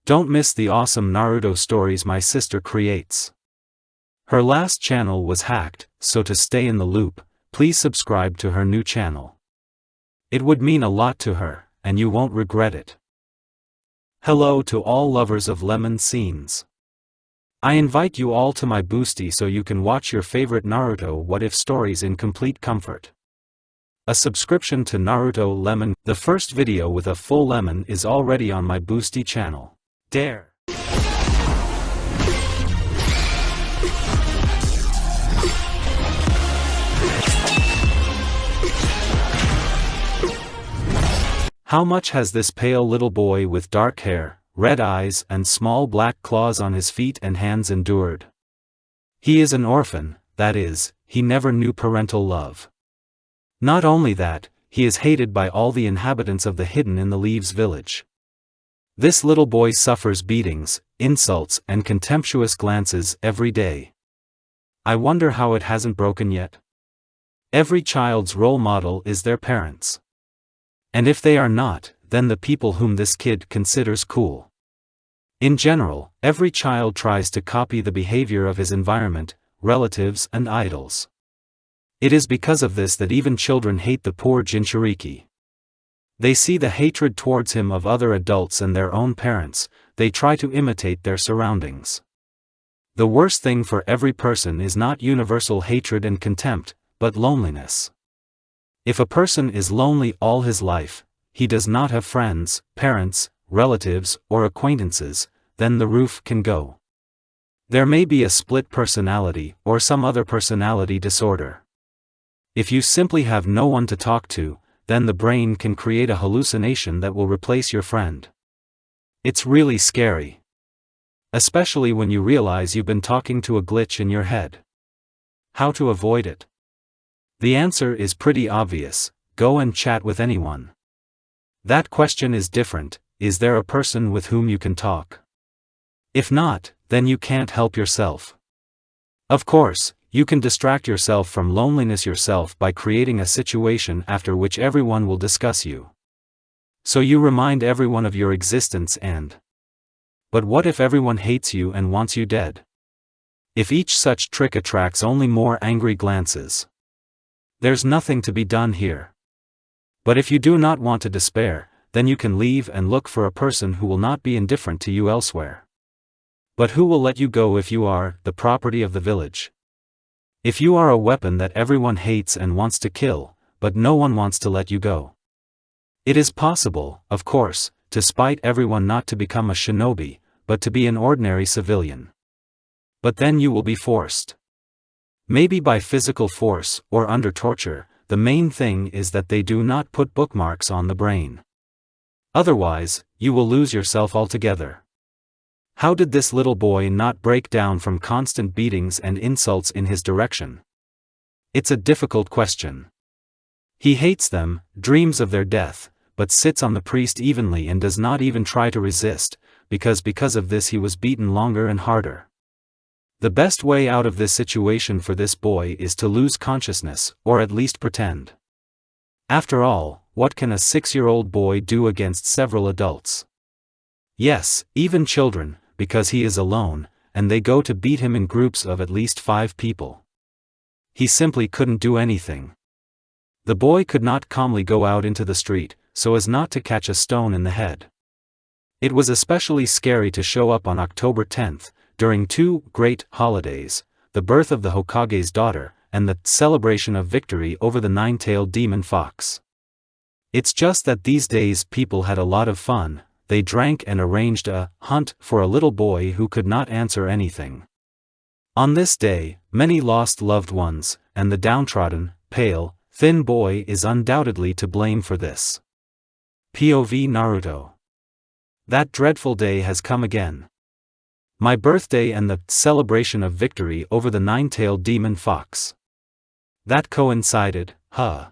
Don't miss the awesome Naruto stories my sister creates. Her last channel was hacked, so to stay in the loop, please subscribe to her new channel. It would mean a lot to her, and you won't regret it. Hello to all lovers of lemon scenes. I invite you all to my boosty so you can watch your favorite Naruto What If stories in complete comfort. A subscription to Naruto Lemon, the first video with a full lemon, is already on my boosty channel. Dare. How much has this pale little boy with dark hair, red eyes and small black claws on his feet and hands endured? He is an orphan, that is, he never knew parental love. Not only that, he is hated by all the inhabitants of the Hidden in the Leaves village. This little boy suffers beatings, insults and contemptuous glances every day. I wonder how it hasn't broken yet. Every child's role model is their parents. And if they are not, then the people whom this kid considers cool. In general, every child tries to copy the behavior of his environment, relatives and idols. It is because of this that even children hate the poor Jinchuriki. They see the hatred towards him of other adults and their own parents, they try to imitate their surroundings. The worst thing for every person is not universal hatred and contempt, but loneliness. If a person is lonely all his life, he does not have friends, parents, relatives, or acquaintances, then the roof can go. There may be a split personality or some other personality disorder. If you simply have no one to talk to, then the brain can create a hallucination that will replace your friend. It's really scary. Especially when you realize you've been talking to a glitch in your head. How to avoid it? The answer is pretty obvious: go and chat with anyone. That question is different: is there a person with whom you can talk? If not, then you can't help yourself. Of course, you can distract yourself from loneliness yourself by creating a situation after which everyone will discuss you. So you remind everyone of your existence and... But what if everyone hates you and wants you dead? If each such trick attracts only more angry glances? There's nothing to be done here. But if you do not want to despair, then you can leave and look for a person who will not be indifferent to you elsewhere. But who will let you go if you are the property of the village? If you are a weapon that everyone hates and wants to kill, but no one wants to let you go. It is possible, of course, to spite everyone not to become a shinobi, but to be an ordinary civilian. But then you will be forced. Maybe by physical force or under torture. The main thing is that they do not put bookmarks on the brain. Otherwise, you will lose yourself altogether. How did this little boy not break down from constant beatings and insults in his direction? It's a difficult question. He hates them, dreams of their death, but sits on the priest evenly and does not even try to resist, because of this he was beaten longer and harder. The best way out of this situation for this boy is to lose consciousness, or at least pretend. After all, what can a 6-year-old boy do against several adults? Yes, even children, because he is alone, and they go to beat him in groups of at least 5 people. He simply couldn't do anything. The boy could not calmly go out into the street, so as not to catch a stone in the head. It was especially scary to show up on October 10th, during 2 great holidays, the birth of the Hokage's daughter, and the celebration of victory over the 9-tailed demon fox. It's just that these days people had a lot of fun. They drank and arranged a hunt for a little boy who could not answer anything. On this day, many lost loved ones, and the downtrodden, pale, thin boy is undoubtedly to blame for this. POV Naruto. That dreadful day has come again. My birthday and the celebration of victory over the 9-tailed demon fox. That coincided, huh?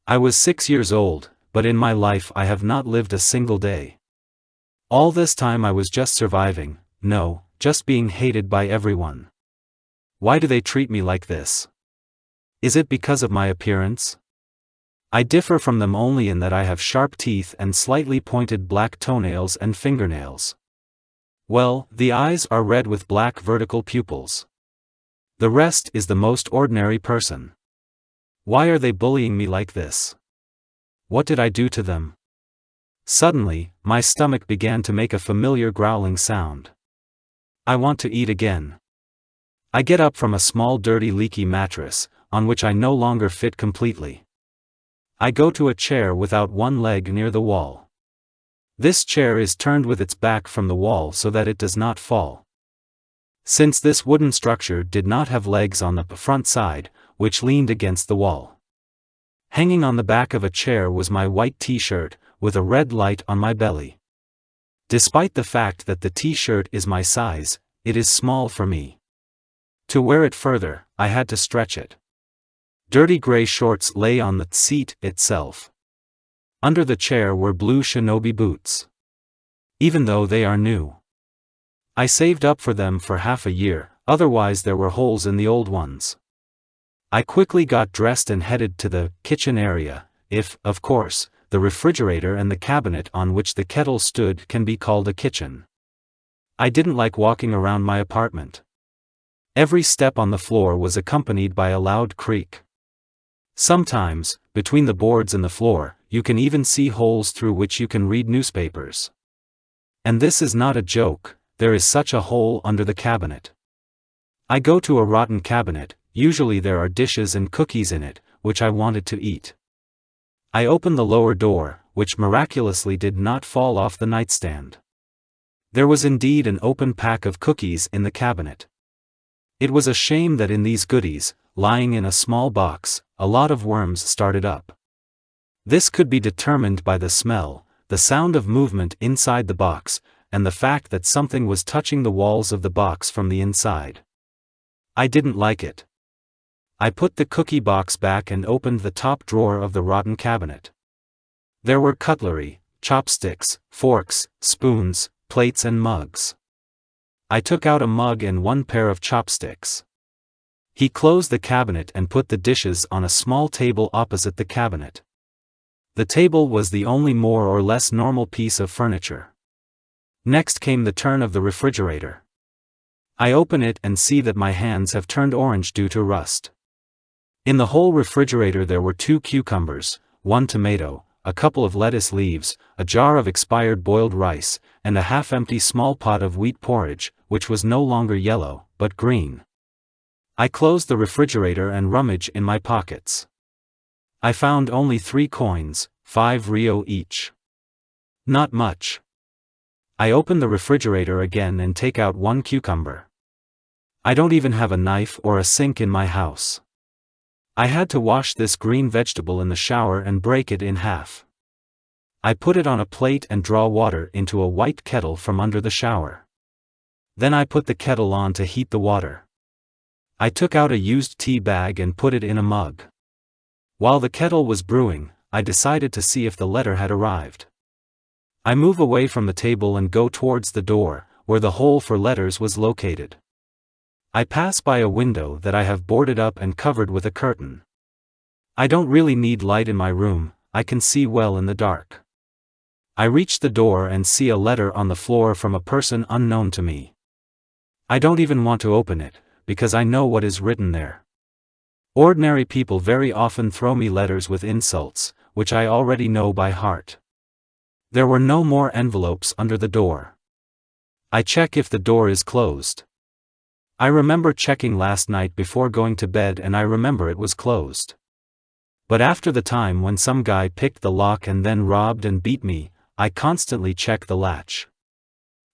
I was 6 years old, but in my life I have not lived a single day. All this time I was just surviving, no, just being hated by everyone. Why do they treat me like this? Is it because of my appearance? I differ from them only in that I have sharp teeth and slightly pointed black toenails and fingernails. Well, the eyes are red with black vertical pupils. The rest is the most ordinary person. Why are they bullying me like this? What did I do to them? Suddenly, my stomach began to make a familiar growling sound. I want to eat again. I get up from a small dirty leaky mattress, on which I no longer fit completely. I go to a chair without one leg near the wall. This chair is turned with its back from the wall so that it does not fall. Since this wooden structure did not have legs on the front side, which leaned against the wall. Hanging on the back of a chair was my white t-shirt, with a red light on my belly. Despite the fact that the t-shirt is my size, it is small for me. To wear it further, I had to stretch it. Dirty gray shorts lay on the seat itself. Under the chair were blue shinobi boots. Even though they are new. I saved up for them for half a year, otherwise there were holes in the old ones. I quickly got dressed and headed to the kitchen area, if, of course, the refrigerator and the cabinet on which the kettle stood can be called a kitchen. I didn't like walking around my apartment. Every step on the floor was accompanied by a loud creak. Sometimes, between the boards and the floor, you can even see holes through which you can read newspapers. And this is not a joke, there is such a hole under the cabinet. I go to a rotten cabinet, usually there are dishes and cookies in it, which I wanted to eat. I open the lower door, which miraculously did not fall off the nightstand. There was indeed an open pack of cookies in the cabinet. It was a shame that in these goodies, lying in a small box, a lot of worms started up. This could be determined by the smell, the sound of movement inside the box, and the fact that something was touching the walls of the box from the inside. I didn't like it. I put the cookie box back and opened the top drawer of the rotten cabinet. There were cutlery, chopsticks, forks, spoons, plates and mugs. I took out a mug and one pair of chopsticks. He closed the cabinet and put the dishes on a small table opposite the cabinet. The table was the only more or less normal piece of furniture. Next came the turn of the refrigerator. I open it and see that my hands have turned orange due to rust. In the whole refrigerator there were 2 cucumbers, 1 tomato, a couple of lettuce leaves, a jar of expired boiled rice, and a half-empty small pot of wheat porridge, which was no longer yellow, but green. I closed the refrigerator and rummaged in my pockets. I found only 3 coins, 5 ryo each. Not much. I open the refrigerator again and take out 1 cucumber. I don't even have a knife or a sink in my house. I had to wash this green vegetable in the shower and break it in half. I put it on a plate and draw water into a white kettle from under the shower. Then I put the kettle on to heat the water. I took out a used tea bag and put it in a mug. While the kettle was brewing, I decided to see if the letter had arrived. I move away from the table and go towards the door, where the hole for letters was located. I pass by a window that I have boarded up and covered with a curtain. I don't really need light in my room, I can see well in the dark. I reach the door and see a letter on the floor from a person unknown to me. I don't even want to open it, because I know what is written there. Ordinary people very often throw me letters with insults, which I already know by heart. There were no more envelopes under the door. I check if the door is closed. I remember checking last night before going to bed and I remember it was closed. But after the time when some guy picked the lock and then robbed and beat me, I constantly check the latch.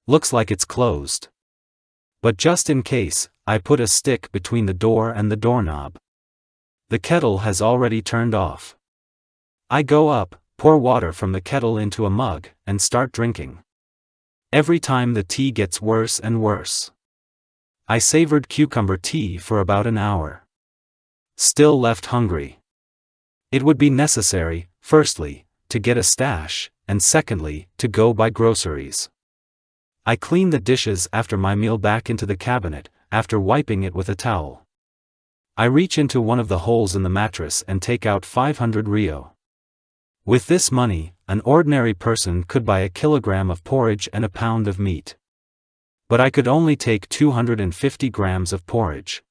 Looks like it's closed. But just in case, I put a stick between the door and the doorknob. The kettle has already turned off. I go up, pour water from the kettle into a mug, and start drinking. Every time the tea gets worse and worse. I savored cucumber tea for about an hour. Still left hungry. It would be necessary, firstly, to get a stash, and secondly, to go buy groceries. I clean the dishes after my meal back into the cabinet, after wiping it with a towel. I reach into one of the holes in the mattress and take out 500 ryo. With this money, an ordinary person could buy a kilogram of porridge and a pound of meat. But I could only take 250 grams of porridge.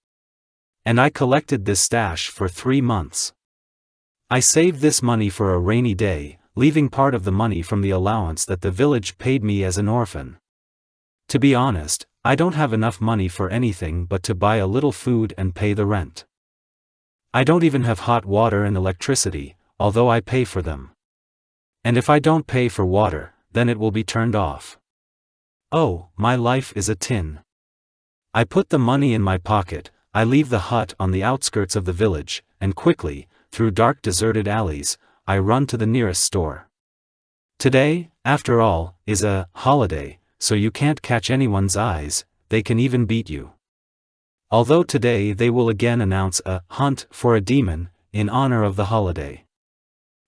And I collected this stash for 3 months. I saved this money for a rainy day, leaving part of the money from the allowance that the village paid me as an orphan. To be honest, I don't have enough money for anything but to buy a little food and pay the rent. I don't even have hot water and electricity, although I pay for them. And if I don't pay for water, then it will be turned off. Oh, my life is a tin. I put the money in my pocket, I leave the hut on the outskirts of the village, and quickly, through dark deserted alleys, I run to the nearest store. Today, after all, is a holiday, so you can't catch anyone's eyes, they can even beat you. Although today they will again announce a hunt for a demon, in honor of the holiday.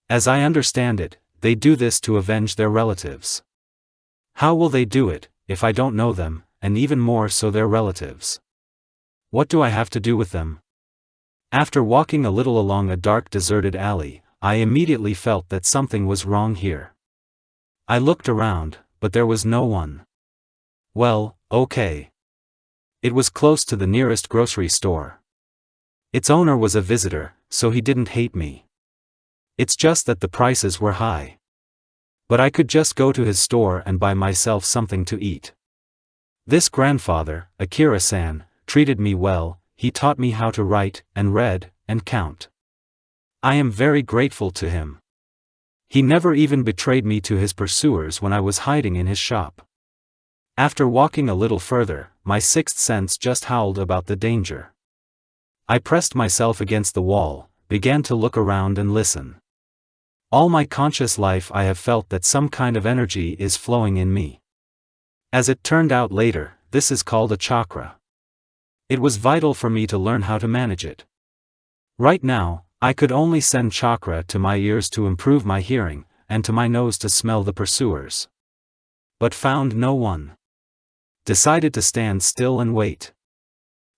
As I understand it, they do this to avenge their relatives. How will they do it, if I don't know them, and even more so their relatives? What do I have to do with them? After walking a little along a dark deserted alley, I immediately felt that something was wrong here. I looked around, but there was no one. Well, okay. It was close to the nearest grocery store. Its owner was a visitor, so he didn't hate me. It's just that the prices were high. But I could just go to his store and buy myself something to eat. This grandfather, Akira-san, treated me well, he taught me how to write, and read, and count. I am very grateful to him. He never even betrayed me to his pursuers when I was hiding in his shop. After walking a little further, my sixth sense just howled about the danger. I pressed myself against the wall, began to look around and listen. All my conscious life I have felt that some kind of energy is flowing in me. As it turned out later, this is called a chakra. It was vital for me to learn how to manage it. Right now, I could only send chakra to my ears to improve my hearing, and to my nose to smell the pursuers. But found no one. Decided to stand still and wait.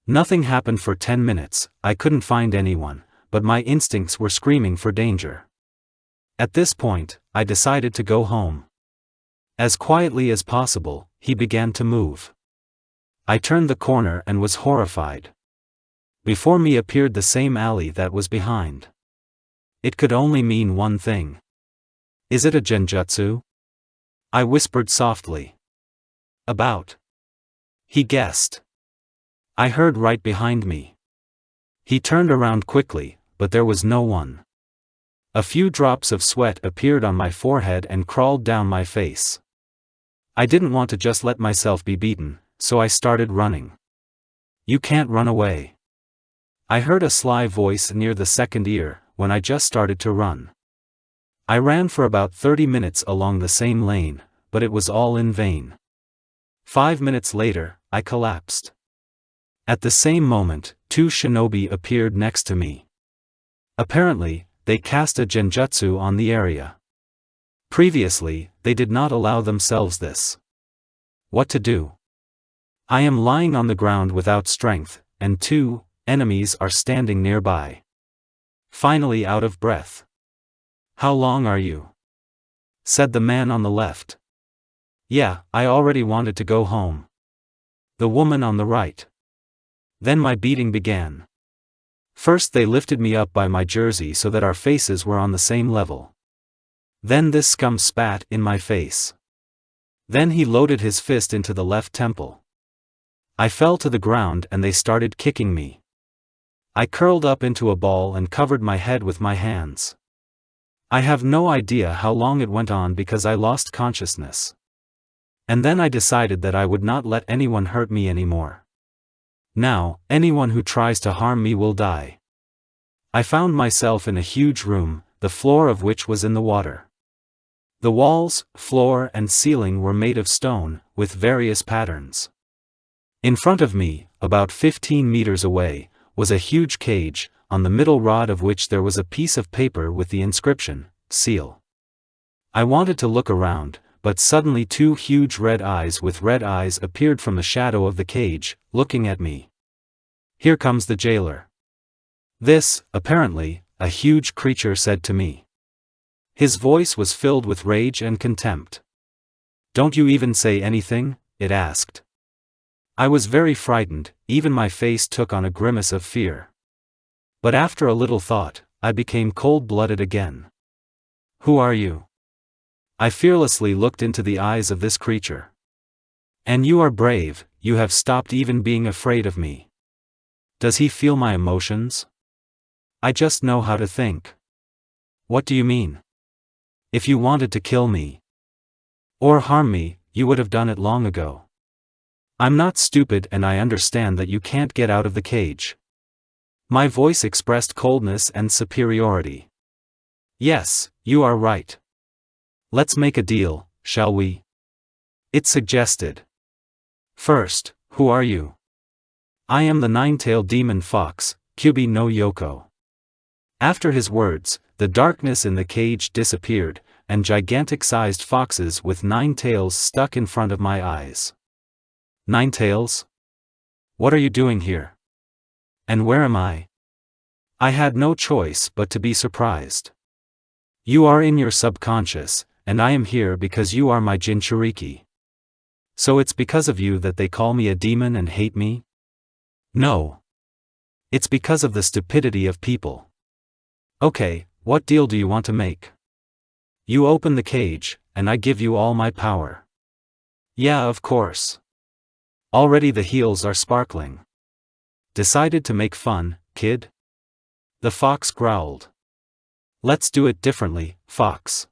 Nothing happened for 10 minutes, I couldn't find anyone, but my instincts were screaming for danger. At this point, I decided to go home. As quietly as possible, he began to move. I turned the corner and was horrified. Before me appeared the same alley that was behind. It could only mean one thing. Is it a genjutsu? I whispered softly. About. He guessed. I heard right behind me. He turned around quickly, but there was no one. A few drops of sweat appeared on my forehead and crawled down my face. I didn't want to just let myself be beaten, so I started running. You can't run away. I heard a sly voice near the second ear, when I just started to run. I ran for about 30 minutes along the same lane, but it was all in vain. 5 minutes later, I collapsed. At the same moment, 2 shinobi appeared next to me. Apparently, they cast a genjutsu on the area. Previously, they did not allow themselves this. What to do? I am lying on the ground without strength, and 2 enemies are standing nearby. Finally out of breath. How long are you? Said the man on the left. Yeah, I already wanted to go home. The woman on the right. Then my beating began. First they lifted me up by my jersey so that our faces were on the same level. Then this scum spat in my face. Then he loaded his fist into the left temple. I fell to the ground and they started kicking me. I curled up into a ball and covered my head with my hands. I have no idea how long it went on because I lost consciousness. And then I decided that I would not let anyone hurt me anymore. Now, anyone who tries to harm me will die. I found myself in a huge room, the floor of which was in the water. The walls, floor and ceiling were made of stone, with various patterns. In front of me, about 15 meters away, was a huge cage, on the middle rod of which there was a piece of paper with the inscription, seal. I wanted to look around, but suddenly 2 huge red eyes with red eyes appeared from the shadow of the cage, looking at me. Here comes the jailer. This, apparently, a huge creature said to me. His voice was filled with rage and contempt. Don't you even say anything? It asked. I was very frightened, even my face took on a grimace of fear. But after a little thought, I became cold-blooded again. Who are you? I fearlessly looked into the eyes of this creature. And you are brave, you have stopped even being afraid of me. Does he feel my emotions? I just know how to think. What do you mean? If you wanted to kill me or harm me, you would have done it long ago. I'm not stupid and I understand that you can't get out of the cage. My voice expressed coldness and superiority. Yes, you are right. Let's make a deal, shall we? It suggested. First, who are you? I am the nine-tailed demon fox, Kyubi no Yoko. After his words, the darkness in the cage disappeared, and gigantic-sized foxes with 9 tails stuck in front of my eyes. 9 tails? What are you doing here? And where am I? I had no choice but to be surprised. You are in your subconscious, and I am here because you are my Jinchuriki. So it's because of you that they call me a demon and hate me? No. It's because of the stupidity of people. Okay, what deal do you want to make? You open the cage, and I give you all my power. Yeah, of course. Already the heels are sparkling. Decided to make fun, kid? The fox growled. Let's do it differently, fox.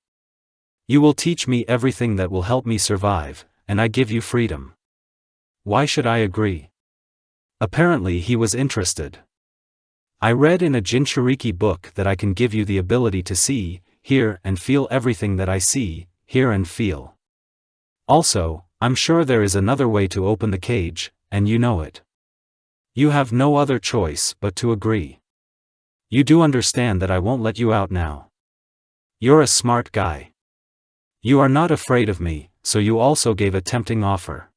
You will teach me everything that will help me survive, and I give you freedom. Why should I agree? Apparently he was interested. I read in a Jinchuriki book that I can give you the ability to see, hear and feel everything that I see, hear and feel. Also, I'm sure there is another way to open the cage, and you know it. You have no other choice but to agree. You do understand that I won't let you out now. You're a smart guy. You are not afraid of me, so you also gave a tempting offer.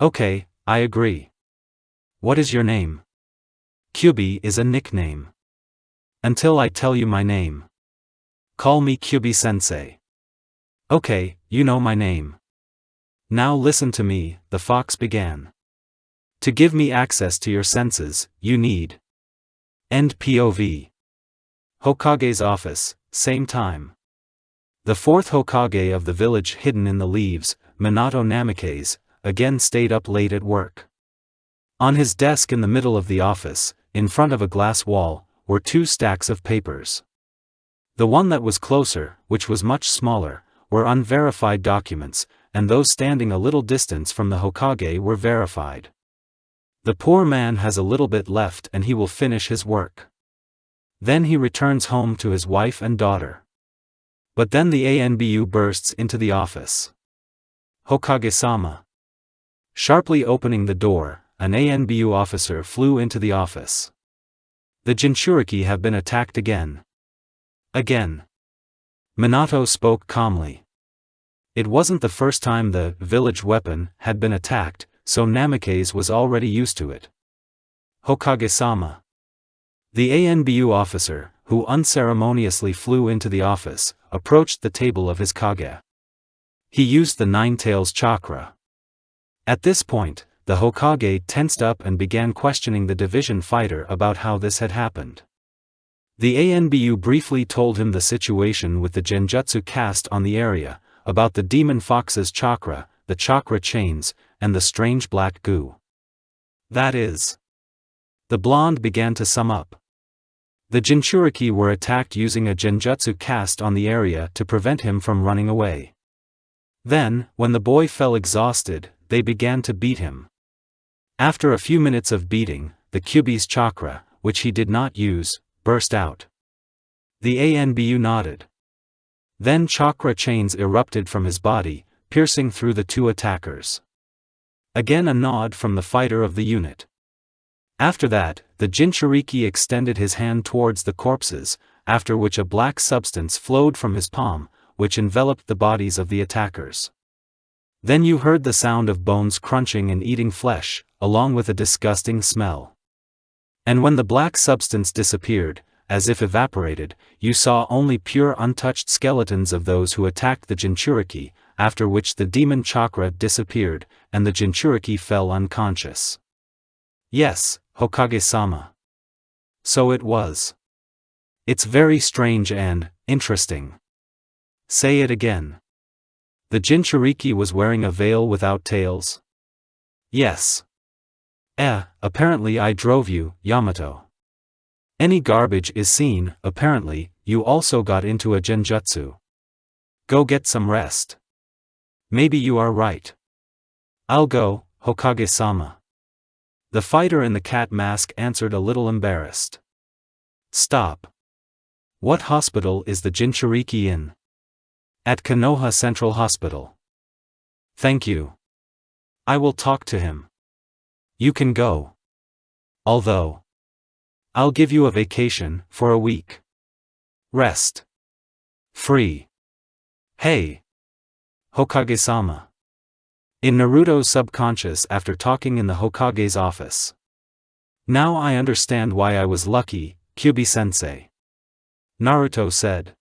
Okay, I agree. What is your name? Kyubi is a nickname. Until I tell you my name. Call me Kyubi-sensei. Okay, you know my name. Now listen to me, the fox began. To give me access to your senses, you need. End POV. Hokage's office, same time. The 4th Hokage of the village hidden in the leaves, Minato Namikaze, again stayed up late at work. On his desk in the middle of the office, in front of a glass wall, were 2 stacks of papers. The one that was closer, which was much smaller, were unverified documents, and those standing a little distance from the Hokage were verified. The poor man has a little bit left and he will finish his work. Then he returns home to his wife and daughter. But then the ANBU bursts into the office. Hokage-sama. Sharply opening the door, an ANBU officer flew into the office. The Jinchuriki have been attacked again. Again. Minato spoke calmly. It wasn't the first time the village weapon had been attacked, so Namikaze was already used to it. Hokage-sama. The ANBU officer, who unceremoniously flew into the office, approached the table of his Kage. He used the 9 tails chakra. At this point, the Hokage tensed up and began questioning the division fighter about how this had happened. The ANBU briefly told him the situation with the genjutsu cast on the area, about the demon fox's chakra, the chakra chains, and the strange black goo. That is. The blonde began to sum up. The Jinchuriki were attacked using a genjutsu cast on the area to prevent him from running away. Then, when the boy fell exhausted, they began to beat him. After a few minutes of beating, the Kyubi's chakra, which he did not use, burst out. The ANBU nodded. Then chakra chains erupted from his body, piercing through the 2 attackers. Again a nod from the fighter of the unit. After that, the Jinchuriki extended his hand towards the corpses, after which a black substance flowed from his palm, which enveloped the bodies of the attackers. Then you heard the sound of bones crunching and eating flesh, along with a disgusting smell. And when the black substance disappeared, as if evaporated, you saw only pure untouched skeletons of those who attacked the Jinchuriki, after which the demon chakra disappeared, and the Jinchuriki fell unconscious. Yes, Hokage-sama. So it was. It's very strange and interesting. Say it again. The Jinchuriki was wearing a veil without tails? Yes. Apparently I drove you, Yamato. Any garbage is seen, apparently, you also got into a genjutsu. Go get some rest. Maybe you are right. I'll go, Hokage-sama. The fighter in the cat mask answered a little embarrassed. Stop. What hospital is the Jinchuriki in? At Konoha Central Hospital. Thank you. I will talk to him. You can go. Although, I'll give you a vacation, for a week. Rest. Free. Hey. Hokage-sama. In Naruto's subconscious after talking in the Hokage's office. Now I understand why I was lucky, Kyubi-sensei. Naruto said.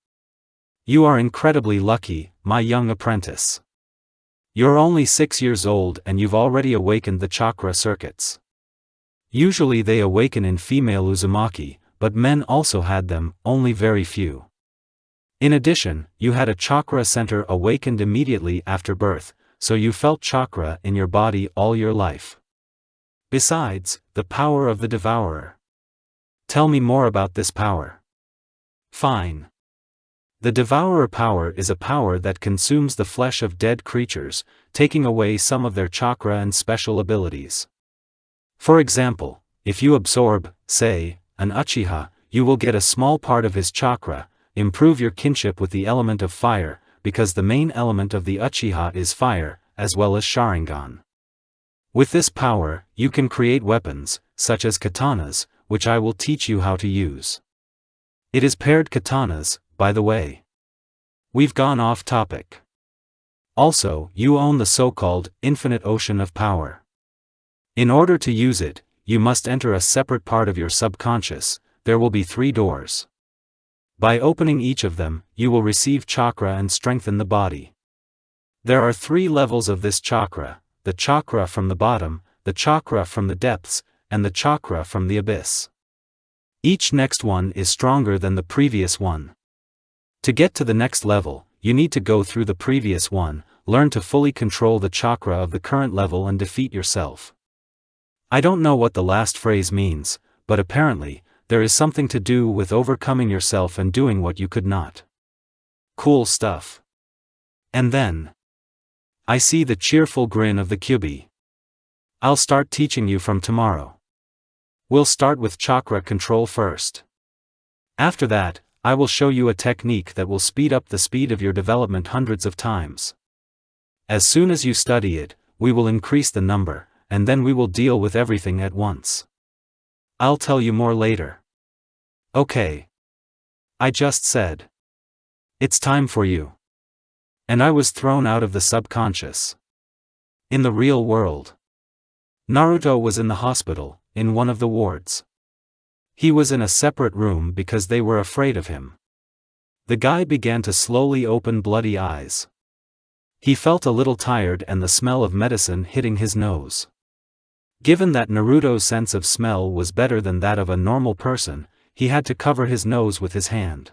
You are incredibly lucky, my young apprentice. You're only 6 years old and you've already awakened the chakra circuits. Usually they awaken in female Uzumaki, but men also had them, only very few. In addition, you had a chakra center awakened immediately after birth, so you felt chakra in your body all your life. Besides, the power of the devourer. Tell me more about this power. Fine. The devourer power is a power that consumes the flesh of dead creatures, taking away some of their chakra and special abilities. For example, if you absorb, say, an Uchiha, you will get a small part of his chakra, improve your kinship with the element of fire, because the main element of the Uchiha is fire, as well as Sharingan. With this power, you can create weapons, such as katanas, which I will teach you how to use. It is paired katanas, by the way. We've gone off topic. Also, you own the so-called infinite ocean of power. In order to use it, you must enter a separate part of your subconscious. There will be 3 doors. By opening each of them, you will receive chakra and strengthen the body. There are 3 levels of this chakra, the chakra from the bottom, the chakra from the depths, and the chakra from the abyss. Each next one is stronger than the previous one. To get to the next level, you need to go through the previous one, learn to fully control the chakra of the current level and defeat yourself. I don't know what the last phrase means, but apparently, there is something to do with overcoming yourself and doing what you could not. Cool stuff. And then, I see the cheerful grin of the Kyubi. I'll start teaching you from tomorrow. We'll start with chakra control first. After that, I will show you a technique that will speed up the speed of your development hundreds of times. As soon as you study it, we will increase the number, and then we will deal with everything at once. I'll tell you more later. Okay. I just said. It's time for you. And I was thrown out of the subconscious. In the real world. Naruto was in the hospital, in one of the wards. He was in a separate room because they were afraid of him. The guy began to slowly open bloody eyes. He felt a little tired and the smell of medicine hitting his nose. Given that Naruto's sense of smell was better than that of a normal person, he had to cover his nose with his hand.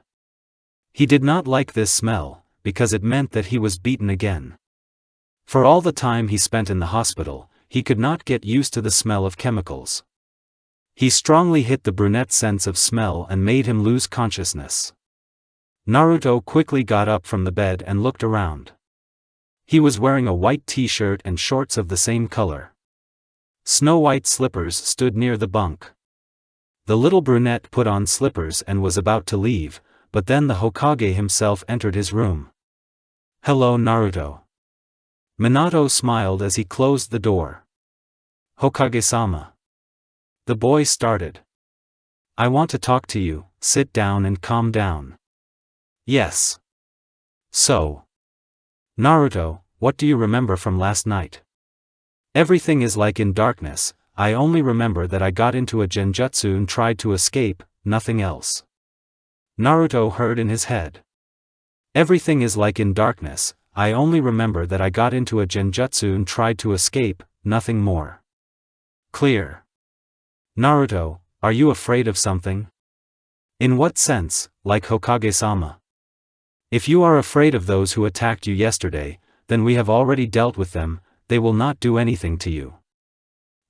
He did not like this smell, because it meant that he was beaten again. For all the time he spent in the hospital, he could not get used to the smell of chemicals. He strongly hit the brunette's sense of smell and made him lose consciousness. Naruto quickly got up from the bed and looked around. He was wearing a white t-shirt and shorts of the same color. Snow-white slippers stood near the bunk. The little brunette put on slippers and was about to leave, but then the Hokage himself entered his room. Hello Naruto. Minato smiled as he closed the door. Hokage-sama. The boy started. I want to talk to you, sit down and calm down. Yes. So. Naruto, what do you remember from last night? Everything is like in darkness, I only remember that I got into a genjutsu and tried to escape, nothing else. Naruto heard in his head. Everything is like in darkness, I only remember that I got into a genjutsu and tried to escape, nothing more. Clear. Naruto, are you afraid of something? In what sense, like Hokage-sama? If you are afraid of those who attacked you yesterday, then we have already dealt with them, they will not do anything to you.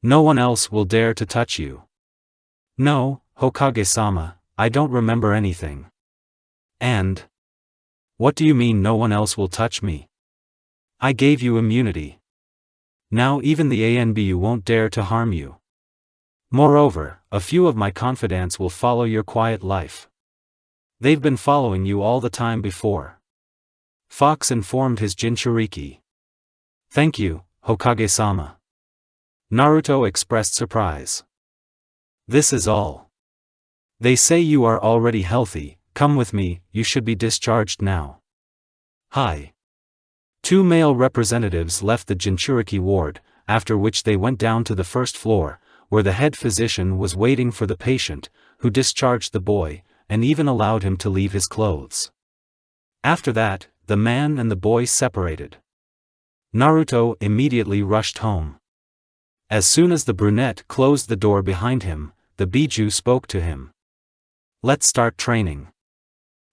No one else will dare to touch you. No, Hokage-sama, I don't remember anything. And? What do you mean no one else will touch me? I gave you immunity. Now even the ANBU won't dare to harm you. Moreover, a few of my confidants will follow your quiet life. They've been following you all the time before. Fox informed his Jinchuriki. Thank you, Hokage-sama. Naruto expressed surprise. This is all. They say you are already healthy, come with me, you should be discharged now. Hi. 2 male representatives left the Jinchuriki ward, after which they went down to the first floor, where the head physician was waiting for the patient, who discharged the boy, and even allowed him to leave his clothes. After that, the man and the boy separated. Naruto immediately rushed home. As soon as the brunette closed the door behind him, the Biju spoke to him. Let's start training.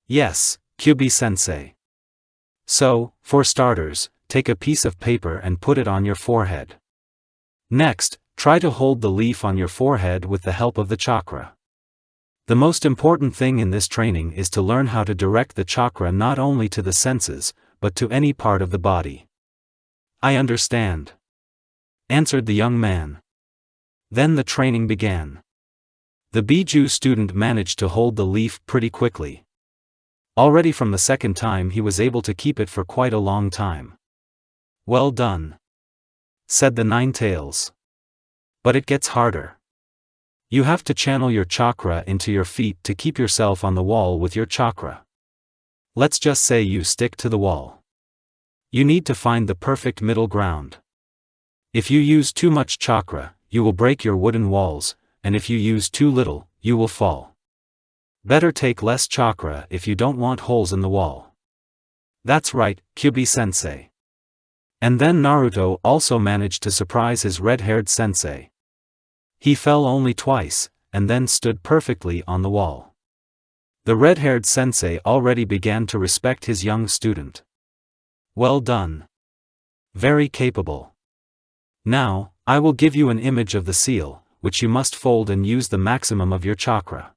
Yes, Kyubi-sensei. So, for starters, take a piece of paper and put it on your forehead. Next, try to hold the leaf on your forehead with the help of the chakra. The most important thing in this training is to learn how to direct the chakra not only to the senses, but to any part of the body. I understand, answered the young man. Then the training began. The Biju student managed to hold the leaf pretty quickly. Already from the second time he was able to keep it for quite a long time. Well done, said the Nine Tails. But it gets harder. You have to channel your chakra into your feet to keep yourself on the wall with your chakra. Let's just say you stick to the wall. You need to find the perfect middle ground. If you use too much chakra, you will break your wooden walls, and if you use too little, you will fall. Better take less chakra if you don't want holes in the wall. That's right, Kyubi-sensei. And then Naruto also managed to surprise his red-haired sensei. He fell only twice, and then stood perfectly on the wall. The red-haired sensei already began to respect his young student. Well done. Very capable. Now, I will give you an image of the seal, which you must fold and use the maximum of your chakra.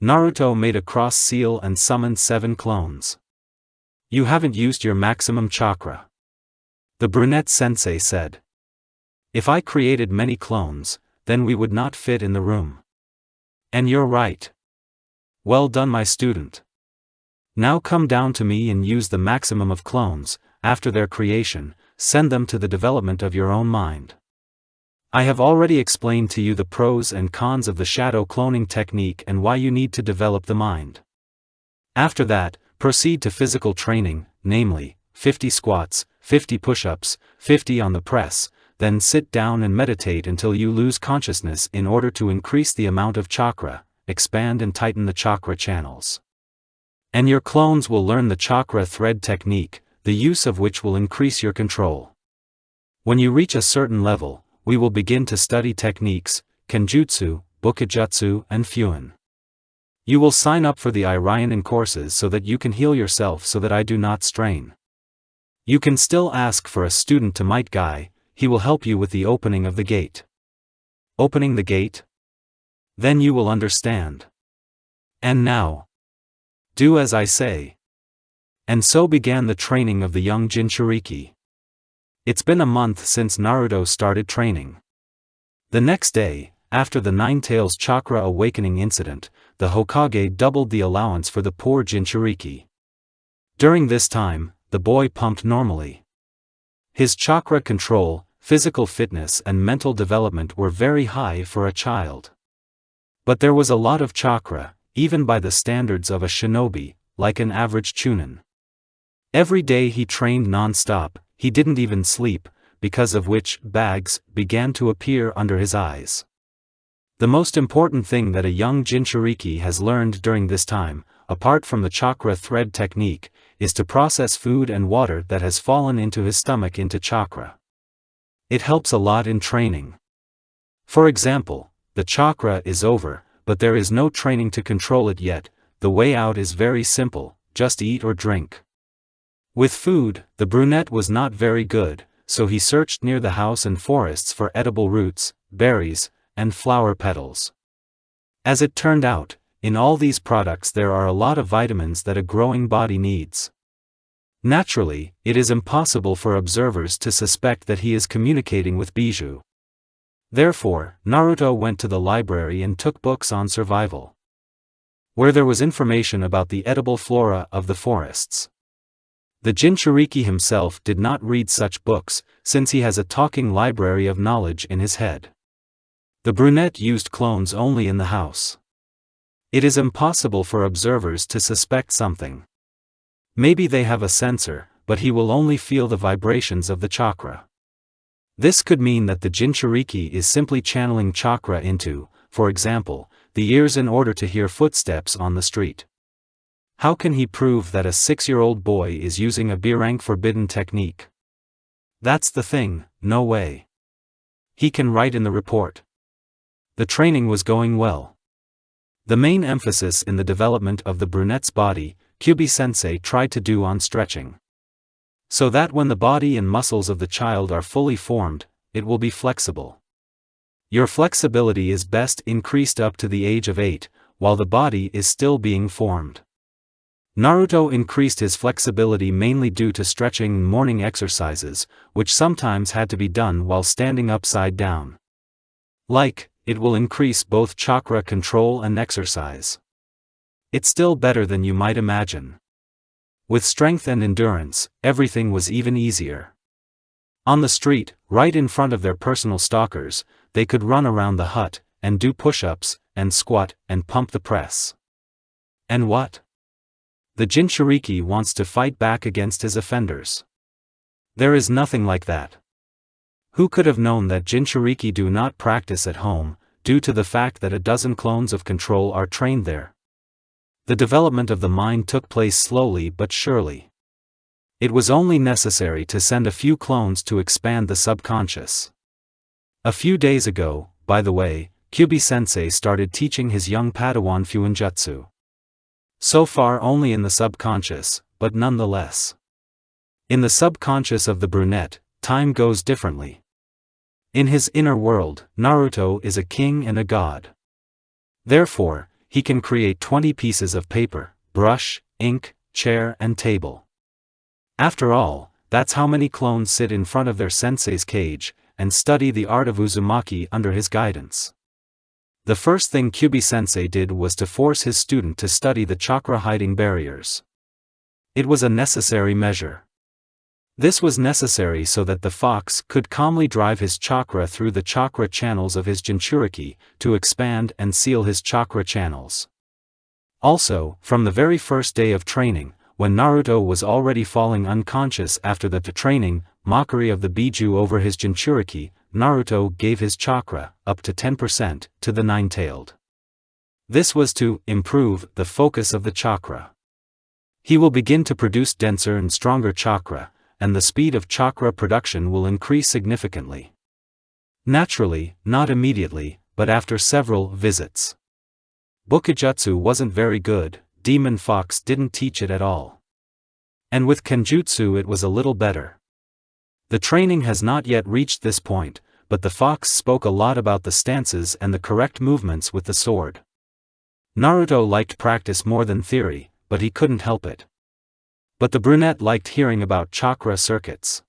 Naruto made a cross seal and summoned 7 clones. You haven't used your maximum chakra, the brunette sensei said. If I created many clones, then we would not fit in the room. And you're right. Well done, my student. Now come down to me and use the maximum of clones. After their creation, send them to the development of your own mind. I have already explained to you the pros and cons of the shadow cloning technique and why you need to develop the mind. After that, proceed to physical training, namely, 50 squats, 50 push-ups, 50 on the press, then sit down and meditate until you lose consciousness in order to increase the amount of chakra, expand and tighten the chakra channels. And your clones will learn the chakra thread technique, the use of which will increase your control. When you reach a certain level, we will begin to study techniques, Kenjutsu, Bukijutsu and Fuin. You will sign up for the Iranian courses so that you can heal yourself so that I do not strain. You can still ask for a student to Might Guy, he will help you with the opening of the gate. Opening the gate? Then you will understand. And now, do as I say. And so began the training of the young Jinchuriki. It's been a month since Naruto started training. The next day, after the Nine Tails chakra awakening incident, the Hokage doubled the allowance for the poor Jinchuriki. During this time, the boy pumped normally. His chakra control, physical fitness and mental development were very high for a child. But there was a lot of chakra, even by the standards of a shinobi, like an average chunin. Every day he trained non-stop, he didn't even sleep, because of which bags began to appear under his eyes. The most important thing that a young Jinchuriki has learned during this time, apart from the chakra thread technique, is to process food and water that has fallen into his stomach into chakra. It helps a lot in training. For example, the chakra is over, but there is no training to control it yet. The way out is very simple, just eat or drink. With food, the brunette was not very good, so he searched near the house and forests for edible roots, berries, and flower petals. As it turned out, in all these products there are a lot of vitamins that a growing body needs. Naturally, it is impossible for observers to suspect that he is communicating with Bijou. Therefore, Naruto went to the library and took books on survival, where there was information about the edible flora of the forests. The Jinchuriki himself did not read such books, since he has a talking library of knowledge in his head. The brunette used clones only in the house. It is impossible for observers to suspect something. Maybe they have a sensor, but he will only feel the vibrations of the chakra. This could mean that the Jinchuriki is simply channeling chakra into, for example, the ears in order to hear footsteps on the street. How can he prove that a 6-year-old boy is using a B-rank forbidden technique? That's the thing, no way. He can write in the report. The training was going well. The main emphasis in the development of the brunette's body, Kyubi-sensei tried to do on stretching. So that when the body and muscles of the child are fully formed, it will be flexible. Your flexibility is best increased up to the age of 8, while the body is still being formed. Naruto increased his flexibility mainly due to stretching and morning exercises, which sometimes had to be done while standing upside down. It will increase both chakra control and exercise. It's still better than you might imagine. With strength and endurance, everything was even easier. On the street, right in front of their personal stalkers, they could run around the hut, and do push-ups, and squat, and pump the press. And what? The Jinchuriki wants to fight back against his offenders. There is nothing like that. Who could have known that Jinchuriki do not practice at home, due to the fact that a dozen clones of control are trained there? The development of the mind took place slowly but surely. It was only necessary to send a few clones to expand the subconscious. A few days ago, by the way, Kyubi-sensei started teaching his young Padawan Fuinjutsu. So far only in the subconscious, but nonetheless. In the subconscious of the brunette, time goes differently. In his inner world, Naruto is a king and a god. Therefore, he can create 20 pieces of paper, brush, ink, chair and table. After all, that's how many clones sit in front of their sensei's cage, and study the art of Uzumaki under his guidance. The first thing Kyubi-sensei did was to force his student to study the chakra-hiding barriers. It was a necessary measure. This was necessary so that the fox could calmly drive his chakra through the chakra channels of his Jinchuriki, to expand and seal his chakra channels. Also, from the very first day of training, when Naruto was already falling unconscious after the training, mockery of the Bijou over his Jinchuriki, Naruto gave his chakra, up to 10%, to the nine-tailed. This was to improve the focus of the chakra. He will begin to produce denser and stronger chakra, and the speed of chakra production will increase significantly. Naturally, not immediately, but after several visits. Bukijutsu wasn't very good, Demon Fox didn't teach it at all. And with Kenjutsu it was a little better. The training has not yet reached this point, but the fox spoke a lot about the stances and the correct movements with the sword. Naruto liked practice more than theory, but he couldn't help it. But the brunette liked hearing about chakra circuits.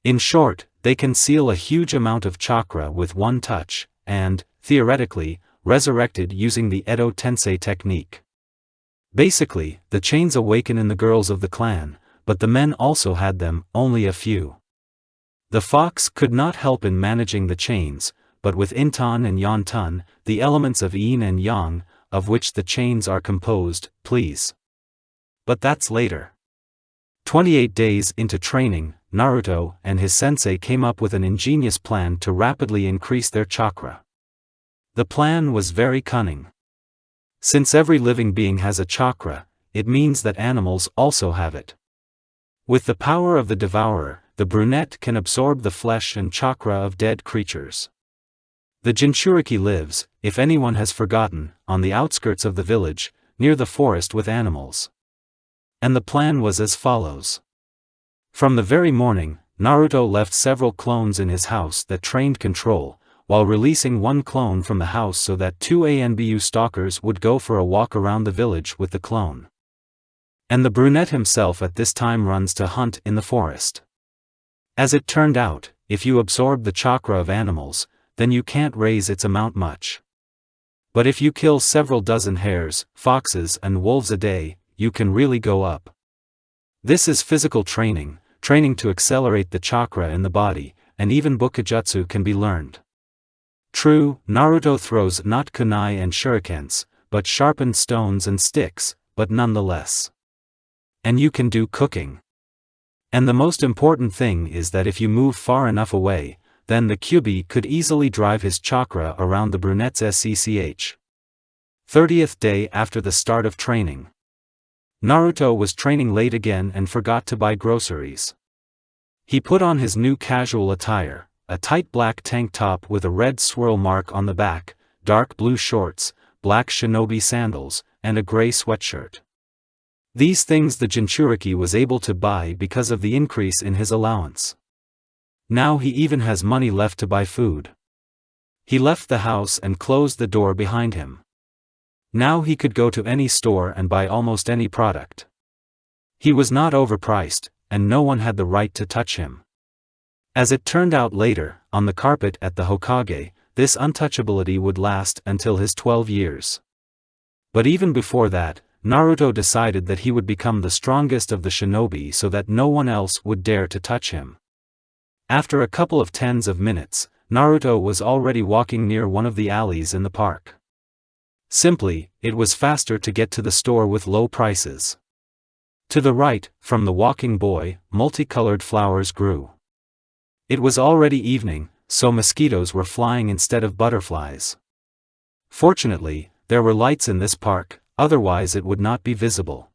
In short, they can seal a huge amount of chakra with one touch, and, theoretically, resurrected using the Edo Tensei technique. Basically, the chains awaken in the girls of the clan, but the men also had them, only a few. The fox could not help in managing the chains, but with Inton and Yonton, the elements of Yin and Yang, of which the chains are composed, please. But that's later. 28 days into training, Naruto and his sensei came up with an ingenious plan to rapidly increase their chakra. The plan was very cunning. Since every living being has a chakra, it means that animals also have it. With the power of the devourer, the brunette can absorb the flesh and chakra of dead creatures. The Jinchuriki lives, if anyone has forgotten, on the outskirts of the village, near the forest with animals. And the plan was as follows. From the very morning, Naruto left several clones in his house that trained control, while releasing one clone from the house so that two ANBU stalkers would go for a walk around the village with the clone. And the brunette himself at this time runs to hunt in the forest. As it turned out, if you absorb the chakra of animals, then you can't raise its amount much. But if you kill several dozen hares, foxes and wolves a day, you can really go up. This is physical training to accelerate the chakra in the body, and even Bukijutsu can be learned. True, Naruto throws not kunai and shurikens, but sharpened stones and sticks, but nonetheless. And you can do cooking. And the most important thing is that if you move far enough away, then the Kyuubi could easily drive his chakra around the brunette's SCCH. 30th day after the start of training. Naruto was training late again and forgot to buy groceries. He put on his new casual attire, a tight black tank top with a red swirl mark on the back, dark blue shorts, black shinobi sandals, and a gray sweatshirt. These things the Jinchuriki was able to buy because of the increase in his allowance. Now he even has money left to buy food. He left the house and closed the door behind him. Now he could go to any store and buy almost any product. He was not overpriced, and no one had the right to touch him. As it turned out later, on the carpet at the Hokage, this untouchability would last until his 12 years. But even before that, Naruto decided that he would become the strongest of the shinobi so that no one else would dare to touch him. After a couple of tens of minutes, Naruto was already walking near one of the alleys in the park. Simply, it was faster to get to the store with low prices. To the right, from the walking boy, multicolored flowers grew. It was already evening, so mosquitoes were flying instead of butterflies. Fortunately, there were lights in this park, otherwise it would not be visible.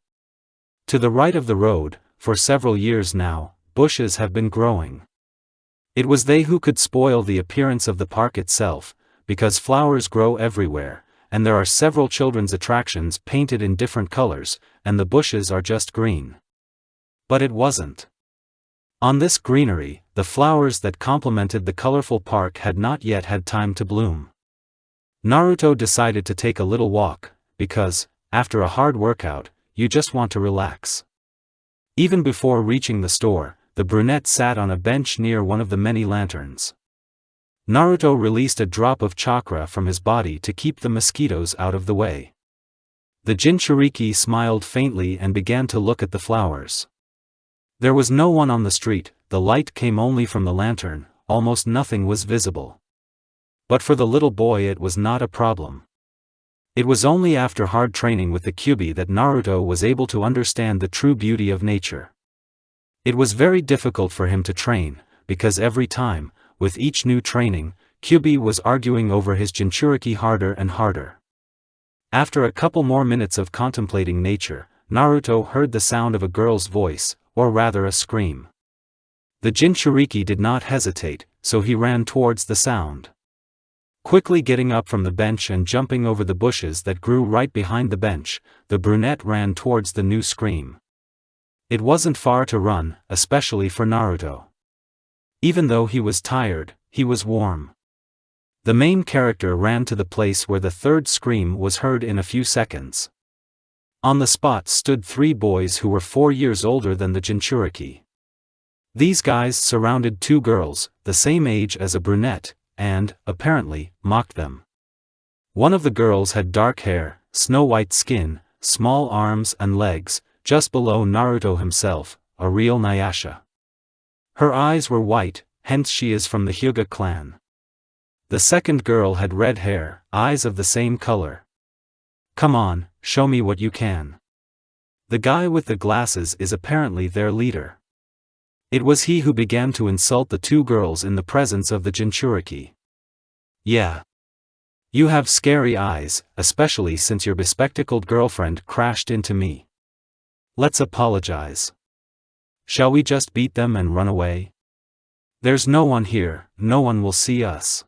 To the right of the road, for several years now, bushes have been growing. It was they who could spoil the appearance of the park itself, because flowers grow everywhere, and there are several children's attractions painted in different colors, and the bushes are just green. But it wasn't. On this greenery, the flowers that complemented the colorful park had not yet had time to bloom. Naruto decided to take a little walk, because, after a hard workout, you just want to relax. Even before reaching the store, the brunette sat on a bench near one of the many lanterns. Naruto released a drop of chakra from his body to keep the mosquitoes out of the way. The Jinchuriki smiled faintly and began to look at the flowers. There was no one on the street, the light came only from the lantern, almost nothing was visible. But for the little boy it was not a problem. It was only after hard training with the Kyuubi that Naruto was able to understand the true beauty of nature. It was very difficult for him to train, because every time, with each new training, Kyuubi was arguing over his Jinchuriki harder and harder. After a couple more minutes of contemplating nature, Naruto heard the sound of a girl's voice, or rather a scream. The Jinchuriki did not hesitate, so he ran towards the sound. Quickly getting up from the bench and jumping over the bushes that grew right behind the bench, the brunette ran towards the new scream. It wasn't far to run, especially for Naruto. Even though he was tired, he was warm. The main character ran to the place where the third scream was heard in a few seconds. On the spot stood 3 boys who were 4 years older than the Jinchuriki. These guys surrounded 2 girls, the same age as a brunette, and, apparently, mocked them. One of the girls had dark hair, snow-white skin, small arms and legs, just below Naruto himself, a real Nayasha. Her eyes were white, hence she is from the Hyuga clan. The second girl had red hair, eyes of the same color. Come on, show me what you can. The guy with the glasses is apparently their leader. It was he who began to insult the 2 girls in the presence of the Jinchuriki. Yeah. You have scary eyes, especially since your bespectacled girlfriend crashed into me. Let's apologize. Shall we just beat them and run away? There's no one here, no one will see us.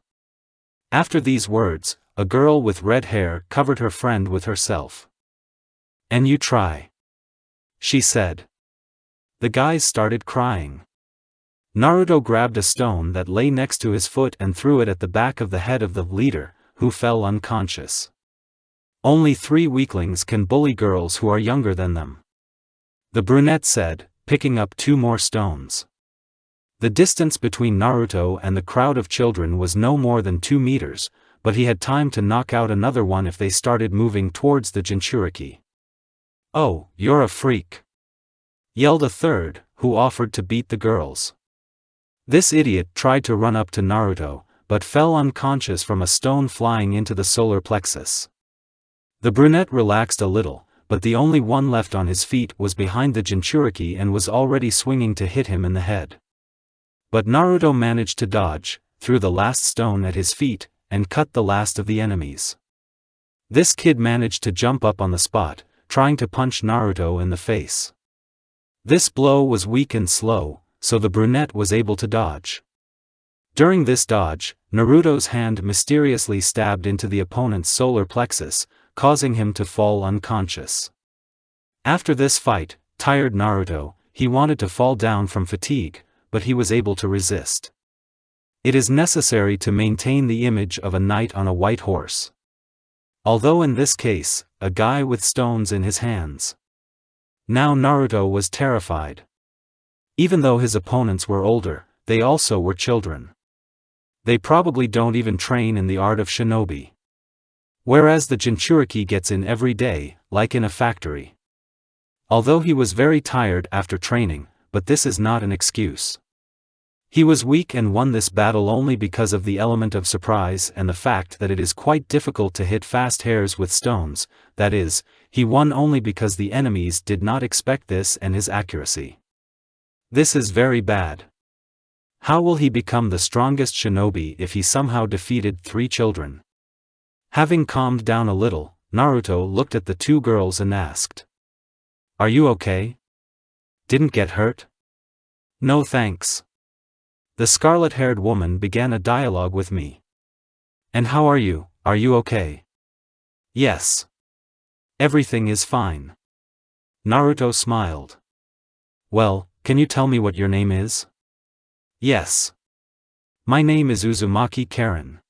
After these words, a girl with red hair covered her friend with herself. And you try, she said. The guys started crying. Naruto grabbed a stone that lay next to his foot and threw it at the back of the head of the leader, who fell unconscious. Only 3 weaklings can bully girls who are younger than them, the brunette said, picking up 2 more stones. The distance between Naruto and the crowd of children was no more than 2 meters, but he had time to knock out another one if they started moving towards the Jinchuriki. "Oh, you're a freak!" yelled a third, who offered to beat the girls. This idiot tried to run up to Naruto, but fell unconscious from a stone flying into the solar plexus. The brunette relaxed a little, but the only one left on his feet was behind the Jinchuriki and was already swinging to hit him in the head. But Naruto managed to dodge, threw the last stone at his feet, and cut the last of the enemies. This kid managed to jump up on the spot, trying to punch Naruto in the face. This blow was weak and slow, so the brunette was able to dodge. During this dodge, Naruto's hand mysteriously stabbed into the opponent's solar plexus, causing him to fall unconscious. After this fight, tired Naruto, he wanted to fall down from fatigue, but he was able to resist. It is necessary to maintain the image of a knight on a white horse. Although in this case, a guy with stones in his hands. Now Naruto was terrified. Even though his opponents were older, they also were children. They probably don't even train in the art of shinobi. Whereas the Jinchuriki gets in every day, like in a factory. Although he was very tired after training, but this is not an excuse. He was weak and won this battle only because of the element of surprise and the fact that it is quite difficult to hit fast hairs with stones, that is, he won only because the enemies did not expect this and his accuracy. This is very bad. How will he become the strongest shinobi if he somehow defeated 3 children? Having calmed down a little, Naruto looked at the 2 girls and asked, "Are you okay? Didn't get hurt?" "No thanks." The scarlet-haired woman began a dialogue with me. "And how are you okay?" "Yes. Everything is fine." Naruto smiled. "Well, can you tell me what your name is?" "Yes. My name is Uzumaki Karen."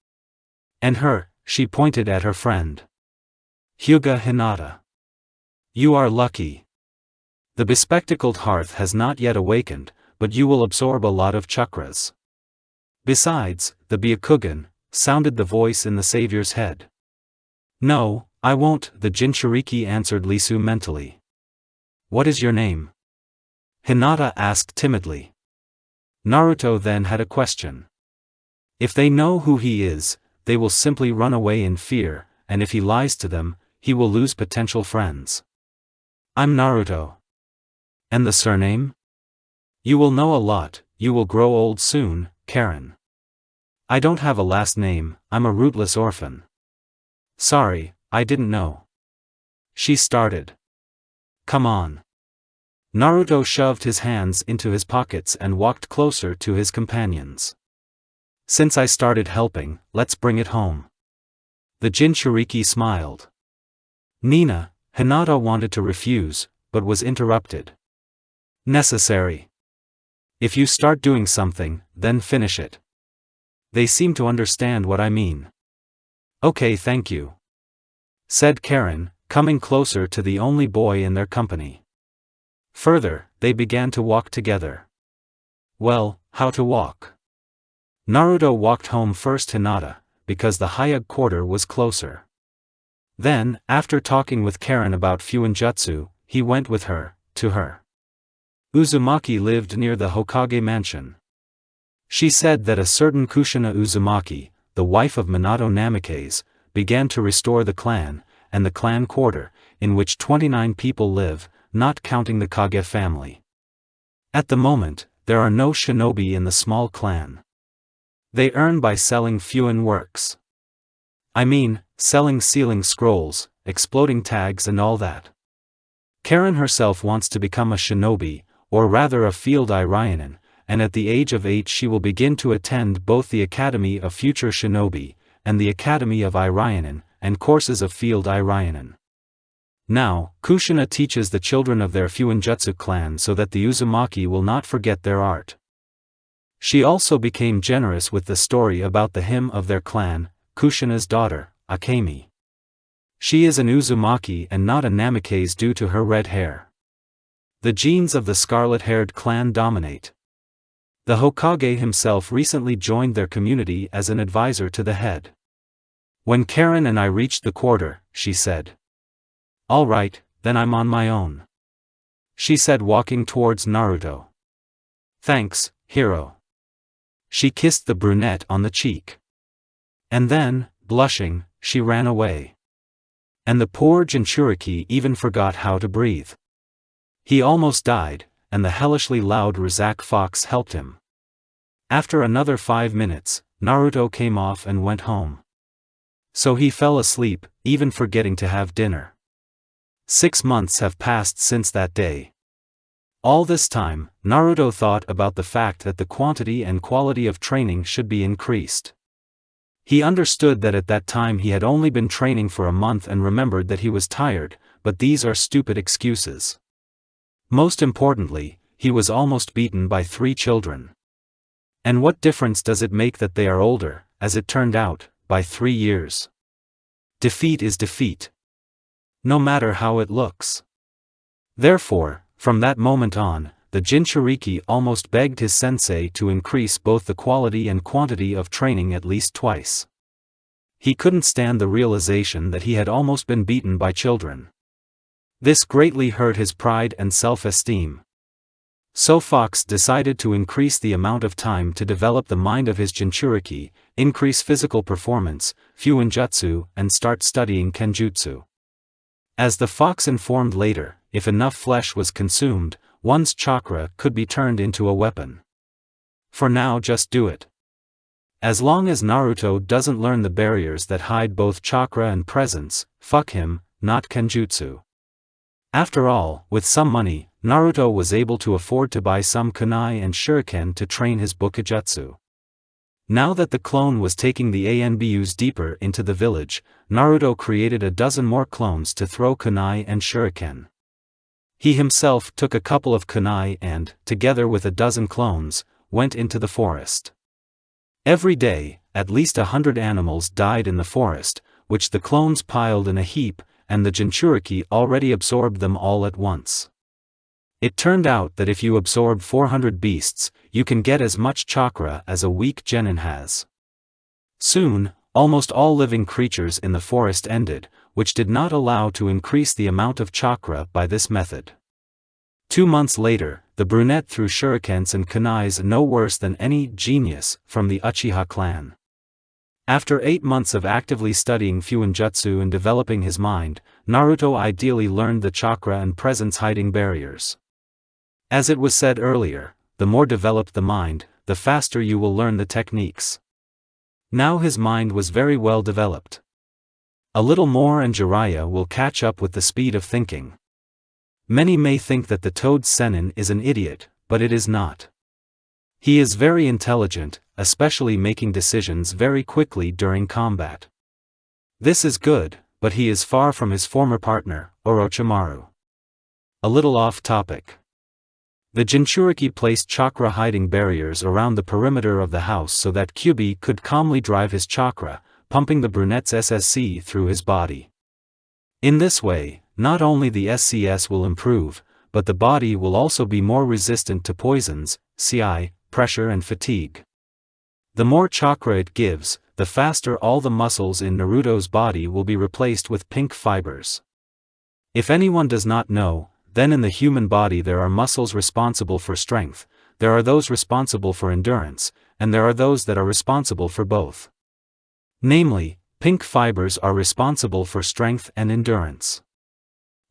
"And her," she pointed at her friend. "Hyuga Hinata." "You are lucky. The bespectacled hearth has not yet awakened, but you will absorb a lot of chakras. Besides, the Byakugan," sounded the voice in the savior's head. "No, I won't," the Jinchuriki answered Lisu mentally. "What is your name?" Hinata asked timidly. Naruto then had a question. If they know who he is, they will simply run away in fear, and if he lies to them, he will lose potential friends. "I'm Naruto." "And the surname?" "You will know a lot, you will grow old soon, Karen." "I don't have a last name, I'm a rootless orphan." "Sorry, I didn't know." She started. "Come on." Naruto shoved his hands into his pockets and walked closer to his companions. "Since I started helping, let's bring it home." The Jinchuriki smiled. Nina, Hinata wanted to refuse, but was interrupted. "Necessary. If you start doing something, then finish it. They seem to understand what I mean." "Okay, thank you," said Karen, coming closer to the only boy in their company. Further, they began to walk together. Well, how to walk? Naruto walked home first Hinata, because the Hyuga quarter was closer. Then, after talking with Karen about Fuinjutsu, he went with her, to her. Uzumaki lived near the Hokage mansion. She said that a certain Kushina Uzumaki, the wife of Minato Namikaze, began to restore the clan, and the clan quarter, in which 29 people live, not counting the Kage family. At the moment, there are no shinobi in the small clan. They earn by selling Fuin works. I mean, selling sealing scrolls, exploding tags and all that. Karen herself wants to become a shinobi, or rather a field Irionin, and at the age of 8 she will begin to attend both the Academy of Future Shinobi, and the Academy of Irionin, and courses of field Irionin. Now, Kushina teaches the children of their Fuinjutsu clan so that the Uzumaki will not forget their art. She also became generous with the story about the hymn of their clan, Kushina's daughter, Akemi. She is an Uzumaki and not a Namikaze due to her red hair. The genes of the scarlet-haired clan dominate. The Hokage himself recently joined their community as an advisor to the head. When Karen and I reached the quarter, she said, "All right, then I'm on my own," she said, walking towards Naruto. "Thanks, hero." She kissed the brunette on the cheek. And then, blushing, she ran away. And the poor Jinchuriki even forgot how to breathe. He almost died, and the hellishly loud Razak Fox helped him. After another 5 minutes, Naruto came off and went home. So he fell asleep, even forgetting to have dinner. 6 months have passed since that day. All this time, Naruto thought about the fact that the quantity and quality of training should be increased. He understood that at that time he had only been training for a month and remembered that he was tired, but these are stupid excuses. Most importantly, he was almost beaten by 3 children. And what difference does it make that they are older, as it turned out, by 3 years? Defeat is defeat, no matter how it looks. Therefore, from that moment on, the Jinchuriki almost begged his sensei to increase both the quality and quantity of training at least twice. He couldn't stand the realization that he had almost been beaten by children. This greatly hurt his pride and self-esteem. So Fox decided to increase the amount of time to develop the mind of his Jinchuriki, increase physical performance, Fuinjutsu, and start studying Kenjutsu. As the fox informed later, if enough flesh was consumed, one's chakra could be turned into a weapon. For now, just do it. As long as Naruto doesn't learn the barriers that hide both chakra and presence, fuck him, not Kenjutsu. After all, with some money, Naruto was able to afford to buy some kunai and shuriken to train his Bukijutsu. Now that the clone was taking the ANBUs deeper into the village, Naruto created a dozen more clones to throw kunai and shuriken. He himself took a couple of kunai and, together with a dozen clones, went into the forest. Every day, at least 100 animals died in the forest, which the clones piled in a heap, and the Jinchuriki already absorbed them all at once. It turned out that if you absorb 400 beasts, you can get as much chakra as a weak genin has. Soon, almost all living creatures in the forest ended, which did not allow to increase the amount of chakra by this method. 2 months later, the brunette threw shurikens and kunais no worse than any genius from the Uchiha clan. After 8 months of actively studying Fuinjutsu and developing his mind, Naruto ideally learned the chakra and presence hiding barriers. As it was said earlier, the more developed the mind, the faster you will learn the techniques. Now his mind was very well developed. A little more and Jiraiya will catch up with the speed of thinking. Many may think that the Toad Sennin is an idiot, but it is not. He is very intelligent, especially making decisions very quickly during combat. This is good, but he is far from his former partner, Orochimaru. A little off topic. The Jinchuriki placed chakra hiding barriers around the perimeter of the house so that Kyubi could calmly drive his chakra, pumping the brunette's SSC through his body. In this way, not only the SCS will improve, but the body will also be more resistant to poisons, CI, pressure and fatigue. The more chakra it gives, the faster all the muscles in Naruto's body will be replaced with pink fibers. If anyone does not know, then in the human body there are muscles responsible for strength, there are those responsible for endurance, and there are those that are responsible for both. Namely, pink fibers are responsible for strength and endurance.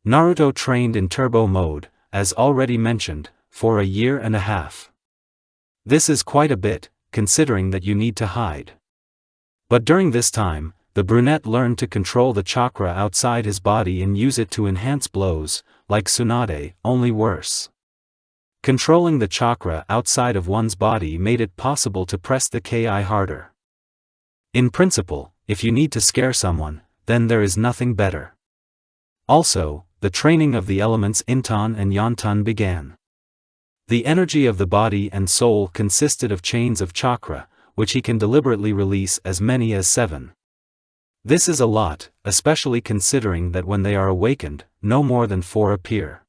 Naruto trained in turbo mode, as already mentioned, for 1.5 years. This is quite a bit, considering that you need to hide. But during this time, the brunette learned to control the chakra outside his body and use it to enhance blows, like Tsunade, only worse. Controlling the chakra outside of one's body made it possible to press the ki harder. In principle, if you need to scare someone, then there is nothing better. Also, the training of the elements Inton and Yonton began. The energy of the body and soul consisted of chains of chakra, which he can deliberately release as many as 7. This is a lot, especially considering that when they are awakened, no more than 4 appear.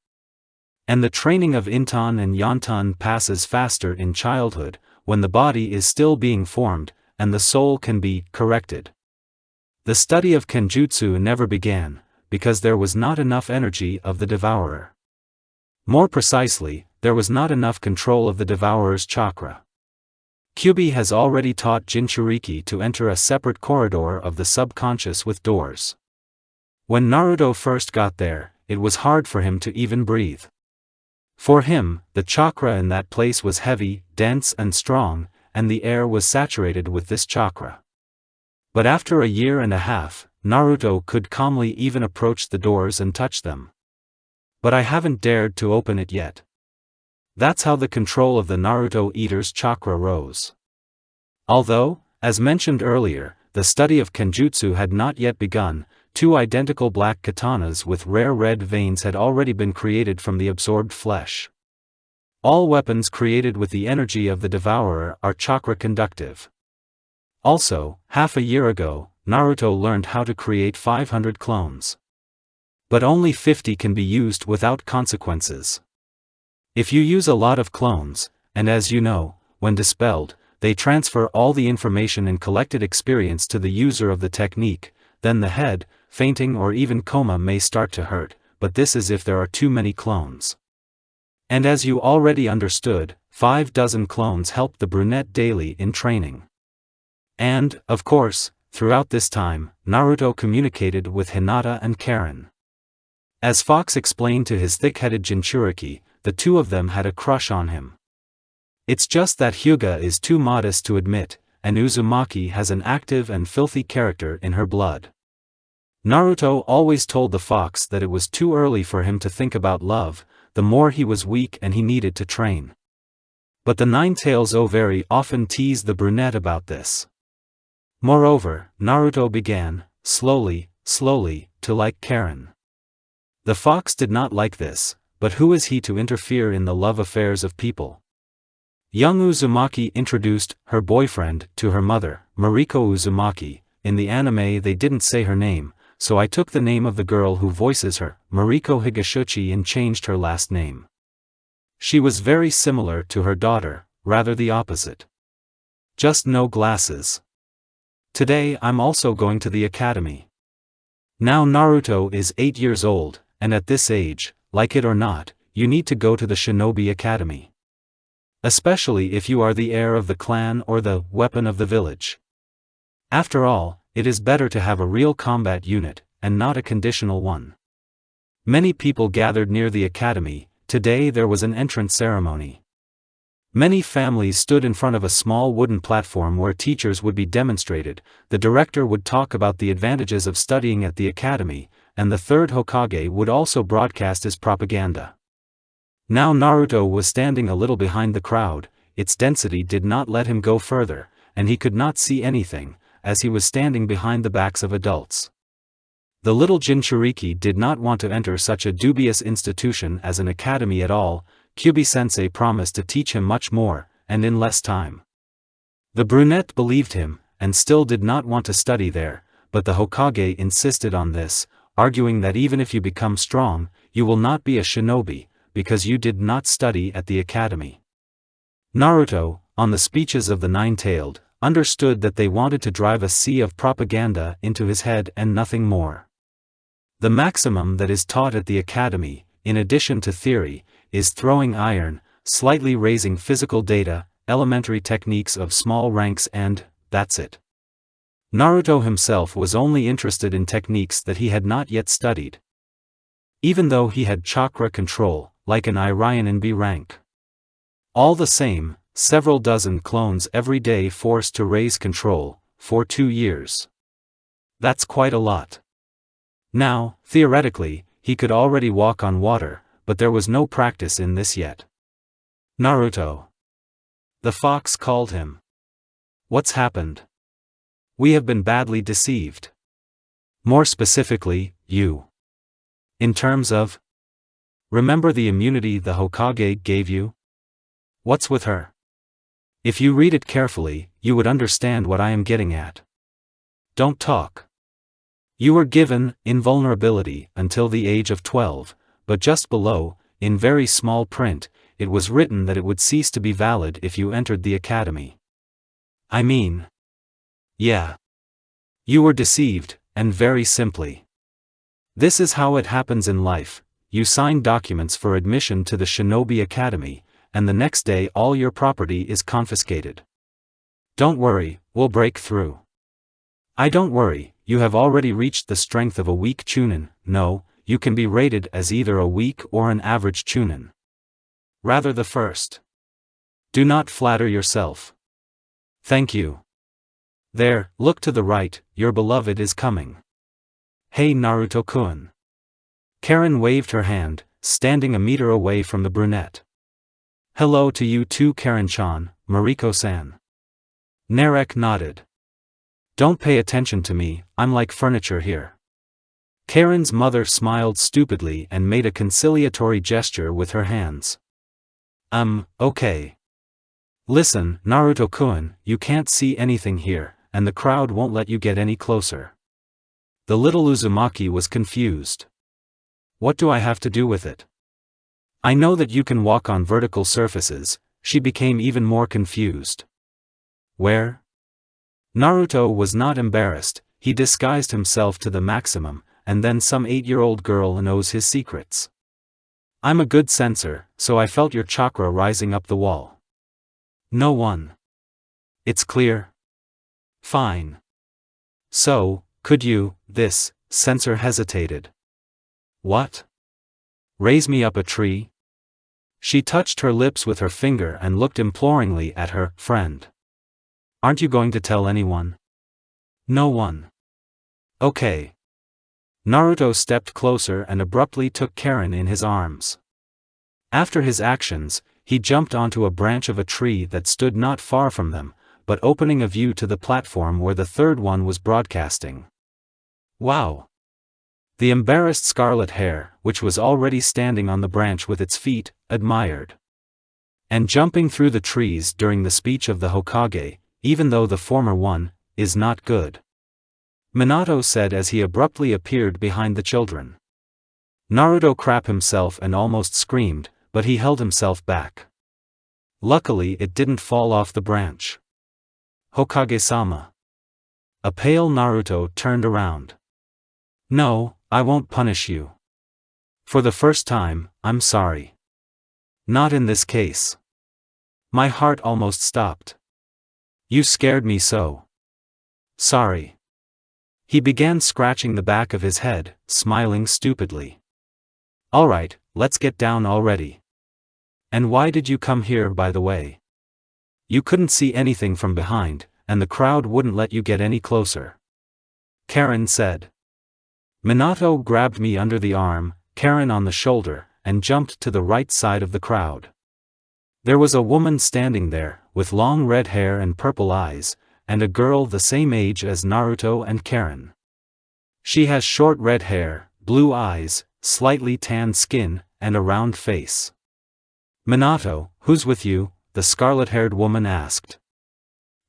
And the training of Inton and Yonton passes faster in childhood, when the body is still being formed, and the soul can be corrected. The study of Kenjutsu never began, because there was not enough energy of the devourer. More precisely, there was not enough control of the devourer's chakra. Kyubi has already taught Jinchuriki to enter a separate corridor of the subconscious with doors. When Naruto first got there, it was hard for him to even breathe. For him, the chakra in that place was heavy, dense and strong, and the air was saturated with this chakra. But after a year and a half, Naruto could calmly even approach the doors and touch them. But I haven't dared to open it yet. That's how the control of the Naruto Eater's chakra rose. Although, as mentioned earlier, the study of Kenjutsu had not yet begun, 2 identical black katanas with rare red veins had already been created from the absorbed flesh. All weapons created with the energy of the devourer are chakra conductive. Also, half a year ago, Naruto learned how to create 500 clones. But only 50 can be used without consequences. If you use a lot of clones, and as you know, when dispelled, they transfer all the information and collected experience to the user of the technique, then the head, fainting or even coma may start to hurt, but this is if there are too many clones. And as you already understood, 5 dozen clones helped the brunette daily in training. And, of course, throughout this time, Naruto communicated with Hinata and Karen. As Fox explained to his thick-headed Jinchuriki, the 2 of them had a crush on him. It's just that Hyuga is too modest to admit, and Uzumaki has an active and filthy character in her blood. Naruto always told the fox that it was too early for him to think about love, the more he was weak and he needed to train. But the Nine-Tails very often teased the brunette about this. Moreover, Naruto began, slowly, to like Karen. The fox did not like this, but who is he to interfere in the love affairs of people? Young Uzumaki introduced her boyfriend to her mother, Mariko Uzumaki. In the anime they didn't say her name, so I took the name of the girl who voices her, Mariko Higashuchi, and changed her last name. She was very similar to her daughter, rather the opposite. Just no glasses. Today I'm also going to the academy. Now Naruto is 8 years old, and at this age, like it or not, you need to go to the Shinobi Academy. Especially if you are the heir of the clan or the weapon of the village. After all, it is better to have a real combat unit, and not a conditional one. Many people gathered near the academy. Today there was an entrance ceremony. Many families stood in front of a small wooden platform where teachers would be demonstrated, the director would talk about the advantages of studying at the academy, and the third Hokage would also broadcast his propaganda. Now Naruto was standing a little behind the crowd. Its density did not let him go further, and he could not see anything, as he was standing behind the backs of adults. The little Jinchuriki did not want to enter such a dubious institution as an academy at all. Kyubi-sensei promised to teach him much more, and in less time. The brunette believed him, and still did not want to study there, but the Hokage insisted on this, arguing that even if you become strong, you will not be a shinobi, because you did not study at the academy. Naruto, on the speeches of the Nine-Tailed, understood that they wanted to drive a sea of propaganda into his head and nothing more. The maximum that is taught at the academy, in addition to theory, is throwing iron, slightly raising physical data, elementary techniques of small ranks, and that's it. Naruto himself was only interested in techniques that he had not yet studied. Even though he had chakra control, like an Iraian in B rank. All the same, several dozen clones every day forced to raise control, for 2 years. That's quite a lot. Now, theoretically, he could already walk on water, but there was no practice in this yet. Naruto. The fox called him. What's happened? We have been badly deceived. More specifically, you. In terms of? Remember the immunity the Hokage gave you? What's with her? If you read it carefully, you would understand what I am getting at. Don't talk. You were given invulnerability until the age of 12, but just below, in very small print, it was written that it would cease to be valid if you entered the academy. I mean. Yeah. You were deceived, and very simply. This is how it happens in life: you sign documents for admission to the Shinobi Academy, and the next day all your property is confiscated. Don't worry, we'll break through. I don't worry, you have already reached the strength of a weak chunin. No, you can be rated as either a weak or an average chunin. Rather the first. Do not flatter yourself. Thank you. There, look to the right, your beloved is coming. Hey Naruto-kun. Karen waved her hand, standing a meter away from the brunette. Hello to you too, Karen-chan, Mariko-san. Narek nodded. Don't pay attention to me, I'm like furniture here. Karen's mother smiled stupidly and made a conciliatory gesture with her hands. Okay. Listen, Naruto-kun, you can't see anything here, and the crowd won't let you get any closer. The little Uzumaki was confused. What do I have to do with it? I know that you can walk on vertical surfaces. She became even more confused. Where? Naruto was not embarrassed, he disguised himself to the maximum, and then some 8-year-old girl knows his secrets. I'm a good censor, so I felt your chakra rising up the wall. No one. It's clear? Fine. So, could you, this, censor hesitated. What? Raise me up a tree? She touched her lips with her finger and looked imploringly at her friend. Aren't you going to tell anyone? No one. Okay. Naruto stepped closer and abruptly took Karen in his arms. After his actions, he jumped onto a branch of a tree that stood not far from them, but opening a view to the platform where the third one was broadcasting. Wow! The embarrassed Scarlet Hare, which was already standing on the branch with its feet, admired. And jumping through the trees during the speech of the Hokage, even though the former one, is not good. Minato said as he abruptly appeared behind the children. Naruto crapped himself and almost screamed, but he held himself back. Luckily it didn't fall off the branch. Hokage-sama. A pale Naruto turned around. No, I won't punish you. For the first time, I'm sorry. Not in this case. My heart almost stopped. You scared me so. Sorry. He began scratching the back of his head, smiling stupidly. Alright, let's get down already. And why did you come here, by the way? You couldn't see anything from behind, and the crowd wouldn't let you get any closer. Karen said. Minato grabbed me under the arm, Karen on the shoulder, and jumped to the right side of the crowd. There was a woman standing there, with long red hair and purple eyes, and a girl the same age as Naruto and Karen. She has short red hair, blue eyes, slightly tanned skin, and a round face. Minato, who's with you? The scarlet-haired woman asked.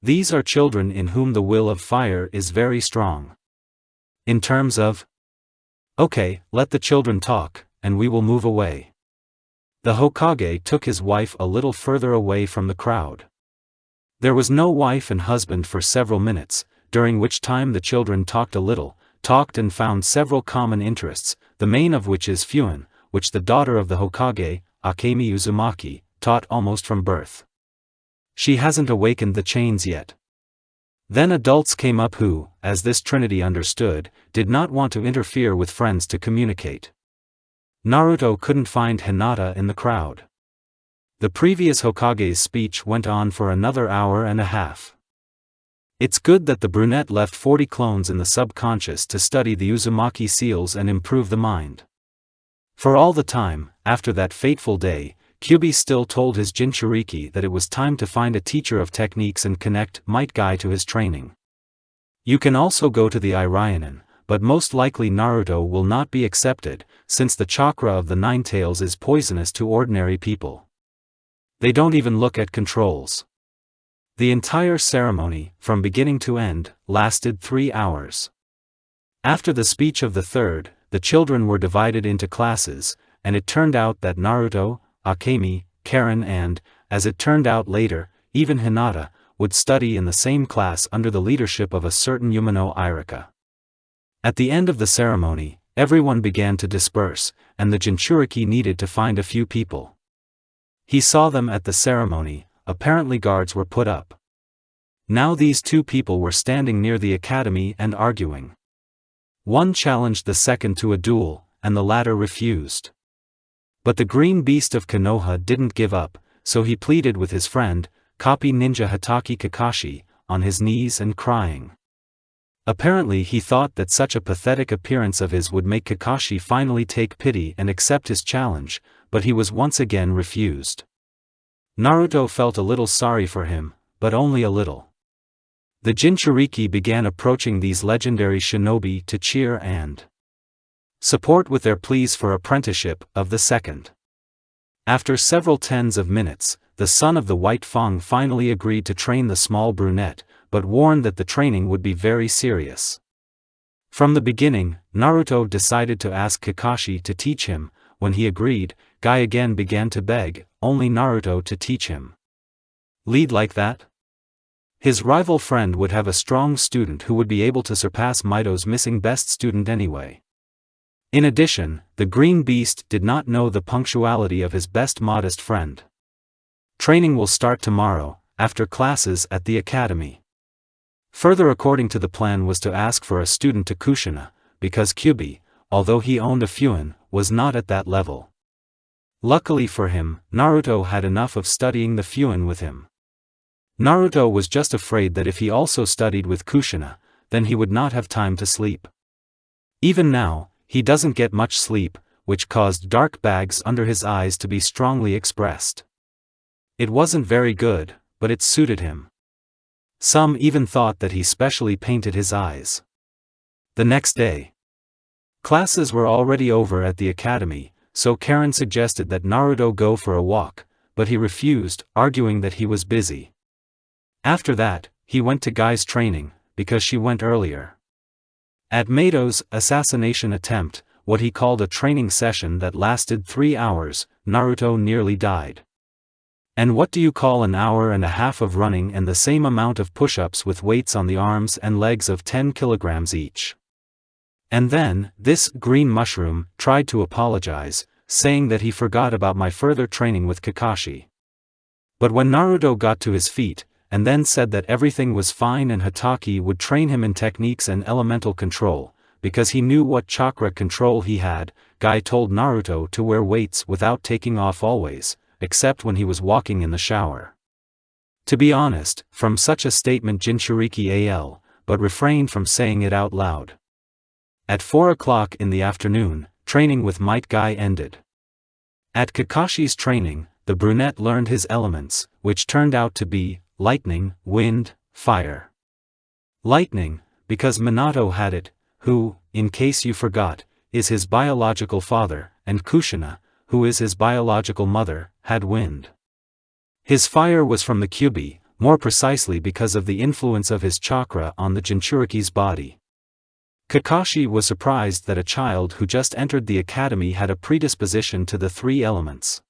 These are children in whom the will of fire is very strong. In terms of? Okay, let the children talk, and we will move away. The Hokage took his wife a little further away from the crowd. There was no wife and husband for several minutes, during which time the children talked a little, talked and found several common interests, the main of which is Fuin, which the daughter of the Hokage, Akemi Uzumaki, taught almost from birth. She hasn't awakened the chains yet. Then adults came up who, as this trinity understood, did not want to interfere with friends to communicate. Naruto couldn't find Hinata in the crowd. The previous Hokage's speech went on for another hour and a half. It's good that the brunette left 40 clones in the subconscious to study the Uzumaki seals and improve the mind. For all the time, after that fateful day, Kyubi still told his Jinchuriki that it was time to find a teacher of techniques and connect Might Guy to his training. You can also go to the Irionen, but most likely Naruto will not be accepted, since the chakra of the Nine Tails is poisonous to ordinary people. They don't even look at controls. The entire ceremony, from beginning to end, lasted 3 hours. After the speech of the third, the children were divided into classes, and it turned out that Naruto, Akemi, Karen and, as it turned out later, even Hinata, would study in the same class under the leadership of a certain Umino Irika. At the end of the ceremony, everyone began to disperse, and the Jinchuriki needed to find a few people. He saw them at the ceremony. Apparently guards were put up. Now these two people were standing near the academy and arguing. One challenged the second to a duel, and the latter refused. But the green beast of Konoha didn't give up, so he pleaded with his friend, copy ninja Hatake Kakashi, on his knees and crying. Apparently he thought that such a pathetic appearance of his would make Kakashi finally take pity and accept his challenge, but he was once again refused. Naruto felt a little sorry for him, but only a little. The Jinchuriki began approaching these legendary shinobi to cheer and support with their pleas for apprenticeship of the second. After several tens of minutes, the son of the White Fang finally agreed to train the small brunette, but warned that the training would be very serious. From the beginning, Naruto decided to ask Kakashi to teach him. When he agreed, Guy again began to beg, only Naruto to teach him. Lead like that? His rival friend would have a strong student who would be able to surpass Mito's missing best student anyway. In addition, the green beast did not know the punctuality of his best modest friend. Training will start tomorrow, after classes at the academy. Further, according to the plan, was to ask for a student to Kushina, because Kyubi, although he owned a Fuin, was not at that level. Luckily for him, Naruto had enough of studying the Fuin with him. Naruto was just afraid that if he also studied with Kushina, then he would not have time to sleep. Even now, he doesn't get much sleep, which caused dark bags under his eyes to be strongly expressed. It wasn't very good, but it suited him. Some even thought that he specially painted his eyes. The next day, classes were already over at the academy, so Karen suggested that Naruto go for a walk, but he refused, arguing that he was busy. After that, he went to Guy's training, because she went earlier. At Mato's assassination attempt, what he called a training session that lasted 3 hours, Naruto nearly died. And what do you call an hour and a half of running and the same amount of push-ups with weights on the arms and legs of 10 kilograms each? And then, this green mushroom tried to apologize, saying that he forgot about my further training with Kakashi. But when Naruto got to his feet, and then said that everything was fine and Hatake would train him in techniques and elemental control, because he knew what chakra control he had, Guy told Naruto to wear weights without taking off always, except when he was walking in the shower. To be honest, from such a statement Jinchuriki AL, but refrained from saying it out loud. At 4 o'clock in the afternoon, training with Might Guy ended. At Kakashi's training, the brunette learned his elements, which turned out to be lightning, wind, fire. Lightning, because Minato had it, who, in case you forgot, is his biological father, and Kushina, who is his biological mother, had wind. His fire was from the Kyubi, more precisely because of the influence of his chakra on the Jinchuriki's body. Kakashi was surprised that a child who just entered the academy had a predisposition to the 3 elements.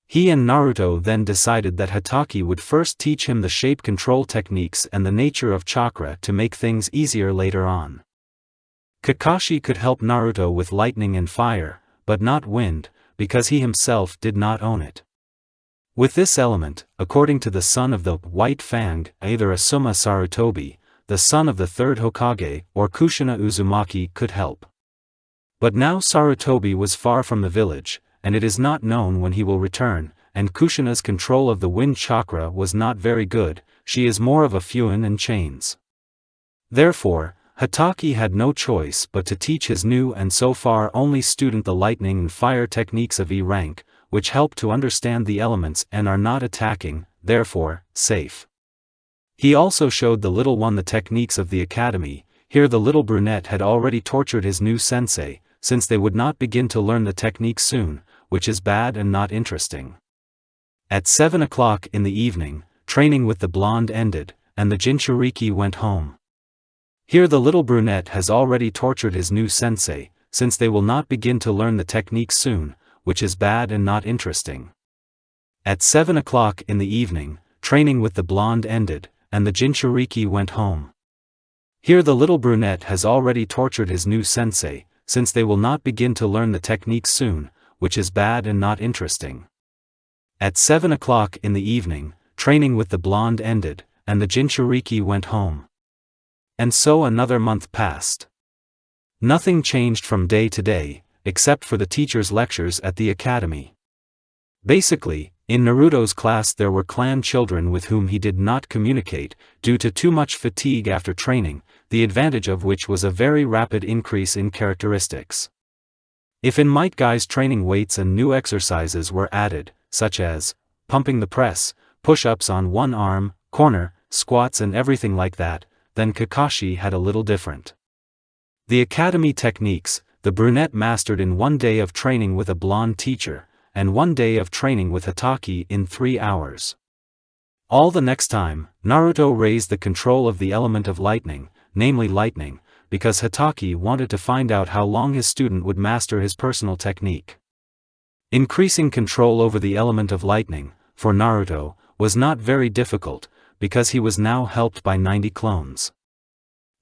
He and Naruto then decided that Hatake would first teach him the shape control techniques and the nature of chakra to make things easier later on. Kakashi could help Naruto with lightning and fire, but not wind, because he himself did not own it. With this element, according to the son of the White Fang, either Asuma Sarutobi, the son of the third Hokage, or Kushina Uzumaki could help. But now Sarutobi was far from the village, and it is not known when he will return, and Kushina's control of the wind chakra was not very good. She is more of a Fuin in chains. Therefore, Hataki had no choice but to teach his new and so far only student the lightning and fire techniques of E rank, which help to understand the elements and are not attacking, therefore, safe. He also showed the little one the techniques of the academy. Here the little brunette had already tortured his new sensei, since they would not begin to learn the technique soon, which is bad and not interesting. At 7 o'clock in the evening, training with the blonde ended, and the Jinchuriki went home. Here the little brunette has already tortured his new sensei, since they will not begin to learn the technique soon, which is bad and not interesting. At 7 o'clock in the evening, training with the blonde ended, and the Jinchuriki went home. Here the little brunette has already tortured his new sensei, since they will not begin to learn the technique soon, which is bad and not interesting. At 7 o'clock in the evening, training with the blonde ended, and the Jinchuriki went home. And so another month passed. Nothing changed from day to day, except for the teacher's lectures at the academy. Basically, in Naruto's class there were clan children with whom he did not communicate, due to too much fatigue after training, the advantage of which was a very rapid increase in characteristics. If in Might Guy's training weights and new exercises were added, such as pumping the press, push-ups on one arm, corner, squats and everything like that, then Kakashi had a little different. The academy techniques, the brunette mastered in 1 day of training with a blonde teacher, and 1 day of training with Hataki in 3 hours. All the next time, Naruto raised the control of the element of lightning, namely lightning, because Hataki wanted to find out how long his student would master his personal technique. Increasing control over the element of lightning, for Naruto, was not very difficult, because he was now helped by 90 clones.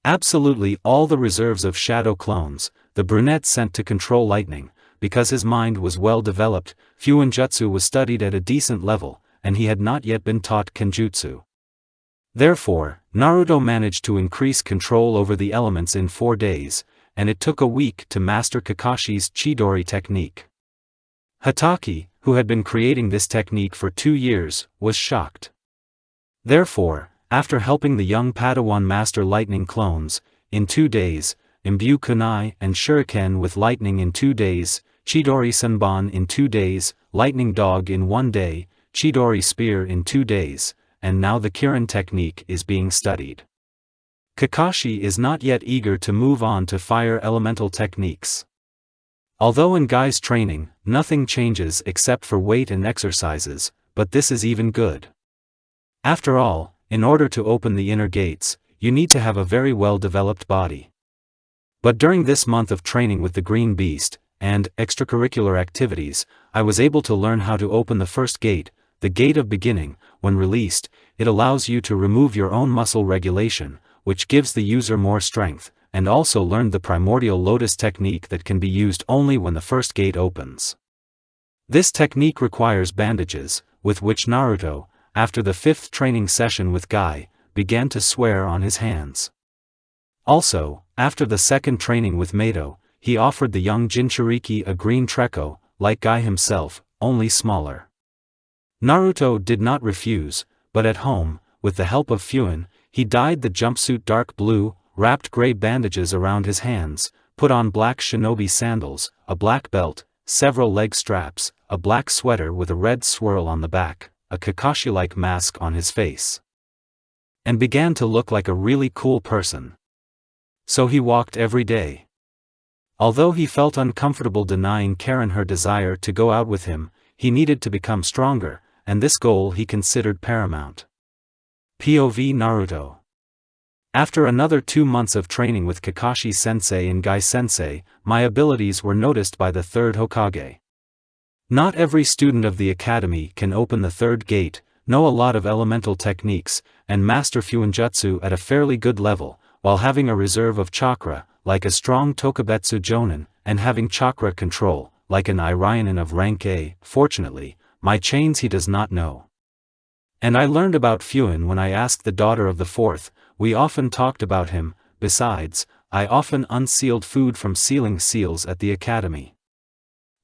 Absolutely all the reserves of shadow clones, the brunette sent to control lightning, because his mind was well developed, Fuinjutsu was studied at a decent level, and he had not yet been taught Kenjutsu. Therefore, Naruto managed to increase control over the elements in 4 days, and it took a week to master Kakashi's Chidori technique. Hataki, who had been creating this technique for 2 years, was shocked. Therefore, after helping the young Padawan master lightning clones, in 2 days, imbue kunai and shuriken with lightning in 2 days, Chidori Senbon in 2 days, lightning dog in 1 day, Chidori spear in 2 days, and now the Kirin technique is being studied. Kakashi is not yet eager to move on to fire elemental techniques. Although in Guy's training, nothing changes except for weight and exercises, but this is even good. After all, in order to open the inner gates, you need to have a very well-developed body. But during this month of training with the Green Beast, and extracurricular activities, I was able to learn how to open the first gate, the gate of beginning. When released, it allows you to remove your own muscle regulation, which gives the user more strength, and also learned the primordial lotus technique that can be used only when the first gate opens. This technique requires bandages, with which Naruto, after the 5th training session with Guy, began to swear on his hands. Also, after the 2nd training with Mato, he offered the young Jinchuriki a green trekko, like Guy himself, only smaller. Naruto did not refuse, but at home, with the help of Fuin, he dyed the jumpsuit dark blue, wrapped gray bandages around his hands, put on black shinobi sandals, a black belt, several leg straps, a black sweater with a red swirl on the back, a Kakashi-like mask on his face, and began to look like a really cool person. So he walked every day. Although he felt uncomfortable denying Karen her desire to go out with him, he needed to become stronger, and this goal he considered paramount. POV Naruto. After another 2 months of training with Kakashi-sensei and Guy-sensei, my abilities were noticed by the 3rd Hokage. Not every student of the academy can open the 3rd gate, know a lot of elemental techniques, and master Fuinjutsu at a fairly good level, while having a reserve of chakra, like a strong Tokubetsu Jonin, and having chakra control, like an Irionin of rank A. Fortunately, my chains he does not know. And I learned about Fuin when I asked the daughter of the 4th, we often talked about him. Besides, I often unsealed food from sealing seals at the academy.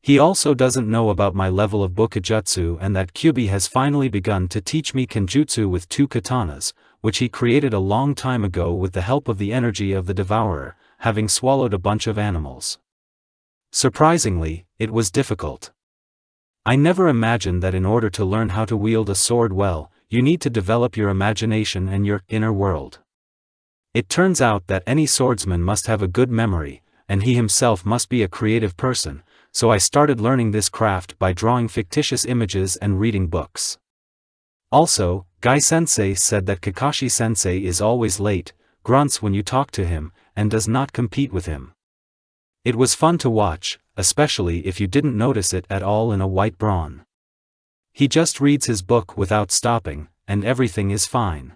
He also doesn't know about my level of Bokujutsu and that Kyubi has finally begun to teach me Kenjutsu with 2 katanas, which he created a long time ago with the help of the energy of the devourer, having swallowed a bunch of animals. Surprisingly, it was difficult. I never imagined that in order to learn how to wield a sword well, you need to develop your imagination and your inner world. It turns out that any swordsman must have a good memory, and he himself must be a creative person, so I started learning this craft by drawing fictitious images and reading books. Also, Gai-sensei said that Kakashi-sensei is always late, grunts when you talk to him, and does not compete with him. It was fun to watch, especially if you didn't notice it at all in a white brawn. He just reads his book without stopping, and everything is fine.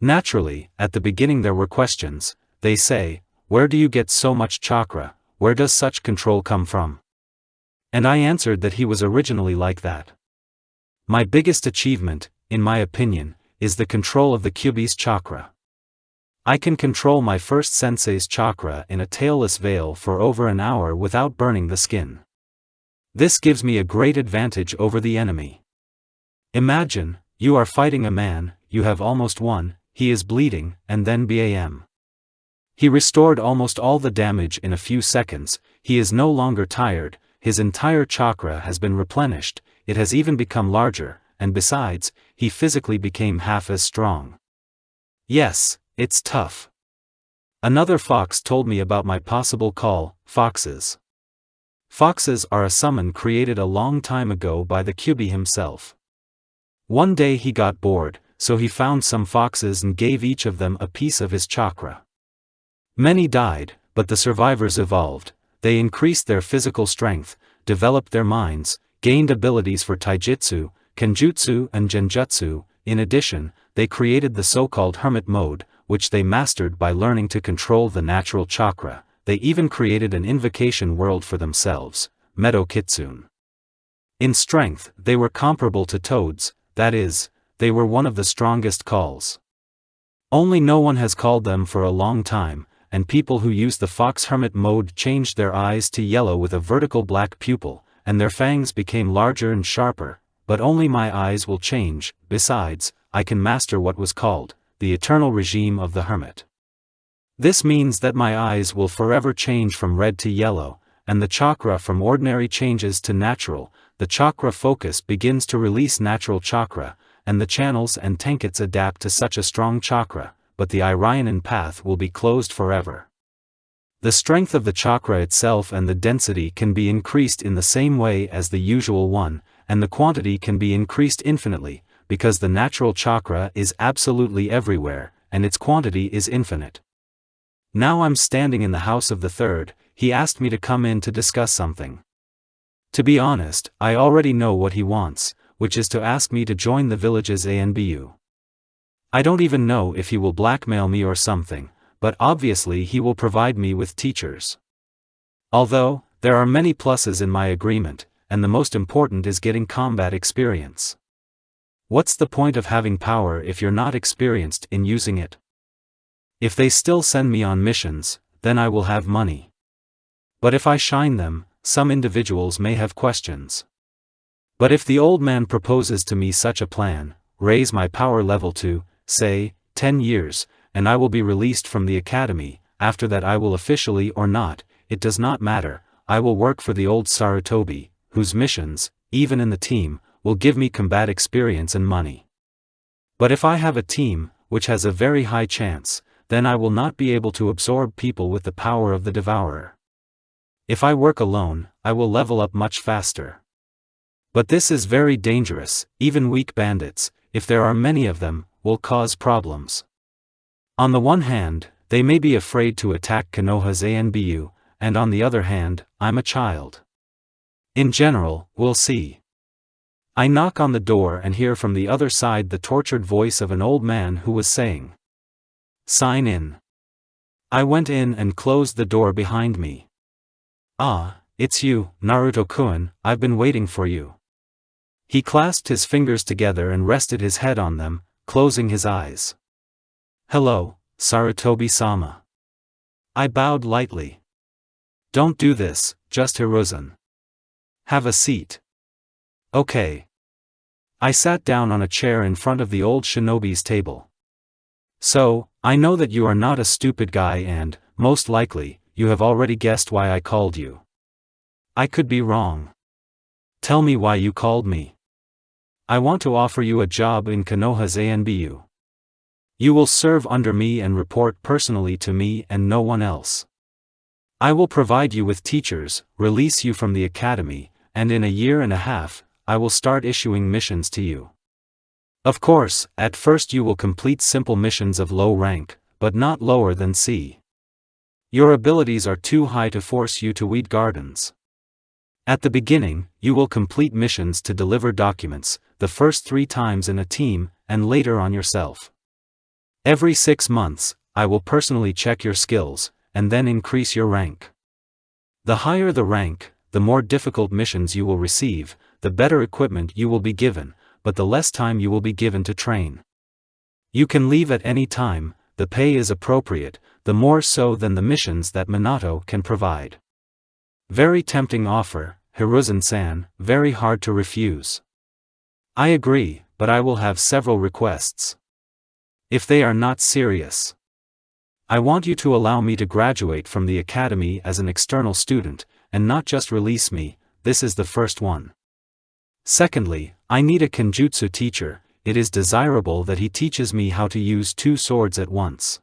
Naturally, at the beginning there were questions. They say, "Where do you get so much chakra? Where does such control come from?" And I answered that he was originally like that. My biggest achievement, in my opinion, is the control of the Kyubi's chakra. I can control my first sensei's chakra in a tailless veil for over an hour without burning the skin. This gives me a great advantage over the enemy. Imagine, you are fighting a man, you have almost won, he is bleeding, and then bam. He restored almost all the damage in a few seconds, he is no longer tired, his entire chakra has been replenished, it has even become larger, and besides, he physically became half as strong. Yes, it's tough. Another fox told me about my possible call, foxes. Foxes are a summon created a long time ago by the Kyubi himself. One day he got bored, so he found some foxes and gave each of them a piece of his chakra. Many died, but the survivors evolved, they increased their physical strength, developed their minds, gained abilities for taijutsu, kenjutsu and genjutsu. In addition, they created the so-called hermit mode, which they mastered by learning to control the natural chakra. They even created an invocation world for themselves, Meadow Kitsune. In strength, they were comparable to toads, that is, they were one of the strongest calls. Only no one has called them for a long time, and people who use the fox hermit mode changed their eyes to yellow with a vertical black pupil, and their fangs became larger and sharper, but only my eyes will change. Besides, I can master what was called the eternal regime of the hermit. This means that my eyes will forever change from red to yellow, and the chakra from ordinary changes to natural. The chakra focus begins to release natural chakra, and the channels and tenkets adapt to such a strong chakra, but the Iranian path will be closed forever. The strength of the chakra itself and the density can be increased in the same way as the usual one, and the quantity can be increased infinitely, because the natural chakra is absolutely everywhere, and its quantity is infinite. Now I'm standing in the house of the third, he asked me to come in to discuss something. To be honest, I already know what he wants, which is to ask me to join the village's ANBU. I don't even know if he will blackmail me or something, but obviously he will provide me with teachers. Although, there are many pluses in my agreement, and the most important is getting combat experience. What's the point of having power if you're not experienced in using it? If they still send me on missions, then I will have money. But if I shine them, some individuals may have questions. But if the old man proposes to me such a plan, raise my power level to, say, 10 years, and I will be released from the academy, after that I will officially or not, it does not matter, I will work for the old Sarutobi, whose missions, even in the team, will give me combat experience and money. But if I have a team, which has a very high chance, then I will not be able to absorb people with the power of the devourer. If I work alone, I will level up much faster. But this is very dangerous, even weak bandits, if there are many of them, will cause problems. On the one hand, they may be afraid to attack Konoha's ANBU, and on the other hand, I'm a child. In general, we'll see. I knock on the door and hear from the other side the tortured voice of an old man who was saying, "Sign in." I went in and closed the door behind me. "Ah, it's you, Naruto-kun, I've been waiting for you." He clasped his fingers together and rested his head on them, closing his eyes. "Hello, Sarutobi-sama." I bowed lightly. "Don't do this, just Hiruzen." Have a seat. Okay. I sat down on a chair in front of the old shinobi's table. So, I know that you are not a stupid guy and, most likely, you have already guessed why I called you. I could be wrong. Tell me why you called me. I want to offer you a job in Konoha's ANBU. You will serve under me and report personally to me and no one else. I will provide you with teachers, release you from the academy, and in a year and a half, I will start issuing missions to you. Of course, at first you will complete simple missions of low rank, but not lower than C. Your abilities are too high to force you to weed gardens. At the beginning, you will complete missions to deliver documents, the first 3 times in a team, and later on yourself. Every 6 months, I will personally check your skills, and then increase your rank. The higher the rank, the more difficult missions you will receive, the better equipment you will be given, but the less time you will be given to train. You can leave at any time, the pay is appropriate, the more so than the missions that Minato can provide. Very tempting offer, Hiruzen-san, very hard to refuse. I agree, but I will have several requests. If they are not serious. I want you to allow me to graduate from the academy as an external student, and not just release me, this is the first one. Secondly, I need a kenjutsu teacher, it is desirable that he teaches me how to use 2 swords at once.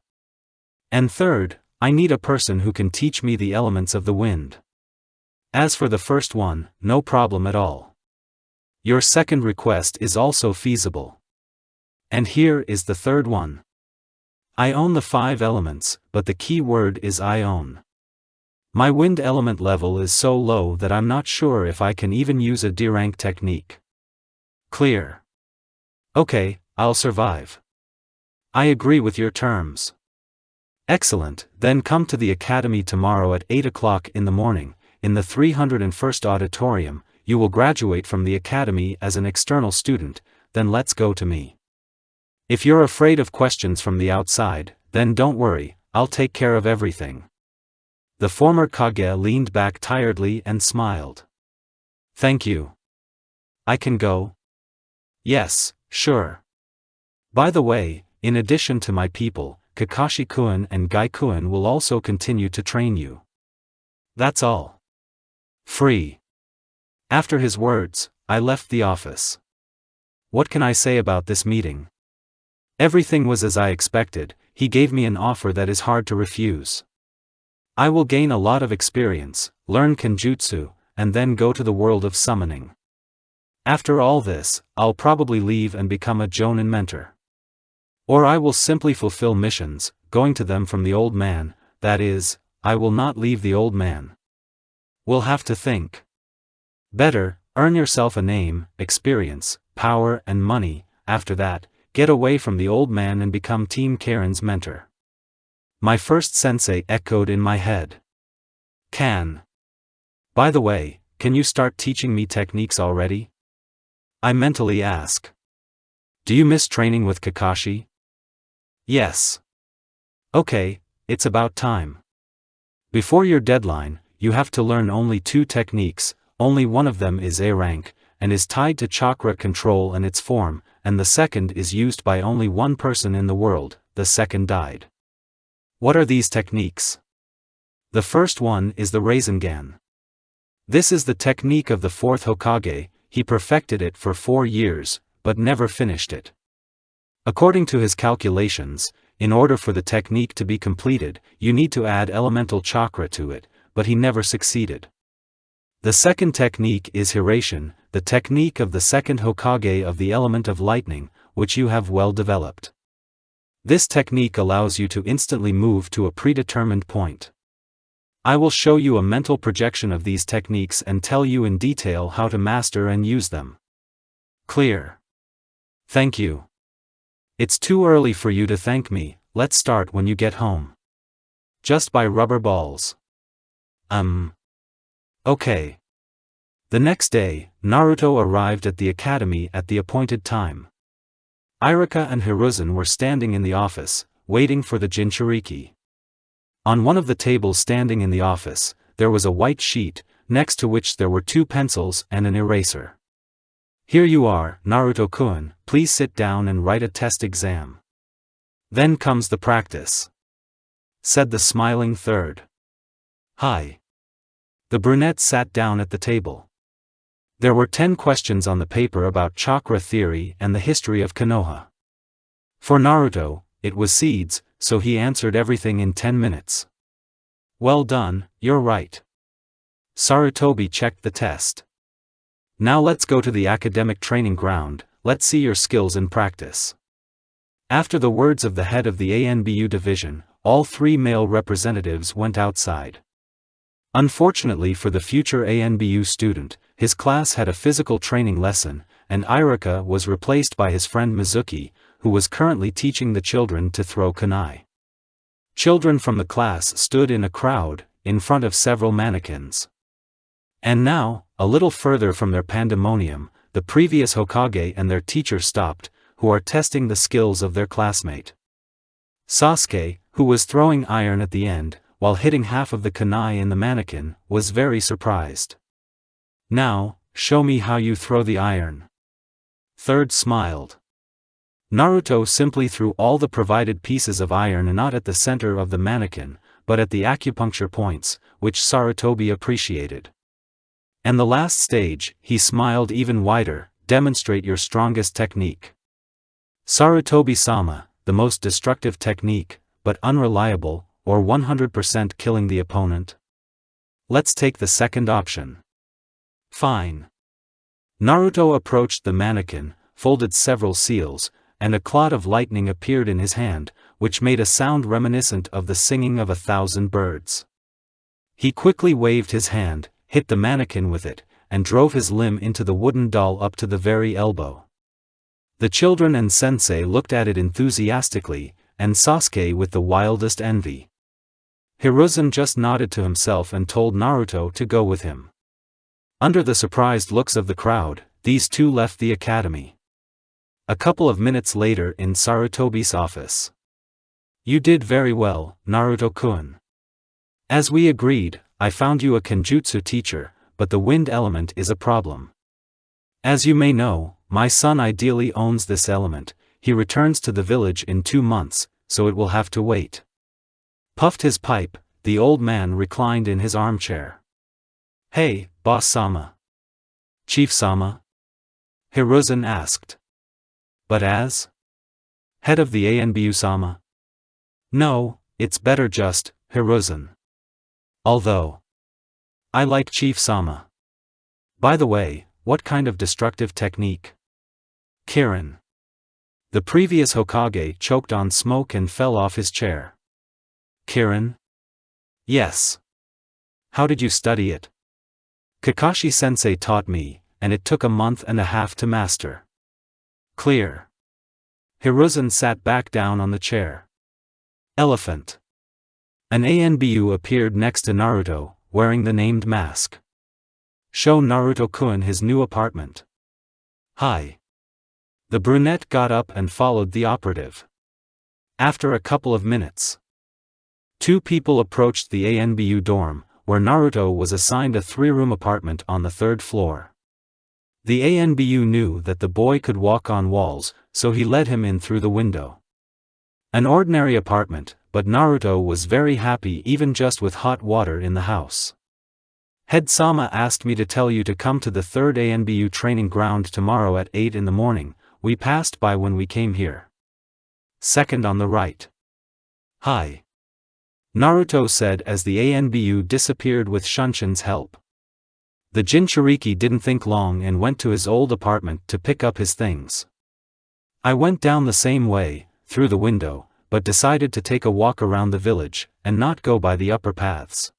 And third, I need a person who can teach me the elements of the wind. As for the first one, no problem at all. Your second request is also feasible. And here is the third one. I own the 5 elements, but the key word is I own. My wind element level is so low that I'm not sure if I can even use a D rank technique. Clear. Okay, I'll survive. I agree with your terms. Excellent, then come to the academy tomorrow at 8 o'clock in the morning, in the 301st auditorium, you will graduate from the academy as an external student, then let's go to me. If you're afraid of questions from the outside, then don't worry, I'll take care of everything. The former Kage leaned back tiredly and smiled. Thank you. I can go? Yes, sure. By the way, in addition to my people, Kakashi-kun and Gai-kun will also continue to train you. That's all. Free. After his words, I left the office. What can I say about this meeting? Everything was as I expected, he gave me an offer that is hard to refuse. I will gain a lot of experience, learn kenjutsu, and then go to the world of summoning. After all this, I'll probably leave and become a jonin mentor. Or I will simply fulfill missions, going to them from the old man, that is, I will not leave the old man. We'll have to think. Better, earn yourself a name, experience, power and money, after that, get away from the old man and become Team Karen's mentor. My first sensei echoed in my head. By the way, can you start teaching me techniques already? I mentally ask. Do you miss training with Kakashi? Yes. Okay, it's about time. Before your deadline, you have to learn only 2 techniques, only one of them is A rank, and is tied to chakra control and its form, and the second is used by only one person in the world, the second died. What are these techniques? The first one is the Rasengan. This is the technique of the 4th Hokage, he perfected it for 4 years, but never finished it. According to his calculations, in order for the technique to be completed, you need to add elemental chakra to it, but he never succeeded. The second technique is Hiration, the technique of the 2nd Hokage of the element of lightning, which you have well developed. This technique allows you to instantly move to a predetermined point. I will show you a mental projection of these techniques and tell you in detail how to master and use them. Clear. Thank you. It's too early for you to thank me, let's start when you get home. Just buy rubber balls. Okay. The next day, Naruto arrived at the academy at the appointed time. Irika and Hiruzen were standing in the office, waiting for the Jinchuriki. On one of the tables standing in the office, there was a white sheet, next to which there were 2 pencils and an eraser. "Here you are, Naruto-kun, please sit down and write a test exam. Then comes the practice," said the smiling third. "Hi." The brunette sat down at the table. There were 10 questions on the paper about chakra theory and the history of Konoha. For Naruto, it was seeds, so he answered everything in 10 minutes. "Well done, you're right." Sarutobi checked the test. "Now let's go to the academic training ground, let's see your skills in practice." After the words of the head of the ANBU division, all 3 male representatives went outside. Unfortunately for the future ANBU student, his class had a physical training lesson, and Irika was replaced by his friend Mizuki, who was currently teaching the children to throw kunai. Children from the class stood in a crowd, in front of several mannequins. And now, a little further from their pandemonium, the previous Hokage and their teacher stopped, who are testing the skills of their classmate. Sasuke, who was throwing iron at the end, while hitting half of the kunai in the mannequin, was very surprised. "Now, show me how you throw the iron." Third smiled. Naruto simply threw all the provided pieces of iron not at the center of the mannequin, but at the acupuncture points, which Sarutobi appreciated. And the last stage, he smiled even wider, "Demonstrate your strongest technique." Sarutobi-sama, the most destructive technique, but unreliable, or 100% killing the opponent? Let's take the second option. Fine. Naruto approached the mannequin, folded several seals, and a clod of lightning appeared in his hand, which made a sound reminiscent of the singing of 1,000 birds. He quickly waved his hand, hit the mannequin with it, and drove his limb into the wooden doll up to the very elbow. The children and sensei looked at it enthusiastically, and Sasuke with the wildest envy. Hiruzen just nodded to himself and told Naruto to go with him. Under the surprised looks of the crowd, these 2 left the academy. A couple of minutes later in Sarutobi's office. "You did very well, Naruto-kun. As we agreed, I found you a kenjutsu teacher, but the wind element is a problem. As you may know, my son ideally owns this element, he returns to the village in 2 months, so it will have to wait." Puffed his pipe, the old man reclined in his armchair. "Hey, boss-sama. Chief-sama?" Hiruzen asked. "But as head of the ANBU-sama?" "No, it's better just, Hiruzen. Although I like Chief-sama. By the way, what kind of destructive technique?" "Kirin." The previous Hokage choked on smoke and fell off his chair. "Kirin?" "Yes." "How did you study it?" "Kakashi-sensei taught me, and it took a month and a half to master." "Clear." Hiruzen sat back down on the chair. Elephant. An ANBU appeared next to Naruto, wearing the named mask. "Show Naruto-kun his new apartment." "Hi." The brunette got up and followed the operative. After a couple of minutes, 2 people approached the ANBU dorm, where Naruto was assigned a 3-room apartment on the 3rd floor. The ANBU knew that the boy could walk on walls, so he led him in through the window. An ordinary apartment, but Naruto was very happy even just with hot water in the house. "Head-sama asked me to tell you to come to the 3rd ANBU training ground tomorrow at 8 in the morning, we passed by when we came here." Second on the right. "Hi." Naruto said as the ANBU disappeared with Shunshin's help. The Jinchuriki didn't think long and went to his old apartment to pick up his things. "I went down the same way, through the window, but decided to take a walk around the village, and not go by the upper paths.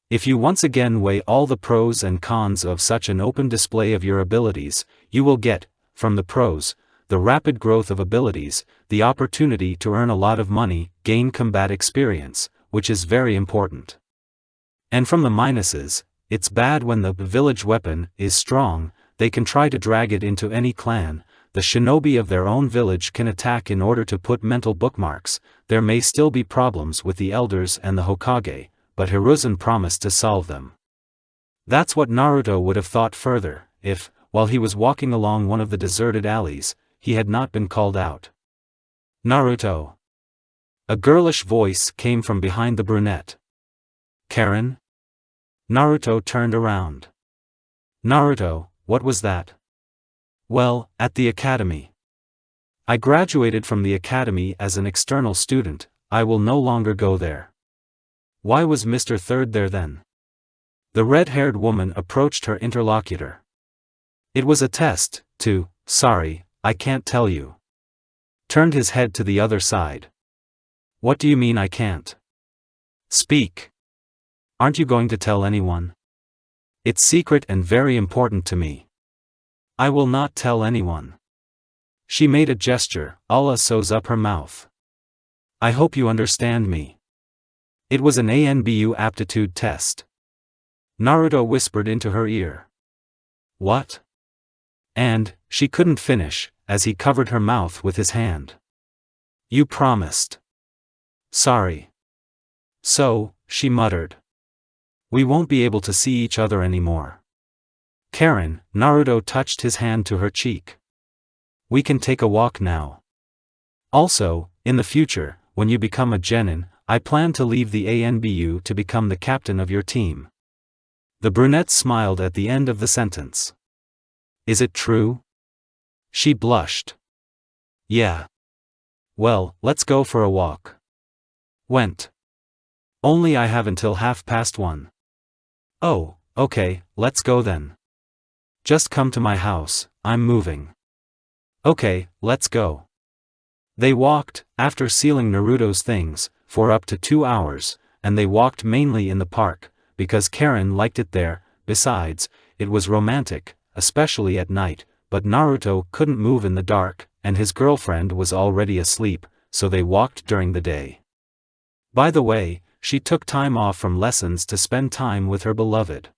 If you once again weigh all the pros and cons of such an open display of your abilities, you will get, from the pros, the rapid growth of abilities, the opportunity to earn a lot of money, gain combat experience, which is very important. And from the minuses, it's bad when the village weapon is strong, they can try to drag it into any clan, the shinobi of their own village can attack in order to put mental bookmarks, there may still be problems with the elders and the Hokage, but Hiruzen promised to solve them. That's what Naruto would have thought further, if, while he was walking along one of the deserted alleys, he had not been called out. Naruto. A girlish voice came from behind the brunette. Karen? Naruto turned around. Naruto, what was that? Well, at the academy. I graduated from the academy as an external student, I will no longer go there. Why was Mr. Third there then? The red-haired woman approached her interlocutor. It was a test, too, sorry, I can't tell you. Turned his head to the other side. What do you mean I can't? Speak. Aren't you going to tell anyone? It's secret and very important to me. I will not tell anyone. She made a gesture, Allah sews up her mouth. I hope you understand me. It was an ANBU aptitude test. Naruto whispered into her ear. What? And, she couldn't finish, as he covered her mouth with his hand. You promised. Sorry. So, she muttered. We won't be able to see each other anymore. Karen, Naruto touched his hand to her cheek. We can take a walk now. Also, in the future, when you become a genin, I plan to leave the ANBU to become the captain of your team. The brunette smiled at the end of the sentence. Is it true? She blushed. Yeah. Well, let's go for a walk. Went. Only I have until 1:30. Oh, okay, let's go then. Just come to my house, I'm moving. Okay, let's go. They walked, after sealing Naruto's things, for up to 2 hours, and they walked mainly in the park, because Karen liked it there. Besides, it was romantic, especially at night, but Naruto couldn't move in the dark, and his girlfriend was already asleep, so they walked during the day. By the way, she took time off from lessons to spend time with her beloved.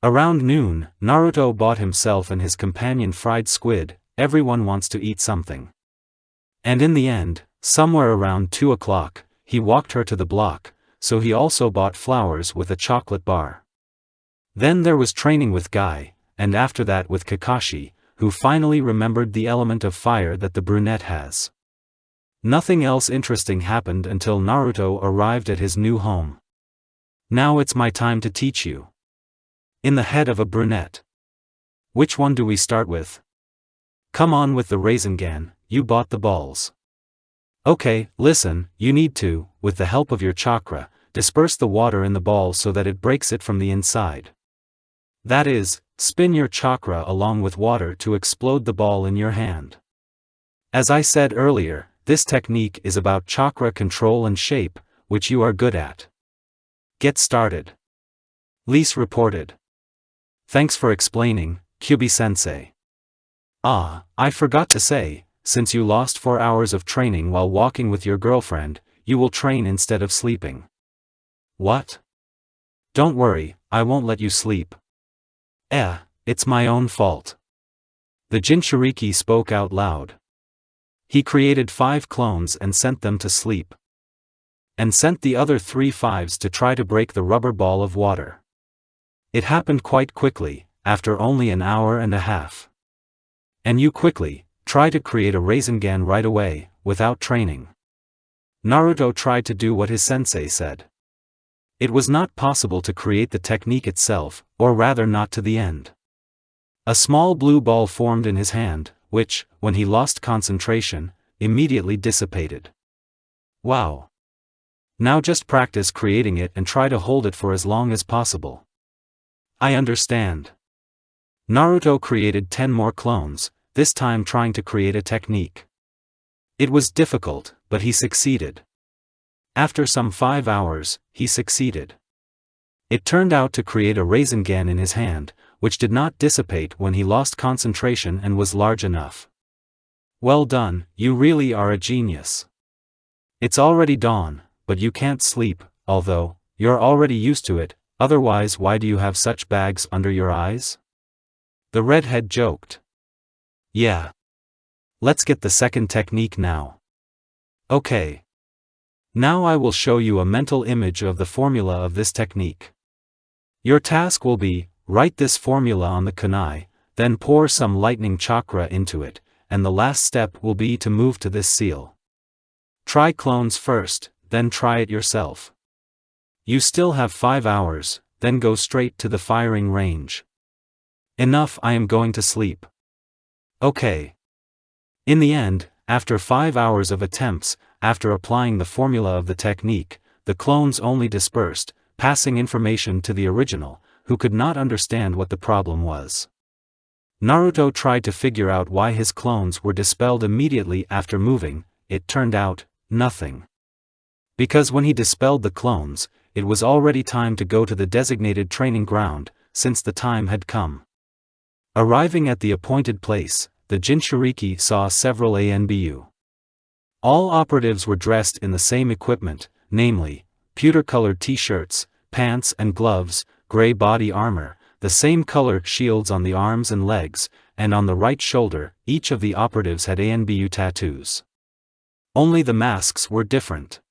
Around noon, Naruto bought himself and his companion fried squid. Everyone wants to eat something. And in the end, somewhere around 2 o'clock, he walked her to the block, so he also bought flowers with a chocolate bar. Then there was training with Guy, and after that with Kakashi, who finally remembered the element of fire that the brunette has. Nothing else interesting happened until Naruto arrived at his new home. Now it's my time to teach you. In the head of a brunette. Which one do we start with? Come on with the Rasengan, you bought the balls. Okay, listen, you need to, with the help of your chakra, disperse the water in the ball so that it breaks it from the inside. That is, spin your chakra along with water to explode the ball in your hand. As I said earlier, this technique is about chakra control and shape, which you are good at. Get started. Lise reported. Thanks for explaining, Kyubi-sensei. Ah, I forgot to say, since you lost 4 hours of training while walking with your girlfriend, you will train instead of sleeping. What? Don't worry, I won't let you sleep. It's my own fault. The Jinchuriki spoke out loud. He created 5 clones and sent them to sleep. And sent the other 3 fives to try to break the rubber ball of water. It happened quite quickly, after only an hour and a half. And you quickly, try to create a Rasengan right away, without training. Naruto tried to do what his sensei said. It was not possible to create the technique itself, or rather not to the end. A small blue ball formed in his hand, which, when he lost concentration, immediately dissipated. Wow! Now just practice creating it and try to hold it for as long as possible. I understand. Naruto created 10 more clones, this time trying to create a technique. It was difficult, but he succeeded. After some 5 hours, he succeeded. It turned out to create a Rasengan in his hand, which did not dissipate when he lost concentration and was large enough. Well done, you really are a genius. It's already dawn, but you can't sleep, although, you're already used to it, otherwise why do you have such bags under your eyes? The redhead joked. Yeah. Let's get the second technique now. Okay. Now I will show you a mental image of the formula of this technique. Your task will be, write this formula on the kunai, then pour some lightning chakra into it, and the last step will be to move to this seal. Try clones first, then try it yourself. You still have 5 hours, then go straight to the firing range. Enough, I am going to sleep. Okay. In the end, after 5 hours of attempts, after applying the formula of the technique, the clones only dispersed, passing information to the original, who could not understand what the problem was. Naruto tried to figure out why his clones were dispelled immediately after moving. It turned out, nothing. Because when he dispelled the clones, it was already time to go to the designated training ground, since the time had come. Arriving at the appointed place, the Jinchuriki saw several ANBU. All operatives were dressed in the same equipment, namely, pewter-colored t-shirts, pants and gloves, gray body armor, the same colored shields on the arms and legs, and on the right shoulder, each of the operatives had ANBU tattoos. Only the masks were different.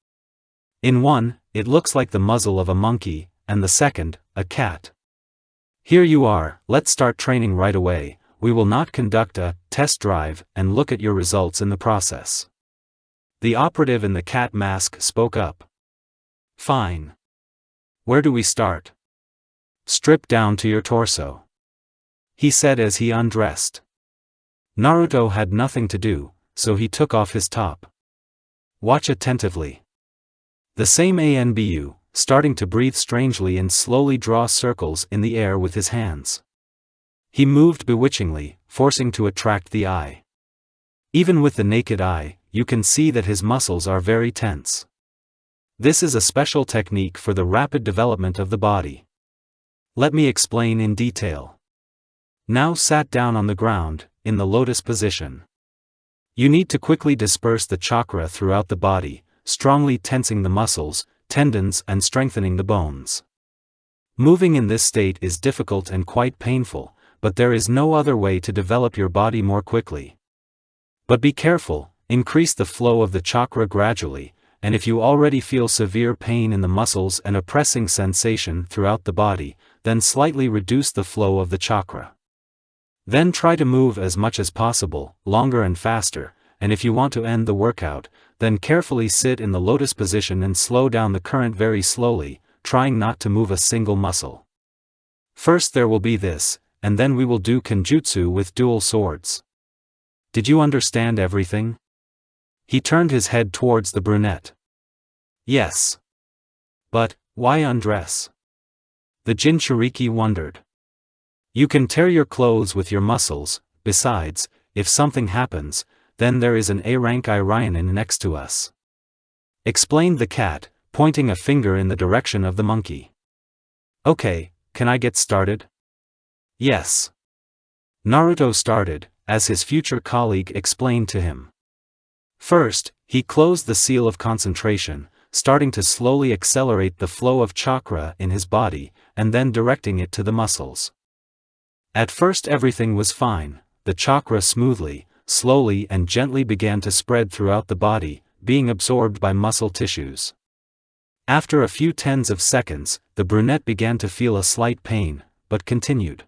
In one, it looks like the muzzle of a monkey, and the second, a cat. Here you are, let's start training right away. We will not conduct a test drive and look at your results in the process. The operative in the cat mask spoke up. Fine. Where do we start? Strip down to your torso, he said as he undressed. Naruto had nothing to do, so he took off his top. Watch attentively. The same ANBU, starting to breathe strangely and slowly draw circles in the air with his hands. He moved bewitchingly, forcing to attract the eye. Even with the naked eye, you can see that his muscles are very tense. This is a special technique for the rapid development of the body. Let me explain in detail. Now sat down on the ground, in the lotus position. You need to quickly disperse the chakra throughout the body, strongly tensing the muscles, tendons and strengthening the bones. Moving in this state is difficult and quite painful, but there is no other way to develop your body more quickly. But be careful, increase the flow of the chakra gradually, and if you already feel severe pain in the muscles and a pressing sensation throughout the body, then slightly reduce the flow of the chakra. Then try to move as much as possible, longer and faster, and if you want to end the workout, then carefully sit in the lotus position and slow down the current very slowly, trying not to move a single muscle. First there will be this, and then we will do kenjutsu with dual swords. Did you understand everything? He turned his head towards the brunette. Yes. But, why undress? The Jinchuriki wondered. You can tear your clothes with your muscles. Besides, if something happens, then there is an A-rank Irionin next to us. Explained the cat, pointing a finger in the direction of the monkey. Okay, can I get started? Yes. Naruto started, as his future colleague explained to him. First, he closed the seal of concentration, starting to slowly accelerate the flow of chakra in his body, and then directing it to the muscles. At first everything was fine, the chakra smoothly, slowly and gently began to spread throughout the body, being absorbed by muscle tissues. After a few tens of seconds, the brunette began to feel a slight pain, but continued.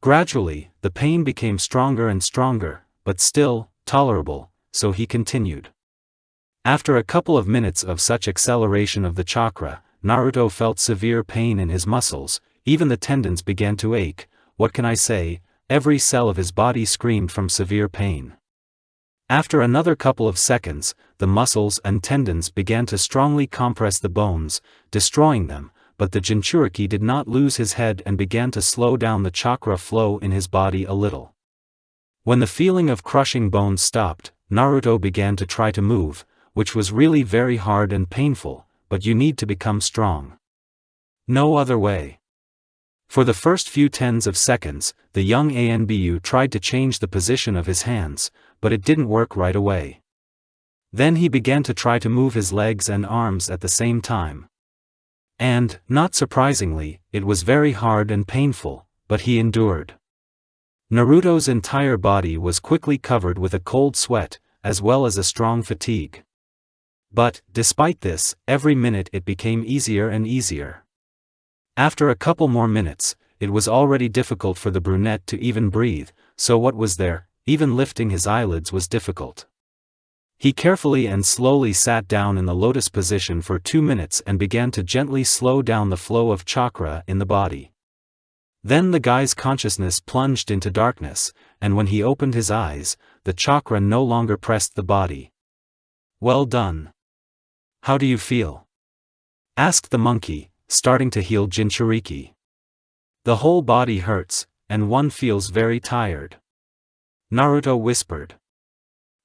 Gradually, the pain became stronger and stronger, but still, tolerable, so he continued. After a couple of minutes of such acceleration of the chakra, Naruto felt severe pain in his muscles, even the tendons began to ache. What can I say? Every cell of his body screamed from severe pain. After another couple of seconds, the muscles and tendons began to strongly compress the bones, destroying them, but the Jinchuriki did not lose his head and began to slow down the chakra flow in his body a little. When the feeling of crushing bones stopped, Naruto began to try to move, which was really very hard and painful, but you need to become strong. No other way. For the first few tens of seconds, the young ANBU tried to change the position of his hands, but it didn't work right away. Then he began to try to move his legs and arms at the same time. And, not surprisingly, it was very hard and painful, but he endured. Naruto's entire body was quickly covered with a cold sweat, as well as a strong fatigue. But, despite this, every minute it became easier and easier. After a couple more minutes, it was already difficult for the brunette to even breathe, so what was there, even lifting his eyelids was difficult. He carefully and slowly sat down in the lotus position for 2 minutes and began to gently slow down the flow of chakra in the body. Then the guy's consciousness plunged into darkness, and when he opened his eyes, the chakra no longer pressed the body. "Well done. How do you feel?" asked the monkey, starting to heal Jinchuriki. "The whole body hurts, and one feels very tired," Naruto whispered.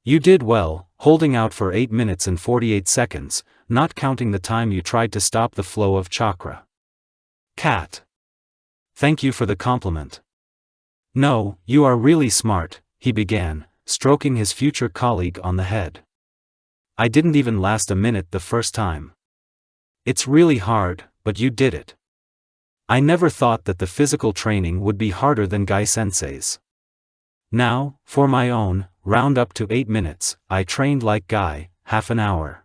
"You did well, holding out for 8 minutes and 48 seconds, not counting the time you tried to stop the flow of chakra." Cat. "Thank you for the compliment." "No, you are really smart," he began, stroking his future colleague on the head. "I didn't even last a minute the first time. It's really hard, but you did it. I never thought that the physical training would be harder than Guy-sensei's. Now, for my own, round up to 8 minutes, I trained like Guy, half an hour."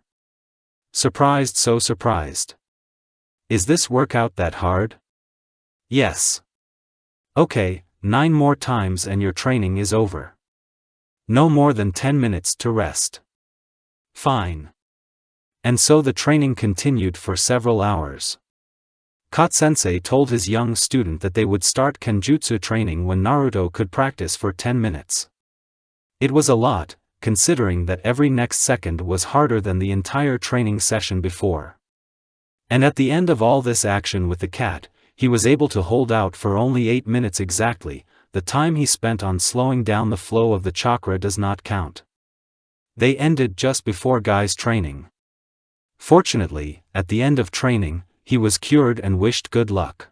Surprised, so surprised. "Is this workout that hard?" "Yes." "Okay, 9 more times and your training is over. No more than 10 minutes to rest." "Fine." And so the training continued for several hours. Kat-sensei told his young student that they would start Kenjutsu training when Naruto could practice for 10 minutes. It was a lot, considering that every next second was harder than the entire training session before. And at the end of all this action with the cat, he was able to hold out for only 8 minutes exactly. The time he spent on slowing down the flow of the chakra does not count. They ended just before Guy's training. Fortunately, at the end of training, he was cured and wished good luck.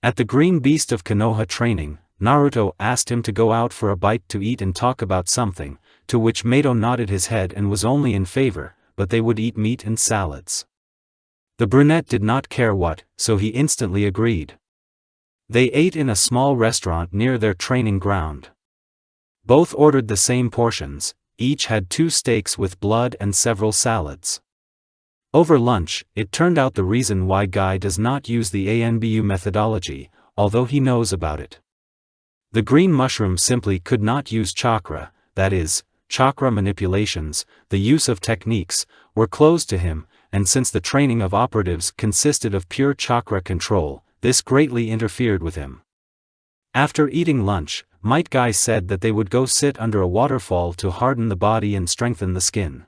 At the Green Beast of Konoha training, Naruto asked him to go out for a bite to eat and talk about something, to which Mato nodded his head and was only in favor, but they would eat meat and salads. The brunette did not care what, so he instantly agreed. They ate in a small restaurant near their training ground. Both ordered the same portions, each had 2 steaks with blood and several salads. Over lunch, it turned out the reason why Guy does not use the ANBU methodology, although he knows about it. The green mushroom simply could not use chakra, that is, chakra manipulations, the use of techniques, were closed to him, and since the training of operatives consisted of pure chakra control, this greatly interfered with him. After eating lunch, Might Guy said that they would go sit under a waterfall to harden the body and strengthen the skin.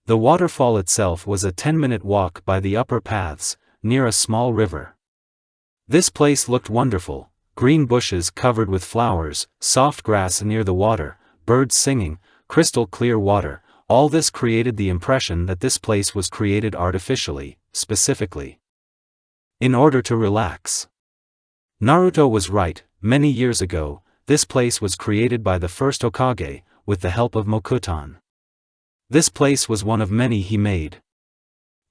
The waterfall itself was a 10-minute walk by the upper paths, near a small river. This place looked wonderful, green bushes covered with flowers, soft grass near the water, birds singing, crystal clear water. All this created the impression that this place was created artificially, specifically in order to relax. Naruto was right, many years ago, this place was created by the first Hokage, with the help of Mokutan. This place was one of many he made.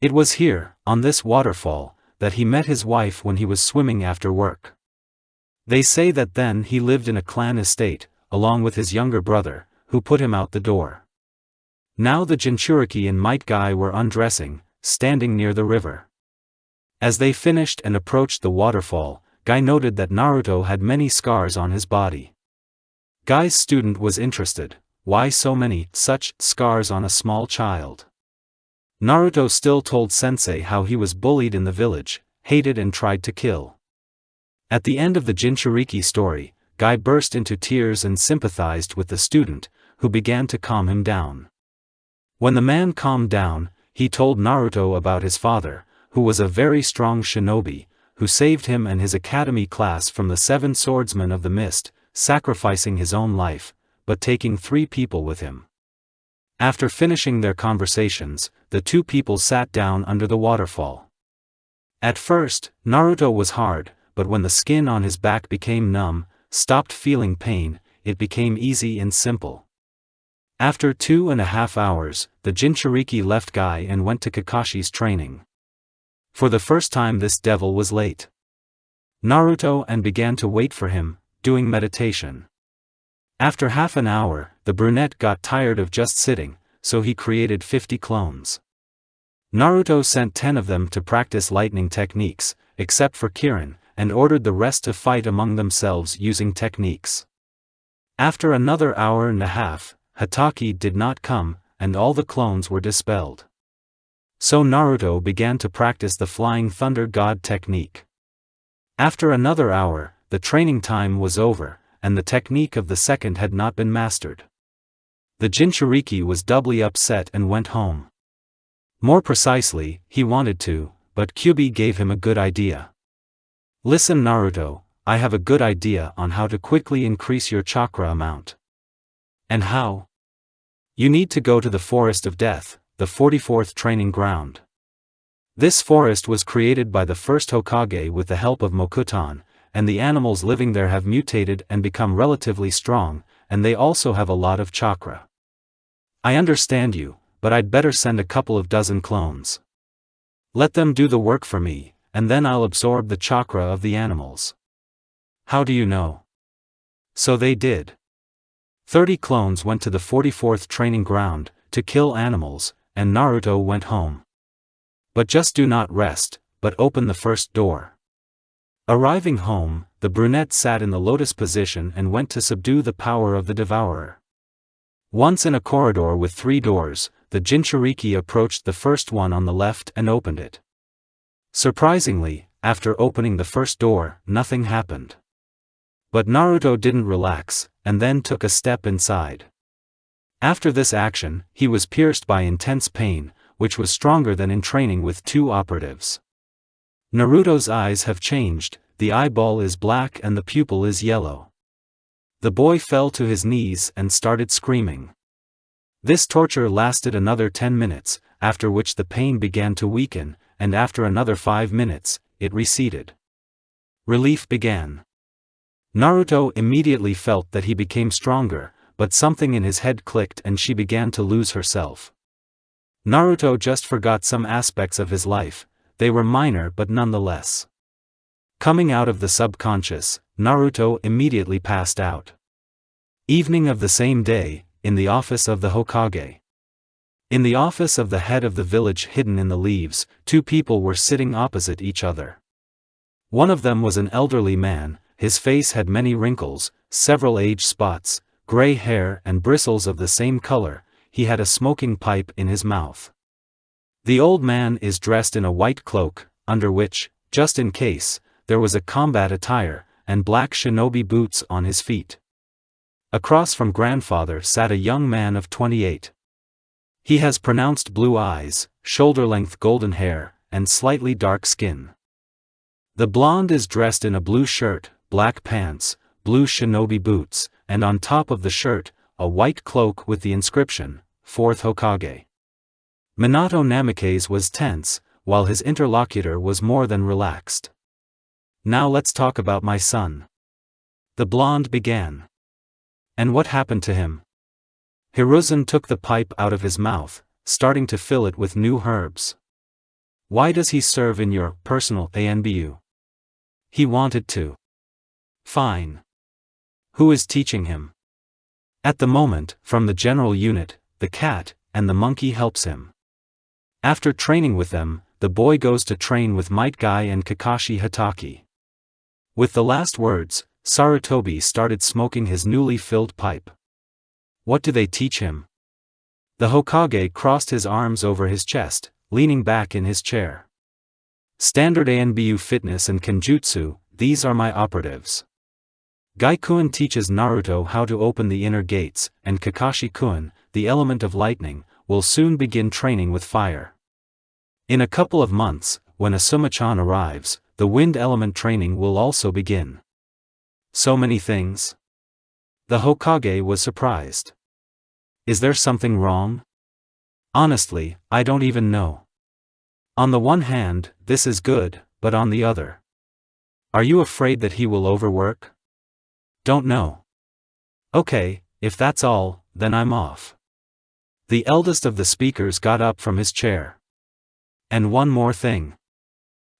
It was here, on this waterfall, that he met his wife when he was swimming after work. They say that then he lived in a clan estate, along with his younger brother, who put him out the door. Now the Jinchuriki and Might Guy were undressing, standing near the river. As they finished and approached the waterfall, Guy noted that Naruto had many scars on his body. Guy's student was interested. Why so many such scars on a small child? Naruto still told Sensei how he was bullied in the village, hated and tried to kill. At the end of the Jinchuriki story, Guy burst into tears and sympathized with the student, who began to calm him down. When the man calmed down, he told Naruto about his father, who was a very strong shinobi, who saved him and his academy class from the 7 swordsmen of the mist, sacrificing his own life, but taking 3 people with him. After finishing their conversations, the 2 people sat down under the waterfall. At first, Naruto was hard, but when the skin on his back became numb, stopped feeling pain, it became easy and simple. After 2.5 hours, the Jinchuriki left Guy and went to Kakashi's training. For the first time this devil was late. Naruto and began to wait for him, doing meditation. After half an hour, the brunette got tired of just sitting, so he created 50 clones. Naruto sent 10 of them to practice lightning techniques, except for Kirin, and ordered the rest to fight among themselves using techniques. After another hour and a half, Hatake did not come, and all the clones were dispelled. So Naruto began to practice the Flying Thunder God technique. After another hour, the training time was over, and the technique of the second had not been mastered. The Jinchuriki was doubly upset and went home. More precisely, he wanted to, but Kyuubi gave him a good idea. Listen Naruto, I have a good idea on how to quickly increase your chakra amount. And how? You need to go to the Forest of Death, the 44th training ground. This forest was created by the first Hokage with the help of Mokutan, and the animals living there have mutated and become relatively strong, and they also have a lot of chakra. I understand you, but I'd better send a couple of dozen clones. Let them do the work for me, and then I'll absorb the chakra of the animals. How do you know? So they did. 30 clones went to the 44th training ground, to kill animals, and Naruto went home. But just do not rest, but open the first door. Arriving home, the brunette sat in the lotus position and went to subdue the power of the devourer. Once in a corridor with 3 doors, the Jinchuriki approached the first one on the left and opened it. Surprisingly, after opening the first door, nothing happened. But Naruto didn't relax, and then took a step inside. After this action, he was pierced by intense pain, which was stronger than in training with 2 operatives. Naruto's eyes have changed, the eyeball is black and the pupil is yellow. The boy fell to his knees and started screaming. This torture lasted another 10 minutes, after which the pain began to weaken, and after another 5 minutes, it receded. Relief began. Naruto immediately felt that he became stronger, but something in his head clicked and she began to lose herself. Naruto just forgot some aspects of his life, they were minor but nonetheless. Coming out of the subconscious, Naruto immediately passed out. Evening of the same day, in the office of the Hokage. In the office of the head of the village hidden in the leaves, 2 people were sitting opposite each other. One of them was an elderly man, his face had many wrinkles, several age spots, gray hair and bristles of the same color, he had a smoking pipe in his mouth. The old man is dressed in a white cloak, under which, just in case, there was a combat attire, and black shinobi boots on his feet. Across from grandfather sat a young man of 28. He has pronounced blue eyes, shoulder-length golden hair, and slightly dark skin. The blonde is dressed in a blue shirt, black pants, blue shinobi boots, and on top of the shirt, a white cloak with the inscription, 4th Hokage. Minato Namikaze was tense, while his interlocutor was more than relaxed. Now let's talk about my son. The blonde began. And what happened to him? Hiruzen took the pipe out of his mouth, starting to fill it with new herbs. Why does he serve in your personal ANBU? He wanted to. Fine. Who is teaching him? At the moment, from the general unit, the cat, and the monkey helps him. After training with them, the boy goes to train with Might Guy and Kakashi Hatake. With the last words, Sarutobi started smoking his newly filled pipe. What do they teach him? The Hokage crossed his arms over his chest, leaning back in his chair. Standard ANBU fitness and Kenjutsu, these are my operatives. Gai-kun teaches Naruto how to open the inner gates, and Kakashi-kun, the element of lightning, will soon begin training with fire. In a couple of months, when Asuma-chan arrives, the wind element training will also begin. So many things. The Hokage was surprised. Is there something wrong? Honestly, I don't even know. On the one hand, this is good, but on the other. Are you afraid that he will overwork? Don't know. Okay, if that's all, then I'm off. The eldest of the speakers got up from his chair. And one more thing.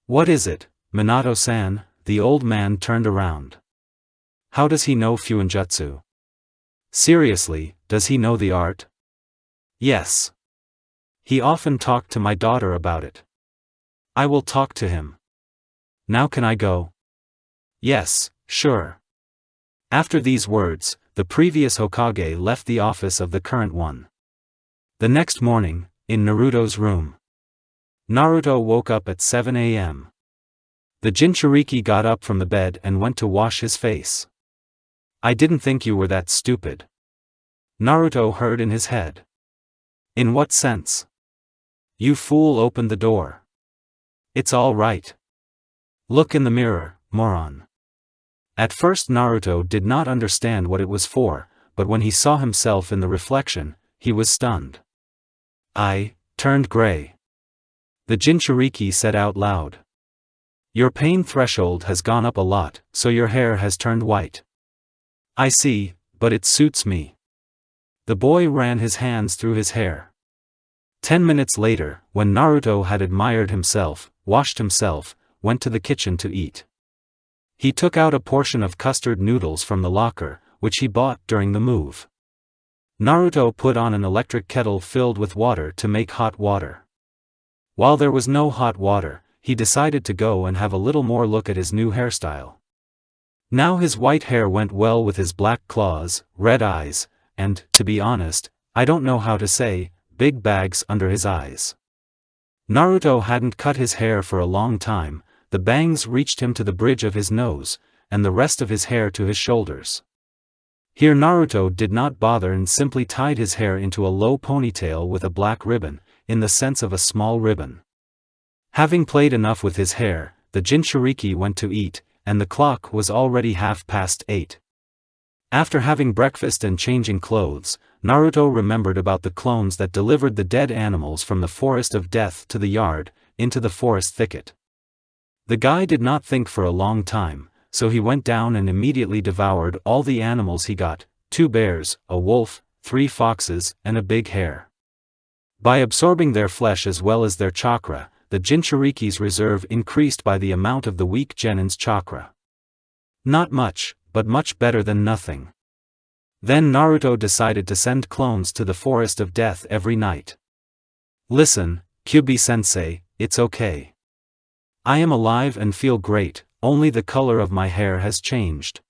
What is it, Minato-san? The old man turned around. How does he know Fuinjutsu? Seriously, does he know the art? Yes. He often talked to my daughter about it. I will talk to him. Now can I go? Yes, sure. After these words, the previous Hokage left the office of the current one. The next morning, in Naruto's room. Naruto woke up at 7 a.m. The Jinchuriki got up from the bed and went to wash his face. I didn't think you were that stupid. Naruto heard in his head. In what sense? You fool, opened the door. It's all right. Look in the mirror, moron. At first Naruto did not understand what it was for, but when he saw himself in the reflection, he was stunned. I turned gray. The Jinchuriki said out loud. Your pain threshold has gone up a lot, so your hair has turned white. I see, but it suits me. The boy ran his hands through his hair. 10 minutes later, when Naruto had admired himself, washed himself, went to the kitchen to eat. He took out a portion of custard noodles from the locker, which he bought during the move. Naruto put on an electric kettle filled with water to make hot water. While there was no hot water, he decided to go and have a little more look at his new hairstyle. Now his white hair went well with his black claws, red eyes, and, to be honest, I don't know how to say, big bags under his eyes. Naruto hadn't cut his hair for a long time. The bangs reached him to the bridge of his nose, and the rest of his hair to his shoulders. Here Naruto did not bother and simply tied his hair into a low ponytail with a black ribbon, in the sense of a small ribbon. Having played enough with his hair, the Jinchuriki went to eat, and the clock was already 8:30. After having breakfast and changing clothes, Naruto remembered about the clones that delivered the dead animals from the forest of death to the yard, into the forest thicket. The guy did not think for a long time, so he went down and immediately devoured all the animals he got, 2 bears, a wolf, 3 foxes, and a big hare. By absorbing their flesh as well as their chakra, the Jinchuriki's reserve increased by the amount of the weak genin's chakra. Not much, but much better than nothing. Then Naruto decided to send clones to the forest of death every night. Listen, Kyubi-sensei, it's okay. I am alive and feel great, only the color of my hair has changed.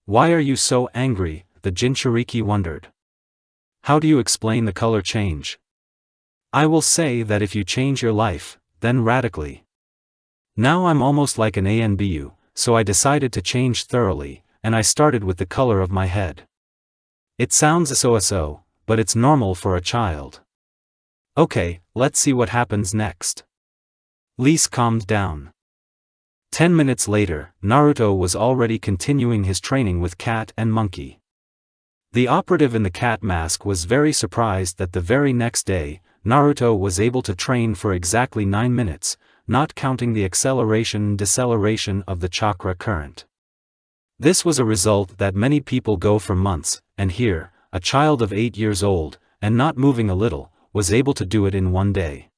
Why are you so angry? The Jinchuriki wondered. How do you explain the color change? I will say that if you change your life, then radically. Now I'm almost like an ANBU, so I decided to change thoroughly, and I started with the color of my head. It sounds so, but it's normal for a child. Okay, let's see what happens next. Lise calmed down. 10 minutes later, Naruto was already continuing his training with cat and monkey. The operative in the cat mask was very surprised that the very next day, Naruto was able to train for exactly 9 minutes, not counting the acceleration and deceleration of the chakra current. This was a result that many people go for months, and here, a child of 8 years old, and not moving a little, was able to do it in 1 day.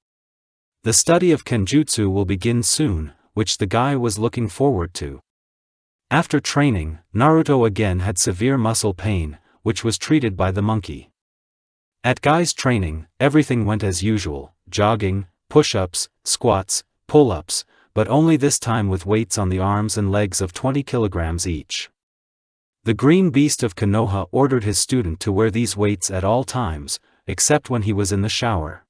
The study of Kenjutsu will begin soon, which the guy was looking forward to. After training, Naruto again had severe muscle pain, which was treated by the monkey. At Guy's training, everything went as usual, jogging, push-ups, squats, pull-ups, but only this time with weights on the arms and legs of 20 kilograms each. The green beast of Konoha ordered his student to wear these weights at all times, except when he was in the shower.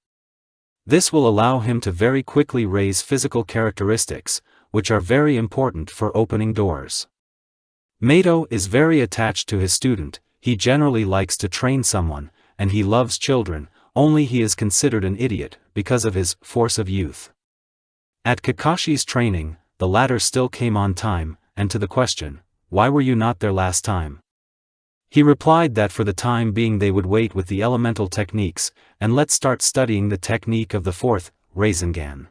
This will allow him to very quickly raise physical characteristics, which are very important for opening doors. Mato is very attached to his student. He generally likes to train someone, and he loves children, only he is considered an idiot, because of his force of youth. At Kakashi's training, the latter still came on time, and to the question, why were you not there last time? He replied that for the time being they would wait with the elemental techniques, and let's start studying the technique of the 4th, Rasengan.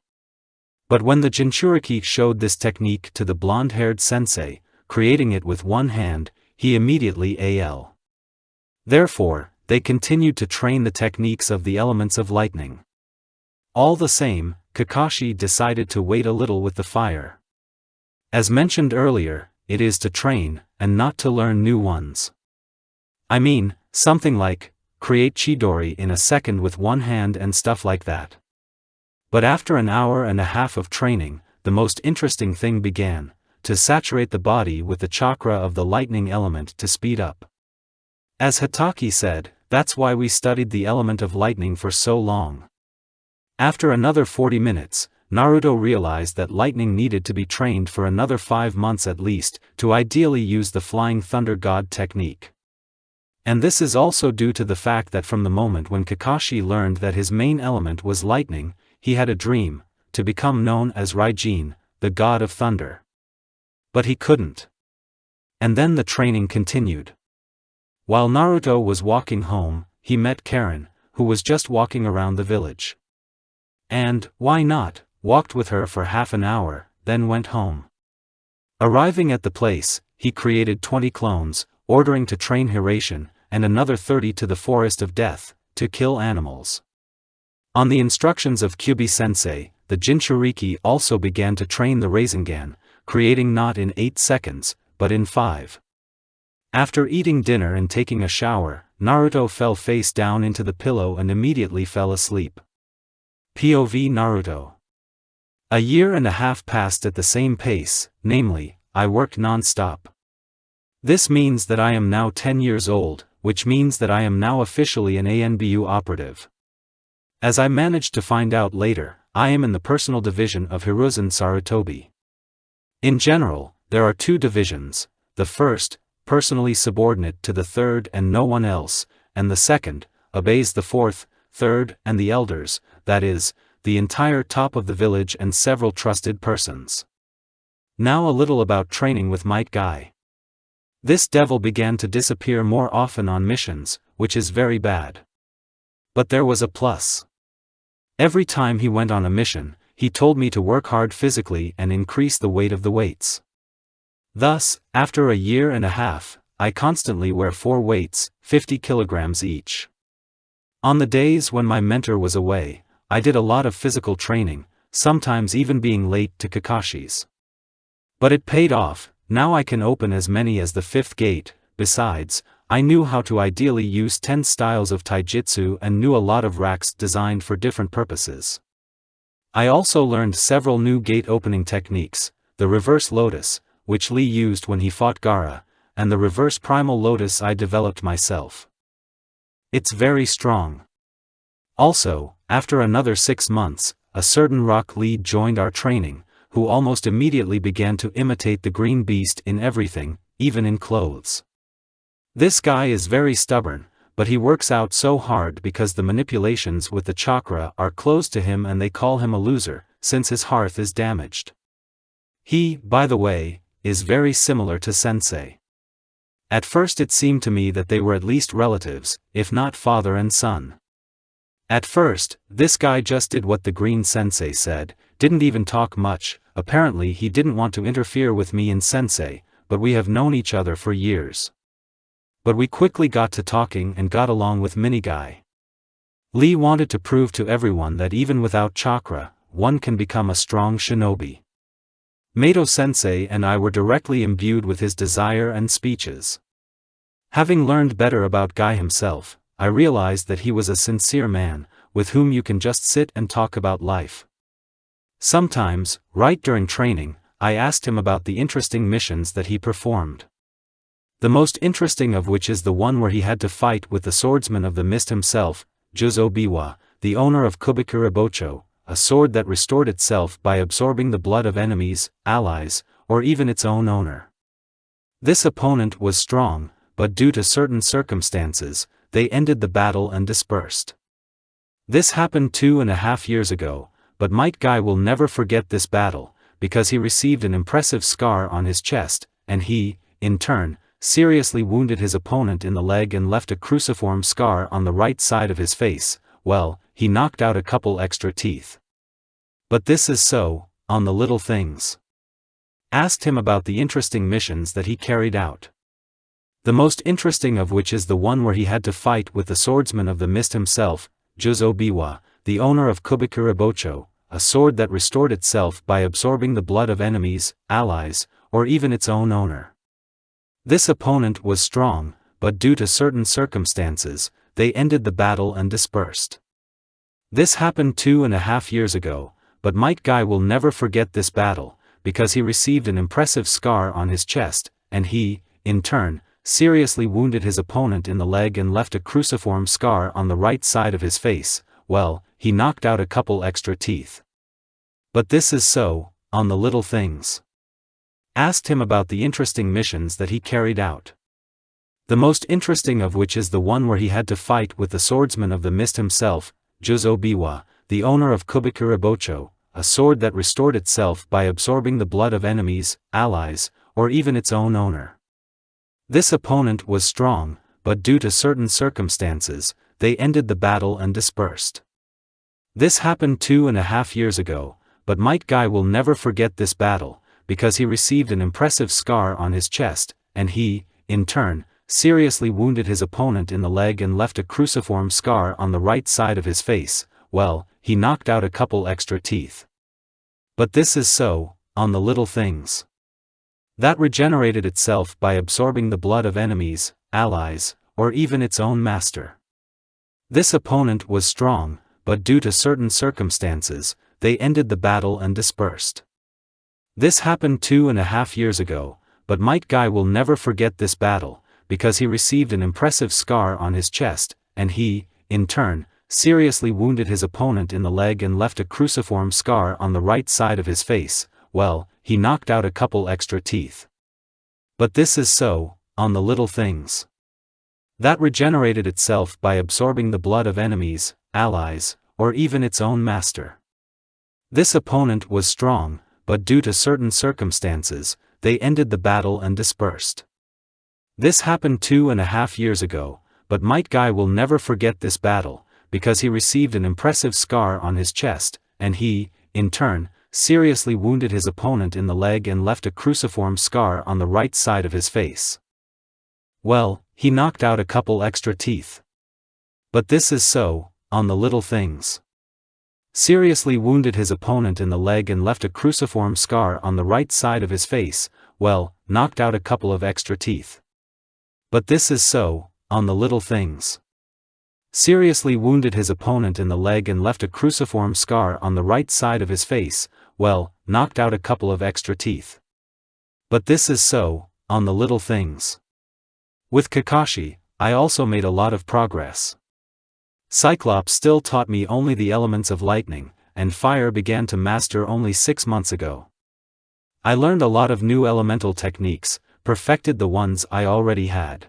But when the Jinchuriki showed this technique to the blonde-haired sensei, creating it with one hand, he immediately AL. Therefore, they continued to train the techniques of the elements of lightning. All the same, Kakashi decided to wait a little with the fire. As mentioned earlier, it is to train, and not to learn new ones. I mean, something like create Chidori in a second with one hand and stuff like that. But after an hour and a half of training, the most interesting thing began, to saturate the body with the chakra of the lightning element to speed up. As Hatake said, that's why we studied the element of lightning for so long. After another 40 minutes, Naruto realized that lightning needed to be trained for another 5 months at least, to ideally use the Flying Thunder God technique. And this is also due to the fact that from the moment when Kakashi learned that his main element was lightning, he had a dream, to become known as Raijin, the god of thunder. But he couldn't. And then the training continued. While Naruto was walking home, he met Karen, who was just walking around the village. And, why not, walked with her for half an hour, then went home. Arriving at the place, he created 20 clones, ordering to train Hiration, and another 30 to the Forest of Death, to kill animals. On the instructions of Kyubi-sensei, the Jinchuriki also began to train the Rasengan, creating not in 8 seconds, but in 5. After eating dinner and taking a shower, Naruto fell face down into the pillow and immediately fell asleep. POV Naruto. A year and a half passed at the same pace, namely, I worked non-stop. This means that I am now 10 years old, which means that I am now officially an ANBU operative. As I managed to find out later, I am in the personal division of Hiruzen Sarutobi. In general, there are 2 divisions, the first, personally subordinate to the third and no one else, and the second, obeys the fourth, third, and the elders, that is, the entire top of the village and several trusted persons. Now a little about training with Might Guy. This devil began to disappear more often on missions, which is very bad. But there was a plus. Every time he went on a mission, he told me to work hard physically and increase the weight of the weights. Thus, after a year and a half, I constantly wear 4 weights, 50 kilograms each. On the days when my mentor was away, I did a lot of physical training, sometimes even being late to Kakashi's. But it paid off. Now I can open as many as the 5th gate. Besides, I knew how to ideally use 10 styles of taijutsu and knew a lot of racks designed for different purposes. I also learned several new gate opening techniques, the reverse lotus, which Lee used when he fought Gaara, and the reverse primal lotus I developed myself. It's very strong. Also, after another 6 months, a certain Rock Lee joined our training, who almost immediately began to imitate the Green Beast in everything, even in clothes. This guy is very stubborn, but he works out so hard because the manipulations with the chakra are closed to him and they call him a loser, since his hearth is damaged. He, by the way, is very similar to Sensei. At first it seemed to me that they were at least relatives, if not father and son. At first, this guy just did what the Green Sensei said, didn't even talk much. Apparently he didn't want to interfere with me and Sensei, but we have known each other for years. But we quickly got to talking and got along with Mini-Guy. Lee wanted to prove to everyone that even without chakra, one can become a strong shinobi. Mato Sensei and I were directly imbued with his desire and speeches. Having learned better about Guy himself, I realized that he was a sincere man, with whom you can just sit and talk about life. Sometimes, right during training, I asked him about the interesting missions that he performed. The most interesting of which is the one where he had to fight with the swordsman of the mist himself, Juzo Biwa, the owner of Kubikurabocho, a sword that restored itself by absorbing the blood of enemies, allies, or even its own owner. This opponent was strong, but due to certain circumstances, they ended the battle and dispersed. This happened 2.5 years ago, but Might Guy will never forget this battle, because he received an impressive scar on his chest, and he, in turn, seriously wounded his opponent in the leg and left a cruciform scar on the right side of his face. Well, he knocked out a couple extra teeth. But this is so, on the little things. Asked him about the interesting missions that he carried out. The most interesting of which is the one where he had to fight with the swordsman of the mist himself, Juzo Biwa, the owner of Kubikurabocho, a sword that restored itself by absorbing the blood of enemies, allies, or even its own owner. This opponent was strong, but due to certain circumstances, they ended the battle and dispersed. This happened 2.5 years ago, but Might Guy will never forget this battle, because he received an impressive scar on his chest, and he, in turn, seriously wounded his opponent in the leg and left a cruciform scar on the right side of his face. Well, he knocked out a couple extra teeth. But this is so, on the little things. Asked him about the interesting missions that he carried out. The most interesting of which is the one where he had to fight with the swordsman of the mist himself, Juzo Biwa, the owner of Kubikurabocho, a sword that restored itself by absorbing the blood of enemies, allies, or even its own owner. This opponent was strong, but due to certain circumstances, they ended the battle and dispersed. This happened 2.5 years ago, but Might Guy will never forget this battle, because he received an impressive scar on his chest, and he, in turn, seriously wounded his opponent in the leg and left a cruciform scar on the right side of his face. Well, he knocked out a couple extra teeth. But this is so, on the little things. That regenerated itself by absorbing the blood of enemies, allies, or even its own master. This opponent was strong, but due to certain circumstances, they ended the battle and dispersed. This happened 2.5 years ago, but Might Guy will never forget this battle, because he received an impressive scar on his chest, and he, in turn, seriously wounded his opponent in the leg and left a cruciform scar on the right side of his face. Well, he knocked out a couple extra teeth. But this is so, on the little things. That regenerated itself by absorbing the blood of enemies, allies, or even its own master. This opponent was strong, but due to certain circumstances, they ended the battle and dispersed. This happened 2.5 years ago, but Might Guy will never forget this battle, because he received an impressive scar on his chest, and he, in turn, seriously wounded his opponent in the leg and left a cruciform scar on the right side of his face. Well, he knocked out a couple extra teeth. But this is so, on the little things. Seriously wounded his opponent in the leg and left a cruciform scar on the right side of his face. Well, knocked out a couple of extra teeth. But this is so, on the little things. Seriously wounded his opponent in the leg and left a cruciform scar on the right side of his face. Well, knocked out a couple of extra teeth. But this is so, on the little things. With Kakashi, I also made a lot of progress. Cyclops still taught me only the elements of lightning, and fire began to master only 6 months ago. I learned a lot of new elemental techniques, perfected the ones I already had.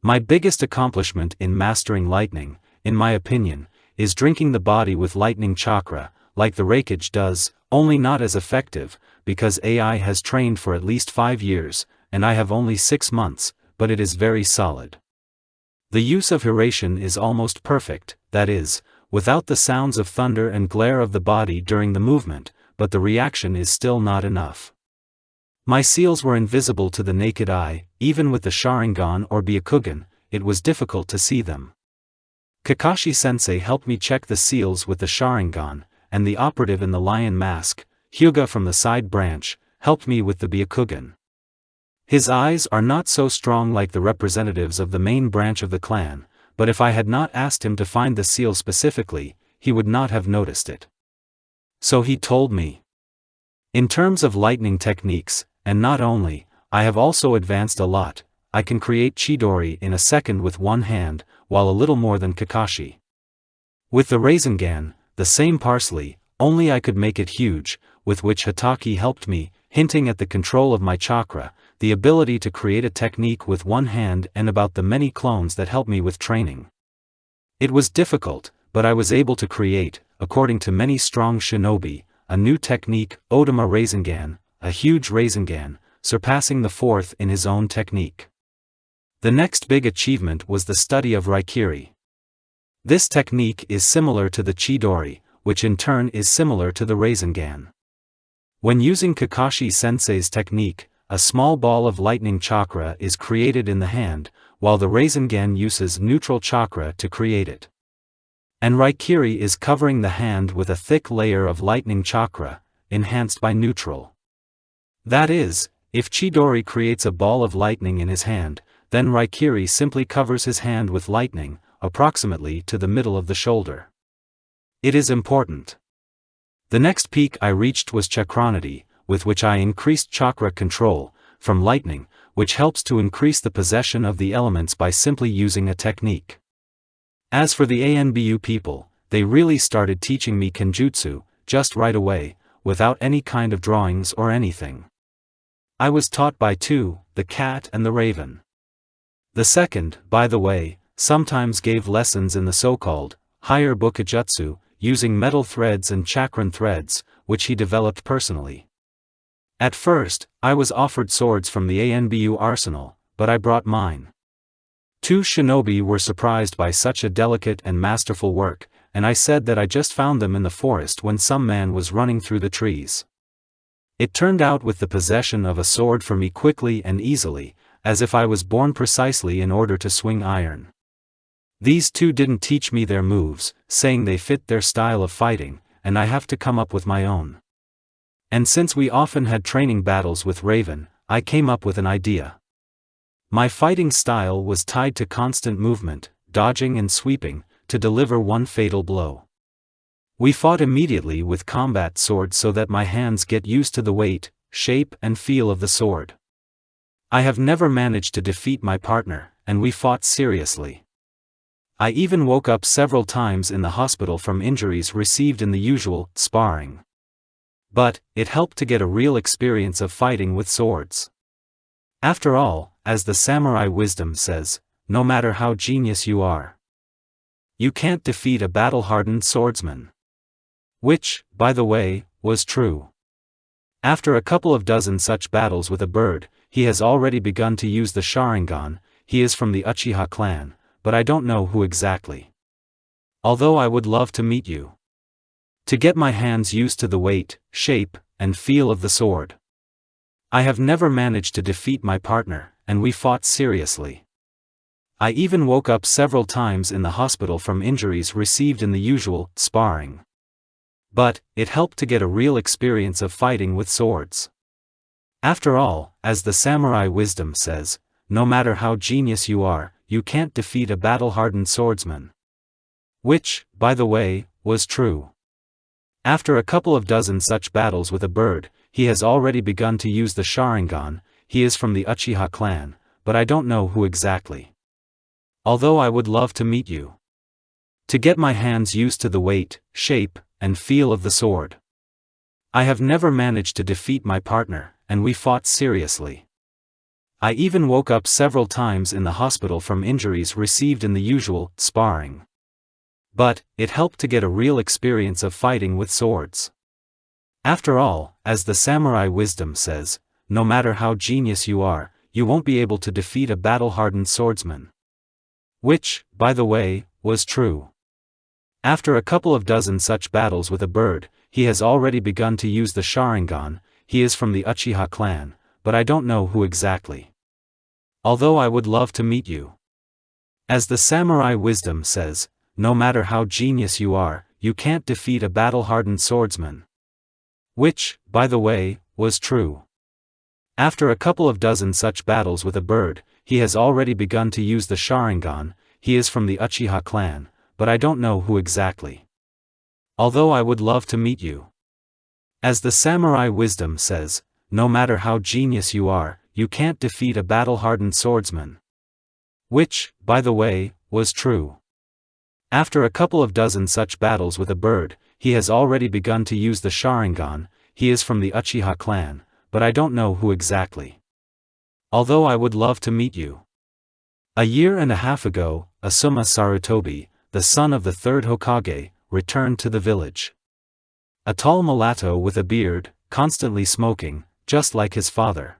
My biggest accomplishment in mastering lightning, in my opinion, is drinking the body with lightning chakra, like the Raikage does, only not as effective, because AI has trained for at least 5 years, and I have only 6 months, but it is very solid. The use of Hiration is almost perfect, that is, without the sounds of thunder and glare of the body during the movement, but the reaction is still not enough. My seals were invisible to the naked eye, even with the Sharingan or Byakugan, it was difficult to see them. Kakashi-sensei helped me check the seals with the Sharingan, and the operative in the lion mask, Hyuga from the side branch, helped me with the Byakugan. His eyes are not so strong like the representatives of the main branch of the clan, but if I had not asked him to find the seal specifically, he would not have noticed it. So he told me. In terms of lightning techniques, and not only, I have also advanced a lot. I can create Chidori in a second with one hand, while a little more than Kakashi. With the Rasengan, the same parsley, only I could make it huge, with which Hataki helped me, hinting at the control of my chakra, the ability to create a technique with one hand and about the many clones that help me with training. It was difficult, but I was able to create, according to many strong shinobi, a new technique, Odama Rasengan, a huge Rasengan, surpassing the fourth in his own technique. The next big achievement was the study of Raikiri. This technique is similar to the Chidori, which in turn is similar to the Rasengan. When using Kakashi-sensei's technique, a small ball of lightning chakra is created in the hand, while the Rasengan uses neutral chakra to create it. And Raikiri is covering the hand with a thick layer of lightning chakra, enhanced by neutral. That is, if Chidori creates a ball of lightning in his hand, then Raikiri simply covers his hand with lightning, approximately to the middle of the shoulder. It is important. The next peak I reached was Chakranity, with which I increased chakra control, from lightning, which helps to increase the possession of the elements by simply using a technique. As for the ANBU people, they really started teaching me Kenjutsu, just right away, without any kind of drawings or anything. I was taught by two, the cat and the raven. The second, by the way, sometimes gave lessons in the so-called higher Bukijutsu, using metal threads and chakran threads, which he developed personally. At first, I was offered swords from the ANBU arsenal, but I brought mine. Two shinobi were surprised by such a delicate and masterful work, and I said that I just found them in the forest when some man was running through the trees. It turned out with the possession of a sword for me quickly and easily, as if I was born precisely in order to swing iron. These two didn't teach me their moves, saying they fit their style of fighting, and I have to come up with my own. And since we often had training battles with Raven, I came up with an idea. My fighting style was tied to constant movement, dodging and sweeping, to deliver one fatal blow. We fought immediately with combat swords so that my hands get used to the weight, shape and feel of the sword. I have never managed to defeat my partner, and we fought seriously. I even woke up several times in the hospital from injuries received in the usual sparring. But it helped to get a real experience of fighting with swords. After all, as the samurai wisdom says, no matter how genius you are, you can't defeat a battle-hardened swordsman. Which, by the way, was true. After a couple of dozen such battles with a bird, he has already begun to use the Sharingan. He is from the Uchiha clan, but I don't know who exactly. Although I would love to meet you. To get my hands used to the weight, shape, and feel of the sword. I have never managed to defeat my partner, and we fought seriously. I even woke up several times in the hospital from injuries received in the usual sparring. But it helped to get a real experience of fighting with swords. After all, as the samurai wisdom says, no matter how genius you are, you can't defeat a battle-hardened swordsman. Which, by the way, was true. After a couple of dozen such battles with a bird, he has already begun to use the Sharingan. He is from the Uchiha clan, but I don't know who exactly. Although I would love to meet you. To get my hands used to the weight, shape, and feel of the sword. I have never managed to defeat my partner, and we fought seriously. I even woke up several times in the hospital from injuries received in the usual sparring. But it helped to get a real experience of fighting with swords. After all, as the samurai wisdom says, no matter how genius you are, you won't be able to defeat a battle-hardened swordsman. Which, by the way, was true. After a couple of dozen such battles with a bird, he has already begun to use the Sharingan. He is from the Uchiha clan, but I don't know who exactly. Although I would love to meet you. As the samurai wisdom says, no matter how genius you are, you can't defeat a battle-hardened swordsman. Which, by the way, was true. After a couple of dozen such battles with a bird, he has already begun to use the Sharingan. He is from the Uchiha clan, but I don't know who exactly. Although I would love to meet you. As the samurai wisdom says, no matter how genius you are, you can't defeat a battle-hardened swordsman. Which, by the way, was true. After a couple of dozen such battles with a bird, he has already begun to use the Sharingan. He is from the Uchiha clan, but I don't know who exactly. Although I would love to meet you. A year and a half ago, Asuma Sarutobi, the son of the third Hokage, returned to the village. A tall mulatto with a beard, constantly smoking, just like his father.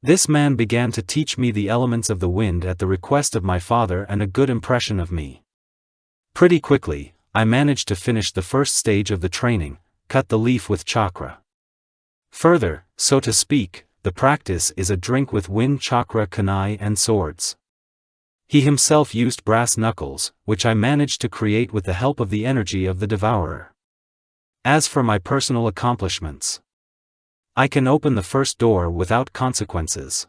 This man began to teach me the elements of the wind at the request of my father and a good impression of me. Pretty quickly, I managed to finish the first stage of the training, cut the leaf with chakra. Further, so to speak, the practice is a drink with wind chakra kunai and swords. He himself used brass knuckles, which I managed to create with the help of the energy of the devourer. As for my personal accomplishments, I can open the first door without consequences.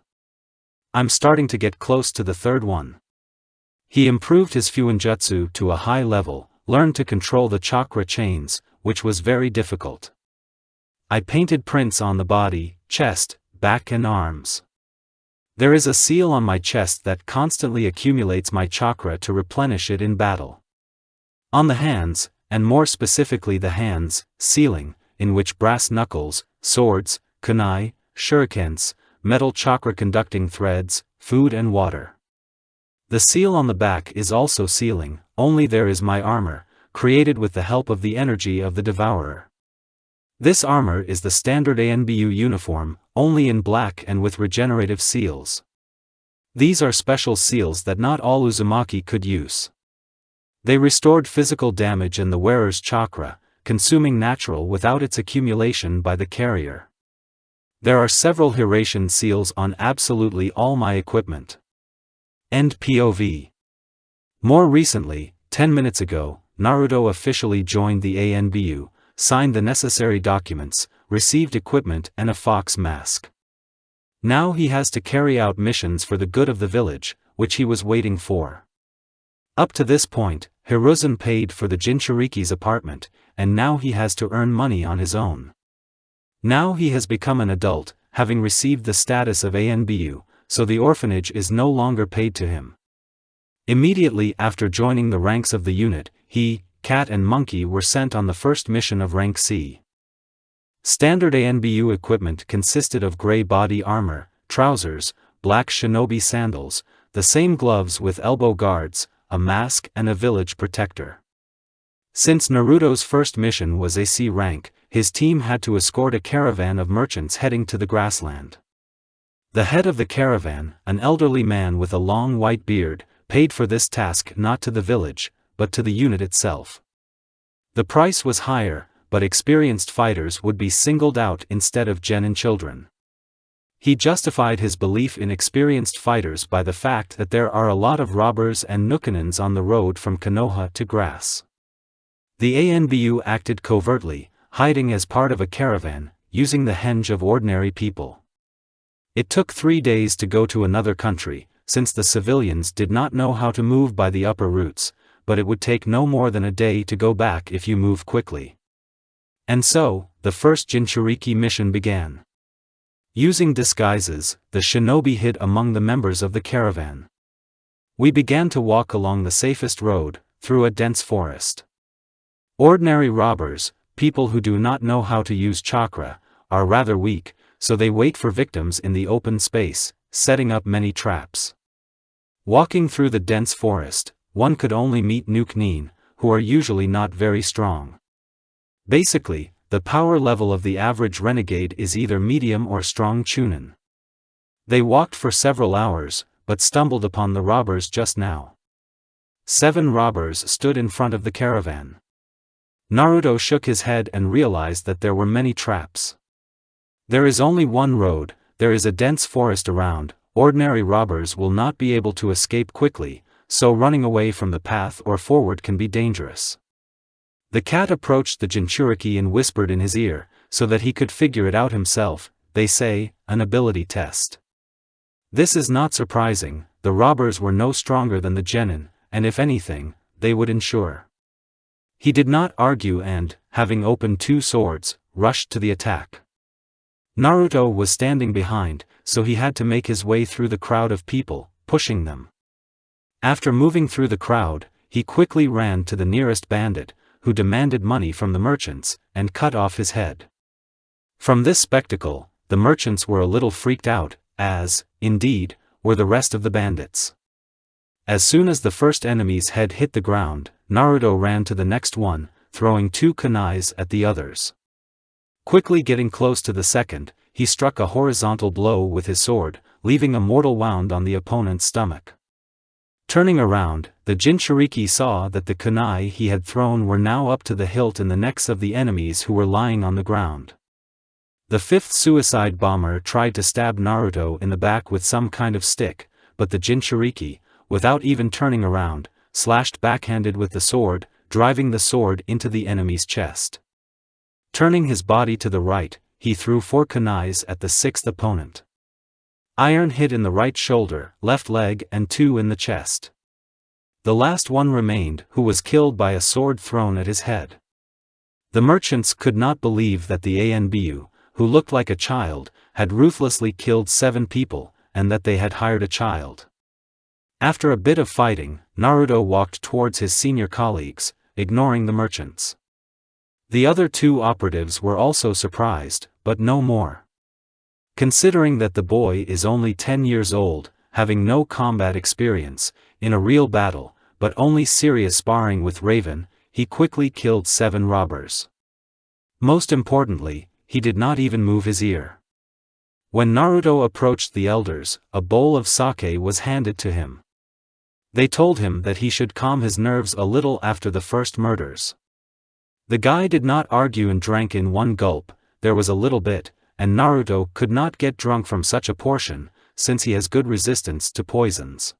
I'm starting to get close to the third one. He improved his fuinjutsu to a high level, learned to control the chakra chains, which was very difficult. I painted prints on the body, chest, back and arms. There is a seal on my chest that constantly accumulates my chakra to replenish it in battle. On the hands, and more specifically the hands, sealing, in which brass knuckles, swords, kunai, shurikens, metal chakra conducting threads, food and water. The seal on the back is also sealing, only there is my armor, created with the help of the energy of the devourer. This armor is the standard ANBU uniform, only in black and with regenerative seals. These are special seals that not all Uzumaki could use. They restored physical damage and the wearer's chakra, consuming natural without its accumulation by the carrier. There are several Hiratian seals on absolutely all my equipment. End POV. More recently, 10 minutes ago, Naruto officially joined the ANBU, signed the necessary documents, received equipment and a fox mask. Now he has to carry out missions for the good of the village, which he was waiting for. Up to this point, Hiruzen paid for the Jinchuriki's apartment, and now he has to earn money on his own. Now he has become an adult, having received the status of ANBU, so the orphanage is no longer paid to him. Immediately after joining the ranks of the unit, he, Cat and Monkey were sent on the first mission of rank C. Standard ANBU equipment consisted of gray body armor, trousers, black shinobi sandals, the same gloves with elbow guards, a mask and a village protector. Since Naruto's first mission was a C rank, his team had to escort a caravan of merchants heading to the grassland. The head of the caravan, an elderly man with a long white beard, paid for this task not to the village, but to the unit itself. The price was higher, but experienced fighters would be singled out instead of genin children. He justified his belief in experienced fighters by the fact that there are a lot of robbers and nukanins on the road from Konoha to Grass. The ANBU acted covertly, hiding as part of a caravan, using the henge of ordinary people. It took 3 days to go to another country, since the civilians did not know how to move by the upper routes, but it would take no more than a day to go back if you move quickly. And so, the first Jinchuriki mission began. Using disguises, the shinobi hid among the members of the caravan. We began to walk along the safest road, through a dense forest. Ordinary robbers, people who do not know how to use chakra, are rather weak, so they wait for victims in the open space, setting up many traps. Walking through the dense forest, one could only meet nukanine, who are usually not very strong. Basically, the power level of the average renegade is either medium or strong chunin. They walked for several hours, but stumbled upon the robbers just now. 7 robbers stood in front of the caravan. Naruto shook his head and realized that there were many traps. There is only one road, there is a dense forest around, ordinary robbers will not be able to escape quickly, so running away from the path or forward can be dangerous. The cat approached the Jinchuriki and whispered in his ear, so that he could figure it out himself, they say, an ability test. This is not surprising, the robbers were no stronger than the genin, and if anything, they would ensure. He did not argue and, having opened 2 swords, rushed to the attack. Naruto was standing behind, so he had to make his way through the crowd of people, pushing them. After moving through the crowd, he quickly ran to the nearest bandit, who demanded money from the merchants, and cut off his head. From this spectacle, the merchants were a little freaked out, as, indeed, were the rest of the bandits. As soon as the first enemy's head hit the ground, Naruto ran to the next one, throwing 2 kunais at the others. Quickly getting close to the second, he struck a horizontal blow with his sword, leaving a mortal wound on the opponent's stomach. Turning around, the Jinchuriki saw that the kunai he had thrown were now up to the hilt in the necks of the enemies who were lying on the ground. The 5th suicide bomber tried to stab Naruto in the back with some kind of stick, but the Jinchuriki, without even turning around, slashed backhanded with the sword, driving the sword into the enemy's chest. Turning his body to the right, he threw 4 kunais at the 6th opponent. Iron hit in the right shoulder, left leg and 2 in the chest. The last one remained, who was killed by a sword thrown at his head. The merchants could not believe that the ANBU, who looked like a child, had ruthlessly killed 7 people, and that they had hired a child. After a bit of fighting, Naruto walked towards his senior colleagues, ignoring the merchants. The other 2 operatives were also surprised, but no more. Considering that the boy is only 10 years old, having no combat experience, in a real battle, but only serious sparring with Raven, he quickly killed 7 robbers. Most importantly, he did not even move his ear. When Naruto approached the elders, a bowl of sake was handed to him. They told him that he should calm his nerves a little after the first murders. The guy did not argue and drank in one gulp. There was a little bit, and Naruto could not get drunk from such a portion, since he has good resistance to poisons.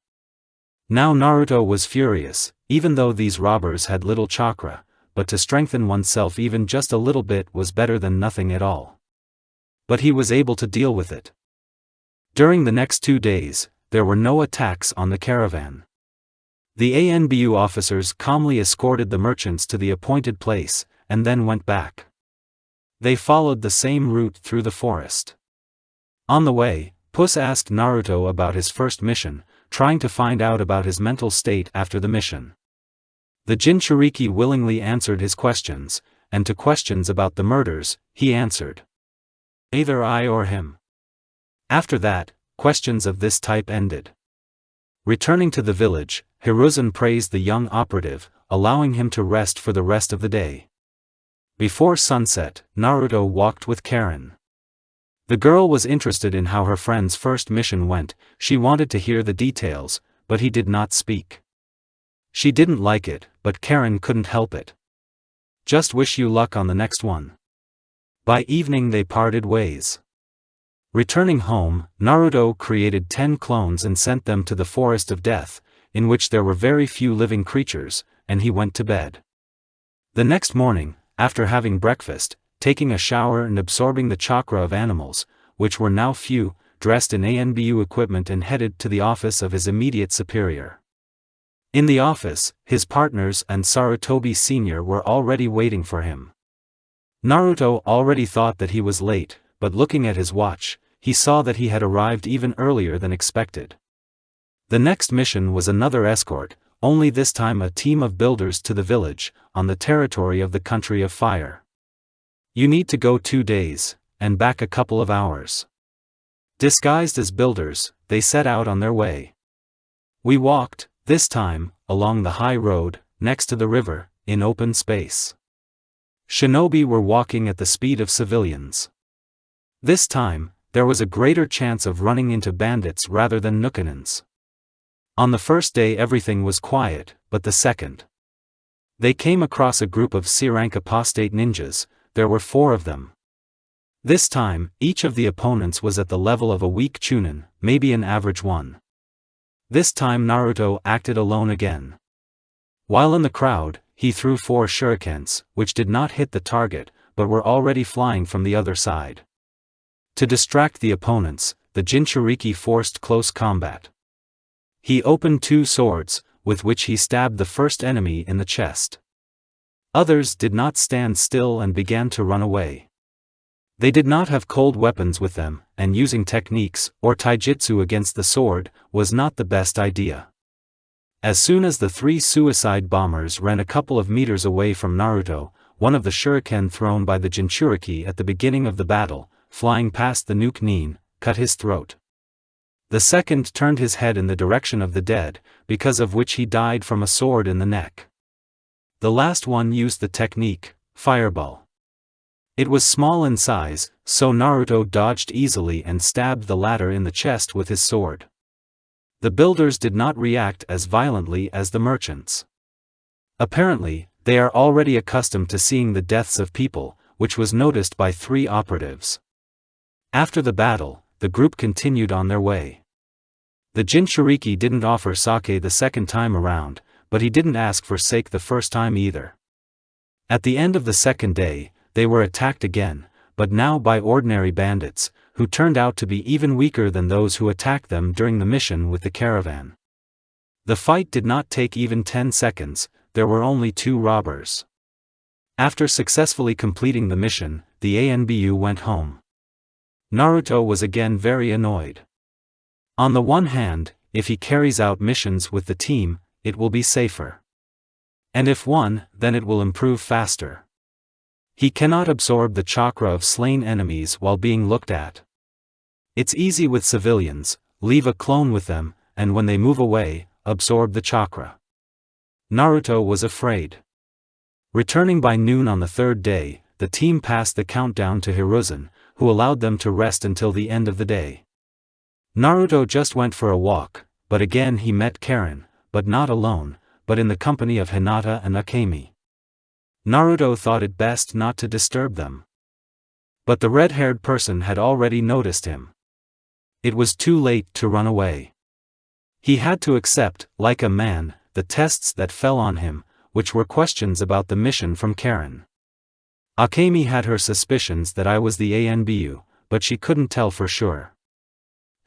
Now Naruto was furious, even though these robbers had little chakra, but to strengthen oneself even just a little bit was better than nothing at all. But he was able to deal with it. During the next 2 days, there were no attacks on the caravan. The ANBU officers calmly escorted the merchants to the appointed place, and then went back. They followed the same route through the forest. On the way, Puss asked Naruto about his first mission, trying to find out about his mental state after the mission. The Jinchuriki willingly answered his questions, and to questions about the murders, he answered. Either I or him. After that, questions of this type ended. Returning to the village, Hiruzen praised the young operative, allowing him to rest for the rest of the day. Before sunset, Naruto walked with Karen. The girl was interested in how her friend's first mission went. She wanted to hear the details, but he did not speak. She didn't like it, but Karen couldn't help it. Just wish you luck on the next one. By evening they parted ways. Returning home, Naruto created 10 clones and sent them to the Forest of Death, in which there were very few living creatures, and he went to bed. The next morning, after having breakfast, taking a shower and absorbing the chakra of animals, which were now few, dressed in ANBU equipment and headed to the office of his immediate superior. In the office, his partners and Sarutobi Sr. were already waiting for him. Naruto already thought that he was late, but looking at his watch, he saw that he had arrived even earlier than expected. The next mission was another escort, only this time a team of builders to the village, on the territory of the Country of Fire. You need to go 2 days, and back a couple of hours. Disguised as builders, they set out on their way. We walked, this time, along the high road, next to the river, in open space. Shinobi were walking at the speed of civilians. This time, there was a greater chance of running into bandits rather than Nukanins. On the first day everything was quiet, but the second. They came across a group of C-rank apostate ninjas. There were 4 of them. This time, each of the opponents was at the level of a weak Chunin, maybe an average one. This time Naruto acted alone again. While in the crowd, he threw 4 shurikens, which did not hit the target, but were already flying from the other side. To distract the opponents, the Jinchuriki forced close combat. He opened 2 swords, with which he stabbed the first enemy in the chest. Others did not stand still and began to run away. They did not have cold weapons with them, and using techniques, or taijutsu against the sword, was not the best idea. As soon as the 3 suicide bombers ran a couple of meters away from Naruto, one of the shuriken thrown by the Jinchuriki at the beginning of the battle, flying past the nuke Nin, cut his throat. The second turned his head in the direction of the dead, because of which he died from a sword in the neck. The last one used the technique, fireball. It was small in size, so Naruto dodged easily and stabbed the latter in the chest with his sword. The builders did not react as violently as the merchants. Apparently, they are already accustomed to seeing the deaths of people, which was noticed by 3 operatives. After the battle, the group continued on their way. The Jinchuriki didn't offer sake the second time around, but he didn't ask for sake the first time either. At the end of the second day, they were attacked again, but now by ordinary bandits, who turned out to be even weaker than those who attacked them during the mission with the caravan. The fight did not take even 10 seconds, there were only 2 robbers. After successfully completing the mission, the ANBU went home. Naruto was again very annoyed. On the one hand, if he carries out missions with the team, it will be safer. And if one, then it will improve faster. He cannot absorb the chakra of slain enemies while being looked at. It's easy with civilians, leave a clone with them, and when they move away, absorb the chakra. Naruto was afraid. Returning by noon on the 3rd day, the team passed the countdown to Hiruzen, who allowed them to rest until the end of the day. Naruto just went for a walk, but again he met Karen, but not alone, but in the company of Hinata and Akemi. Naruto thought it best not to disturb them. But the red-haired person had already noticed him. It was too late to run away. He had to accept, like a man, the tests that fell on him, which were questions about the mission from Karen. Akemi had her suspicions that I was the ANBU, but she couldn't tell for sure.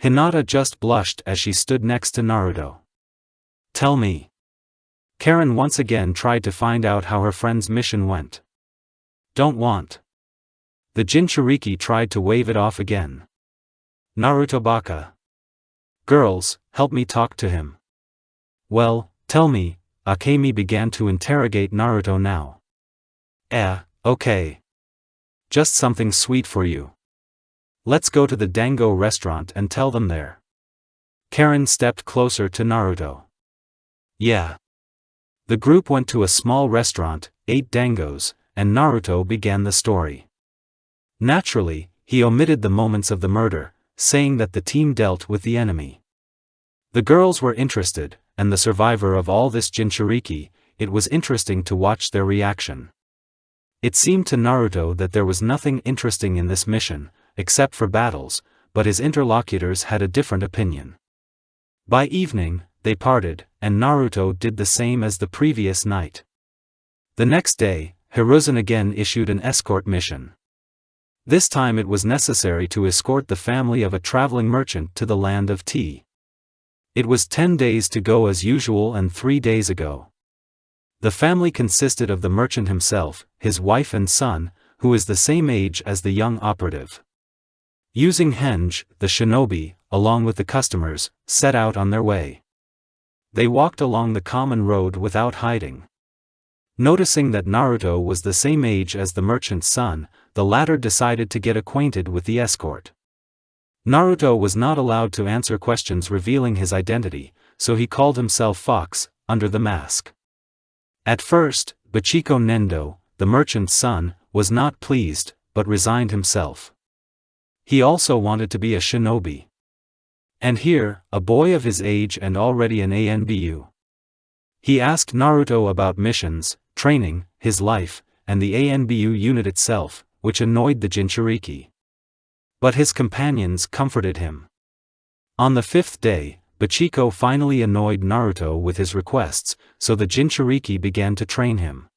Hinata just blushed as she stood next to Naruto. Tell me. Karen once again tried to find out how her friend's mission went. Don't want. The Jinchuriki tried to wave it off again. Naruto baka. Girls, help me talk to him. Well, tell me, Akemi began to interrogate Naruto now. Okay. Just something sweet for you. Let's go to the Dango restaurant and tell them there. Karen stepped closer to Naruto. Yeah. The group went to a small restaurant, ate dangos, and Naruto began the story. Naturally, he omitted the moments of the murder, saying that the team dealt with the enemy. The girls were interested, and the survivor of all this Jinchuriki, it was interesting to watch their reaction. It seemed to Naruto that there was nothing interesting in this mission, except for battles, but his interlocutors had a different opinion. By evening, they parted, and Naruto did the same as the previous night. The next day, Hiruzen again issued an escort mission. This time it was necessary to escort the family of a traveling merchant to the land of tea. It was 10 days to go as usual and 3 days ago. The family consisted of the merchant himself, his wife and son, who is the same age as the young operative. Using henge, the shinobi, along with the customers, set out on their way. They walked along the common road without hiding. Noticing that Naruto was the same age as the merchant's son, the latter decided to get acquainted with the escort. Naruto was not allowed to answer questions revealing his identity, so he called himself Fox, under the mask. At first, Bachiko Nendo, the merchant's son, was not pleased, but resigned himself. He also wanted to be a shinobi. And here, a boy of his age and already an ANBU. He asked Naruto about missions, training, his life, and the ANBU unit itself, which annoyed the Jinchuriki. But his companions comforted him. On the 5th day, Bachiko finally annoyed Naruto with his requests, so the Jinchuriki began to train him.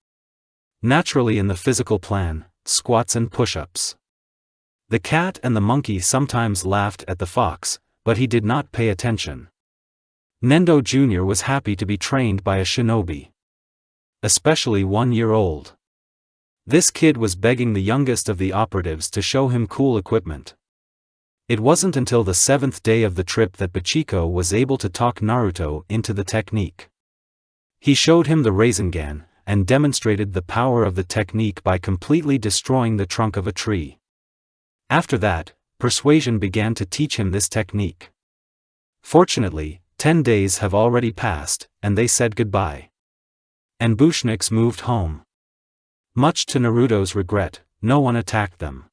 Naturally in the physical plan, squats and push-ups. The cat and the monkey sometimes laughed at the fox, but he did not pay attention. Nendo Jr. was happy to be trained by a shinobi. Especially 1-year-old. This kid was begging the youngest of the operatives to show him cool equipment. It wasn't until the 7th day of the trip that Bachiko was able to talk Naruto into the technique. He showed him the Rasengan, and demonstrated the power of the technique by completely destroying the trunk of a tree. After that, Persuasion began to teach him this technique. Fortunately, 10 days have already passed, and they said goodbye. And Bushniks moved home. Much to Naruto's regret, no one attacked them.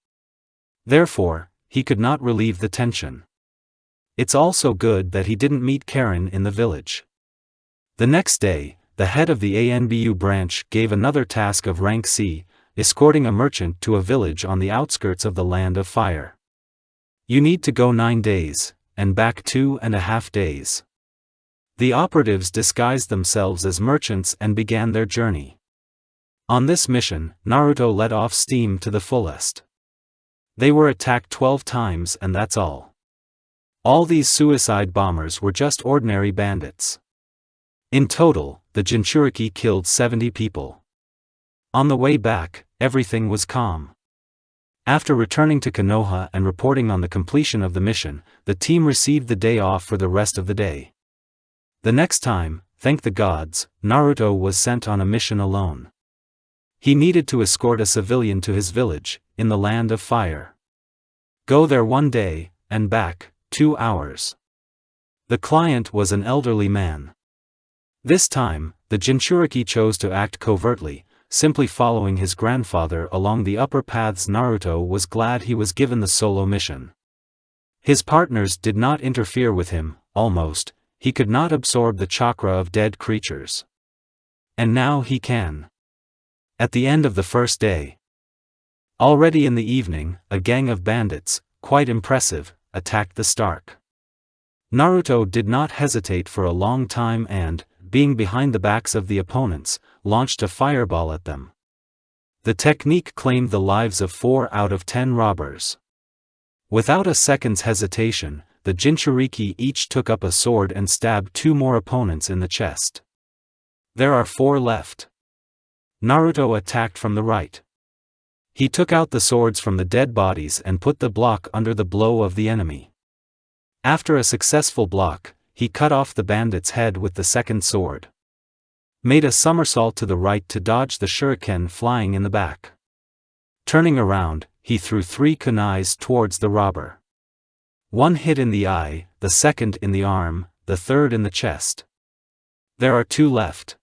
Therefore, he could not relieve the tension. It's also good that he didn't meet Karen in the village. The next day, the head of the ANBU branch gave another task of rank C, escorting a merchant to a village on the outskirts of the Land of Fire. You need to go 9 days, and back 2.5 days. The operatives disguised themselves as merchants and began their journey. On this mission, Naruto let off steam to the fullest. They were attacked 12 times and that's all. All these suicide bombers were just ordinary bandits. In total, the Jinchuriki killed 70 people. On the way back, everything was calm. After returning to Konoha and reporting on the completion of the mission, the team received the day off for the rest of the day. The next time, thank the gods, Naruto was sent on a mission alone. He needed to escort a civilian to his village, in the land of fire. Go there 1 day, and back, 2 hours. The client was an elderly man. This time, the Jinchuriki chose to act covertly, simply following his grandfather along the upper paths. Naruto was glad he was given the solo mission. His partners did not interfere with him, almost. He could not absorb the chakra of dead creatures. And now he can. At the end of the first day. Already in the evening, a gang of bandits, quite impressive, attacked the Stark. Naruto did not hesitate for a long time and, being behind the backs of the opponents, launched a fireball at them. The technique claimed the lives of 4 out of 10 robbers. Without a second's hesitation, the Jinchuriki each took up a sword and stabbed 2 more opponents in the chest. There are 4 left. Naruto attacked from the right. He took out the swords from the dead bodies and put the block under the blow of the enemy. After a successful block, he cut off the bandit's head with the second sword. Made a somersault to the right to dodge the shuriken flying in the back. Turning around, he threw 3 kunais towards the robber. 1 hit in the eye, the second in the arm, the third in the chest. There are 2 left.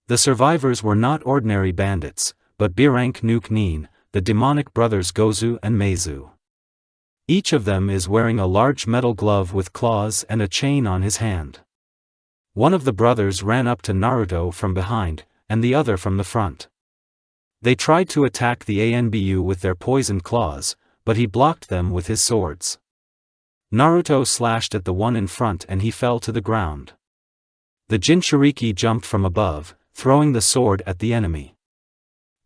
The survivors were not ordinary bandits, but B-rank Nuke Nin, the demonic brothers Gozu and Meizu. Each of them is wearing a large metal glove with claws and a chain on his hand. One of the brothers ran up to Naruto from behind, and the other from the front. They tried to attack the Anbu with their poisoned claws, but he blocked them with his swords. Naruto slashed at the one in front and he fell to the ground. The Jinchuriki jumped from above, throwing the sword at the enemy.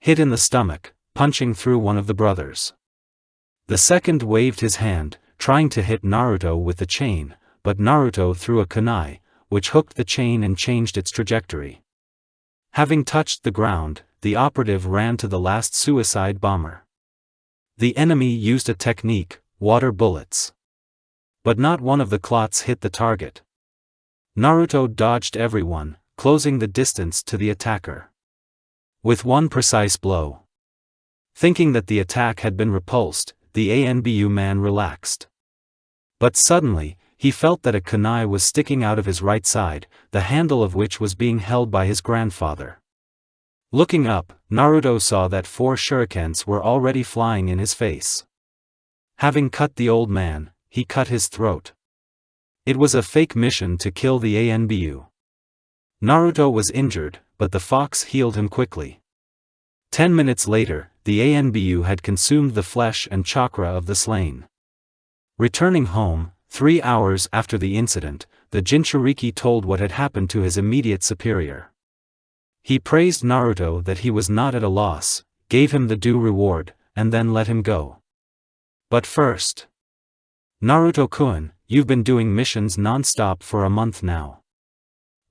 Hit in the stomach, punching through one of the brothers. The second waved his hand, trying to hit Naruto with the chain, but Naruto threw a kunai, which hooked the chain and changed its trajectory. Having touched the ground, the operative ran to the last suicide bomber. The enemy used a technique, water bullets. But not one of the clots hit the target. Naruto dodged everyone, closing the distance to the attacker. With one precise blow. Thinking that the attack had been repulsed, the Anbu man relaxed. But suddenly, he felt that a kunai was sticking out of his right side, the handle of which was being held by his grandfather. Looking up, Naruto saw that 4 shurikens were already flying in his face. Having cut the old man, he cut his throat. It was a fake mission to kill the Anbu. Naruto was injured, but the fox healed him quickly. 10 minutes later, the Anbu had consumed the flesh and chakra of the slain. Returning home, 3 hours after the incident, the Jinchuriki told what had happened to his immediate superior. He praised Naruto that he was not at a loss, gave him the due reward, and then let him go. But first, Naruto-kun, you've been doing missions non-stop for a month now.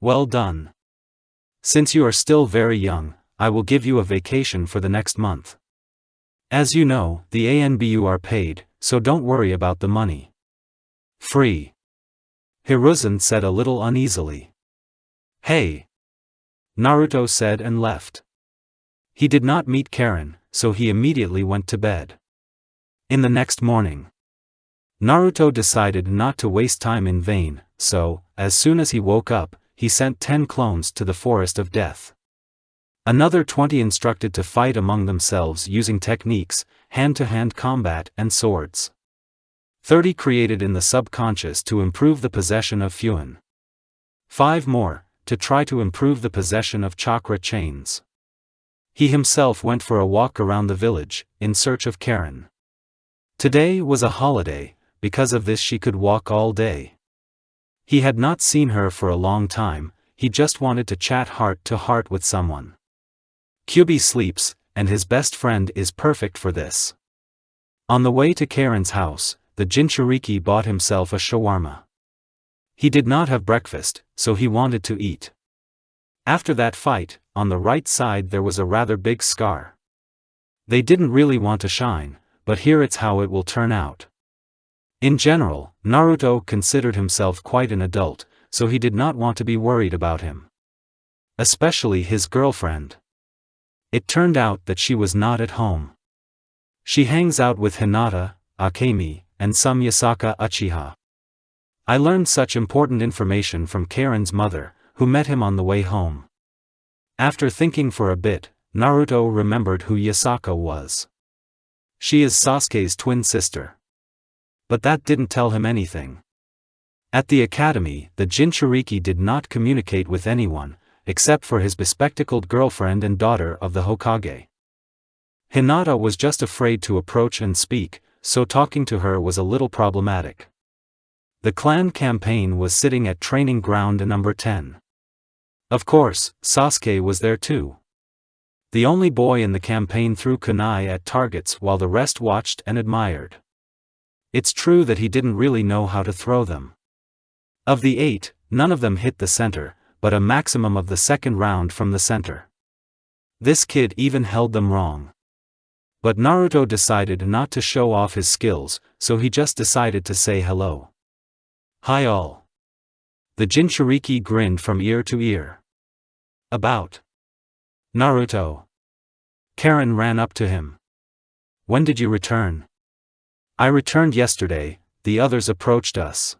Well done. Since you are still very young, I will give you a vacation for the next month. As you know, the Anbu are paid, so don't worry about the money. Free. Hiruzen said a little uneasily. Hey! Naruto said and left. He did not meet Karen, so he immediately went to bed. In the next morning, Naruto decided not to waste time in vain, so, as soon as he woke up, he sent 10 clones to the Forest of Death. Another 20 instructed to fight among themselves using techniques, hand-to-hand combat and swords. 30 created in the subconscious to improve the possession of Fuin. 5 more, to try to improve the possession of chakra chains. He himself went for a walk around the village, in search of Karen. Today was a holiday, because of this she could walk all day. He had not seen her for a long time, he just wanted to chat heart to heart with someone. Kyubi sleeps, and his best friend is perfect for this. On the way to Karen's house, the Jinchuriki bought himself a shawarma. He did not have breakfast, so he wanted to eat. After that fight, on the right side there was a rather big scar. They didn't really want to shine, but here it's how it will turn out. In general, Naruto considered himself quite an adult, so he did not want to be worried about him. Especially his girlfriend. It turned out that she was not at home. She hangs out with Hinata, Akemi, and some Yasaka Uchiha. I learned such important information from Karen's mother, who met him on the way home. After thinking for a bit, Naruto remembered who Yasaka was. She is Sasuke's twin sister. But that didn't tell him anything. At the academy, the Jinchuriki did not communicate with anyone, except for his bespectacled girlfriend and daughter of the Hokage. Hinata was just afraid to approach and speak, so talking to her was a little problematic. The clan campaign was sitting at training ground number 10. Of course, Sasuke was there too. The only boy in the campaign threw kunai at targets while the rest watched and admired. It's true that he didn't really know how to throw them. Of the 8, none of them hit the center, but a maximum of the second round from the center. This kid even held them wrong. But Naruto decided not to show off his skills, so he just decided to say hello. Hi all. The Jinchuriki grinned from ear to ear. About Naruto. Karen ran up to him. When did you return? I returned yesterday, the others approached us.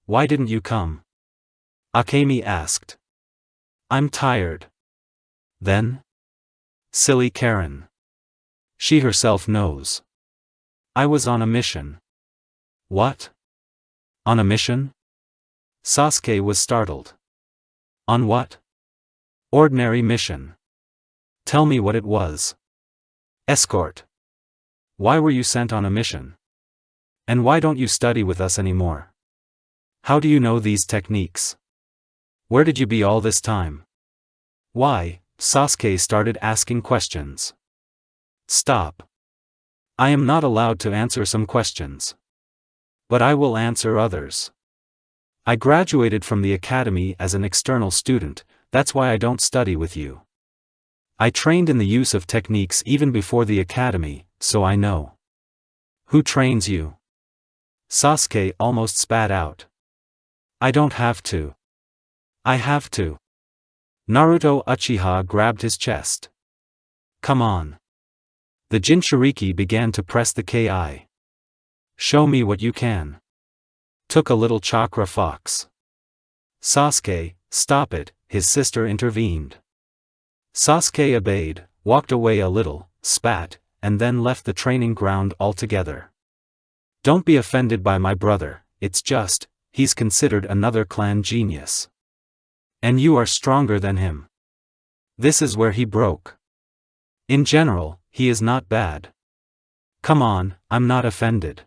Why didn't you come? Akemi asked. I'm tired. Then? Silly Karen. She herself knows. I was on a mission. What? On a mission? Sasuke was startled. On what? Ordinary mission. Tell me what it was. Escort. Why were you sent on a mission? And why don't you study with us anymore? How do you know these techniques? Where did you be all this time? Why? Sasuke started asking questions. Stop. I am not allowed to answer some questions. But I will answer others. I graduated from the academy as an external student, that's why I don't study with you. I trained in the use of techniques even before the academy, so I know. Who trains you? Sasuke almost spat out. I don't have to. I have to. Naruto Uchiha grabbed his chest. Come on. The Jinchuriki began to press the ki. Show me what you can. Took a little chakra fox. Sasuke, stop it, his sister intervened. Sasuke obeyed, walked away a little, spat, and then left the training ground altogether. Don't be offended by my brother, it's just, he's considered another clan genius. And you are stronger than him. This is where he broke. In general, he is not bad. Come on, I'm not offended.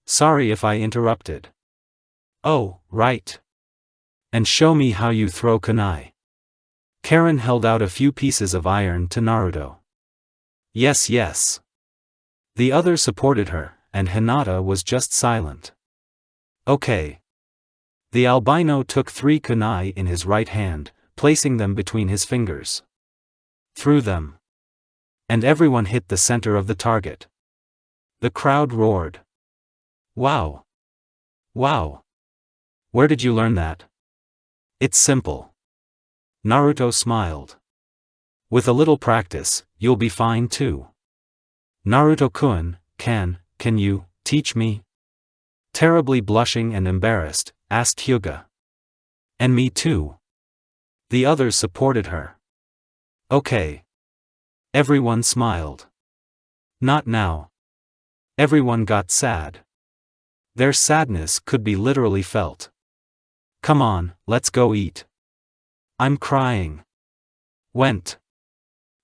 Sorry if I interrupted. Oh, right. And show me how you throw kunai. Karen held out a few pieces of iron to Naruto. Yes, yes. The others supported her, and Hinata was just silent. Okay. The albino took 3 kunai in his right hand, placing them between his fingers. Threw them. And everyone hit the center of the target. The crowd roared. Wow. Wow. Where did you learn that? It's simple. Naruto smiled. With a little practice, you'll be fine too. Naruto-kun, can you teach me? Terribly blushing and embarrassed, asked Hyuga. And me too. The others supported her. Okay. Everyone smiled. Not now. Everyone got sad. Their sadness could be literally felt. Come on, let's go eat. I'm crying. Went.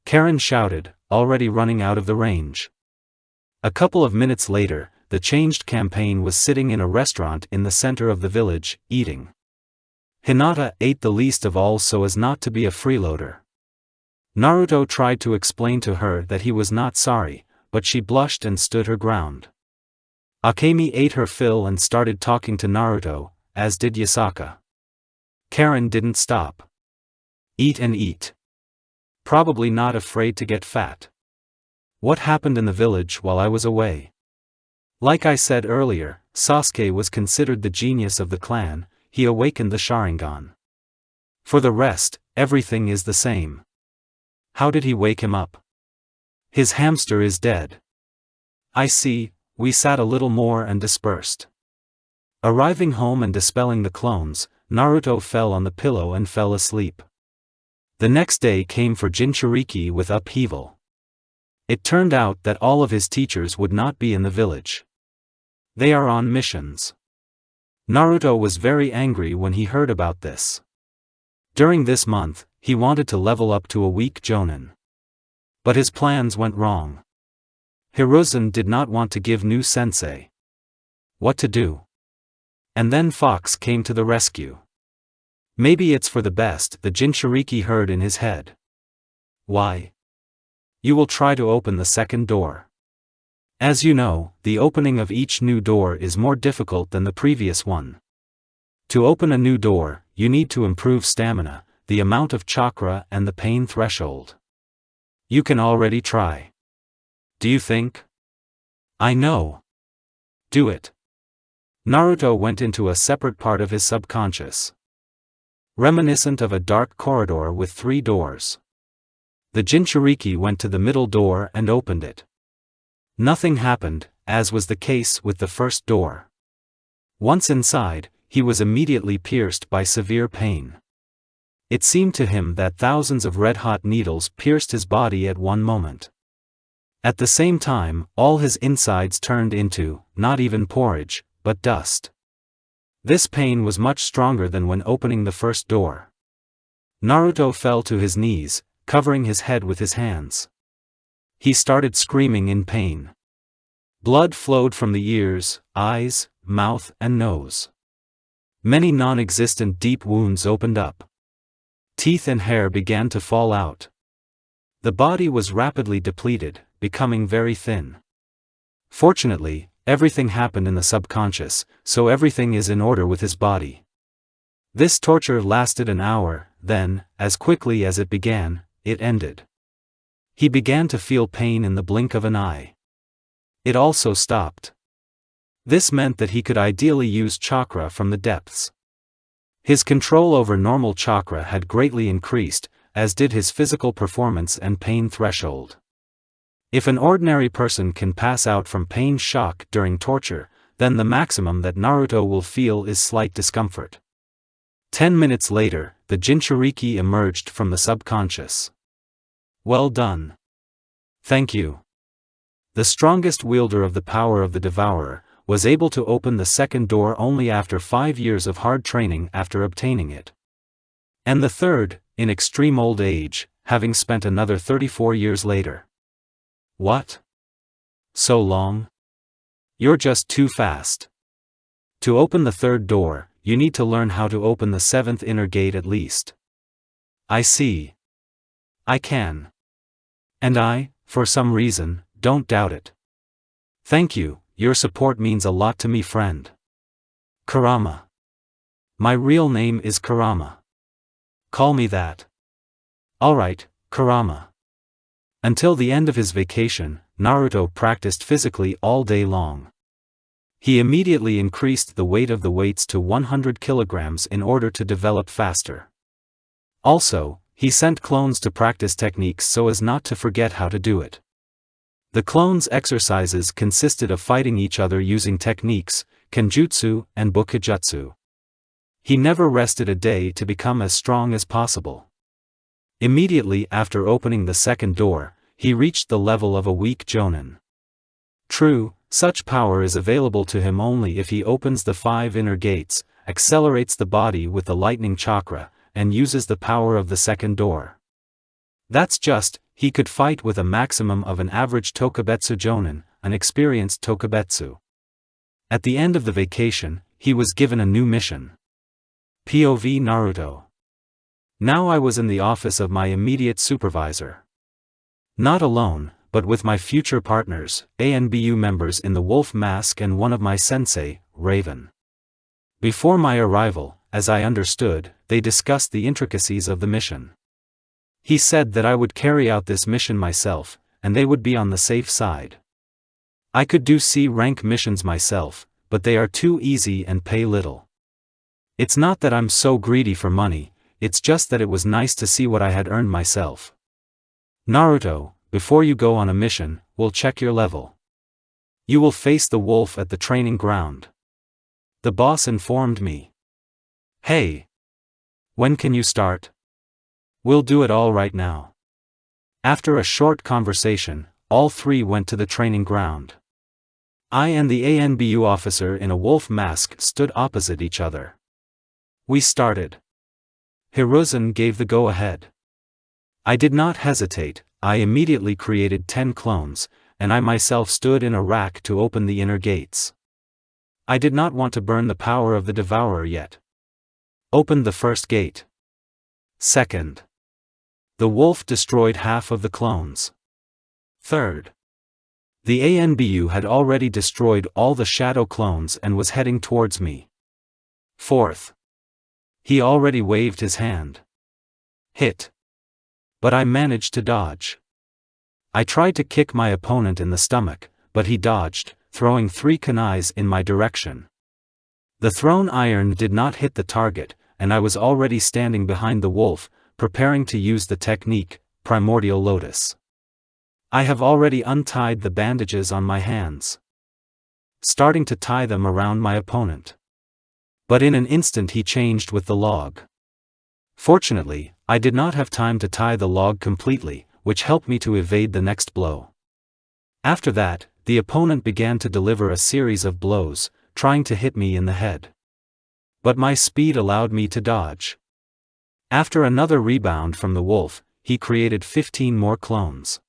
Karen shouted, already running out of the range. A couple of minutes later, the changed campaign was sitting in a restaurant in the center of the village, eating. Hinata ate the least of all so as not to be a freeloader. Naruto tried to explain to her that he was not sorry, but she blushed and stood her ground. Akemi ate her fill and started talking to Naruto, as did Yasaka. Karen didn't stop. Eat and eat. Probably not afraid to get fat. What happened in the village while I was away? Like I said earlier, Sasuke was considered the genius of the clan. He awakened the Sharingan. For the rest, everything is the same. How did he wake him up? His hamster is dead. I see. We sat a little more and dispersed. Arriving home and dispelling the clones, Naruto fell on the pillow and fell asleep. The next day came for Jinchuriki with upheaval. It turned out that all of his teachers would not be in the village. They are on missions. Naruto was very angry when he heard about this. During this month, he wanted to level up to a weak Jonin. But his plans went wrong. Hiruzen did not want to give new sensei what to do. And then Fox came to the rescue. Maybe it's for the best, the Jinchuriki heard in his head. Why? You will try to open the second door. As you know, the opening of each new door is more difficult than the previous one. To open a new door, you need to improve stamina, the amount of chakra and the pain threshold. You can already try. Do you think? I know. Do it. Naruto went into a separate part of his subconscious. Reminiscent of a dark corridor with 3 doors. The Jinchuriki went to the middle door and opened it. Nothing happened, as was the case with the first door. Once inside, he was immediately pierced by severe pain. It seemed to him that thousands of red-hot needles pierced his body at one moment. At the same time, all his insides turned into, not even porridge, but dust. This pain was much stronger than when opening the first door. Naruto fell to his knees, covering his head with his hands. He started screaming in pain. Blood flowed from the ears, eyes, mouth, and nose. Many non-existent deep wounds opened up. Teeth and hair began to fall out. The body was rapidly depleted, becoming very thin. Fortunately, everything happened in the subconscious, so everything is in order with his body. This torture lasted an hour, then, as quickly as it began, it ended. He began to feel pain in the blink of an eye. It also stopped. This meant that he could ideally use chakra from the depths. His control over normal chakra had greatly increased, as did his physical performance and pain threshold. If an ordinary person can pass out from pain shock during torture, then the maximum that Naruto will feel is slight discomfort. 10 minutes later, the Jinchuriki emerged from the subconscious. Well done. Thank you. The strongest wielder of the power of the Devourer was able to open the second door only after 5 years of hard training after obtaining it. And the third, in extreme old age, having spent another 34 years later. What? So long? You're just too fast. To open the third door, you need to learn how to open the 7th inner gate at least. I see. I can. And I, for some reason, don't doubt it. Thank you, your support means a lot to me, friend. Kurama. My real name is Kurama. Call me that. Alright, Kurama. Until the end of his vacation, Naruto practiced physically all day long. He immediately increased the weight of the weights to 100 kilograms in order to develop faster. Also, he sent clones to practice techniques so as not to forget how to do it. The clones' exercises consisted of fighting each other using techniques, kenjutsu and bokujutsu. He never rested a day to become as strong as possible. Immediately after opening the second door, he reached the level of a weak Jonin. True, such power is available to him only if he opens the 5 inner gates, accelerates the body with the lightning chakra, and uses the power of the second door. That's just, he could fight with a maximum of an average Tokubetsu Jonin, an experienced Tokubetsu. At the end of the vacation, he was given a new mission. POV Naruto. Now I was in the office of my immediate supervisor. Not alone, but with my future partners, ANBU members in the wolf mask and one of my sensei, Raven. Before my arrival, as I understood, they discussed the intricacies of the mission. He said that I would carry out this mission myself, and they would be on the safe side. I could do C-rank missions myself, but they are too easy and pay little. It's not that I'm so greedy for money, it's just that it was nice to see what I had earned myself. Naruto, before you go on a mission, we'll check your level. You will face the wolf at the training ground. The boss informed me. Hey! When can you start? We'll do it all right now. After a short conversation, all three went to the training ground. I and the ANBU officer in a wolf mask stood opposite each other. We started. Hiruzen gave the go-ahead. I did not hesitate, I immediately created 10 clones, and I myself stood in a rack to open the inner gates. I did not want to burn the power of the devourer yet. Opened the first gate. Second. The wolf destroyed half of the clones. Third. The ANBU had already destroyed all the shadow clones and was heading towards me. Fourth. He already waved his hand. Hit. But I managed to dodge. I tried to kick my opponent in the stomach, but he dodged, throwing 3 kunais in my direction. The thrown iron did not hit the target, and I was already standing behind the wolf, preparing to use the technique, Primordial Lotus. I have already untied the bandages on my hands, starting to tie them around my opponent. But in an instant he changed with the log. Fortunately, I did not have time to tie the log completely, which helped me to evade the next blow. After that, the opponent began to deliver a series of blows, trying to hit me in the head. But my speed allowed me to dodge. After another rebound from the wolf, he created 15 more clones.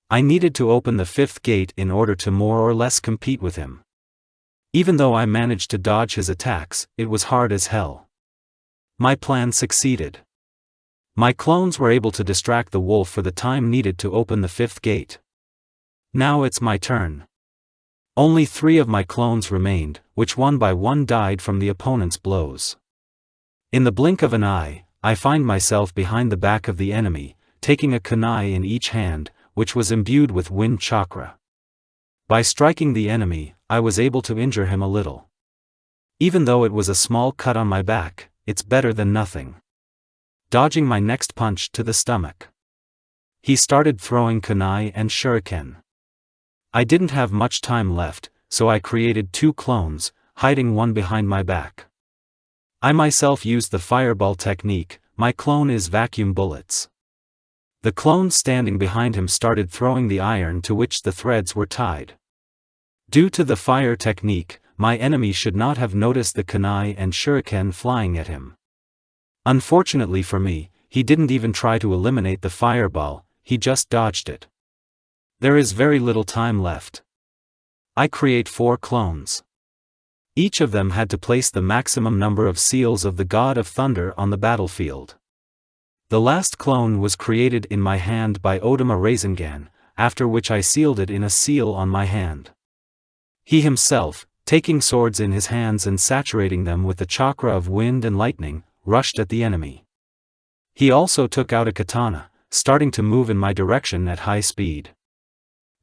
I needed to open the 5th gate in order to more or less compete with him. Even though I managed to dodge his attacks, it was hard as hell. My plan succeeded. My clones were able to distract the wolf for the time needed to open the 5th gate. Now it's my turn. Only 3 of my clones remained, which one by one died from the opponent's blows. In the blink of an eye, I find myself behind the back of the enemy, taking a kunai in each hand, which was imbued with wind chakra. By striking the enemy, I was able to injure him a little. Even though it was a small cut on my back, it's better than nothing. Dodging my next punch to the stomach. He started throwing kunai and shuriken. I didn't have much time left, so I created 2 clones, hiding one behind my back. I myself used the fireball technique, my clone is vacuum bullets. The clone standing behind him started throwing the iron to which the threads were tied. Due to the fire technique, my enemy should not have noticed the kunai and shuriken flying at him. Unfortunately for me, he didn't even try to eliminate the fireball, he just dodged it. There is very little time left. I create 4 clones. Each of them had to place the maximum number of seals of the God of Thunder on the battlefield. The last clone was created in my hand by Odama Rasengan, after which I sealed it in a seal on my hand. He himself, taking swords in his hands and saturating them with the chakra of wind and lightning, rushed at the enemy. He also took out a katana, starting to move in my direction at high speed.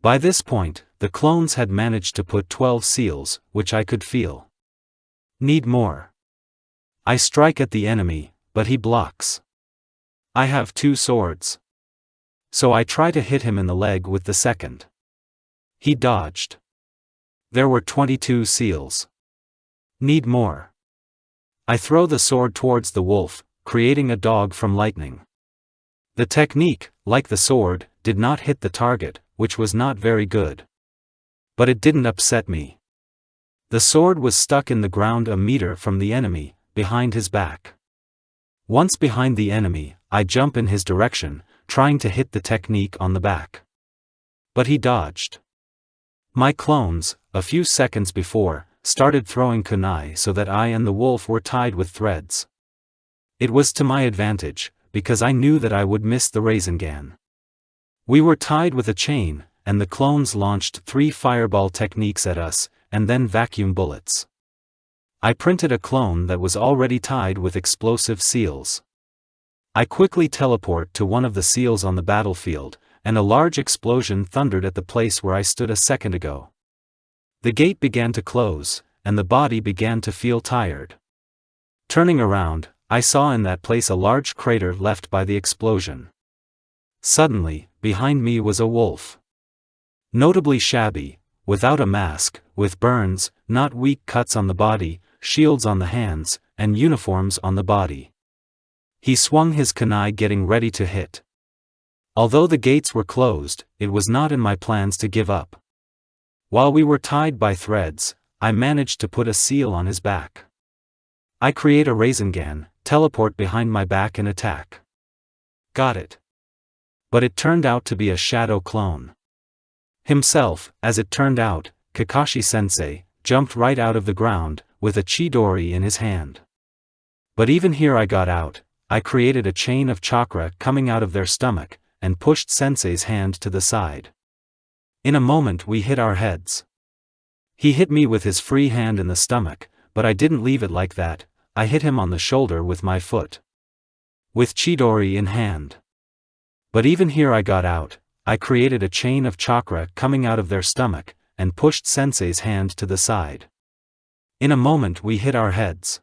By this point, the clones had managed to put 12 seals, which I could feel. Need more. I strike at the enemy, but he blocks. I have 2 swords. So I try to hit him in the leg with the second. He dodged. There were 22 seals. Need more. I throw the sword towards the wolf, creating a dog from lightning. The technique, like the sword, did not hit the target, which was not very good. But it didn't upset me. The sword was stuck in the ground a meter from the enemy, behind his back. Once behind the enemy, I jump in his direction, trying to hit the technique on the back. But he dodged. My clones, a few seconds before, started throwing kunai so that I and the wolf were tied with threads. It was to my advantage, because I knew that I would miss the Rasengan. We were tied with a chain, and the clones launched 3 fireball techniques at us, and then vacuum bullets. I printed a clone that was already tied with explosive seals. I quickly teleport to one of the seals on the battlefield, and a large explosion thundered at the place where I stood a second ago. The gate began to close, and the body began to feel tired. Turning around, I saw in that place a large crater left by the explosion. Suddenly, behind me was a wolf. Notably shabby, without a mask, with burns, not weak cuts on the body, shields on the hands, and uniforms on the body. He swung his kunai getting ready to hit. Although the gates were closed, it was not in my plans to give up. While we were tied by threads, I managed to put a seal on his back. I create a Rasengan, teleport behind my back and attack. Got it. But it turned out to be a shadow clone. Himself, as it turned out, Kakashi-sensei, jumped right out of the ground, with a Chidori in his hand. But even here I got out. I created a chain of chakra coming out of their stomach, and pushed Sensei's hand to the side. In a moment we hit our heads. He hit me with his free hand in the stomach, but I didn't leave it like that. I hit him on the shoulder with my foot. With Chidori in hand. But even here I got out. I created a chain of chakra coming out of their stomach, and pushed Sensei's hand to the side. In a moment we hit our heads.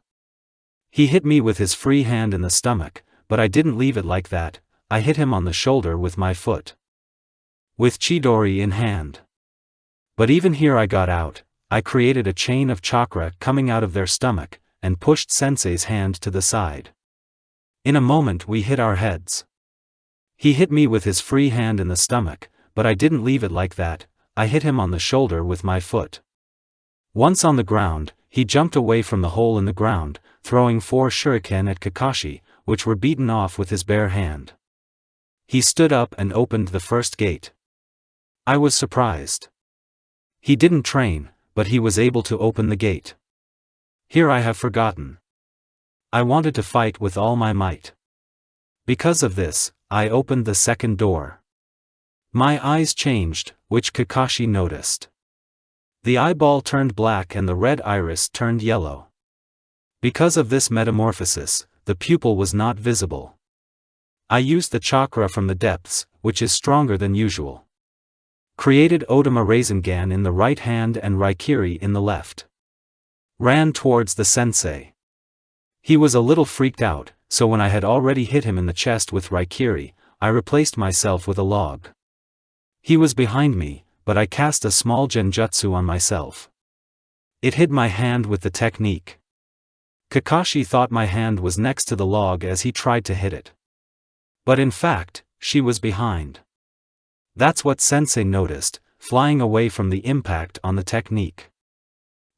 He hit me with his free hand in the stomach, but I didn't leave it like that. I hit him on the shoulder with my foot. With Chidori in hand. But even here I got out. I created a chain of chakra coming out of their stomach, and pushed Sensei's hand to the side. In a moment we hit our heads. He hit me with his free hand in the stomach, but I didn't leave it like that. I hit him on the shoulder with my foot. Once on the ground, he jumped away from the hole in the ground, throwing 4 shuriken at Kakashi, which were beaten off with his bare hand. He stood up and opened the first gate. I was surprised. He didn't train, but he was able to open the gate. Here I have forgotten. I wanted to fight with all my might. Because of this, I opened the second door. My eyes changed, which Kakashi noticed. The eyeball turned black and the red iris turned yellow. Because of this metamorphosis, the pupil was not visible. I used the chakra from the depths, which is stronger than usual. Created Odama Rasengan in the right hand and Raikiri in the left. Ran towards the sensei. He was a little freaked out, so when I had already hit him in the chest with Raikiri, I replaced myself with a log. He was behind me, but I cast a small genjutsu on myself. It hid my hand with the technique. Kakashi thought my hand was next to the log as he tried to hit it. But in fact, she was behind. That's what Sensei noticed, flying away from the impact on the technique.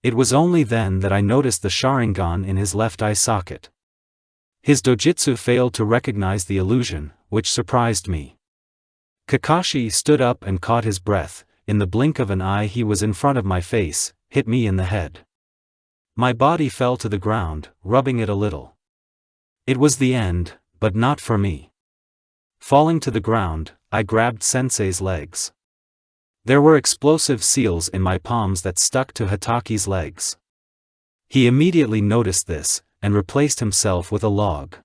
It was only then that I noticed the Sharingan in his left eye socket. His dojutsu failed to recognize the illusion, which surprised me. Kakashi stood up and caught his breath. In the blink of an eye he was in front of my face, hit me in the head. My body fell to the ground, rubbing it a little. It was the end, but not for me. Falling to the ground, I grabbed Sensei's legs. There were explosive seals in my palms that stuck to Hataki's legs. He immediately noticed this, and replaced himself with a log.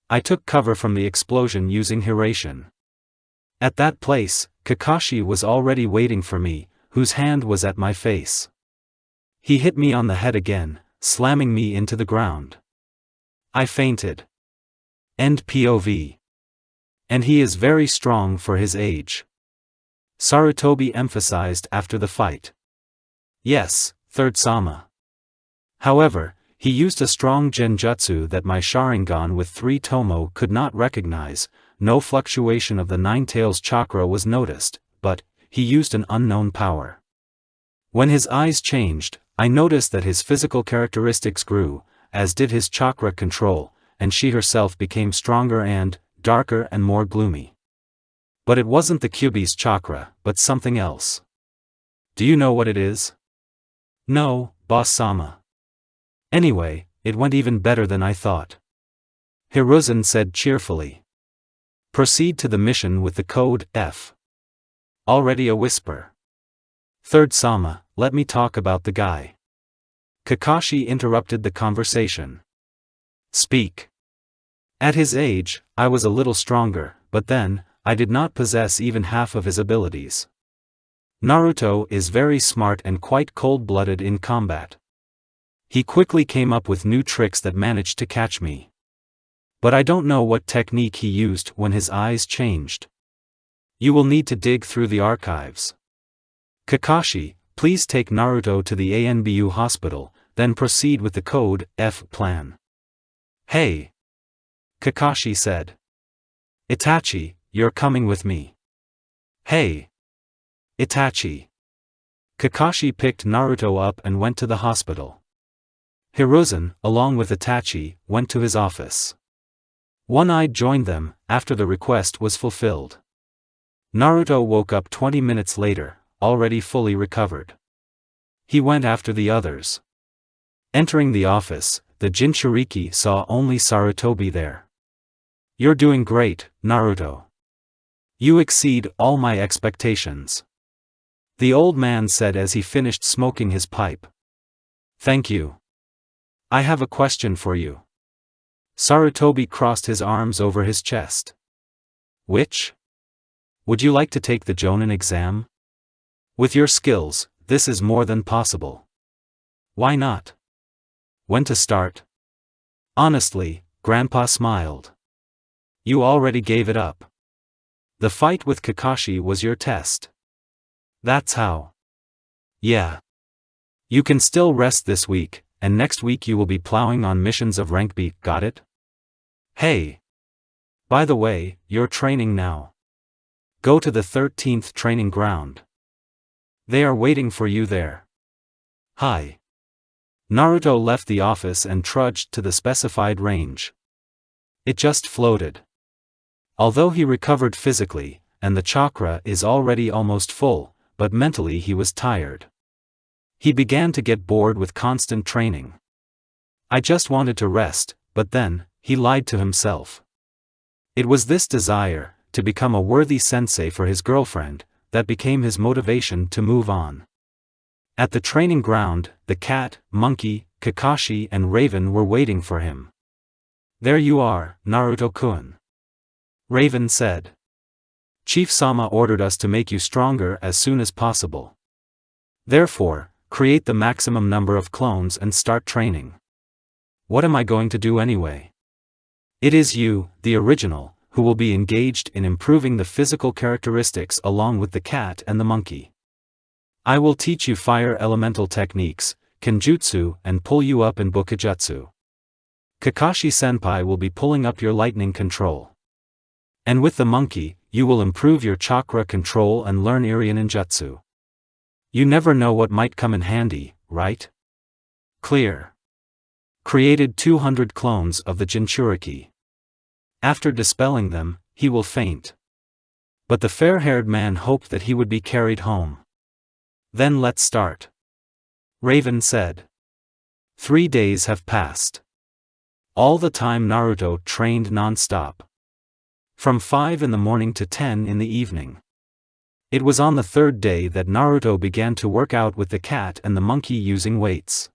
I took cover from the explosion using Hirashin. At that place, Kakashi was already waiting for me, whose hand was at my face. He hit me on the head again, slamming me into the ground. I fainted. End POV. And he is very strong for his age. Sarutobi emphasized after the fight. Yes, third Sama. However, he used a strong genjutsu that my Sharingan with 3 Tomo could not recognize. No fluctuation of the Nine Tails chakra was noticed, but he used an unknown power. When his eyes changed, I noticed that his physical characteristics grew, as did his chakra control, and she herself became stronger and darker and more gloomy. But it wasn't the Kyuubi's chakra, but something else. Do you know what it is? No, Boss Sama. Anyway, it went even better than I thought. Hiruzen said cheerfully. Proceed to the mission with the code F. Already a whisper. Third Sama, let me talk about the guy. Kakashi interrupted the conversation. Speak. At his age, I was a little stronger, but then, I did not possess even half of his abilities. Naruto is very smart and quite cold-blooded in combat. He quickly came up with new tricks that managed to catch me. But I don't know what technique he used when his eyes changed. You will need to dig through the archives. Kakashi, please take Naruto to the ANBU hospital, then proceed with the Code F plan. Hey! Kakashi said. Itachi, you're coming with me. Hey! Itachi. Kakashi picked Naruto up and went to the hospital. Hiruzen, along with Itachi, went to his office. One-Eyed joined them, after the request was fulfilled. Naruto woke up 20 minutes later, already fully recovered. He went after the others. Entering the office, the Jinchuriki saw only Sarutobi there. You're doing great, Naruto. You exceed all my expectations. The old man said as he finished smoking his pipe. Thank you. I have a question for you. Sarutobi crossed his arms over his chest. Which? Would you like to take the Jonin exam? With your skills, this is more than possible. Why not? When to start? Honestly, Grandpa smiled. You already gave it up. The fight with Kakashi was your test. That's how. Yeah. You can still rest this week, and next week you will be plowing on missions of rank B, got it? Hey! By the way, you're training now. Go to the 13th training ground. They are waiting for you there. Hi. Naruto left the office and trudged to the specified range. It just floated. Although he recovered physically, and the chakra is already almost full, but mentally he was tired. He began to get bored with constant training. I just wanted to rest, but then, he lied to himself. It was this desire, to become a worthy sensei for his girlfriend, that became his motivation to move on. At the training ground, the cat, monkey, Kakashi and Raven were waiting for him. There you are, Naruto-kun. Raven said. Chief Sama ordered us to make you stronger as soon as possible. Therefore, create the maximum number of clones and start training. What am I going to do anyway? It is you, the original, who will be engaged in improving the physical characteristics along with the cat and the monkey. I will teach you fire elemental techniques, kenjutsu and pull you up in bukijutsu. Kakashi-senpai will be pulling up your lightning control. And with the monkey, you will improve your chakra control and learn Irian ninjutsu. You never know what might come in handy, right? Clear. Created 200 clones of the Jinchuriki. After dispelling them, he will faint. But the fair-haired man hoped that he would be carried home. Then let's start. Raven said. 3 days have passed. All the time Naruto trained non-stop. From 5 in the morning to 10 in the evening. It was on the 3rd day that Naruto began to work out with the cat and the monkey using weights.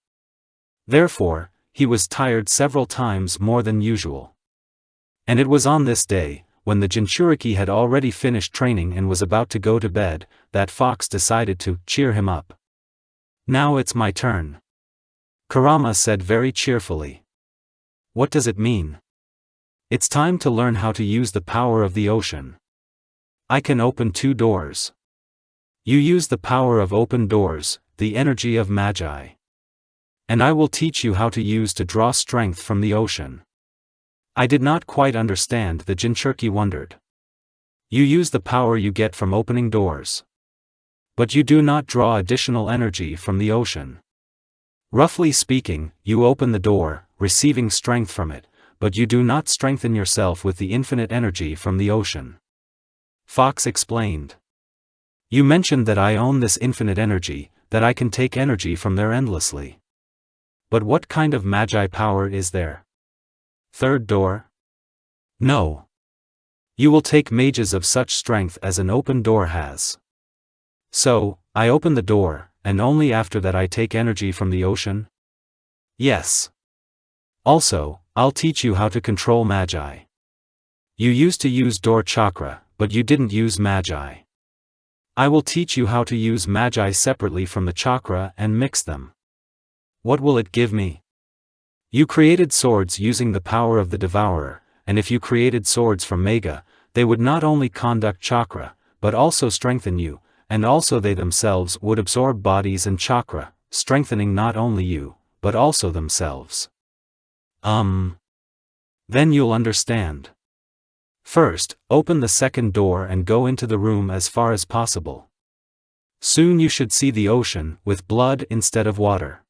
Therefore, he was tired several times more than usual. And it was on this day, when the Jinchuriki had already finished training and was about to go to bed, that Fox decided to cheer him up. Now it's my turn. Kurama said very cheerfully. What does it mean? It's time to learn how to use the power of the ocean. I can open 2 doors. You use the power of open doors, the energy of Magi. And I will teach you how to use to draw strength from the ocean. I did not quite understand, the Jinchuriki wondered. You use the power you get from opening doors. But you do not draw additional energy from the ocean. Roughly speaking, you open the door, receiving strength from it, but you do not strengthen yourself with the infinite energy from the ocean. Fox explained. You mentioned that I own this infinite energy, that I can take energy from there endlessly. But what kind of Magi power is there? 3rd door? No. You will take mages of such strength as an open door has. So, I open the door, and only after that I take energy from the ocean? Yes. Also, I'll teach you how to control magi. You used to use door chakra, but you didn't use magi. I will teach you how to use magi separately from the chakra and mix them. What will it give me? You created swords using the power of the devourer, and if you created swords from mega, they would not only conduct chakra, but also strengthen you, and also they themselves would absorb bodies and chakra, strengthening not only you, but also themselves. Then you'll understand. First, open the second door and go into the room as far as possible. Soon you should see the ocean, with blood instead of water.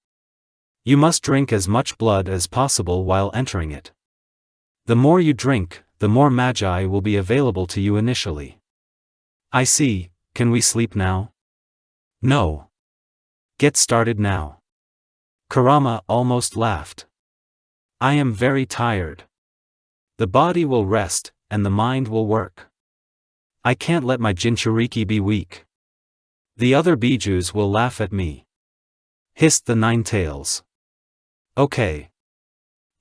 You must drink as much blood as possible while entering it. The more you drink, the more magi will be available to you initially. I see, can we sleep now? No. Get started now. Kurama almost laughed. I am very tired. The body will rest, and the mind will work. I can't let my Jinchuriki be weak. The other bijus will laugh at me. Hissed the Nine Tails. Okay.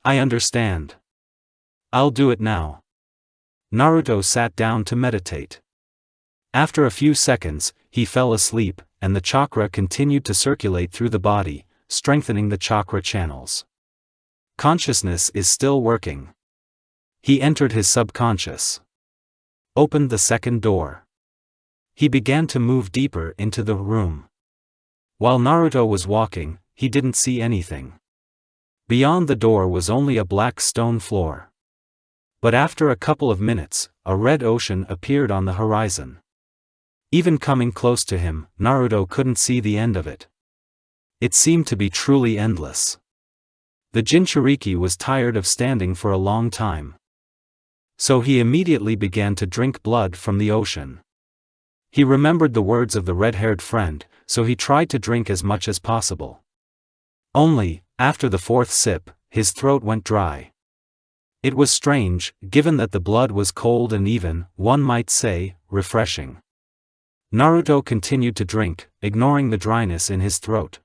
I understand. I'll do it now. Naruto sat down to meditate. After a few seconds, he fell asleep, and the chakra continued to circulate through the body, strengthening the chakra channels. Consciousness is still working. He entered his subconscious. Opened the second door. He began to move deeper into the room. While Naruto was walking, he didn't see anything. Beyond the door was only a black stone floor. But after a couple of minutes, a red ocean appeared on the horizon. Even coming close to him, Naruto couldn't see the end of it. It seemed to be truly endless. The Jinchuriki was tired of standing for a long time. So he immediately began to drink blood from the ocean. He remembered the words of the red-haired friend, so he tried to drink as much as possible. Only, after the fourth sip, his throat went dry. It was strange, given that the blood was cold and even, one might say, refreshing. Naruto continued to drink, ignoring the dryness in his throat.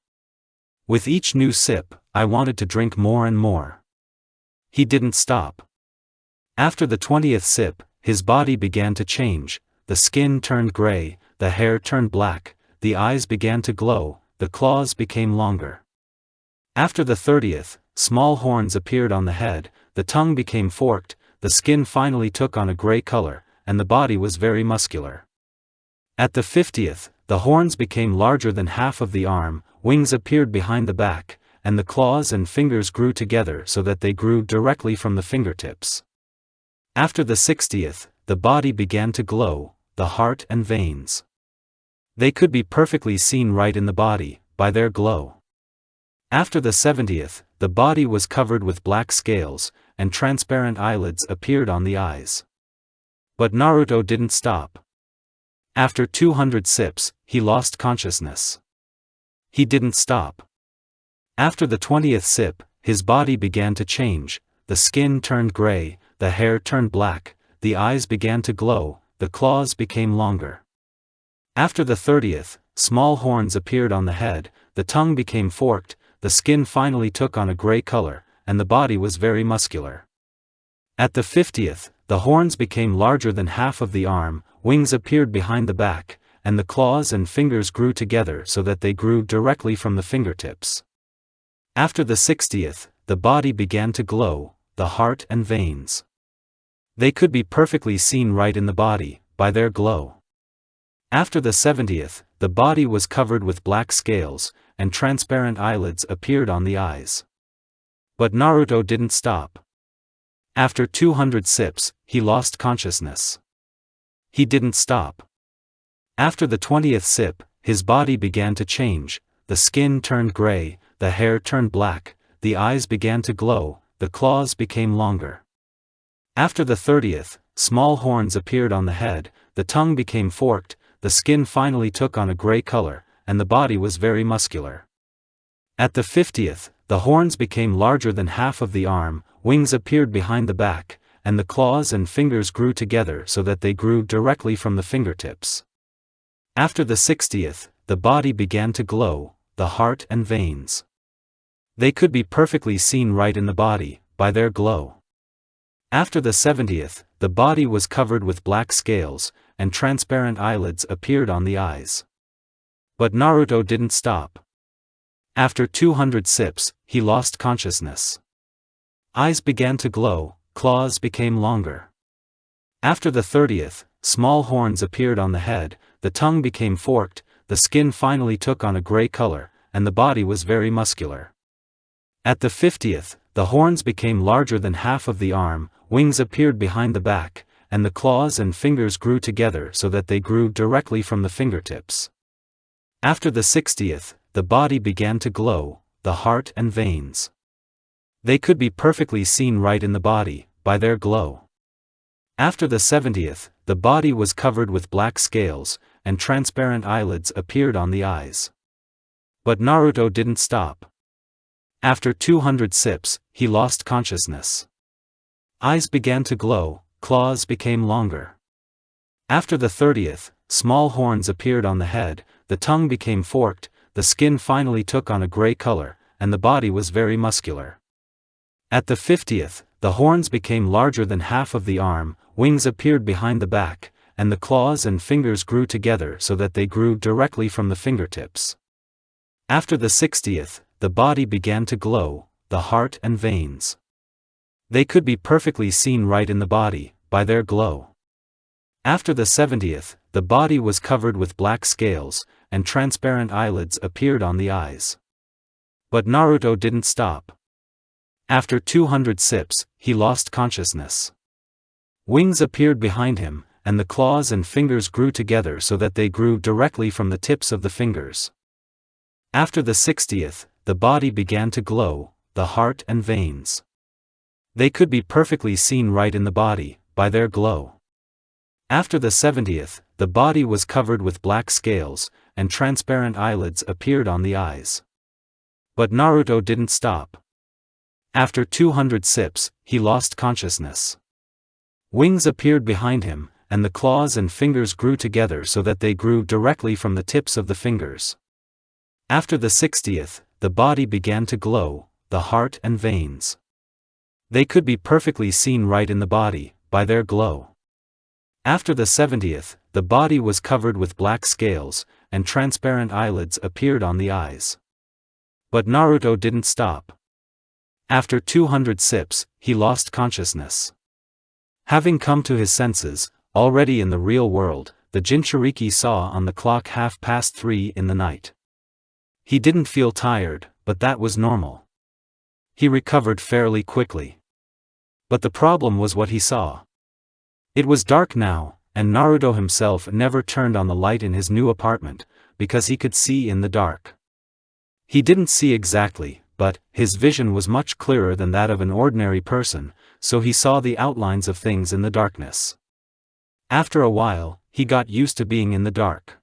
With each new sip, I wanted to drink more and more. He didn't stop. After the 20th sip, his body began to change, the skin turned gray, the hair turned black, the eyes began to glow, the claws became longer. After the 30th, small horns appeared on the head, the tongue became forked, the skin finally took on a gray color, and the body was very muscular. At the 50th, the horns became larger than half of the arm, wings appeared behind the back, and the claws and fingers grew together so that they grew directly from the fingertips. After the 60th, the body began to glow, the heart and veins. They could be perfectly seen right in the body, by their glow. After the 70th, the body was covered with black scales, and transparent eyelids appeared on the eyes. But Naruto didn't stop. After 200 sips, he lost consciousness. He didn't stop. After the 20th sip, his body began to change, the skin turned gray, the hair turned black, the eyes began to glow, the claws became longer. After the 30th, small horns appeared on the head, the tongue became forked, the skin finally took on a gray color, and the body was very muscular. At the 50th, the horns became larger than half of the arm, wings appeared behind the back, and the claws and fingers grew together so that they grew directly from the fingertips. After the 60th, the body began to glow, the heart and veins. They could be perfectly seen right in the body, by their glow. After the 70th, the body was covered with black scales, and transparent eyelids appeared on the eyes. But Naruto didn't stop. After 200 sips, he lost consciousness. He didn't stop. After the 20th sip, his body began to change, the skin turned gray, the hair turned black, the eyes began to glow, the claws became longer. After the 30th, small horns appeared on the head, the tongue became forked, the skin finally took on a gray color, and the body was very muscular. At the 50th, the horns became larger than half of the arm, wings appeared behind the back, and the claws and fingers grew together so that they grew directly from the fingertips. After the 60th, the body began to glow, the heart and veins. They could be perfectly seen right in the body, by their glow. After the 70th, the body was covered with black scales, and transparent eyelids appeared on the eyes. But Naruto didn't stop. After 200 sips, he lost consciousness. Eyes began to glow, claws became longer. After the 30th, small horns appeared on the head, the tongue became forked, the skin finally took on a gray color, and the body was very muscular. At the 50th, the horns became larger than half of the arm, wings appeared behind the back, and the claws and fingers grew together so that they grew directly from the fingertips. After the 60th, the body began to glow, the heart and veins. They could be perfectly seen right in the body, by their glow. After the 70th, the body was covered with black scales, and transparent eyelids appeared on the eyes. But Naruto didn't stop. After 200 sips, he lost consciousness. Eyes began to glow, claws became longer. After the 30th, small horns appeared on the head, the tongue became forked, the skin finally took on a gray color, and the body was very muscular. At the 50th, the horns became larger than half of the arm, wings appeared behind the back, and the claws and fingers grew together so that they grew directly from the fingertips. After the 60th, the body began to glow, the heart and veins. They could be perfectly seen right in the body, by their glow. After the 70th, the body was covered with black scales, and transparent eyelids appeared on the eyes. But Naruto didn't stop. After 200 sips, he lost consciousness. Wings appeared behind him, and the claws and fingers grew together so that they grew directly from the tips of the fingers. After the 60th, the body began to glow, the heart and veins. They could be perfectly seen right in the body, by their glow. After the 70th, the body was covered with black scales, and transparent eyelids appeared on the eyes. But Naruto didn't stop. After 200 sips, he lost consciousness. Wings appeared behind him, and the claws and fingers grew together so that they grew directly from the tips of the fingers. After the 60th, the body began to glow, the heart and veins. They could be perfectly seen right in the body, by their glow. After the 70th, the body was covered with black scales, and transparent eyelids appeared on the eyes. But Naruto didn't stop. After 200 sips, he lost consciousness. Having come to his senses, already in the real world, the Jinchuriki saw on the clock 3:30 in the night. He didn't feel tired, but that was normal. He recovered fairly quickly. But the problem was what he saw. It was dark now, and Naruto himself never turned on the light in his new apartment, because he could see in the dark. He didn't see exactly, but his vision was much clearer than that of an ordinary person, so he saw the outlines of things in the darkness. After a while, he got used to being in the dark.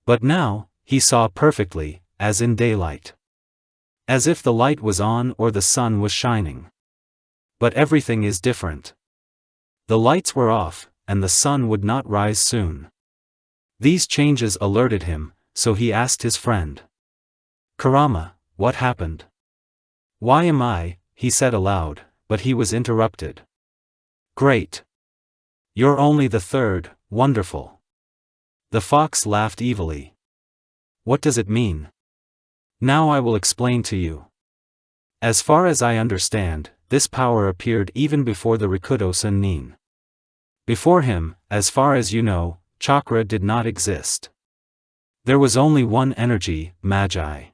But now, he saw perfectly, as in daylight. As if the light was on or the sun was shining. But everything is different. The lights were off, and the sun would not rise soon. These changes alerted him, so he asked his friend. "Kurama, what happened?" "Why am I?" he said aloud, but he was interrupted. "Great. You're only the third, wonderful." The fox laughed evilly. "What does it mean?" "Now I will explain to you. As far as I understand, this power appeared even before the Rikudo Sennin. Before him, as far as you know, Chakra did not exist. There was only one energy, Magi.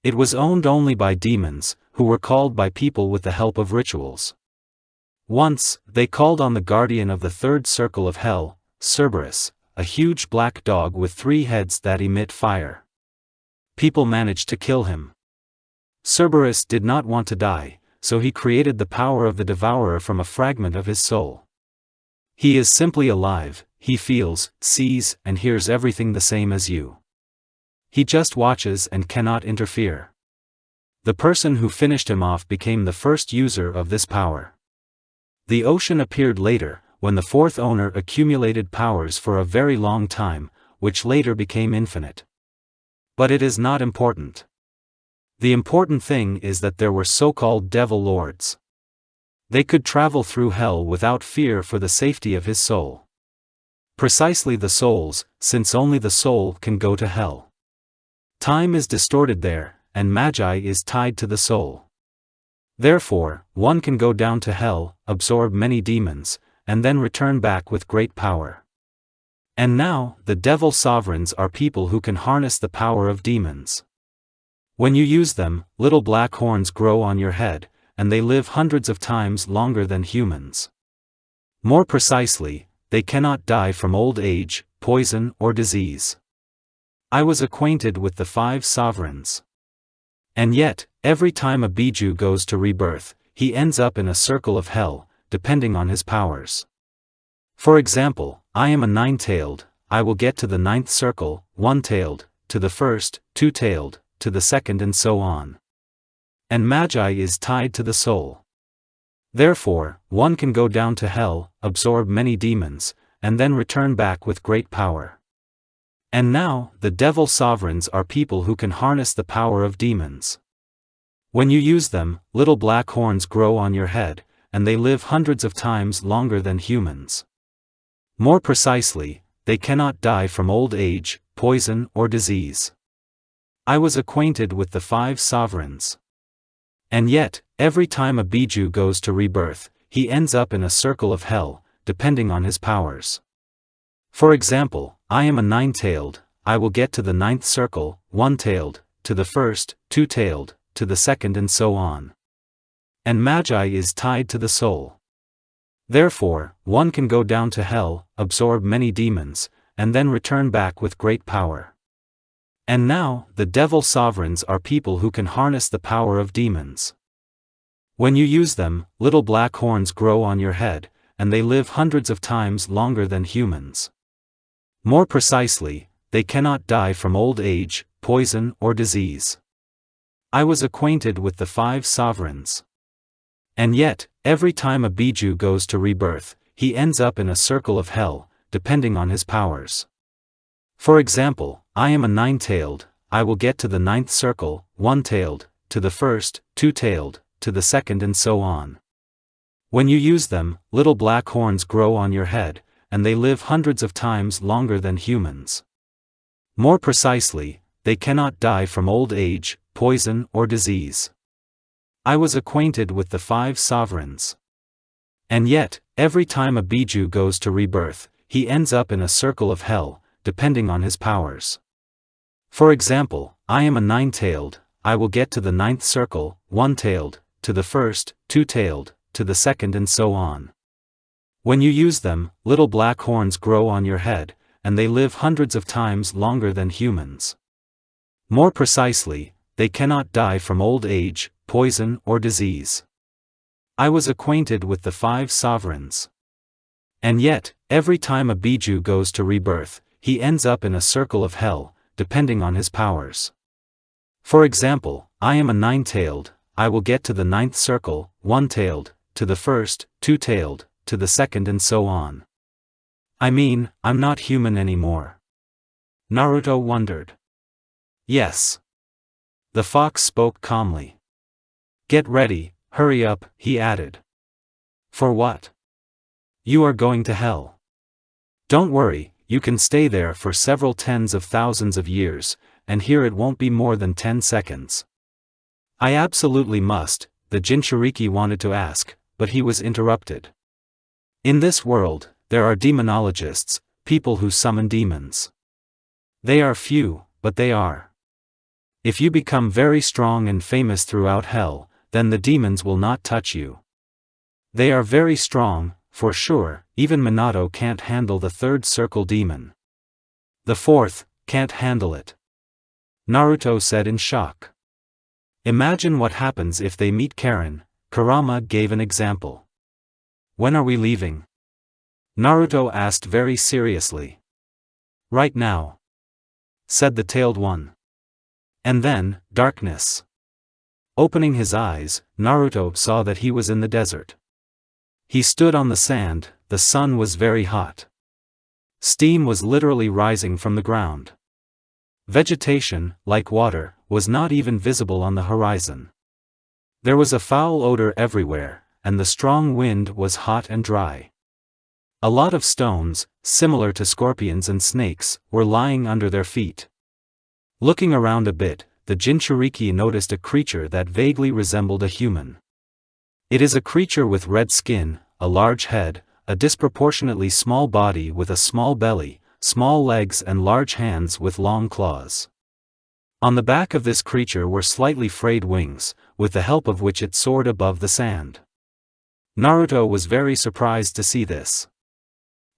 It was owned only by demons, who were called by people with the help of rituals. Once, they called on the guardian of the third circle of hell, Cerberus, a huge black dog with 3 heads that emit fire. People managed to kill him. Cerberus did not want to die, so he created the power of the devourer from a fragment of his soul. He is simply alive, he feels, sees, and hears everything the same as you. He just watches and cannot interfere. The person who finished him off became the first user of this power. The ocean appeared later, when the fourth owner accumulated powers for a very long time, which later became infinite. But it is not important. The important thing is that there were so-called devil lords. They could travel through hell without fear for the safety of his soul. Precisely the soul's, since only the soul can go to hell. Time is distorted there, and magi is tied to the soul. Therefore, one can go down to hell, absorb many demons, and then return back with great power. And now, the devil sovereigns are people who can harness the power of demons. When you use them, little black horns grow on your head, and they live hundreds of times longer than humans. More precisely, they cannot die from old age, poison or disease. I was acquainted with the 5 sovereigns. And yet, every time a Biju goes to rebirth, he ends up in a circle of hell, depending on his powers. For example, I am a 9-tailed, I will get to the 9th circle, 1-tailed, to the 1st, 2-tailed, to the 2nd and so on. And magi is tied to the soul. Therefore, one can go down to hell, absorb many demons, and then return back with great power. And now, the devil sovereigns are people who can harness the power of demons. When you use them, little black horns grow on your head, and they live hundreds of times longer than humans. More precisely, they cannot die from old age, poison or disease. I was acquainted with the 5 sovereigns. And yet, every time a Biju goes to rebirth, he ends up in a circle of hell, depending on his powers. For example, I am a 9-tailed, I will get to the 9th circle, 1-tailed, to the 1st, 2-tailed, to the 2nd and so on. And magi is tied to the soul. Therefore, one can go down to hell, absorb many demons, and then return back with great power. And now, the devil sovereigns are people who can harness the power of demons. When you use them, little black horns grow on your head, and they live hundreds of times longer than humans. More precisely, they cannot die from old age, poison or disease. I was acquainted with the 5 sovereigns. And yet, every time a Biju goes to rebirth, he ends up in a circle of hell, depending on his powers. For example, I am a 9-tailed, I will get to the 9th circle, 1-tailed, to the 1st, 2-tailed, to the 2nd and so on. When you use them, little black horns grow on your head, and they live hundreds of times longer than humans. More precisely, they cannot die from old age, poison or disease. I was acquainted with the 5 sovereigns. And yet, every time a Biju goes to rebirth, he ends up in a circle of hell, depending on his powers. For example, I am a 9-tailed, I will get to the 9th circle, 1-tailed, to the 1st, 2-tailed, to the 2nd and so on. When you use them, little black horns grow on your head, and they live hundreds of times longer than humans. More precisely, they cannot die from old age, poison or disease. I was acquainted with the 5 sovereigns. And yet, every time a Biju goes to rebirth, he ends up in a circle of hell, depending on his powers. For example, I am a 9-tailed, I will get to the 9th circle, 1-tailed, to the 1st, 2-tailed, to the 2nd and so on. I mean, I'm not human anymore. Naruto wondered. Yes. The fox spoke calmly. Get ready, hurry up, he added. For what? You are going to hell. Don't worry, you can stay there for several tens of thousands of years, and here it won't be more than 10 seconds. I absolutely must, the Jinchuriki wanted to ask, but he was interrupted. In this world, there are demonologists, people who summon demons. They are few, but they are. If you become very strong and famous throughout hell, then the demons will not touch you. They are very strong, for sure, even Minato can't handle the 3rd circle demon. The 4th, can't handle it. Naruto said in shock. Imagine what happens if they meet Karen, Kurama gave an example. When are we leaving? Naruto asked very seriously. Right now, said the tailed one. And then, darkness. Opening his eyes, Naruto saw that he was in the desert. He stood on the sand, the sun was very hot. Steam was literally rising from the ground. Vegetation, like water, was not even visible on the horizon. There was a foul odor everywhere, and the strong wind was hot and dry. A lot of stones, similar to scorpions and snakes, were lying under their feet. Looking around a bit, the Jinchuriki noticed a creature that vaguely resembled a human. It is a creature with red skin, a large head, a disproportionately small body with a small belly, small legs and large hands with long claws. On the back of this creature were slightly frayed wings, with the help of which it soared above the sand. Naruto was very surprised to see this.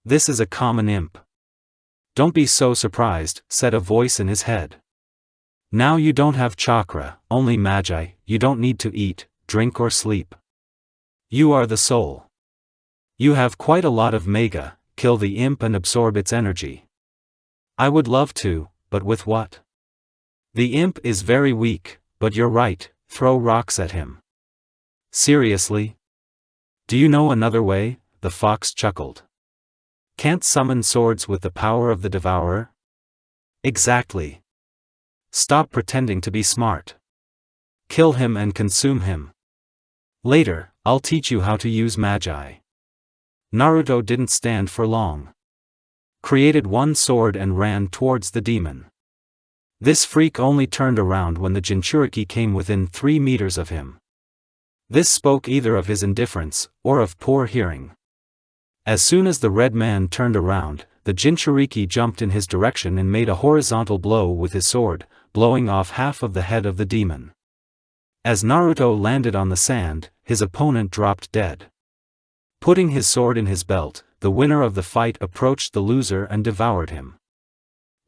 "This is a common imp." "Don't be so surprised," said a voice in his head. "Now you don't have chakra, only magi, you don't need to eat, drink or sleep. You are the soul. You have quite a lot of mega, kill the imp and absorb its energy." "I would love to, but with what?" "The imp is very weak, but you're right, throw rocks at him." "Seriously? Do you know another way?" the fox chuckled. "Can't summon swords with the power of the devourer?" "Exactly. Stop pretending to be smart. Kill him and consume him. Later, I'll teach you how to use magi." Naruto didn't stand for long. Created one sword and ran towards the demon. This freak only turned around when the Jinchuriki came within 3 meters of him. This spoke either of his indifference, or of poor hearing. As soon as the red man turned around, the Jinchuriki jumped in his direction and made a horizontal blow with his sword, blowing off half of the head of the demon. As Naruto landed on the sand, his opponent dropped dead. Putting his sword in his belt, the winner of the fight approached the loser and devoured him.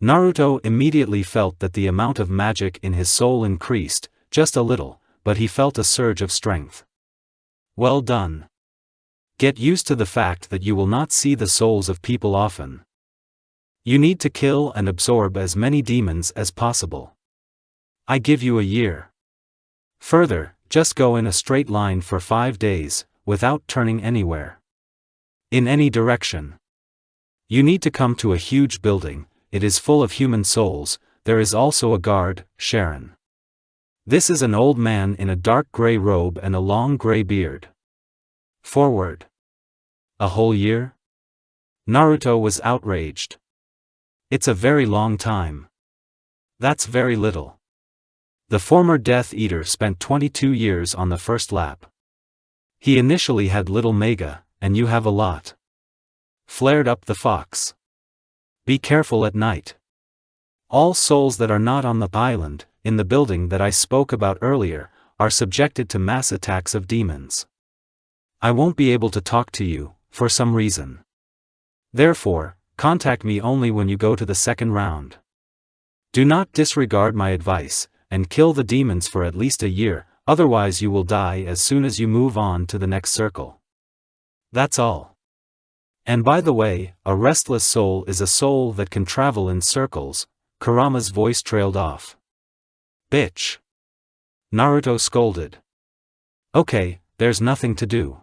Naruto immediately felt that the amount of magic in his soul increased, just a little, but he felt a surge of strength. Well done. Get used to the fact that you will not see the souls of people often. You need to kill and absorb as many demons as possible. I give you a year. Further, just go in a straight line for 5 days, without turning anywhere. In any direction. You need to come to a huge building, it is full of human souls, there is also a guard, Sharon. This is an old man in a dark gray robe and a long gray beard. Forward. A whole year? Naruto was outraged. It's a very long time. That's very little. The former Death Eater spent 22 years on the first lap. He initially had little mega, and you have a lot. Flared up the fox. Be careful at night. All souls that are not on the island, in the building that I spoke about earlier, are subjected to mass attacks of demons. I won't be able to talk to you, for some reason. Therefore, contact me only when you go to the second round. Do not disregard my advice, and kill the demons for at least a year, otherwise you will die as soon as you move on to the next circle. That's all. And by the way, a restless soul is a soul that can travel in circles. Kurama's voice trailed off. Bitch. Naruto scolded. Okay, there's nothing to do.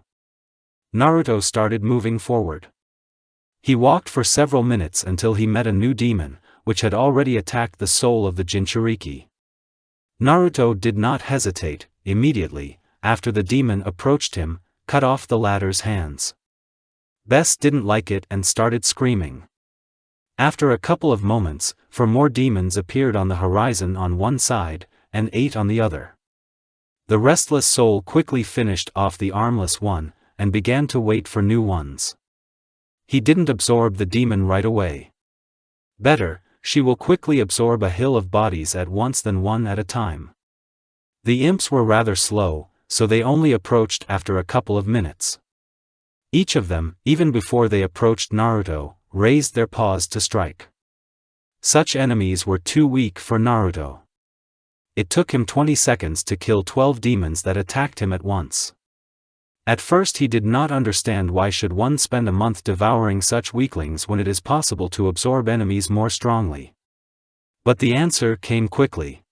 Naruto started moving forward. He walked for several minutes until he met a new demon, which had already attacked the soul of the Jinchuriki. Naruto did not hesitate, immediately, after the demon approached him, cut off the latter's hands. Bess didn't like it and started screaming. After a couple of moments, 4 more demons appeared on the horizon on one side, and 8 on the other. The restless soul quickly finished off the armless one, and began to wait for new ones. He didn't absorb the demon right away. Better, she will quickly absorb a hill of bodies at once than one at a time. The imps were rather slow, so they only approached after a couple of minutes. Each of them, even before they approached Naruto, raised their paws to strike. Such enemies were too weak for Naruto. It took him 20 seconds to kill 12 demons that attacked him at once. At first he did not understand why should one spend a month devouring such weaklings when it is possible to absorb enemies more strongly. But the answer came quickly.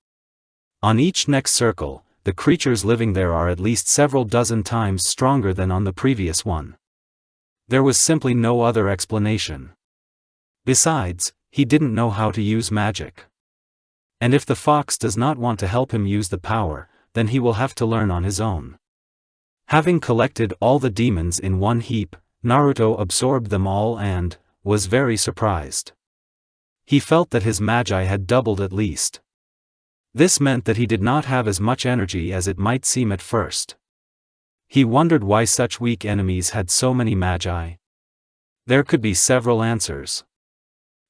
On each next circle, the creatures living there are at least several dozen times stronger than on the previous one. There was simply no other explanation. Besides, he didn't know how to use magic. And if the fox does not want to help him use the power, then he will have to learn on his own. Having collected all the demons in one heap, Naruto absorbed them all and was very surprised. He felt that his magi had doubled at least. This meant that he did not have as much energy as it might seem at first. He wondered why such weak enemies had so many magi. There could be several answers.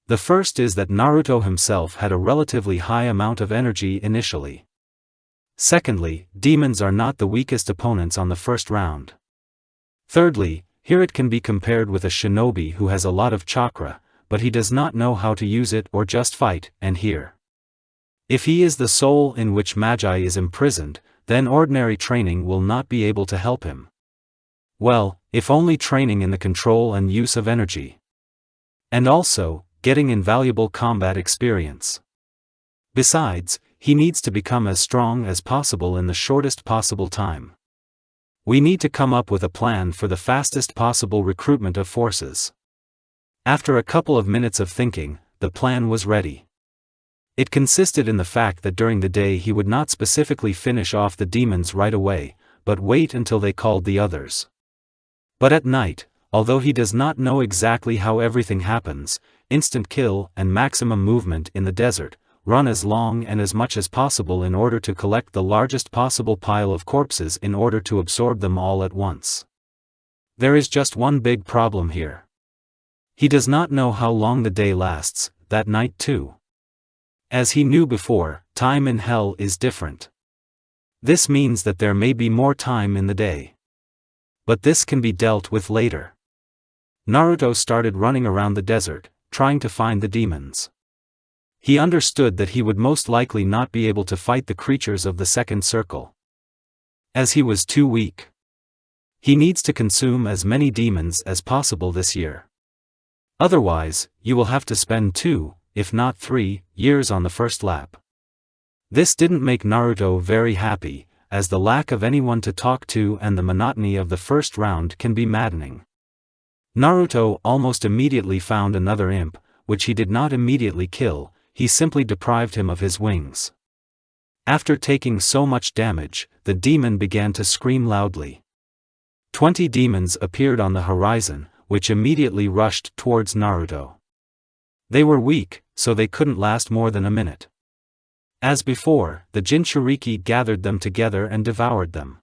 The first is that Naruto himself had a relatively high amount of energy initially. Secondly, demons are not the weakest opponents on the first round. Thirdly, here it can be compared with a shinobi who has a lot of chakra, but he does not know how to use it or just fight, and here. If he is the soul in which magi is imprisoned, then ordinary training will not be able to help him. Well, if only training in the control and use of energy. And also, getting invaluable combat experience. Besides, he needs to become as strong as possible in the shortest possible time. We need to come up with a plan for the fastest possible recruitment of forces. After a couple of minutes of thinking, the plan was ready. It consisted in the fact that during the day he would not specifically finish off the demons right away, but wait until they called the others. But at night, although he does not know exactly how everything happens, instant kill and maximum movement in the desert, run as long and as much as possible in order to collect the largest possible pile of corpses in order to absorb them all at once. There is just one big problem here. He does not know how long the day lasts, that night too. As he knew before, time in hell is different. This means that there may be more time in the day. But this can be dealt with later. Naruto started running around the desert, trying to find the demons. He understood that he would most likely not be able to fight the creatures of the second circle, as he was too weak. He needs to consume as many demons as possible this year. Otherwise, you will have to spend 2, if not 3, years on the first lap. This didn't make Naruto very happy, as the lack of anyone to talk to and the monotony of the first round can be maddening. Naruto almost immediately found another imp, which he did not immediately kill, he simply deprived him of his wings. After taking so much damage, the demon began to scream loudly. 20 demons appeared on the horizon, which immediately rushed towards Naruto. They were weak, so they couldn't last more than a minute. As before, the Jinchuriki gathered them together and devoured them.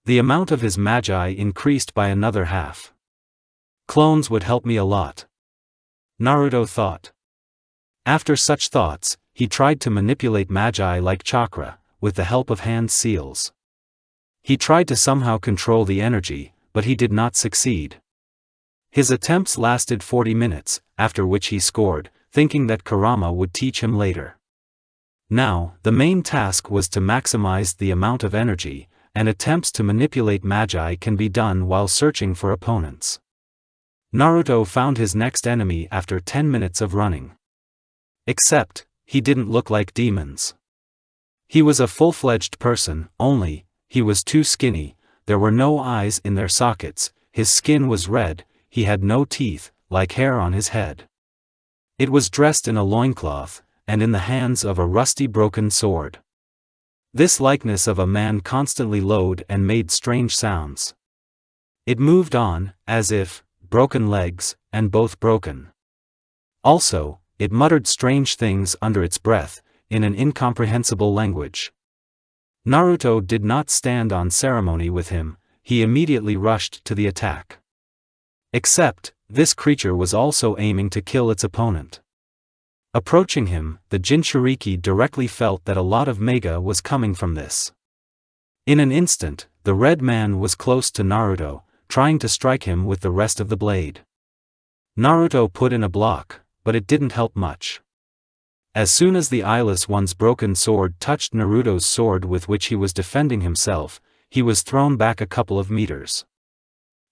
The amount of his magi increased by another half. Clones would help me a lot, Naruto thought. After such thoughts, he tried to manipulate magi like Chakra, with the help of hand seals. He tried to somehow control the energy, but he did not succeed. His attempts lasted 40 minutes, after which he scored, thinking that Kurama would teach him later. Now, the main task was to maximize the amount of energy, and attempts to manipulate magi can be done while searching for opponents. Naruto found his next enemy after 10 minutes of running. Except, he didn't look like demons. He was a full-fledged person, only, he was too skinny, there were no eyes in their sockets, his skin was red, he had no teeth, like hair on his head. It was dressed in a loincloth, and in the hands of a rusty broken sword. This likeness of a man constantly lowed and made strange sounds. It moved on, as if, broken legs, and both broken. Also, it muttered strange things under its breath, in an incomprehensible language. Naruto did not stand on ceremony with him, he immediately rushed to the attack. Except, this creature was also aiming to kill its opponent. Approaching him, the Jinchuriki directly felt that a lot of mega was coming from this. In an instant, the red man was close to Naruto, trying to strike him with the rest of the blade. Naruto put in a block, but it didn't help much. As soon as the eyeless one's broken sword touched Naruto's sword with which he was defending himself, he was thrown back a couple of meters.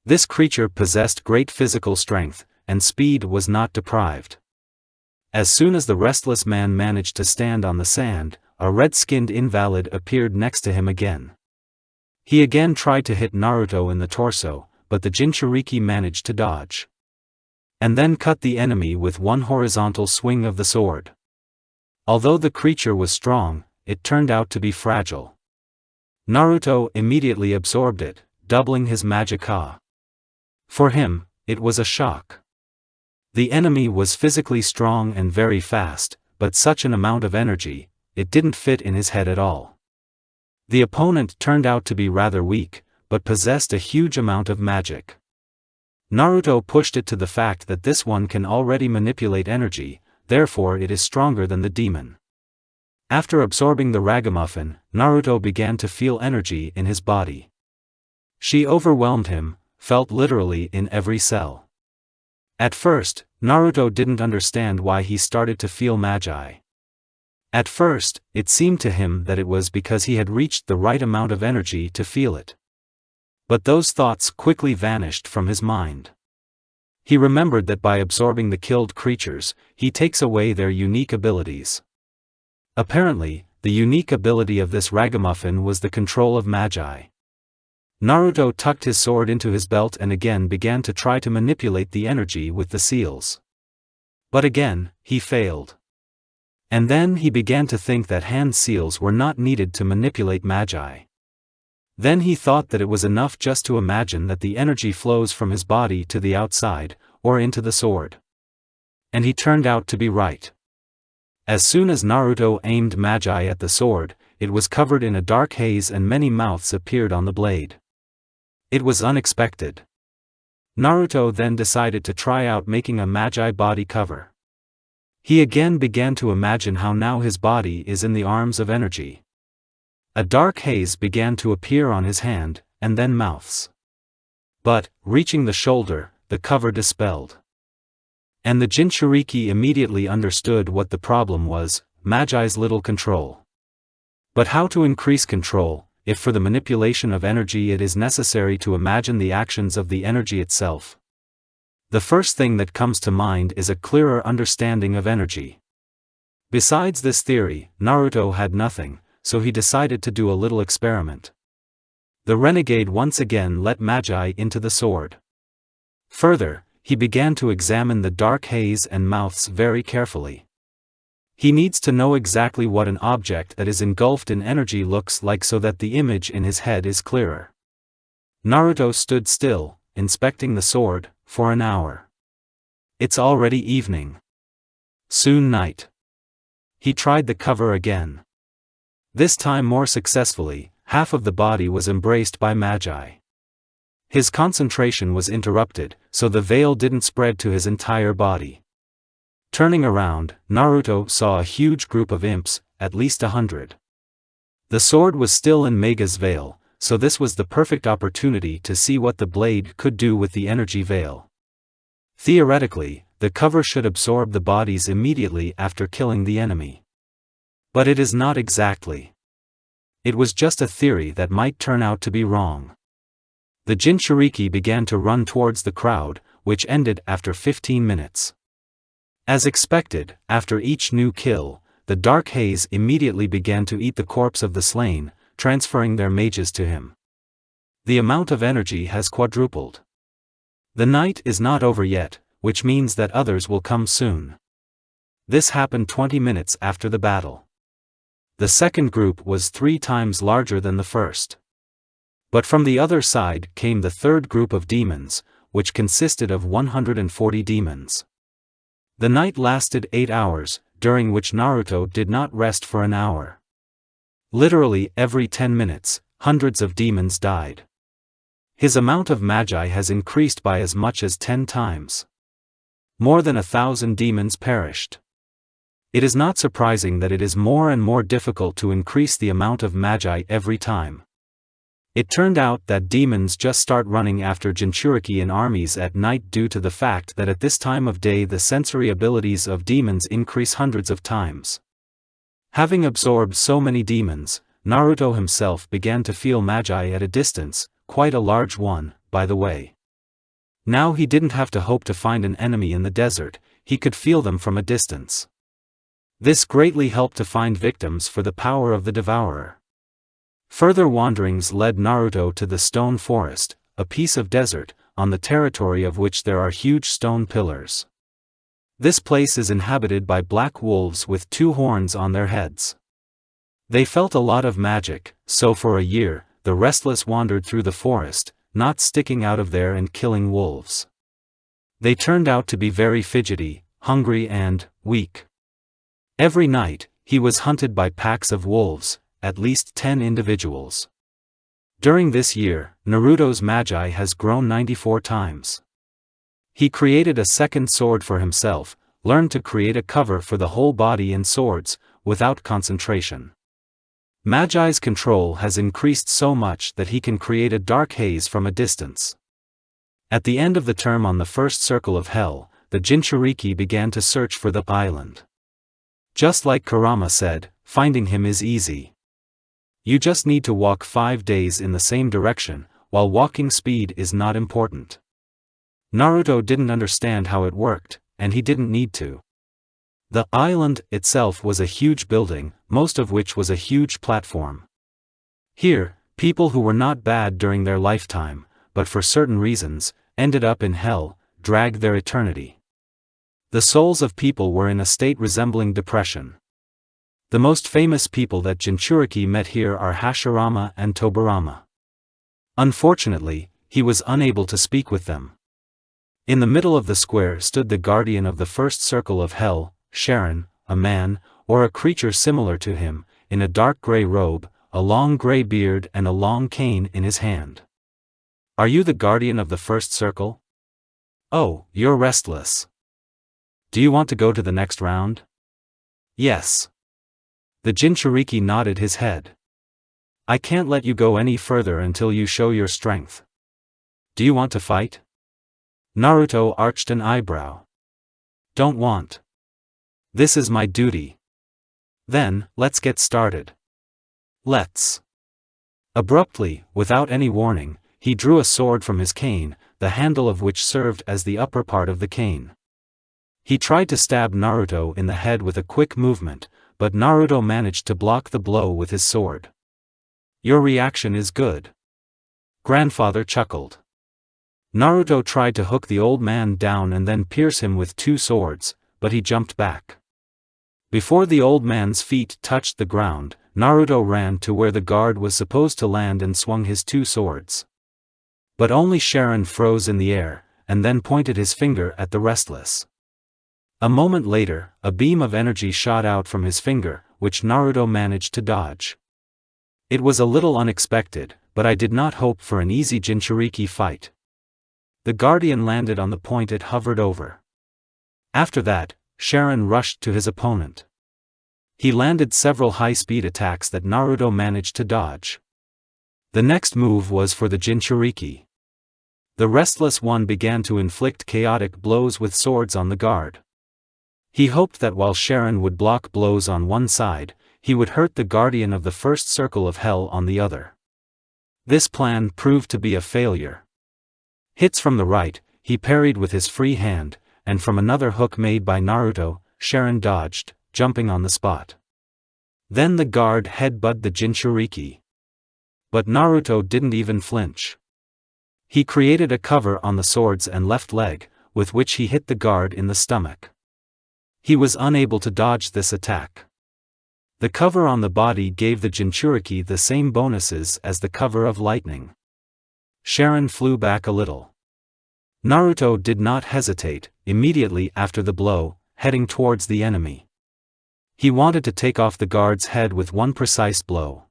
This creature possessed great physical strength, and speed was not deprived. As soon as the restless man managed to stand on the sand, a red-skinned invalid appeared next to him again. He again tried to hit Naruto in the torso, but the Jinchuriki managed to dodge. And then cut the enemy with one horizontal swing of the sword. Although the creature was strong, it turned out to be fragile. Naruto immediately absorbed it, doubling his magic ha. For him, it was a shock. The enemy was physically strong and very fast, but such an amount of energy, it didn't fit in his head at all. The opponent turned out to be rather weak, but possessed a huge amount of magic. Naruto pushed it to the fact that this one can already manipulate energy, therefore it is stronger than the demon. After absorbing the ragamuffin, Naruto began to feel energy in his body. She overwhelmed him, felt literally in every cell. At first, Naruto didn't understand why he started to feel magi. At first, it seemed to him that it was because he had reached the right amount of energy to feel it. But those thoughts quickly vanished from his mind. He remembered that by absorbing the killed creatures, he takes away their unique abilities. Apparently, the unique ability of this ragamuffin was the control of magi. Naruto tucked his sword into his belt and again began to try to manipulate the energy with the seals. But again, he failed. And then he began to think that hand seals were not needed to manipulate magi. Then he thought that it was enough just to imagine that the energy flows from his body to the outside, or into the sword. And he turned out to be right. As soon as Naruto aimed magi at the sword, it was covered in a dark haze and many mouths appeared on the blade. It was unexpected. Naruto then decided to try out making a magi body cover. He again began to imagine how now his body is in the arms of energy. A dark haze began to appear on his hand, and then mouths. But, reaching the shoulder, the cover dispelled. And the Jinchuriki immediately understood what the problem was: Magi's little control. But how to increase control, if for the manipulation of energy it is necessary to imagine the actions of the energy itself? The first thing that comes to mind is a clearer understanding of energy. Besides this theory, Naruto had nothing, so he decided to do a little experiment. The renegade once again let magi into the sword. Further, he began to examine the dark haze and mouths very carefully. He needs to know exactly what an object that is engulfed in energy looks like so that the image in his head is clearer. Naruto stood still, inspecting the sword, for an hour. It's already evening. Soon night. He tried the cover again. This time more successfully, half of the body was embraced by magi. His concentration was interrupted, so the veil didn't spread to his entire body. Turning around, Naruto saw a huge group of imps, at least 100. The sword was still in Mega's veil, so this was the perfect opportunity to see what the blade could do with the energy veil. Theoretically, the cover should absorb the bodies immediately after killing the enemy. But it is not exactly. It was just a theory that might turn out to be wrong. The Jinchuriki began to run towards the crowd, which ended after 15 minutes. As expected, after each new kill, the dark haze immediately began to eat the corpse of the slain, transferring their mages to him. The amount of energy has quadrupled. The night is not over yet, which means that others will come soon. This happened 20 minutes after the battle. The second group was 3 times larger than the first. But from the other side came the third group of demons, which consisted of 140 demons. The night lasted 8 hours, during which Naruto did not rest for an hour. Literally every 10 minutes, hundreds of demons died. His amount of magi has increased by as much as 10 times. More than 1,000 demons perished. It is not surprising that it is more and more difficult to increase the amount of magi every time. It turned out that demons just start running after Jinchuriki in armies at night due to the fact that at this time of day the sensory abilities of demons increase hundreds of times. Having absorbed so many demons, Naruto himself began to feel magi at a distance, quite a large one, by the way. Now he didn't have to hope to find an enemy in the desert, he could feel them from a distance. This greatly helped to find victims for the power of the devourer. Further wanderings led Naruto to the stone forest, a piece of desert, on the territory of which there are huge stone pillars. This place is inhabited by black wolves with 2 horns on their heads. They felt a lot of magic, so for a year, the restless wandered through the forest, not sticking out of there and killing wolves. They turned out to be very fidgety, hungry and weak. Every night, he was hunted by packs of wolves, at least 10 individuals. During this year, Naruto's magi has grown 94 times. He created a second sword for himself, learned to create a cover for the whole body in swords, without concentration. Magi's control has increased so much that he can create a dark haze from a distance. At the end of the term on the first circle of hell, the Jinchuriki began to search for the island. Just like Kurama said, finding him is easy. You just need to walk 5 days in the same direction, while walking speed is not important. Naruto didn't understand how it worked, and he didn't need to. The island itself was a huge building, most of which was a huge platform. Here, people who were not bad during their lifetime, but for certain reasons, ended up in hell, dragged their eternity. The souls of people were in a state resembling depression. The most famous people that Jinchuriki met here are Hashirama and Tobirama. Unfortunately, he was unable to speak with them. In the middle of the square stood the guardian of the first circle of hell, Sharon, a man, or a creature similar to him, in a dark gray robe, a long gray beard and a long cane in his hand. Are you the guardian of the first circle? Oh, you're restless. Do you want to go to the next round? Yes. The Jinchuriki nodded his head. I can't let you go any further until you show your strength. Do you want to fight? Naruto arched an eyebrow. Don't want. This is my duty. Then, let's get started. Let's. Abruptly, without any warning, he drew a sword from his cane, the handle of which served as the upper part of the cane. He tried to stab Naruto in the head with a quick movement, but Naruto managed to block the blow with his sword. Your reaction is good. Grandfather chuckled. Naruto tried to hook the old man down and then pierce him with 2 swords, but he jumped back. Before the old man's feet touched the ground, Naruto ran to where the guard was supposed to land and swung his 2 swords. But only Sharon froze in the air, and then pointed his finger at the restless. A moment later, a beam of energy shot out from his finger, which Naruto managed to dodge. It was a little unexpected, but I did not hope for an easy Jinchuriki fight. The guardian landed on the point it hovered over. After that, Sharon rushed to his opponent. He landed several high-speed attacks that Naruto managed to dodge. The next move was for the Jinchuriki. The restless one began to inflict chaotic blows with swords on the guard. He hoped that while Sharon would block blows on one side, he would hurt the guardian of the first circle of hell on the other. This plan proved to be a failure. Hits from the right, he parried with his free hand, and from another hook made by Naruto, Sharon dodged, jumping on the spot. Then the guard headbutted the Jinchuriki. But Naruto didn't even flinch. He created a cover on the swords and left leg, with which he hit the guard in the stomach. He was unable to dodge this attack. The cover on the body gave the Jinchuriki the same bonuses as the cover of lightning. Sharon flew back a little. Naruto did not hesitate, immediately after the blow, heading towards the enemy. He wanted to take off the guard's head with one precise blow.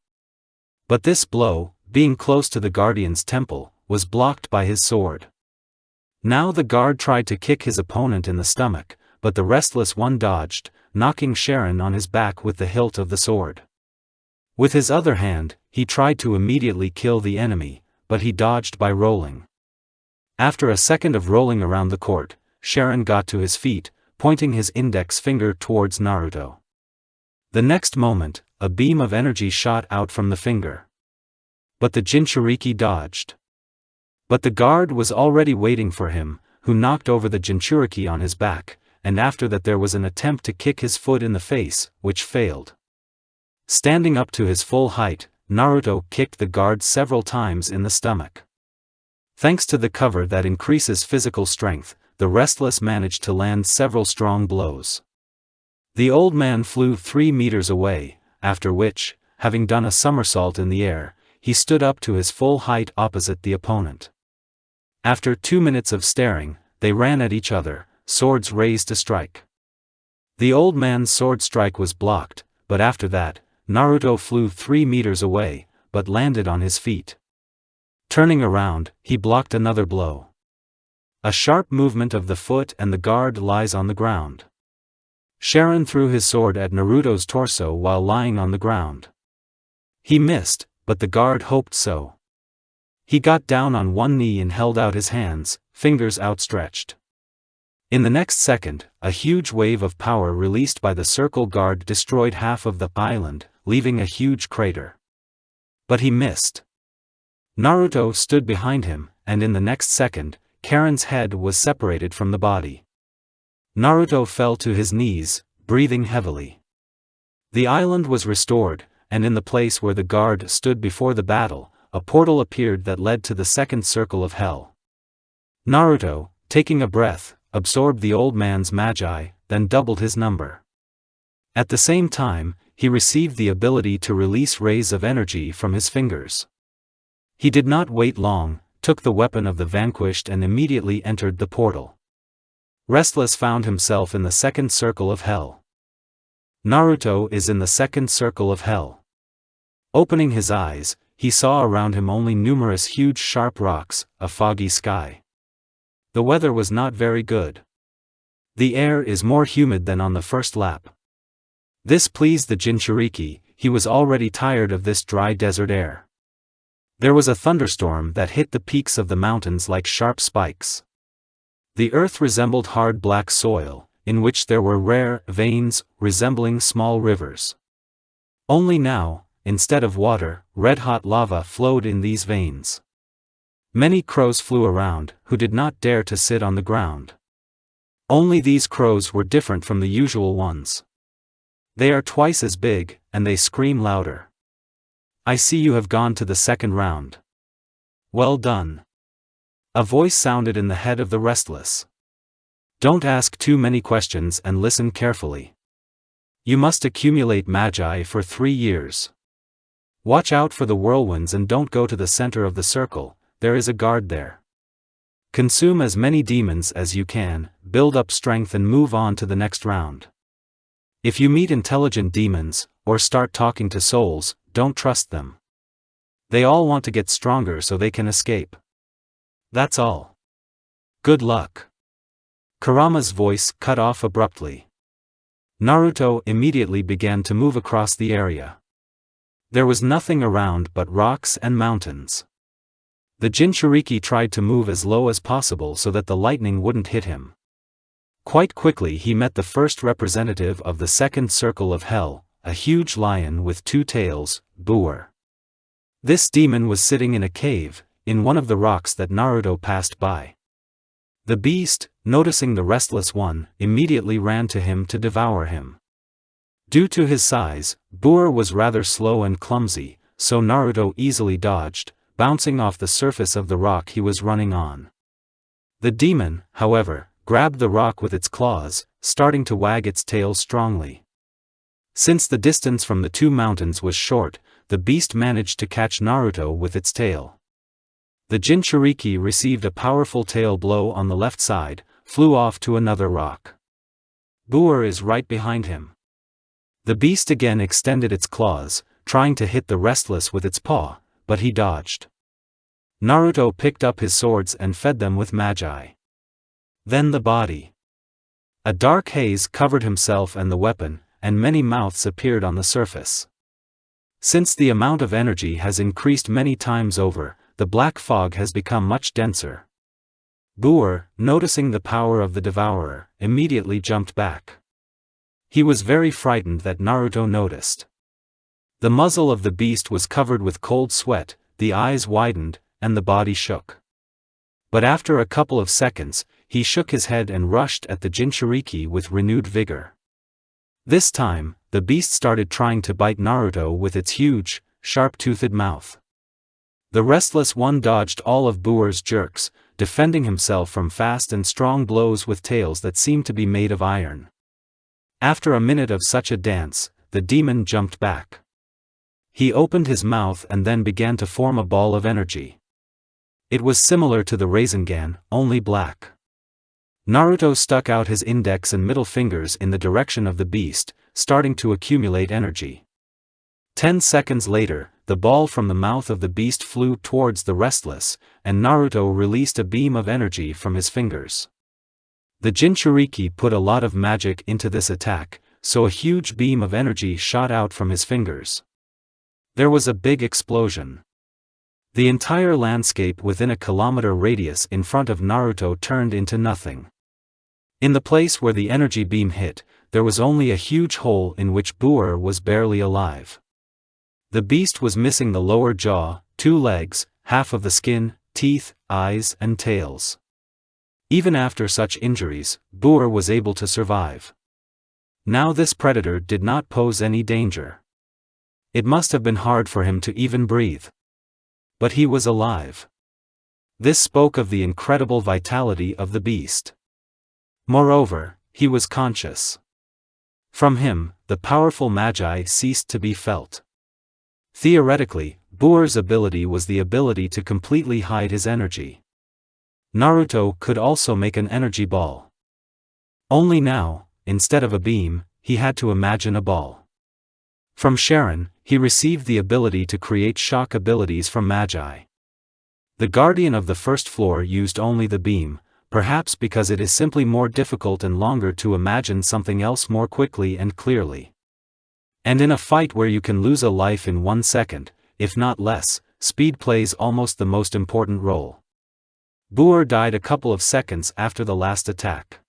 But this blow, being close to the guardian's temple, was blocked by his sword. Now the guard tried to kick his opponent in the stomach, but the restless one dodged, knocking Sharon on his back with the hilt of the sword. With his other hand, he tried to immediately kill the enemy, but he dodged by rolling. After a second of rolling around the court, Sharon got to his feet, pointing his index finger towards Naruto. The next moment, a beam of energy shot out from the finger. But the Jinchuriki dodged. But the guard was already waiting for him, who knocked over the Jinchuriki on his back, and after that there was an attempt to kick his foot in the face, which failed. Standing up to his full height, Naruto kicked the guard several times in the stomach. Thanks to the cover that increases physical strength, the restless managed to land several strong blows. The old man flew 3 meters away, after which, having done a somersault in the air, he stood up to his full height opposite the opponent. After 2 minutes of staring, they ran at each other, swords raised to strike. The old man's sword strike was blocked, but after that, Naruto flew 3 meters away, but landed on his feet. Turning around, he blocked another blow. A sharp movement of the foot and the guard lies on the ground. Sharon threw his sword at Naruto's torso while lying on the ground. He missed, but the guard hoped so. He got down on one knee and held out his hands, fingers outstretched. In the next second, a huge wave of power released by the circle guard destroyed half of the island, leaving a huge crater. But he missed. Naruto stood behind him, and in the next second, Karen's head was separated from the body. Naruto fell to his knees, breathing heavily. The island was restored, and in the place where the guard stood before the battle, a portal appeared that led to the second circle of hell. Naruto, taking a breath, absorbed the old man's magi, then doubled his number. At the same time, he received the ability to release rays of energy from his fingers. He did not wait long, took the weapon of the vanquished and immediately entered the portal. Restless found himself in the second circle of hell. Naruto is in the second circle of hell. Opening his eyes, he saw around him only numerous huge sharp rocks, a foggy sky. The weather was not very good. The air is more humid than on the first lap. This pleased the Jinchuriki, he was already tired of this dry desert air. There was a thunderstorm that hit the peaks of the mountains like sharp spikes. The earth resembled hard black soil, in which there were rare veins resembling small rivers. Only now, instead of water, red-hot lava flowed in these veins. Many crows flew around, who did not dare to sit on the ground. Only these crows were different from the usual ones. They are twice as big, and they scream louder. I see you have gone to the second round. Well done. A voice sounded in the head of the restless. Don't ask too many questions and listen carefully. You must accumulate magi for 3 years. Watch out for the whirlwinds and don't go to the center of the circle, there is a guard there. Consume as many demons as you can, build up strength and move on to the next round. If you meet intelligent demons, or start talking to souls, don't trust them. They all want to get stronger so they can escape. That's all. Good luck. Kurama's voice cut off abruptly. Naruto immediately began to move across the area. There was nothing around but rocks and mountains. The Jinchuriki tried to move as low as possible so that the lightning wouldn't hit him. Quite quickly he met the first representative of the second circle of hell, a huge lion with 2 tails, Boer. This demon was sitting in a cave, in one of the rocks that Naruto passed by. The beast, noticing the restless one, immediately ran to him to devour him. Due to his size, Boer was rather slow and clumsy, so Naruto easily dodged, bouncing off the surface of the rock he was running on. The demon, however, grabbed the rock with its claws, starting to wag its tail strongly. Since the distance from the 2 mountains was short, the beast managed to catch Naruto with its tail. The Jinchuriki received a powerful tail blow on the left side, flew off to another rock. Boer is right behind him. The beast again extended its claws, trying to hit the restless with its paw, but he dodged. Naruto picked up his swords and fed them with magi. Then the body. A dark haze covered himself and the weapon, and many mouths appeared on the surface. Since the amount of energy has increased many times over, the black fog has become much denser. Boer, noticing the power of the devourer, immediately jumped back. He was very frightened that Naruto noticed. The muzzle of the beast was covered with cold sweat, the eyes widened, and the body shook. But after a couple of seconds, he shook his head and rushed at the Jinchuriki with renewed vigor. This time, the beast started trying to bite Naruto with its huge, sharp-toothed mouth. The restless one dodged all of Boer's jerks, defending himself from fast and strong blows with tails that seemed to be made of iron. After a minute of such a dance, the demon jumped back. He opened his mouth and then began to form a ball of energy. It was similar to the Rasengan, only black. Naruto stuck out his index and middle fingers in the direction of the beast, starting to accumulate energy. 10 seconds later, the ball from the mouth of the beast flew towards the Restless, and Naruto released a beam of energy from his fingers. The Jinchuriki put a lot of magic into this attack, so a huge beam of energy shot out from his fingers. There was a big explosion. The entire landscape within a kilometer radius in front of Naruto turned into nothing. In the place where the energy beam hit, there was only a huge hole in which Buer was barely alive. The beast was missing the lower jaw, 2 legs, half of the skin, teeth, eyes and tails. Even after such injuries, Buer was able to survive. Now this predator did not pose any danger. It must have been hard for him to even breathe. But he was alive. This spoke of the incredible vitality of the beast. Moreover, he was conscious. From him, the powerful magi ceased to be felt. Theoretically, Buer's ability was the ability to completely hide his energy. Naruto could also make an energy ball. Only now, instead of a beam, he had to imagine a ball. From Sharon, he received the ability to create shock abilities from magi. The guardian of the first floor used only the beam, perhaps because it is simply more difficult and longer to imagine something else more quickly and clearly. And in a fight where you can lose a life in 1 second, if not less, speed plays almost the most important role. Buer died a couple of seconds after the last attack.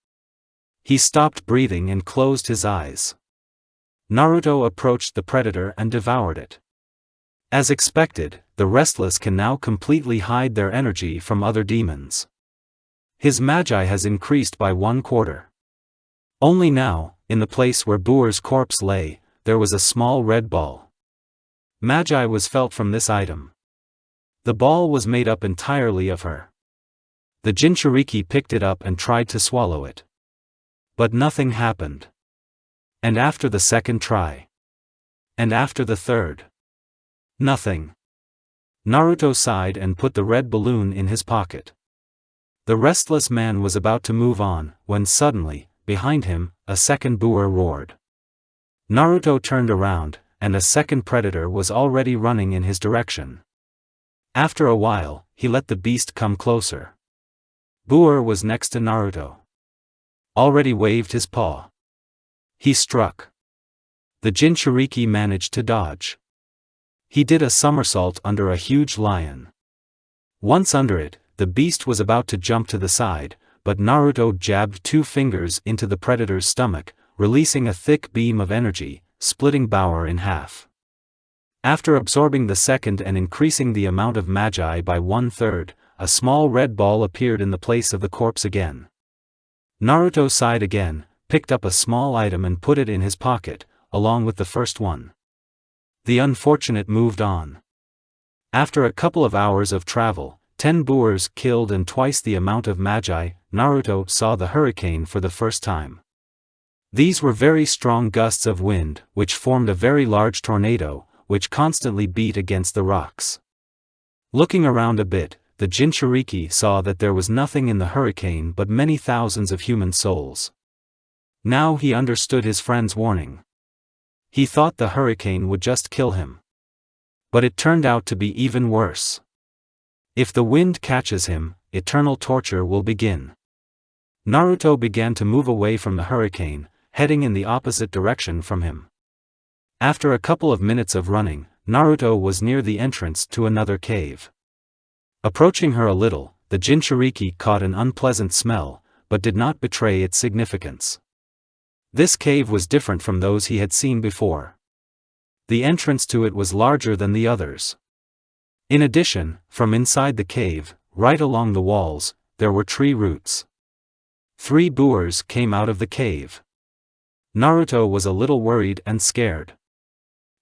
He stopped breathing and closed his eyes. Naruto approached the predator and devoured it. As expected, the Restless can now completely hide their energy from other demons. His magi has increased by 1/4. Only now, in the place where Buer's corpse lay, there was a small red ball. Magi was felt from this item. The ball was made up entirely of her. The Jinchuriki picked it up and tried to swallow it. But nothing happened. And after the second try. And after the third. Nothing. Naruto sighed and put the red balloon in his pocket. The Restless man was about to move on, when suddenly, behind him, a second Buer roared. Naruto turned around, and a second predator was already running in his direction. After a while, he let the beast come closer. Buer was next to Naruto. Already waved his paw. He struck. The Jinchuriki managed to dodge. He did a somersault under a huge lion. Once under it, the beast was about to jump to the side, but Naruto jabbed 2 fingers into the predator's stomach, releasing a thick beam of energy, splitting Buer in half. After absorbing the second and increasing the amount of magi by 1/3, a small red ball appeared in the place of the corpse again. Naruto sighed again, picked up a small item and put it in his pocket, along with the first one. The unfortunate moved on. After a couple of hours of travel, 10 Buers killed and twice the amount of magi, Naruto saw the hurricane for the first time. These were very strong gusts of wind, which formed a very large tornado, which constantly beat against the rocks. Looking around a bit, the Jinchuriki saw that there was nothing in the hurricane but many thousands of human souls. Now he understood his friend's warning. He thought the hurricane would just kill him. But it turned out to be even worse. If the wind catches him, eternal torture will begin. Naruto began to move away from the hurricane, heading in the opposite direction from him. After a couple of minutes of running, Naruto was near the entrance to another cave. Approaching her a little, the Jinchuriki caught an unpleasant smell, but did not betray its significance. This cave was different from those he had seen before. The entrance to it was larger than the others. In addition, from inside the cave, right along the walls, there were tree roots. 3 Buers came out of the cave. Naruto was a little worried and scared.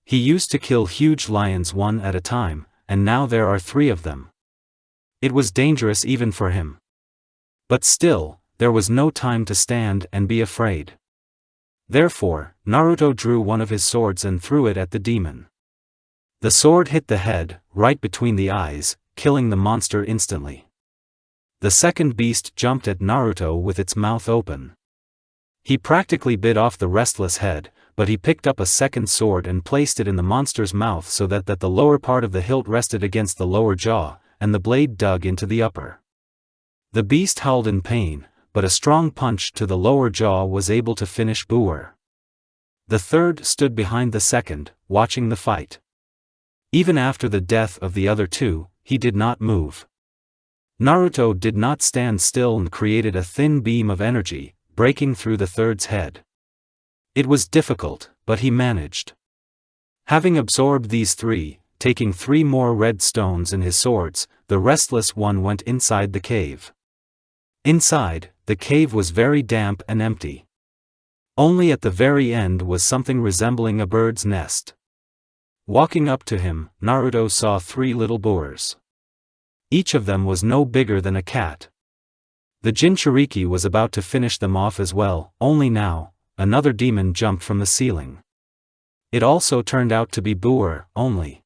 He used to kill huge lions one at a time, and now there are 3 of them. It was dangerous even for him. But still, there was no time to stand and be afraid. Therefore, Naruto drew one of his swords and threw it at the demon. The sword hit the head, right between the eyes, killing the monster instantly. The second beast jumped at Naruto with its mouth open. He practically bit off the restless head, but he picked up a second sword and placed it in the monster's mouth so that the lower part of the hilt rested against the lower jaw, and the blade dug into the upper. The beast howled in pain, but a strong punch to the lower jaw was able to finish Buer. The third stood behind the second, watching the fight. Even after the death of the other two, he did not move. Naruto did not stand still and created a thin beam of energy, breaking through the third's head. It was difficult, but he managed. Having absorbed these three, taking 3 more red stones in his swords, the restless one went inside the cave. Inside, the cave was very damp and empty. Only at the very end was something resembling a bird's nest. Walking up to him, Naruto saw 3 little boars. Each of them was no bigger than a cat. The Jinchuriki was about to finish them off as well, only now, another demon jumped from the ceiling. It also turned out to be Buer, only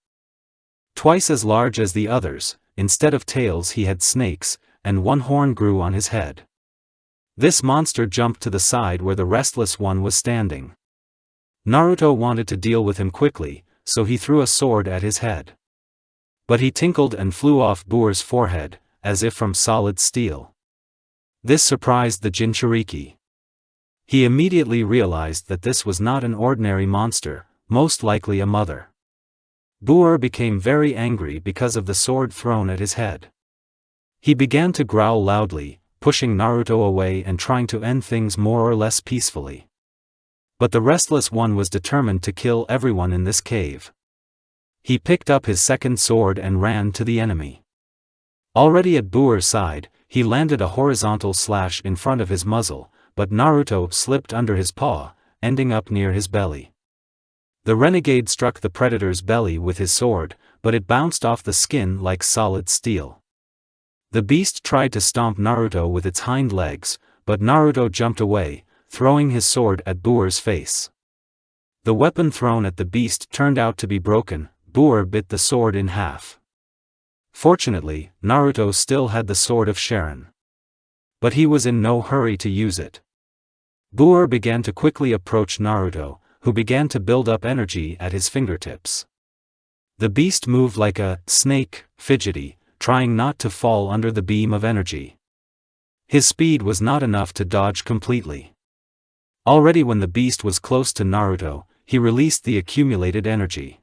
twice as large as the others. Instead of tails he had snakes, and 1 horn grew on his head. This monster jumped to the side where the restless one was standing. Naruto wanted to deal with him quickly, so he threw a sword at his head. But he tinkled and flew off Buer's forehead, as if from solid steel. This surprised the Jinchuriki. He immediately realized that this was not an ordinary monster, most likely a mother. Buer became very angry because of the sword thrown at his head. He began to growl loudly, pushing Naruto away and trying to end things more or less peacefully. But the restless one was determined to kill everyone in this cave. He picked up his second sword and ran to the enemy. Already at Buer's side, he landed a horizontal slash in front of his muzzle, but Naruto slipped under his paw, ending up near his belly. The renegade struck the predator's belly with his sword, but it bounced off the skin like solid steel. The beast tried to stomp Naruto with its hind legs, but Naruto jumped away, throwing his sword at Buer's face. The weapon thrown at the beast turned out to be broken. Buer bit the sword in half. Fortunately, Naruto still had the sword of Sharon. But he was in no hurry to use it. Buer began to quickly approach Naruto, who began to build up energy at his fingertips. The beast moved like a snake, fidgety, trying not to fall under the beam of energy. His speed was not enough to dodge completely. Already when the beast was close to Naruto, he released the accumulated energy.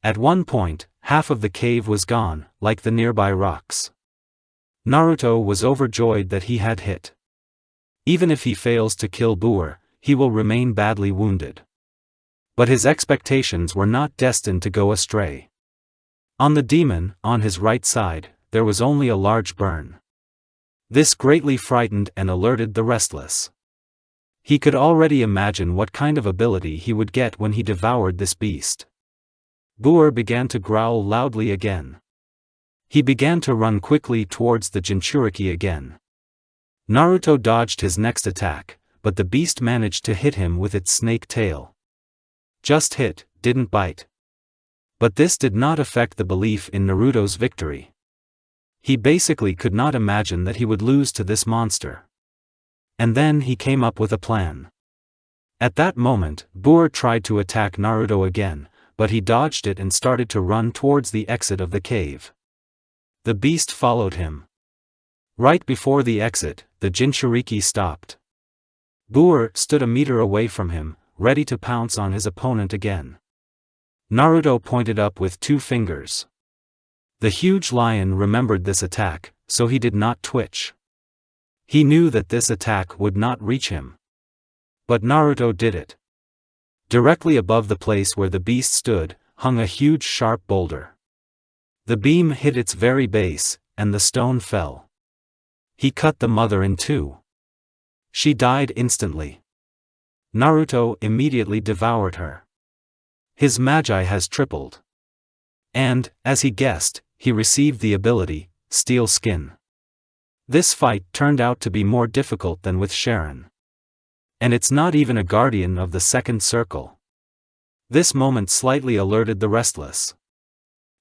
At one point, half of the cave was gone, like the nearby rocks. Naruto was overjoyed that he had hit. Even if he fails to kill Buer, he will remain badly wounded. But his expectations were not destined to go astray. On the demon, on his right side, there was only a large burn. This greatly frightened and alerted the restless. He could already imagine what kind of ability he would get when he devoured this beast. Buer began to growl loudly again. He began to run quickly towards the Jinchuriki again. Naruto dodged his next attack, but the beast managed to hit him with its snake tail. Just hit, didn't bite. But this did not affect the belief in Naruto's victory. He basically could not imagine that he would lose to this monster. And then he came up with a plan. At that moment, Buer tried to attack Naruto again, but he dodged it and started to run towards the exit of the cave. The beast followed him. Right before the exit, the Jinchuriki stopped. Buer stood a meter away from him, ready to pounce on his opponent again. Naruto pointed up with 2 fingers. The huge lion remembered this attack, so he did not twitch. He knew that this attack would not reach him. But Naruto did it. Directly above the place where the beast stood, hung a huge sharp boulder. The beam hit its very base, and the stone fell. He cut the mother in 2. She died instantly. Naruto immediately devoured her. His magi has tripled. And, as he guessed, he received the ability, Steel Skin. This fight turned out to be more difficult than with Sharon. And it's not even a guardian of the second circle. This moment slightly alerted the restless.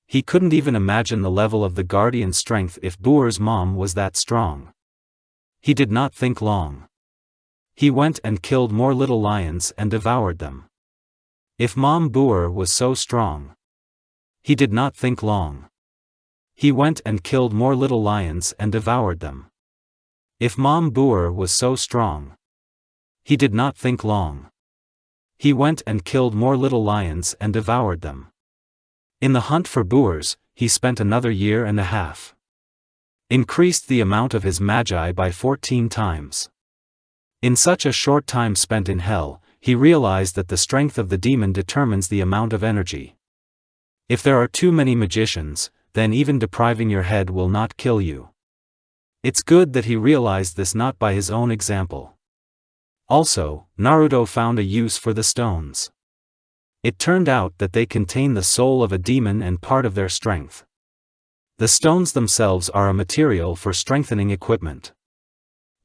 He couldn't even imagine the level of the guardian's strength if Boer's mom was that strong. He did not think long. He went and killed more little lions and devoured them. If Mom Boer was so strong. He did not think long. He went and killed more little lions and devoured them. If Mom Boer was so strong. He did not think long. He went and killed more little lions and devoured them. In the hunt for Boers, he spent another year and a half. Increased the amount of his magi by 14 times. In such a short time spent in hell, he realized that the strength of the demon determines the amount of energy. If there are too many magicians, then even depriving your head will not kill you. It's good that he realized this not by his own example. Also, Naruto found a use for the stones. It turned out that they contain the soul of a demon and part of their strength. The stones themselves are a material for strengthening equipment.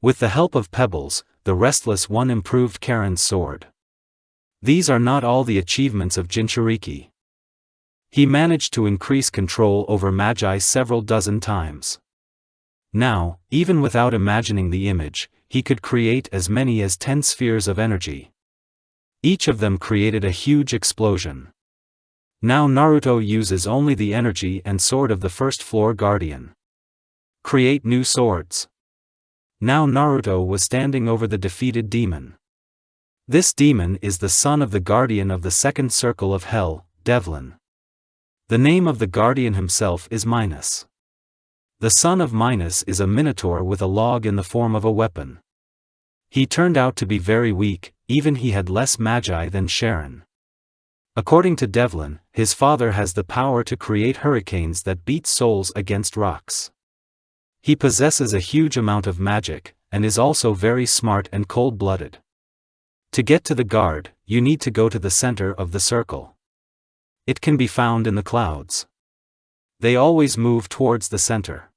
With the help of pebbles, the restless one improved Karen's sword. These are not all the achievements of Jinchuriki. He managed to increase control over magi several dozen times. Now, even without imagining the image, he could create as many as 10 spheres of energy. Each of them created a huge explosion. Now Naruto uses only the energy and sword of the first floor guardian. Create new swords. Now Naruto was standing over the defeated demon. This demon is the son of the guardian of the second circle of hell, Devlin. The name of the guardian himself is Minus. The son of Minus is a minotaur with a log in the form of a weapon. He turned out to be very weak, even he had less magi than Sharon. According to Devlin, his father has the power to create hurricanes that beat souls against rocks. He possesses a huge amount of magic, and is also very smart and cold-blooded. To get to the guard, you need to go to the center of the circle. It can be found in the clouds. They always move towards the center.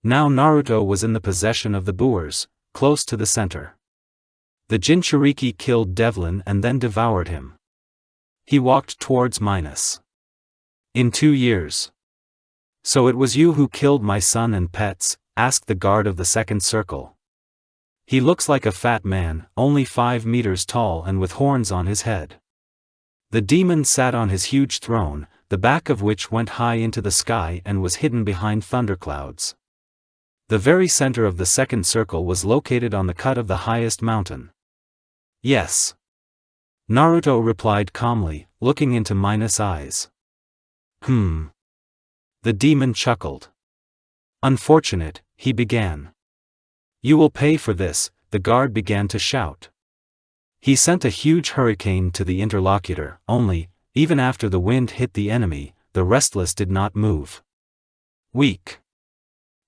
Now Naruto was in the possession of the Boers, close to the center. The Jinchuriki killed Devlin and then devoured him. He walked towards Minus. In 2 years. So it was you who killed my son and pets, asked the guard of the second circle. He looks like a fat man, only 5 meters tall and with horns on his head. The demon sat on his huge throne, the back of which went high into the sky and was hidden behind thunderclouds. The very center of the second circle was located on the cut of the highest mountain. Yes. Naruto replied calmly, looking into Minus' eyes. The demon chuckled. Unfortunate, he began. You will pay for this, the guard began to shout. He sent a huge hurricane to the interlocutor, only, even after the wind hit the enemy, the restless did not move. Weak.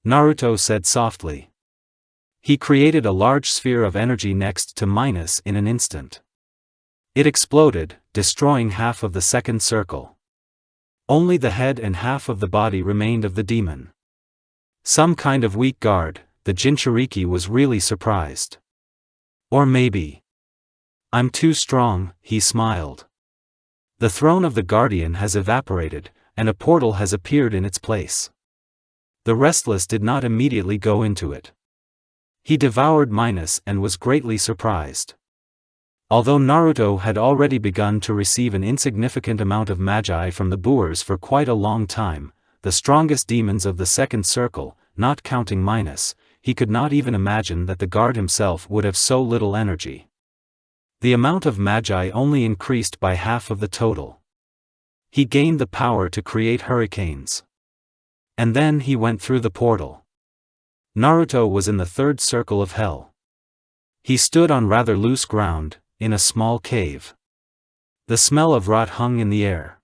Naruto said softly. He created a large sphere of energy next to Minus in an instant. It exploded, destroying half of the second circle. Only the head and half of the body remained of the demon. Some kind of weak guard, the Jinchuriki was really surprised. Or maybe. I'm too strong, he smiled. The throne of the guardian has evaporated, and a portal has appeared in its place. The restless did not immediately go into it. He devoured Minus and was greatly surprised. Although Naruto had already begun to receive an insignificant amount of magi from the Boers for quite a long time, the strongest demons of the second circle, not counting Minus, he could not even imagine that the guard himself would have so little energy. The amount of magi only increased by half of the total. He gained the power to create hurricanes. And then he went through the portal. Naruto was in the third circle of hell. He stood on rather loose ground, in a small cave. The smell of rot hung in the air.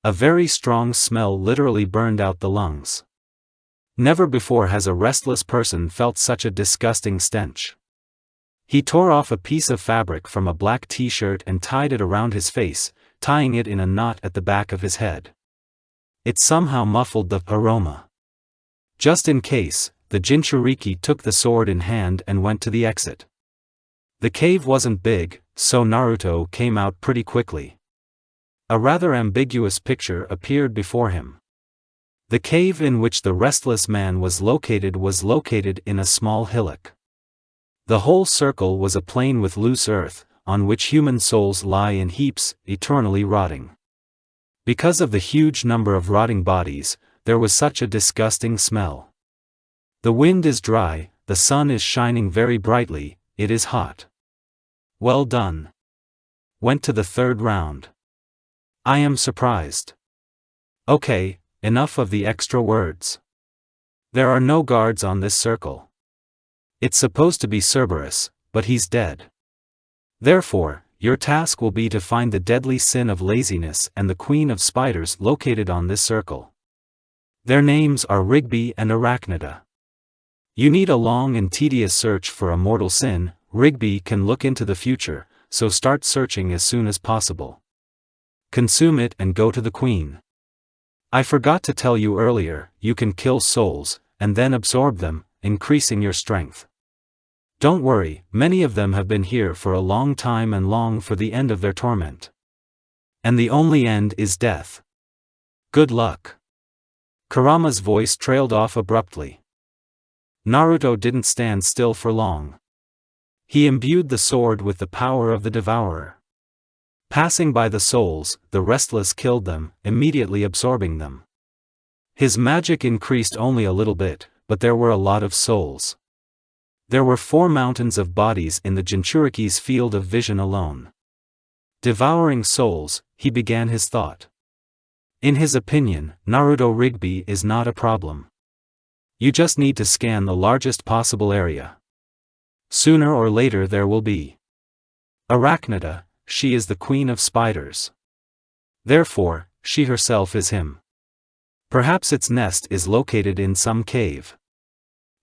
A very strong smell literally burned out the lungs. Never before has a restless person felt such a disgusting stench. He tore off a piece of fabric from a black t-shirt and tied it around his face, tying it in a knot at the back of his head. It somehow muffled the aroma. Just in case, the Jinchuriki took the sword in hand and went to the exit. The cave wasn't big, so Naruto came out pretty quickly. A rather ambiguous picture appeared before him. The cave in which the restless man was located in a small hillock. The whole circle was a plain with loose earth, on which human souls lie in heaps, eternally rotting. Because of the huge number of rotting bodies, there was such a disgusting smell. The wind is dry, the sun is shining very brightly, it is hot. Well done. Went to the third round. I am surprised. Okay, enough of the extra words. There are no guards on this circle. It's supposed to be Cerberus, but he's dead. Therefore, your task will be to find the deadly sin of laziness and the queen of spiders located on this circle. Their names are Rigby and Arachnida. You need a long and tedious search for a mortal sin. Rigby can look into the future, so start searching as soon as possible. Consume it and go to the queen. I forgot to tell you earlier, you can kill souls, and then absorb them, increasing your strength. Don't worry, many of them have been here for a long time and long for the end of their torment. And the only end is death. Good luck. Kurama's voice trailed off abruptly. Naruto didn't stand still for long. He imbued the sword with the power of the devourer. Passing by the souls, the restless killed them, immediately absorbing them. His magic increased only a little bit, but there were a lot of souls. There were 4 mountains of bodies in the Jinchuriki's field of vision alone. Devouring souls, he began his thought. In his opinion, Naruto Rigby is not a problem. You just need to scan the largest possible area. Sooner or later there will be. Arachnida, she is the queen of spiders. Therefore, she herself is him. Perhaps its nest is located in some cave.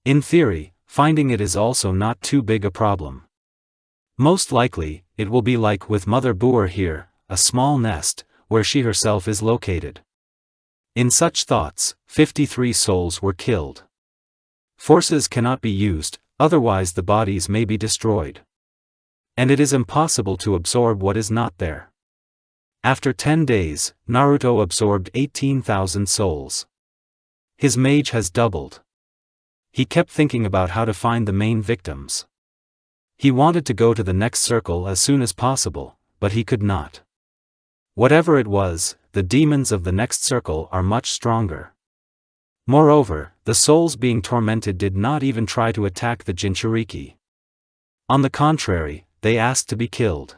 In theory, finding it is also not too big a problem. Most likely, it will be like with Mother Boer here, a small nest, where she herself is located. In such thoughts, 53 souls were killed. Forces cannot be used, otherwise the bodies may be destroyed. And it is impossible to absorb what is not there. After 10 days, Naruto absorbed 18,000 souls. His mage has doubled. He kept thinking about how to find the main victims. He wanted to go to the next circle as soon as possible, but he could not. Whatever it was, the demons of the next circle are much stronger. Moreover, the souls being tormented did not even try to attack the Jinchuriki. On the contrary, they asked to be killed.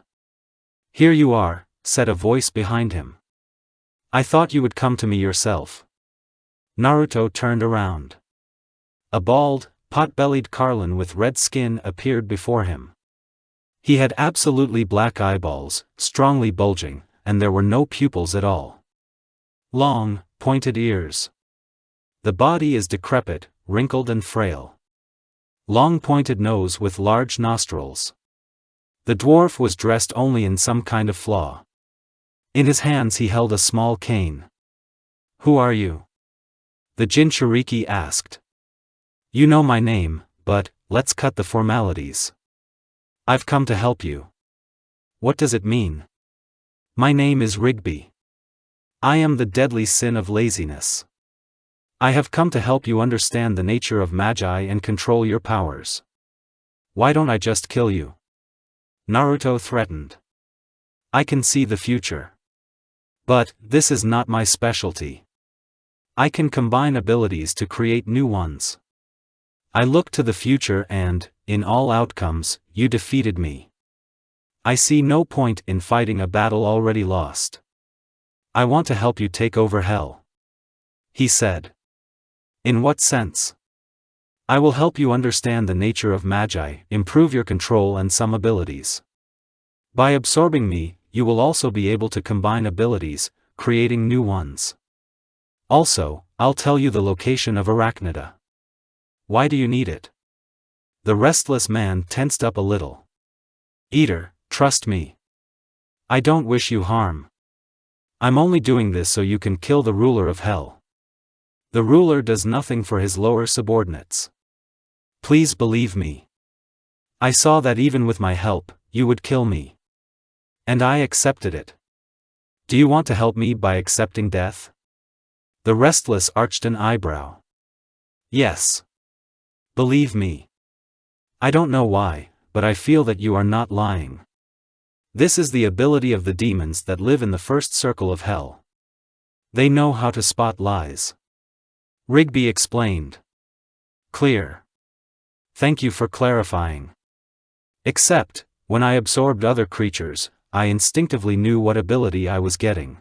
Here you are, said a voice behind him. I thought you would come to me yourself. Naruto turned around. A bald, pot-bellied Carlin with red skin appeared before him. He had absolutely black eyeballs, strongly bulging, and there were no pupils at all. Long, pointed ears. The body is decrepit, wrinkled and frail. Long pointed nose with large nostrils. The dwarf was dressed only in some kind of flaw. In his hands he held a small cane. Who are you? The Jinchuriki asked. You know my name, but, let's cut the formalities. I've come to help you. What does it mean? My name is Rigby. I am the deadly sin of laziness. I have come to help you understand the nature of magi and control your powers. Why don't I just kill you? Naruto threatened. I can see the future. But, this is not my specialty. I can combine abilities to create new ones. I look to the future and, in all outcomes, you defeated me. I see no point in fighting a battle already lost. I want to help you take over hell. He said. In what sense? I will help you understand the nature of magi, improve your control and some abilities. By absorbing me, you will also be able to combine abilities, creating new ones. Also, I'll tell you the location of Arachnida. Why do you need it? The restless man tensed up a little. Eater, trust me. I don't wish you harm. I'm only doing this so you can kill the ruler of hell. The ruler does nothing for his lower subordinates. Please believe me. I saw that even with my help, you would kill me. And I accepted it. Do you want to help me by accepting death? The restless arched an eyebrow. Yes. Believe me. I don't know why, but I feel that you are not lying. This is the ability of the demons that live in the first circle of hell. They know how to spot lies. Rigby explained. Clear. Thank you for clarifying. Except, when I absorbed other creatures, I instinctively knew what ability I was getting.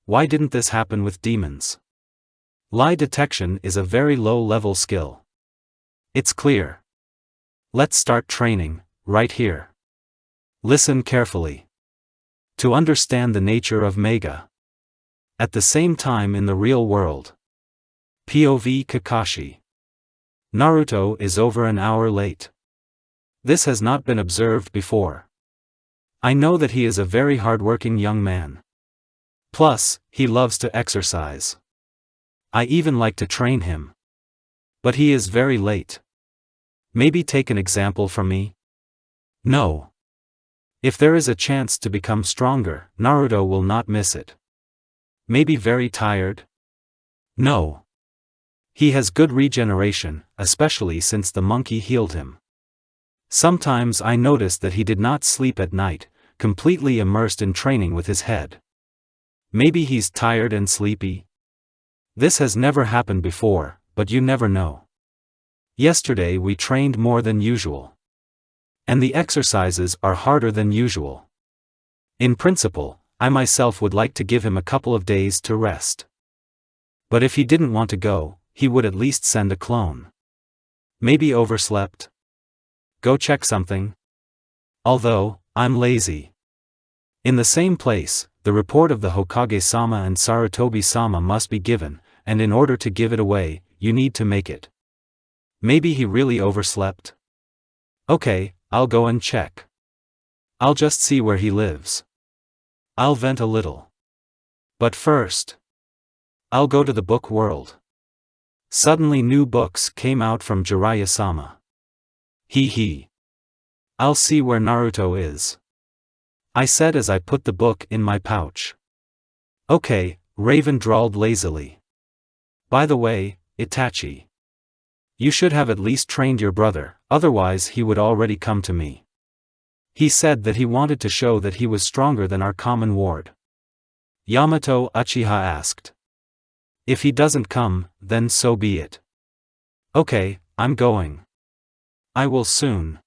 Why didn't this happen with demons? Lie detection is a very low-level skill. It's clear. Let's start training, right here. Listen carefully. To understand the nature of Mega. At the same time in the real world. POV Kakashi. Naruto is over an hour late. This has not been observed before. I know that he is a very hard-working young man. Plus, he loves to exercise. I even like to train him. But he is very late. Maybe take an example from me? No. If there is a chance to become stronger, Naruto will not miss it. Maybe very tired? No. He has good regeneration, especially since the monkey healed him. Sometimes I noticed that he did not sleep at night, completely immersed in training with his head. Maybe he's tired and sleepy? This has never happened before, but you never know. Yesterday we trained more than usual. And the exercises are harder than usual. In principle, I myself would like to give him a couple of days to rest. But if he didn't want to go, he would at least send a clone. Maybe overslept? Go check something? Although, I'm lazy. In the same place, the report of the Hokage-sama and Sarutobi-sama must be given, and in order to give it away, you need to make it. Maybe he really overslept? Okay, I'll go and check. I'll just see where he lives. I'll vent a little. But first, I'll go to the book world. Suddenly new books came out from Jiraiya-sama. Hee. I'll see where Naruto is. I said as I put the book in my pouch. Okay, Raven drawled lazily. By the way, Itachi. You should have at least trained your brother, otherwise he would already come to me. He said that he wanted to show that he was stronger than our common ward. Yamato Uchiha asked. If he doesn't come, then so be it. Okay, I'm going. I will soon.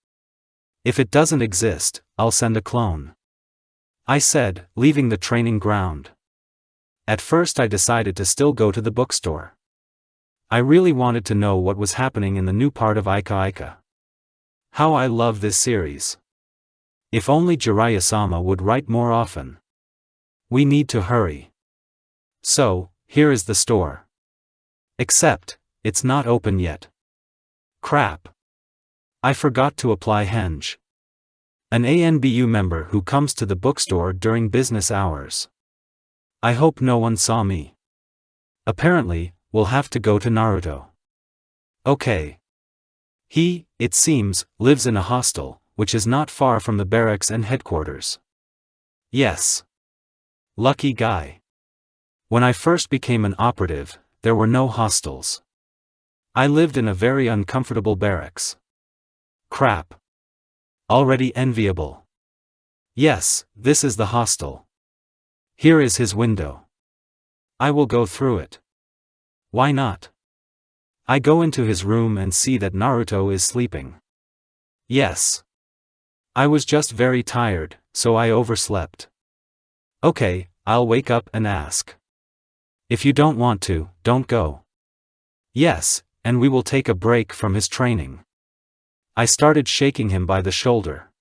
If it doesn't exist, I'll send a clone. I said, leaving the training ground. At first I decided to still go to the bookstore. I really wanted to know what was happening in the new part of Ika Ika. How I love this series. If only Jiraiya-sama would write more often. We need to hurry. So, here is the store. Except, it's not open yet. Crap. I forgot to apply henge. An ANBU member who comes to the bookstore during business hours. I hope no one saw me. Apparently, we'll have to go to Naruto. Okay. He, it seems, lives in a hostel, which is not far from the barracks and headquarters. Yes. Lucky guy. When I first became an operative, there were no hostels. I lived in a very uncomfortable barracks. Crap. Already enviable. Yes, this is the hostel. Here is his window. I will go through it. Why not? I go into his room and see that Naruto is sleeping. Yes. I was just very tired, so I overslept. Okay, I'll wake up and ask. If you don't want to, don't go. Yes, and we will take a break from his training. I started shaking him by the shoulder.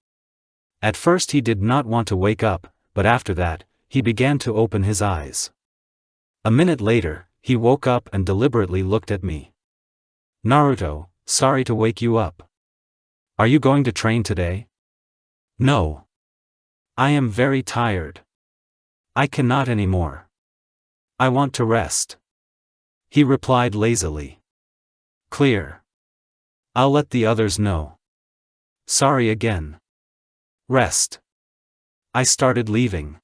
At first he did not want to wake up, but after that, he began to open his eyes. A minute later, he woke up and deliberately looked at me. Naruto, sorry to wake you up. Are you going to train today? No. I am very tired. I cannot anymore. I want to rest. He replied lazily. Clear. I'll let the others know. Sorry again. Rest. I started leaving.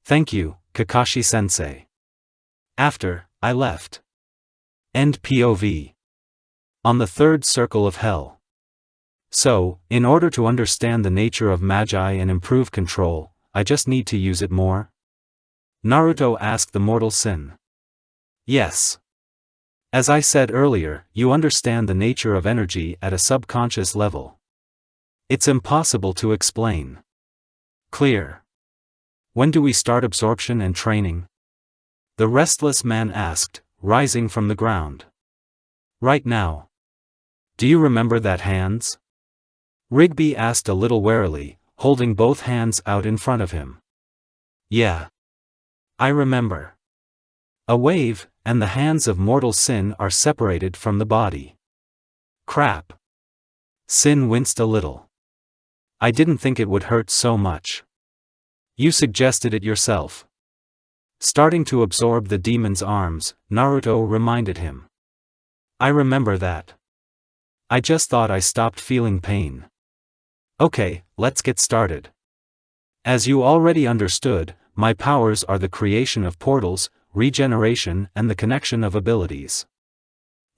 Thank you, Kakashi-sensei. After, I left. End POV. On the third circle of hell. So, in order to understand the nature of magi and improve control, I just need to use it more? Naruto asked the mortal sin. Yes. As I said earlier, you understand the nature of energy at a subconscious level. It's impossible to explain. Clear. When do we start absorption and training? The restless man asked, rising from the ground. Right now. Do you remember that hands? Rigby asked a little warily, holding both hands out in front of him. Yeah. I remember. A wave, and the hands of mortal Sin are separated from the body. Crap. Sin winced a little. I didn't think it would hurt so much. You suggested it yourself. Starting to absorb the demon's arms, Naruto reminded him. I remember that. I just thought I stopped feeling pain. Okay, let's get started. As you already understood, my powers are the creation of portals, regeneration and the connection of abilities.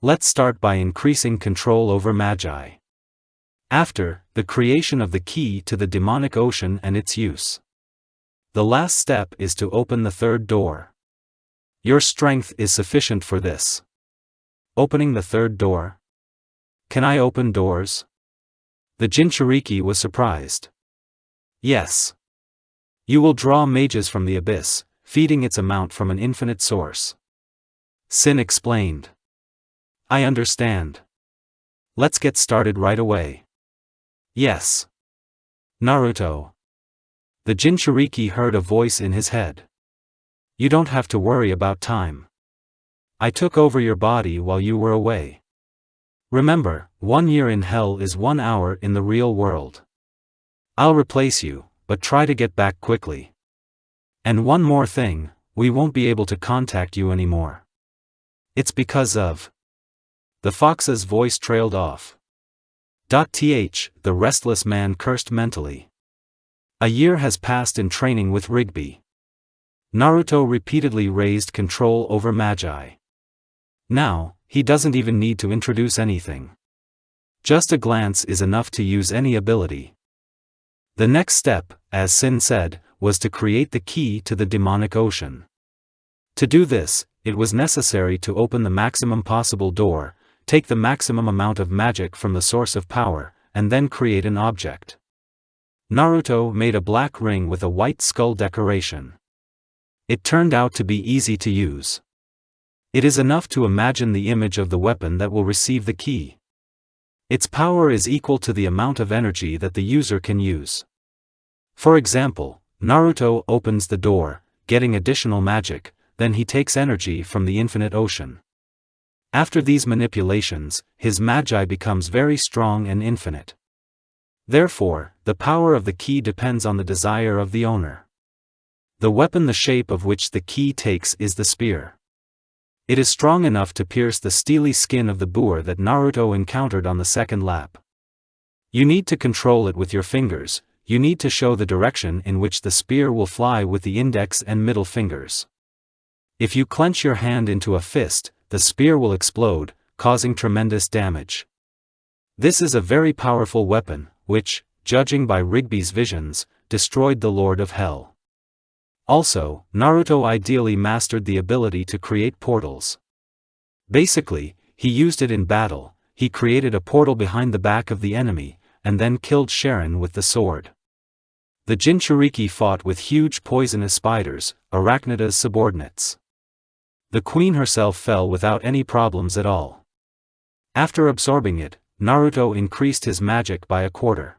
Let's start by increasing control over magi. After, the creation of the key to the demonic ocean and its use. The last step is to open the third door. Your strength is sufficient for this. Opening the third door? Can I open doors? The Jinchuriki was surprised. Yes. You will draw mages from the abyss, feeding its amount from an infinite source. Sin explained. I understand. Let's get started right away. Yes. Naruto. The Jinchuriki heard a voice in his head. You don't have to worry about time. I took over your body while you were away. Remember, 1 year in hell is 1 hour in the real world. I'll replace you, but try to get back quickly. And one more thing, we won't be able to contact you anymore. It's because of... The fox's voice trailed off. The restless man cursed mentally. A year has passed in training with Rigby. Naruto repeatedly raised control over magi. Now, he doesn't even need to introduce anything. Just a glance is enough to use any ability. The next step, as Sin said, was to create the key to the demonic ocean. To do this, it was necessary to open the maximum possible door, take the maximum amount of magic from the source of power, and then create an object. Naruto made a black ring with a white skull decoration. It turned out to be easy to use. It is enough to imagine the image of the weapon that will receive the key. Its power is equal to the amount of energy that the user can use. For example, Naruto opens the door, getting additional magic, then he takes energy from the infinite ocean. After these manipulations, his magi becomes very strong and infinite. Therefore, the power of the key depends on the desire of the owner. The weapon the shape of which the key takes is the spear. It is strong enough to pierce the steely skin of the boar that Naruto encountered on the second lap. You need to control it with your fingers, you need to show the direction in which the spear will fly with the index and middle fingers. If you clench your hand into a fist, the spear will explode, causing tremendous damage. This is a very powerful weapon, which, judging by Rigby's visions, destroyed the Lord of Hell. Also, Naruto ideally mastered the ability to create portals. Basically, he used it in battle, he created a portal behind the back of the enemy, and then killed Sharon with the sword. The Jinchuriki fought with huge poisonous spiders, Arachnida's subordinates. The queen herself fell without any problems at all. After absorbing it, Naruto increased his magic by 1/4.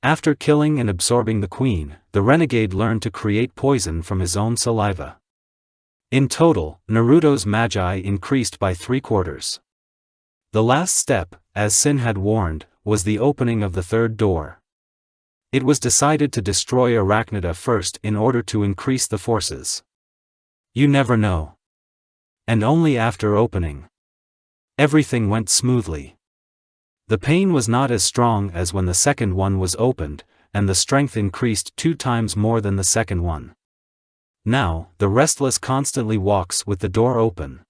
After killing and absorbing the queen, the renegade learned to create poison from his own saliva. In total, Naruto's magi increased by 3/4. The last step, as Sin had warned, was the opening of the third door. It was decided to destroy Arachnida first in order to increase the forces. You never know. And only after opening. Everything went smoothly. The pain was not as strong as when the second one was opened, and the strength increased 2 times more than the second one. Now, the restless constantly walks with the door open.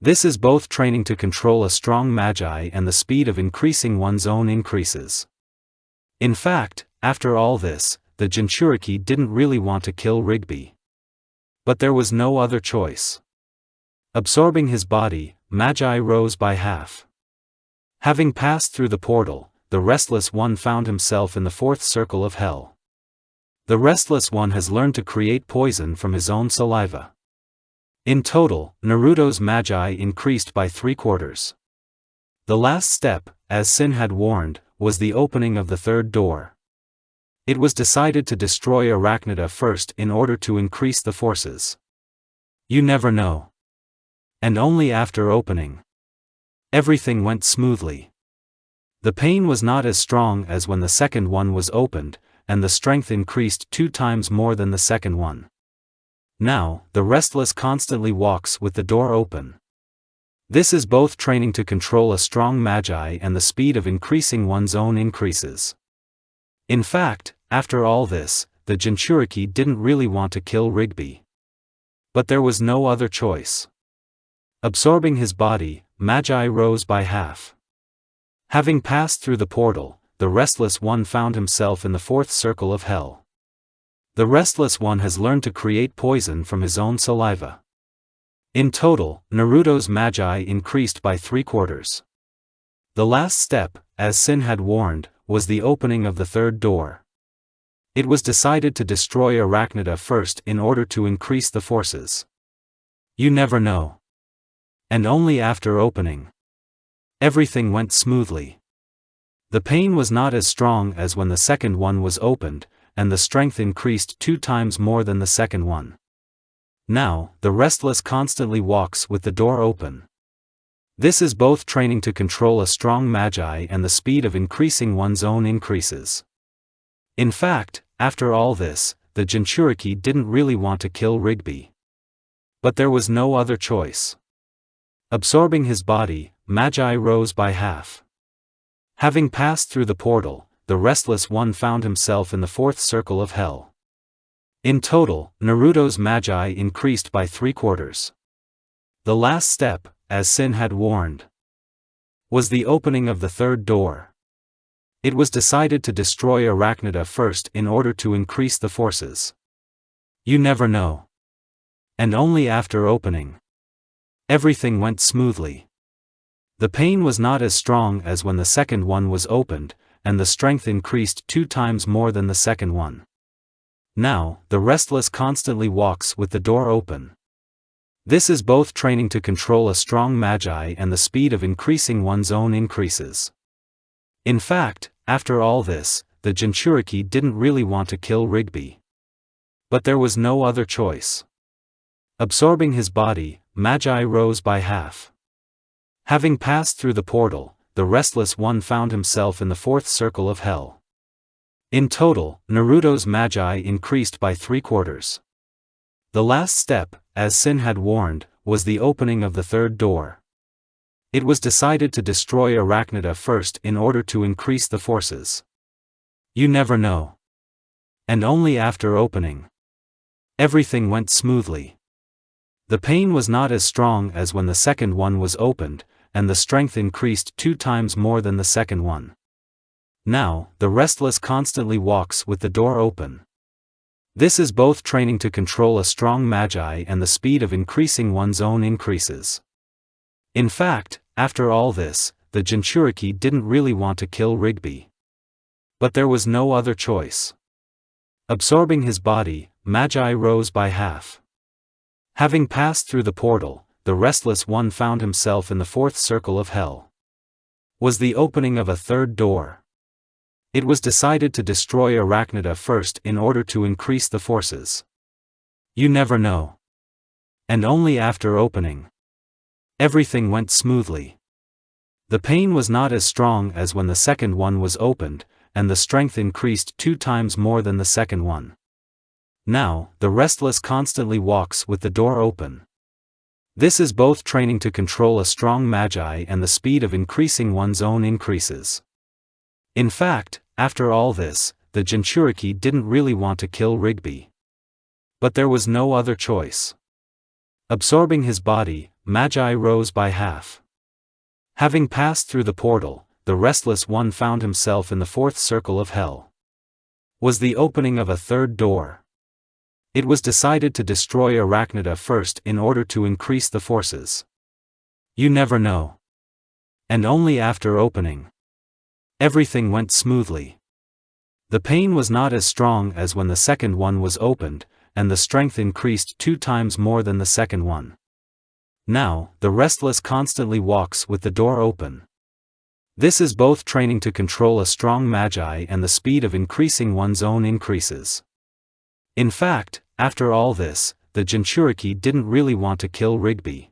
This is both training to control a strong magi and the speed of increasing one's own increases. In fact, after all this, the Jinchuriki didn't really want to kill Rigby. But there was no other choice. Absorbing his body, Magi rose by half. Having passed through the portal, the Restless One found himself in the fourth circle of hell. The Restless One has learned to create poison from his own saliva. In total, Naruto's Magi increased by 3/4. The last step, as Sin had warned, was the opening of the third door. It was decided to destroy Arachnida first in order to increase the forces. You never know. And only after opening. Everything went smoothly. The pain was not as strong as when the second one was opened, and the strength increased 2 times more than the second one. Now, the Restless constantly walks with the door open. This is both training to control a strong magi and the speed of increasing one's own increases. In fact, after all this, the Jinchuriki didn't really want to kill Rigby. But there was no other choice. Absorbing his body, Magi rose by half. Having passed through the portal, the Restless One found himself in the fourth circle of hell. The Restless One has learned to create poison from his own saliva. In total, Naruto's Magi increased by 3/4. The last step, as Sin had warned, was the opening of the third door. It was decided to destroy Arachnida first in order to increase the forces. You never know. And only after opening. Everything went smoothly. The pain was not as strong as when the second one was opened, and the strength increased 2 times more than the second one. Now, the Restless constantly walks with the door open. This is both training to control a strong magi and the speed of increasing one's own increases. In fact, after all this, the Jinchuriki didn't really want to kill Rigby. But there was no other choice. Absorbing his body, Magi rose by half. Having passed through the portal, the Restless One found himself in the fourth circle of hell. In total, Naruto's Magi increased by 3/4. The last step, as Sin had warned, was the opening of the third door. It was decided to destroy Arachnida first in order to increase the forces. You never know. And only after opening. Everything went smoothly. The pain was not as strong as when the second one was opened, and the strength increased 2 times more than the second one. Now, the Restless constantly walks with the door open. This is both training to control a strong magi and the speed of increasing one's own increases. In fact, after all this, the Jinchuriki didn't really want to kill Rigby. But there was no other choice. Absorbing his body, Magi rose by half. Having passed through the portal, the Restless One found himself in the fourth circle of hell. In total, Naruto's Magi increased by 3/4. The last step, as Sin had warned, was the opening of the third door. It was decided to destroy Arachnida first in order to increase the forces. You never know. And only after opening. Everything went smoothly. The pain was not as strong as when the second one was opened, and the strength increased 2 times more than the second one. Now, the Restless constantly walks with the door open. This is both training to control a strong magi and the speed of increasing one's own increases. In fact, after all this, the Jinchuriki didn't really want to kill Rigby. But there was no other choice. Absorbing his body, Magi rose by half. Having passed through the portal, the Restless One found himself in the fourth circle of hell. Was the opening of a third door. It was decided to destroy Arachnida first in order to increase the forces. You never know. And only after opening. Everything went smoothly. The pain was not as strong as when the second one was opened, and the strength increased 2 times more than the second one. Now, the Restless constantly walks with the door open. This is both training to control a strong magi and the speed of increasing one's own increases. In fact, after all this, the Jinchuriki didn't really want to kill Rigby. But there was no other choice. Absorbing his body, Magi rose by half. Having passed through the portal, the restless one found himself in the fourth circle of hell. Was the opening of a third door. It was decided to destroy Arachnida first in order to increase the forces. You never know. And only after opening. Everything went smoothly. The pain was not as strong as when the second one was opened, and the strength increased 2 times more than the second one. Now, the restless constantly walks with the door open. This is both training to control a strong Magi and the speed of increasing one's own increases. In fact, after all this, the Jinchuriki didn't really want to kill Rigby.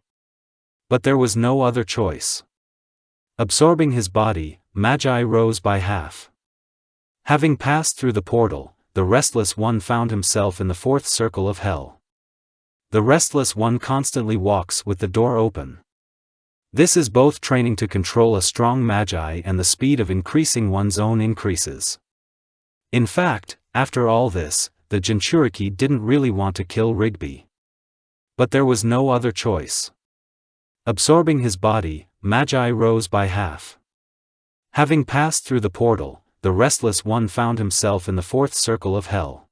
But there was no other choice. Absorbing his body, Magi rose by half. Having passed through the portal, the restless one found himself in the fourth circle of hell. The restless one constantly walks with the door open. This is both training to control a strong Magi and the speed of increasing one's own increases. In fact, after all this, the Jinchuriki didn't really want to kill Rigby. But there was no other choice. Absorbing his body, Magi rose by half. Having passed through the portal, the restless one found himself in the fourth circle of hell.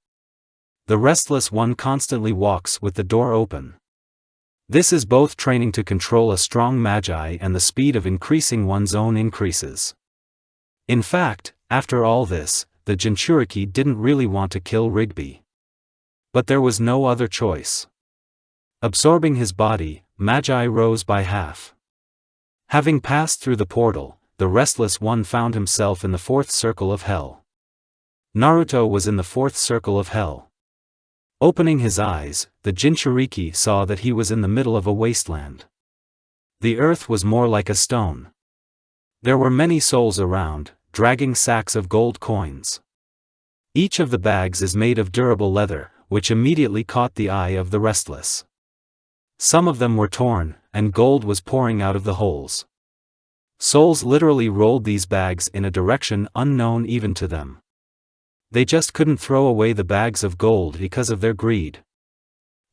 The restless one constantly walks with the door open. This is both training to control a strong Magi and the speed of increasing one's own increases. In fact, after all this, the Jinchuriki didn't really want to kill Rigby. But there was no other choice. Absorbing his body, Magi rose by half. Having passed through the portal, the restless one found himself in the fourth circle of hell. Naruto was in the fourth circle of hell. Opening his eyes, the Jinchuriki saw that he was in the middle of a wasteland. The earth was more like a stone. There were many souls around, dragging sacks of gold coins. Each of the bags is made of durable leather, which immediately caught the eye of the restless. Some of them were torn, and gold was pouring out of the holes. Souls literally rolled these bags in a direction unknown even to them. They just couldn't throw away the bags of gold because of their greed.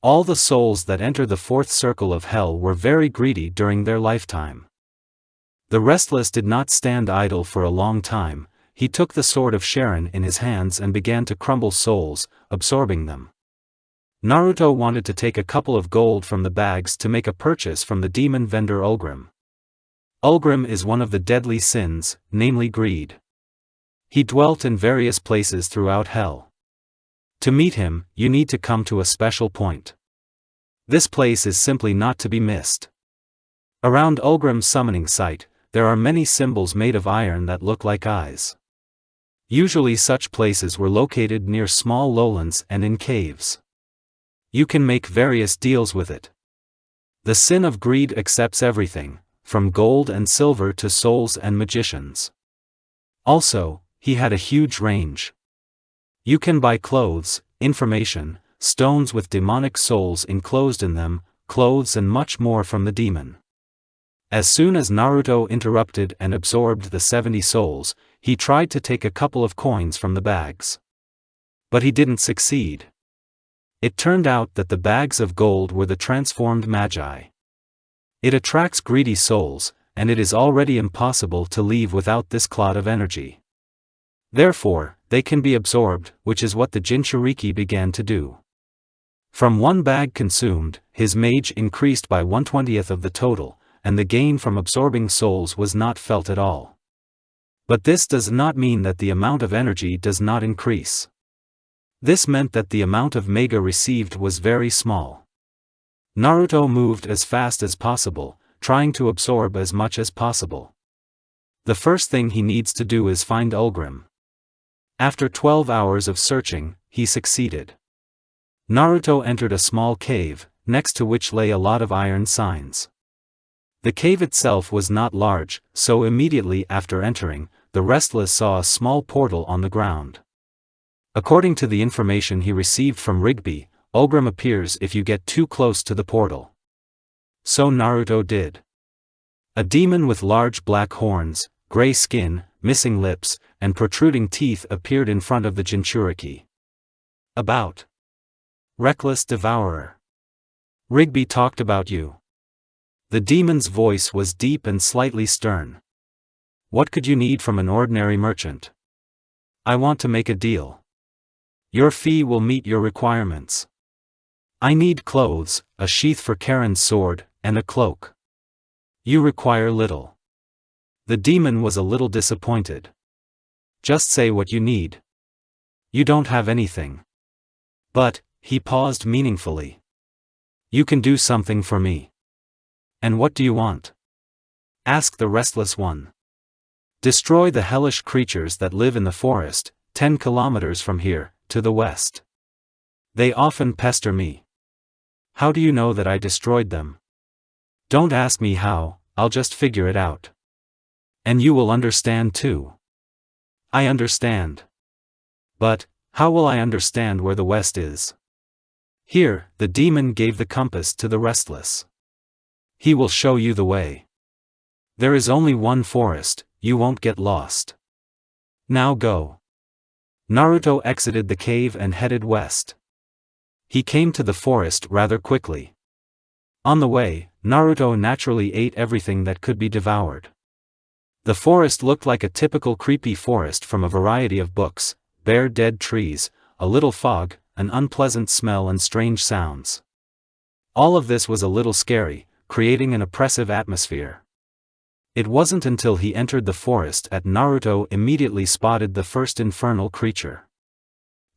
All the souls that enter the fourth circle of hell were very greedy during their lifetime. The restless did not stand idle for a long time. He took the sword of Sharon in his hands and began to crumble souls, absorbing them. Naruto wanted to take a couple of gold from the bags to make a purchase from the demon vendor Ulgrim. Ulgrim is one of the deadly sins, namely greed. He dwelt in various places throughout hell. To meet him, you need to come to a special point. This place is simply not to be missed. Around Ulgrim's summoning site, there are many symbols made of iron that look like eyes. Usually such places were located near small lowlands and in caves. You can make various deals with it. The sin of greed accepts everything, from gold and silver to souls and magicians. Also, he had a huge range. You can buy clothes, information, stones with demonic souls enclosed in them, clothes and much more from the demon. As soon as Naruto interrupted and absorbed the 70 souls, he tried to take a couple of coins from the bags. But he didn't succeed. It turned out that the bags of gold were the transformed Magi. It attracts greedy souls, and it is already impossible to leave without this clot of energy. Therefore, they can be absorbed, which is what the Jinchuriki began to do. From one bag consumed, his mage increased by 1/20th of the total, and the gain from absorbing souls was not felt at all. But this does not mean that the amount of energy does not increase. This meant that the amount of mega received was very small. Naruto moved as fast as possible, trying to absorb as much as possible. The first thing he needs to do is find Ulgrim. After 12 hours of searching, he succeeded. Naruto entered a small cave, next to which lay a lot of iron signs. The cave itself was not large, so immediately after entering, the restless saw a small portal on the ground. According to the information he received from Rigby, Ulgrim appears if you get too close to the portal. So Naruto did. A demon with large black horns, gray skin, missing lips, and protruding teeth appeared in front of the Jinchuriki. About Reckless devourer. Rigby talked about you. The demon's voice was deep and slightly stern. What could you need from an ordinary merchant? I want to make a deal. Your fee will meet your requirements. I need clothes, a sheath for Karen's sword, and a cloak. You require little. The demon was a little disappointed. Just say what you need. You don't have anything. But, he paused meaningfully. You can do something for me. And what do you want? Asked the restless one. Destroy the hellish creatures that live in the forest, 10 kilometers from here, to the west. They often pester me. How do you know that I destroyed them? Don't ask me how, I'll just figure it out. And you will understand too. I understand. But, how will I understand where the west is? Here, the demon gave the compass to the restless. He will show you the way. There is only one forest, you won't get lost. Now go. Naruto exited the cave and headed west. He came to the forest rather quickly. On the way, Naruto naturally ate everything that could be devoured. The forest looked like a typical creepy forest from a variety of books: bare dead trees, a little fog, an unpleasant smell and strange sounds. All of this was a little scary, creating an oppressive atmosphere. It wasn't until he entered the forest that Naruto immediately spotted the first infernal creature.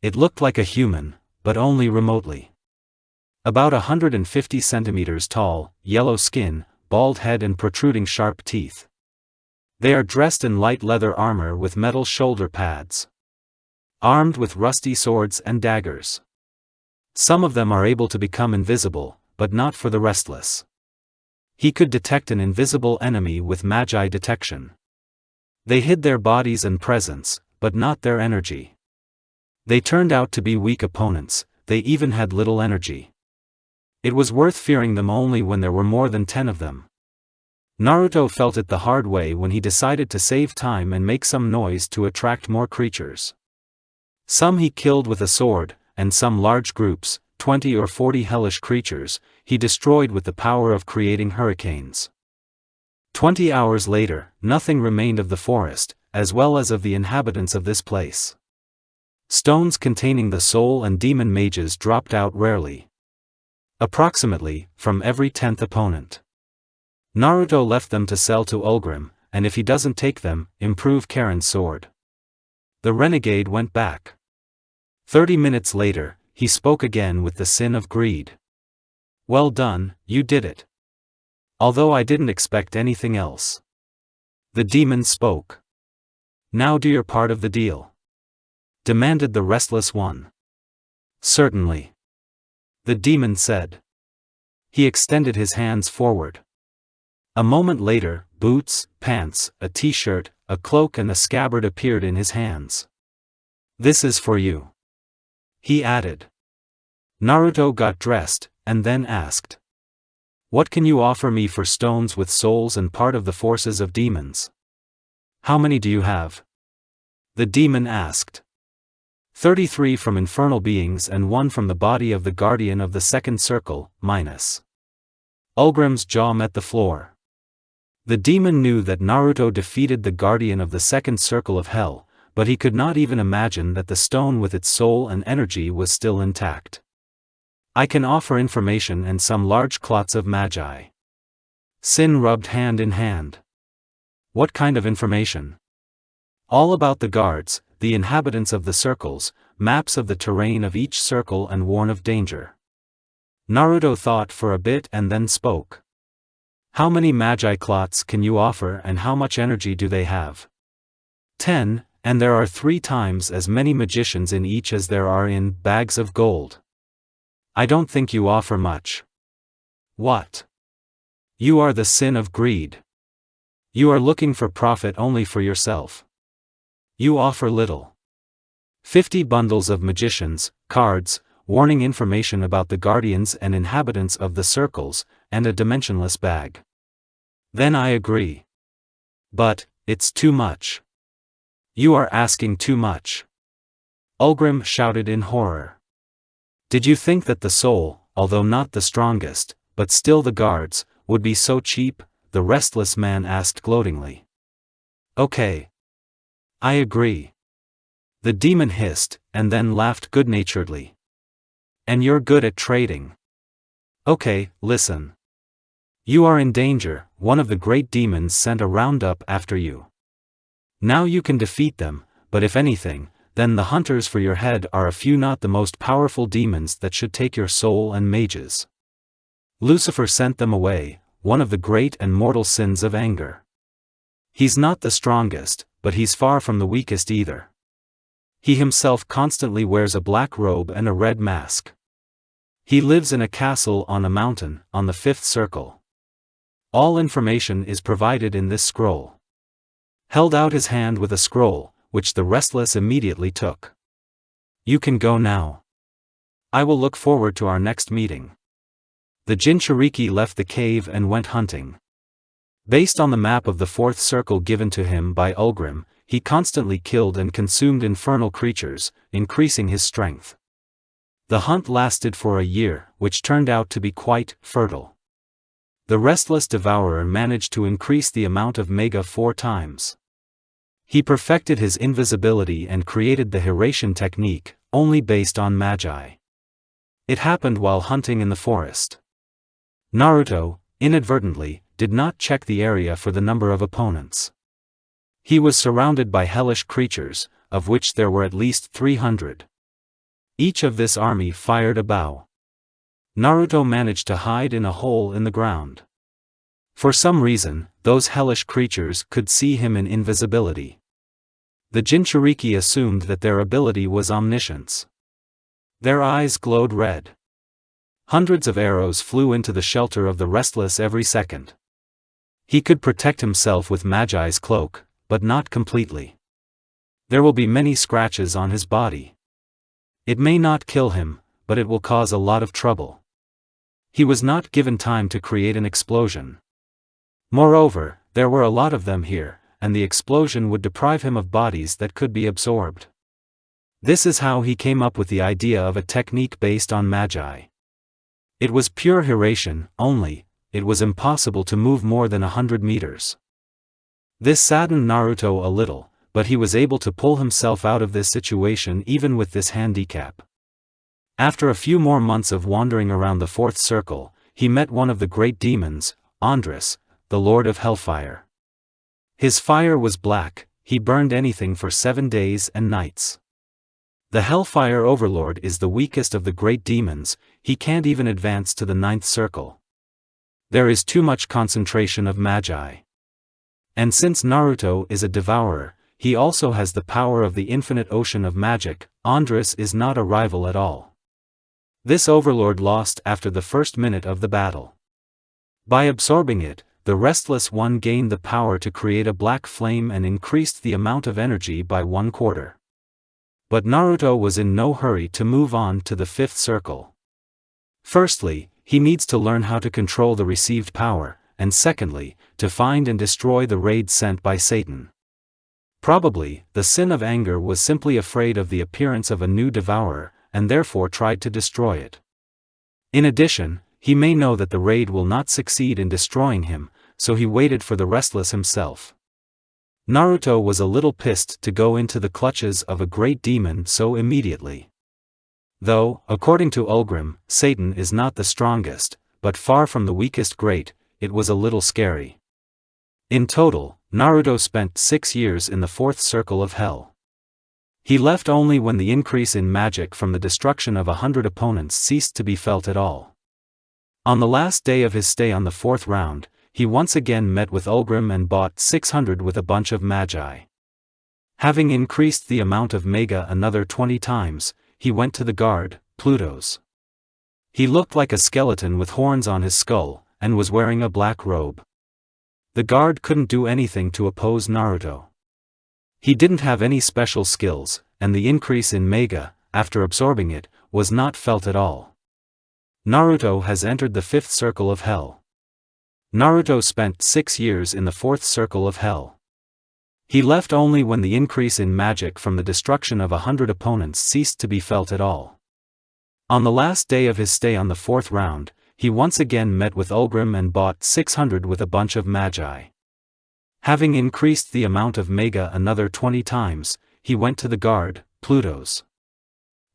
It looked like a human, but only remotely. About 150 centimeters tall, yellow skin, bald head and protruding sharp teeth. They are dressed in light leather armor with metal shoulder pads. Armed with rusty swords and daggers. Some of them are able to become invisible, but not for the restless. He could detect an invisible enemy with magi detection. They hid their bodies and presence, but not their energy. They turned out to be weak opponents, they even had little energy. It was worth fearing them only when there were more than 10 of them. Naruto felt it the hard way when he decided to save time and make some noise to attract more creatures. Some he killed with a sword, and some large groups, 20 or 40 hellish creatures, he destroyed with the power of creating hurricanes. 20 hours later, nothing remained of the forest, as well as of the inhabitants of this place. Stones containing the soul and demon mages dropped out rarely. Approximately, from every 10th opponent. Naruto left them to sell to Ulgrim, and if he doesn't take them, improve Karen's sword. The renegade went back. 30 minutes later, he spoke again with the sin of greed. Well done, you did it. Although I didn't expect anything else. The demon spoke. Now do your part of the deal. Demanded the restless one. Certainly. The demon said. He extended his hands forward. A moment later, boots, pants, a t-shirt, a cloak and a scabbard appeared in his hands. This is for you. He added. Naruto got dressed, and then asked. What can you offer me for stones with souls and part of the forces of demons? How many do you have? The demon asked. 33 from infernal beings and 1 from the body of the guardian of the second circle, minus. Ulgrim's jaw met the floor. The demon knew that Naruto defeated the guardian of the second circle of hell, but he could not even imagine that the stone with its soul and energy was still intact. I can offer information and some large clots of magi. Sin rubbed hand in hand. What kind of information? All about the guards, the inhabitants of the circles, maps of the terrain of each circle and warn of danger. Naruto thought for a bit and then spoke. How many magi clots can you offer and how much energy do they have? 10, and there are 3 times as many magicians in each as there are in bags of gold. I don't think you offer much. What? You are the sin of greed. You are looking for profit only for yourself. You offer little. 50 bundles of magicians, cards, warning information about the guardians and inhabitants of the circles, and a dimensionless bag. Then I agree. But, it's too much. You are asking too much. Ulgrim shouted in horror. Did you think that the soul, although not the strongest, but still the guards, would be so cheap? The restless man asked gloatingly. Okay. I agree. The demon hissed, and then laughed good-naturedly. And you're good at trading. Okay, listen. You are in danger. One of the great demons sent a roundup after you. Now you can defeat them, but if anything, then the hunters for your head are a few not the most powerful demons that should take your soul and mages. Lucifer sent them away, one of the great and mortal sins of anger. He's not the strongest, but he's far from the weakest either. He himself constantly wears a black robe and a red mask. He lives in a castle on a mountain, on the fifth circle. All information is provided in this scroll. Held out his hand with a scroll, which the restless immediately took. You can go now. I will look forward to our next meeting. The Jinchuriki left the cave and went hunting. Based on the map of the fourth circle given to him by Ulgrim, he constantly killed and consumed infernal creatures, increasing his strength. The hunt lasted for a year, which turned out to be quite fertile. The restless devourer managed to increase the amount of mega 4 times. He perfected his invisibility and created the Hiratian technique, only based on magi. It happened while hunting in the forest. Naruto, inadvertently, did not check the area for the number of opponents. He was surrounded by hellish creatures, of which there were at least 300. Each of this army fired a bow. Naruto managed to hide in a hole in the ground. For some reason, those hellish creatures could see him in invisibility. The Jinchuriki assumed that their ability was omniscience. Their eyes glowed red. Hundreds of arrows flew into the shelter of the restless every second. He could protect himself with Magi's cloak, but not completely. There will be many scratches on his body. It may not kill him, but it will cause a lot of trouble. He was not given time to create an explosion. Moreover, there were a lot of them here, and the explosion would deprive him of bodies that could be absorbed. This is how he came up with the idea of a technique based on magi. It was pure Hiratian, only, it was impossible to move more than 100 meters. This saddened Naruto a little, but he was able to pull himself out of this situation even with this handicap. After a few more months of wandering around the fourth circle, he met one of the great demons, Andras, the Lord of Hellfire. His fire was black, he burned anything for 7 days and nights. The Hellfire Overlord is the weakest of the great demons, he can't even advance to the 9th circle. There is too much concentration of magi. And since Naruto is a devourer, he also has the power of the infinite ocean of magic. Andras is not a rival at all. This overlord lost after the first minute of the battle. By absorbing it, the restless one gained the power to create a black flame and increased the amount of energy by 1/4. But Naruto was in no hurry to move on to the 5th circle. Firstly, he needs to learn how to control the received power, and secondly, to find and destroy the raid sent by Satan. Probably, the sin of anger was simply afraid of the appearance of a new devourer, and therefore tried to destroy it. In addition, he may know that the raid will not succeed in destroying him, so he waited for the restless himself. Naruto was a little pissed to go into the clutches of a great demon so immediately. Though, according to Ulgrim, Satan is not the strongest, but far from the weakest great, it was a little scary. In total, Naruto spent 6 years in the 4th circle of hell. He left only when the increase in magic from the destruction of 100 opponents ceased to be felt at all. On the last day of his stay on the 4th round, he once again met with Ulgrim and bought 600 with a bunch of magi. Having increased the amount of mega another 20 times, he went to the guard, Pluto's. He looked like a skeleton with horns on his skull, and was wearing a black robe. The guard couldn't do anything to oppose Naruto. He didn't have any special skills, and the increase in mega, after absorbing it, was not felt at all. Naruto has entered the 5th circle of hell. Naruto spent 6 years in the 4th circle of hell. He left only when the increase in magic from the destruction of 100 opponents ceased to be felt at all. On the last day of his stay on the fourth round, he once again met with Ulgrim and bought 600 with a bunch of magi. Having increased the amount of mega another 20 times, he went to the guard, Pluto's.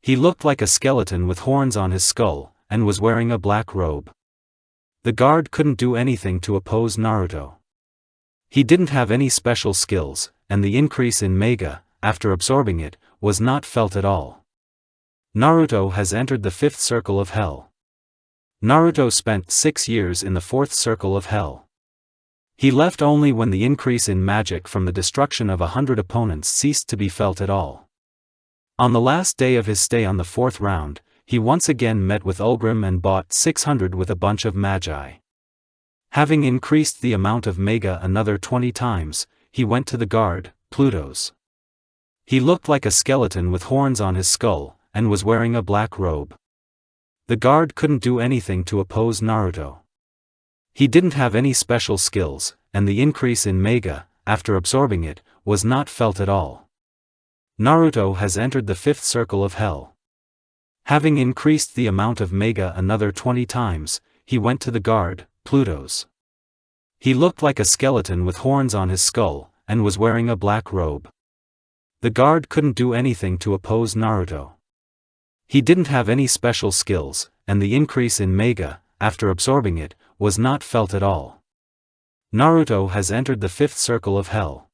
He looked like a skeleton with horns on his skull, and was wearing a black robe. The guard couldn't do anything to oppose Naruto. He didn't have any special skills, and the increase in mega, after absorbing it, was not felt at all. Naruto has entered the fifth circle of hell. Naruto spent 6 years in the fourth circle of hell. He left only when the increase in magic from the destruction of 100 opponents ceased to be felt at all. On the last day of his stay on the fourth round, he once again met with Ulgrim and bought 600 with a bunch of magi. Having increased the amount of mega another 20 times, he went to the guard, Pluto's. He looked like a skeleton with horns on his skull, and was wearing a black robe. The guard couldn't do anything to oppose Naruto. He didn't have any special skills, and the increase in mega, after absorbing it, was not felt at all. Naruto has entered the fifth circle of hell. Having increased the amount of mega another 20 times, he went to the guard, Pluto's. He looked like a skeleton with horns on his skull, and was wearing a black robe. The guard couldn't do anything to oppose Naruto. He didn't have any special skills, and the increase in mega, after absorbing it, was not felt at all. Naruto has entered the fifth circle of hell.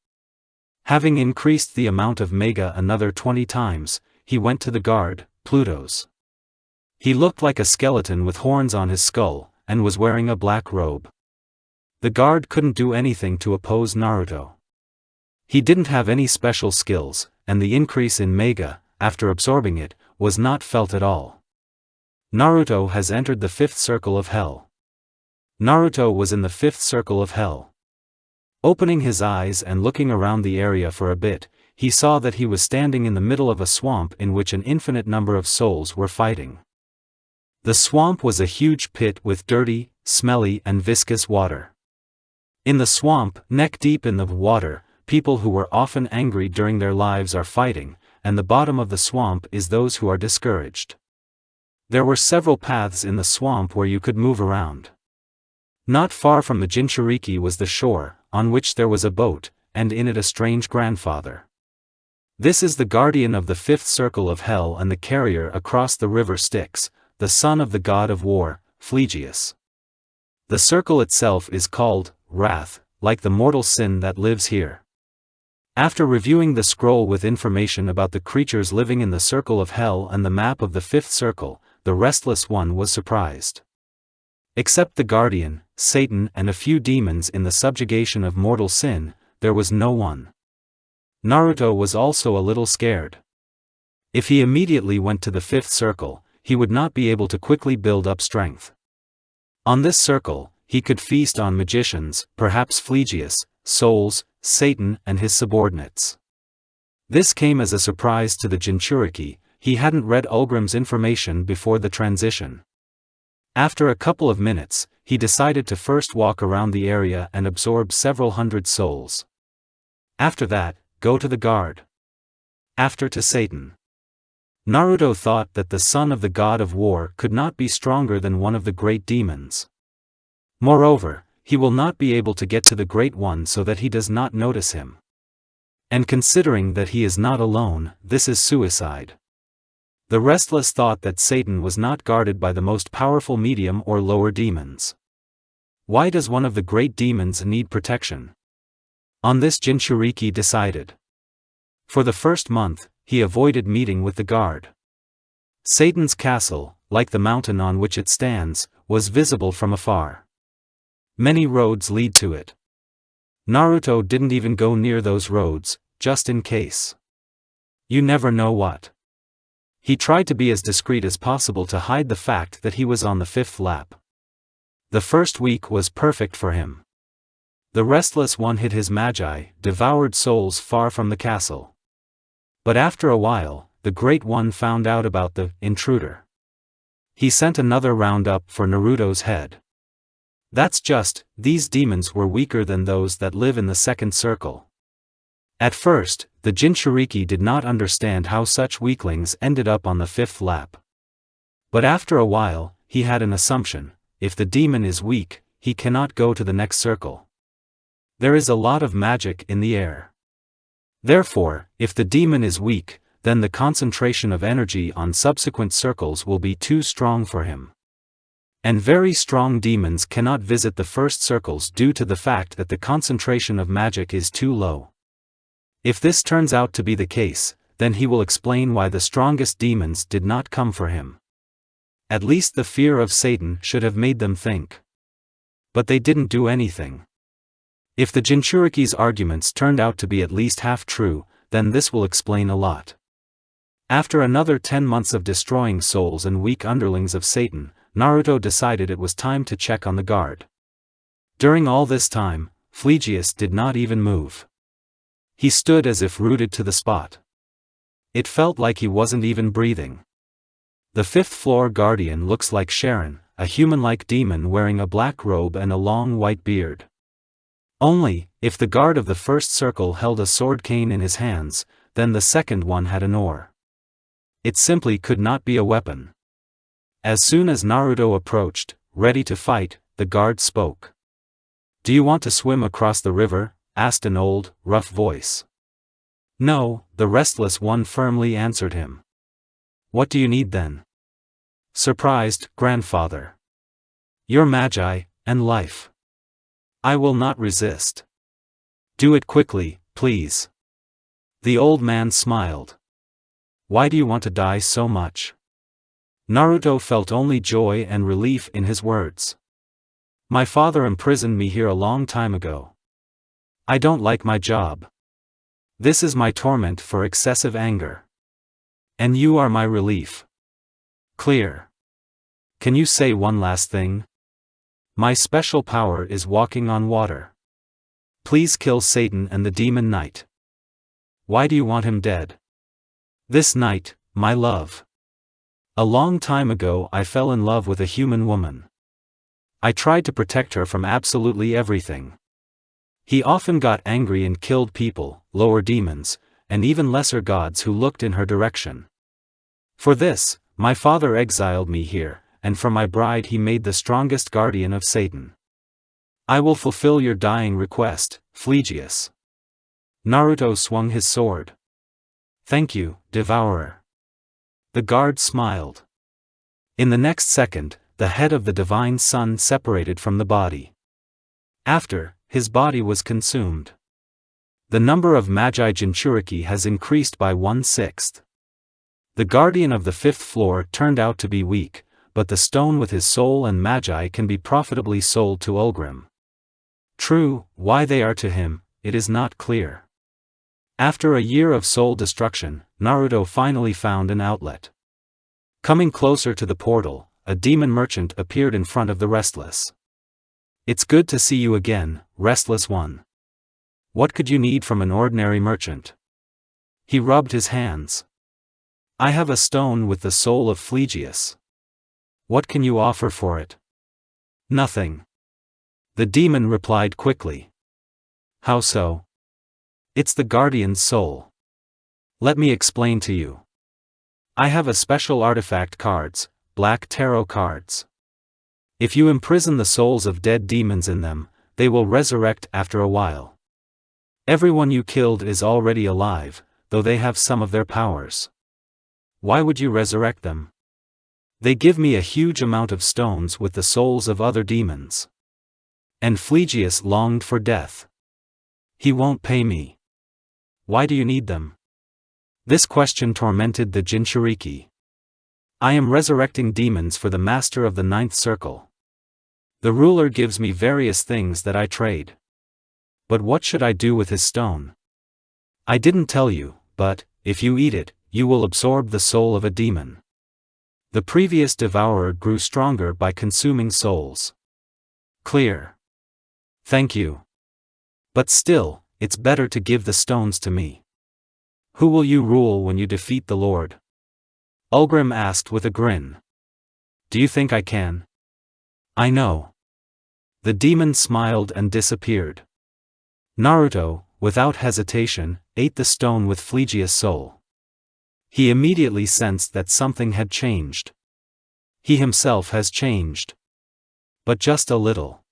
Having increased the amount of mega another 20 times, he went to the guard, Pluto's. He looked like a skeleton with horns on his skull, and was wearing a black robe. The guard couldn't do anything to oppose Naruto. He didn't have any special skills, and the increase in mega, after absorbing it, was not felt at all. Naruto has entered the fifth circle of hell. Naruto was in the fifth circle of hell. Opening his eyes and looking around the area for a bit, he saw that he was standing in the middle of a swamp in which an infinite number of souls were fighting. The swamp was a huge pit with dirty, smelly and viscous water. In the swamp, neck deep in the water, people who were often angry during their lives are fighting, and the bottom of the swamp is those who are discouraged. There were several paths in the swamp where you could move around. Not far from the Jinchuriki was the shore, on which there was a boat, and in it a strange grandfather. This is the guardian of the fifth circle of hell and the carrier across the river Styx, the son of the god of war, Phlegyas. The circle itself is called wrath, like the mortal sin that lives here. After reviewing the scroll with information about the creatures living in the circle of hell and the map of the fifth circle, the restless one was surprised. Except the guardian, Satan and a few demons in the subjugation of mortal sin, there was no one. Naruto was also a little scared. If he immediately went to the fifth circle, he would not be able to quickly build up strength. On this circle, he could feast on magicians, perhaps Phlegyas, souls, Satan and his subordinates. This came as a surprise to the Jinchuriki. He hadn't read Ulgrim's information before the transition. After a couple of minutes, he decided to first walk around the area and absorb several hundred souls. After that, go to the guard. After to Satan. Naruto thought that the son of the god of war could not be stronger than one of the great demons. Moreover, he will not be able to get to the Great One so that he does not notice him. And considering that he is not alone, this is suicide. The restless thought that Satan was not guarded by the most powerful medium or lower demons. Why does one of the great demons need protection? On this Jinchuriki decided. For the first month, he avoided meeting with the guard. Satan's castle, like the mountain on which it stands, was visible from afar. Many roads lead to it. Naruto didn't even go near those roads, just in case. You never know what. He tried to be as discreet as possible to hide the fact that he was on the fifth lap. The first week was perfect for him. The restless one hid his magi, devoured souls far from the castle. But after a while, the Great One found out about the intruder. He sent another roundup for Naruto's head. That's just, these demons were weaker than those that live in the second circle. At first, the Jinchuriki did not understand how such weaklings ended up on the fifth lap. But after a while, he had an assumption: if the demon is weak, he cannot go to the next circle. There is a lot of magic in the air. Therefore, if the demon is weak, then the concentration of energy on subsequent circles will be too strong for him. And very strong demons cannot visit the first circles due to the fact that the concentration of magic is too low. If this turns out to be the case, then he will explain why the strongest demons did not come for him. At least the fear of Satan should have made them think. But they didn't do anything. If the Jinchuriki's arguments turned out to be at least half true, then this will explain a lot. After another 10 months of destroying souls and weak underlings of Satan, Naruto decided it was time to check on the guard. During all this time, Phlegyas did not even move. He stood as if rooted to the spot. It felt like he wasn't even breathing. The fifth-floor guardian looks like Sharon, a human-like demon wearing a black robe and a long white beard. Only, if the guard of the first circle held a sword cane in his hands, then the second one had an oar. It simply could not be a weapon. As soon as Naruto approached, ready to fight, the guard spoke. "Do you want to swim across the river?" asked an old, rough voice. "No," the restless one firmly answered him. "What do you need then?" "Surprised, grandfather. Your magi, and life. I will not resist. Do it quickly, please." The old man smiled. "Why do you want to die so much?" Naruto felt only joy and relief in his words. "My father imprisoned me here a long time ago. I don't like my job. This is my torment for excessive anger. And you are my relief." "Clear. Can you say one last thing?" "My special power is walking on water. Please kill Satan and the demon knight." "Why do you want him dead?" "This night, my love. A long time ago I fell in love with a human woman. I tried to protect her from absolutely everything. He often got angry and killed people, lower demons, and even lesser gods who looked in her direction. For this, my father exiled me here, and for my bride he made the strongest guardian of Satan. I will fulfill your dying request, Phlegyas." Naruto swung his sword. "Thank you, Devourer." The guard smiled. In the next second, the head of the divine sun separated from the body. After, his body was consumed. The number of Magi Jinchuriki has increased by 1/6. The guardian of the fifth floor turned out to be weak, but the stone with his soul and Magi can be profitably sold to Ulgrim. True, why they are to him, it is not clear. After a year of soul destruction, Naruto finally found an outlet. Coming closer to the portal, a demon merchant appeared in front of the Restless. "It's good to see you again, Restless One. What could you need from an ordinary merchant?" He rubbed his hands. "I have a stone with the soul of Phlegyas. What can you offer for it?" "Nothing." The demon replied quickly. "How so?" "It's the guardian's soul. Let me explain to you. I have a special artifact cards, black tarot cards. If you imprison the souls of dead demons in them, they will resurrect after a while. Everyone you killed is already alive, though they have some of their powers. Why would you resurrect them? They give me a huge amount of stones with the souls of other demons." And Phlegyas longed for death. "He won't pay me. Why do you need them?" This question tormented the Jinchuriki. "I am resurrecting demons for the master of the ninth circle. The ruler gives me various things that I trade. But what should I do with his stone? I didn't tell you, but, if you eat it, you will absorb the soul of a demon." The previous devourer grew stronger by consuming souls. "Clear. Thank you. But still, it's better to give the stones to me. Who will you rule when you defeat the Lord?" Ulgrim asked with a grin. "Do you think I can?" "I know." The demon smiled and disappeared. Naruto, without hesitation, ate the stone with Phlegyas' soul. He immediately sensed that something had changed. He himself has changed. But just a little.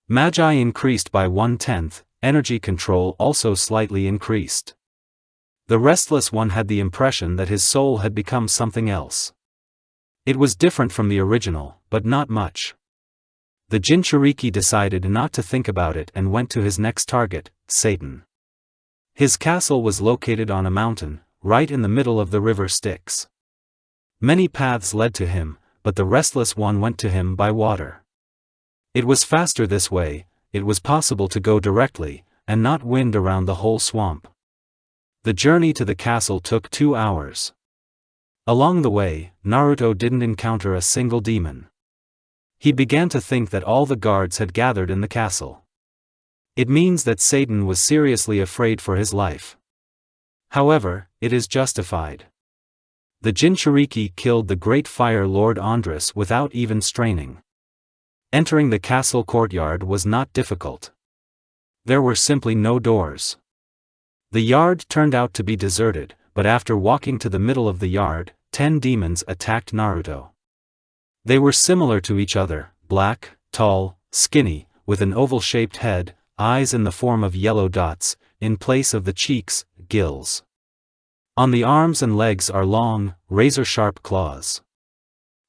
Magi increased by 1/10, energy control also slightly increased. The restless one had the impression that his soul had become something else. It was different from the original, but not much. The Jinchuriki decided not to think about it and went to his next target, Satan. His castle was located on a mountain, right in the middle of the river Styx. Many paths led to him, but the restless one went to him by water. It was faster this way, it was possible to go directly, and not wind around the whole swamp. The journey to the castle took 2 hours. Along the way, Naruto didn't encounter a single demon. He began to think that all the guards had gathered in the castle. It means that Satan was seriously afraid for his life. However, it is justified. The Jinchuriki killed the great fire lord Andras without even straining. Entering the castle courtyard was not difficult. There were simply no doors. The yard turned out to be deserted, but after walking to the middle of the yard, 10 demons attacked Naruto. They were similar to each other, black, tall, skinny, with an oval-shaped head, eyes in the form of yellow dots, in place of the cheeks, gills. On the arms and legs are long, razor-sharp claws.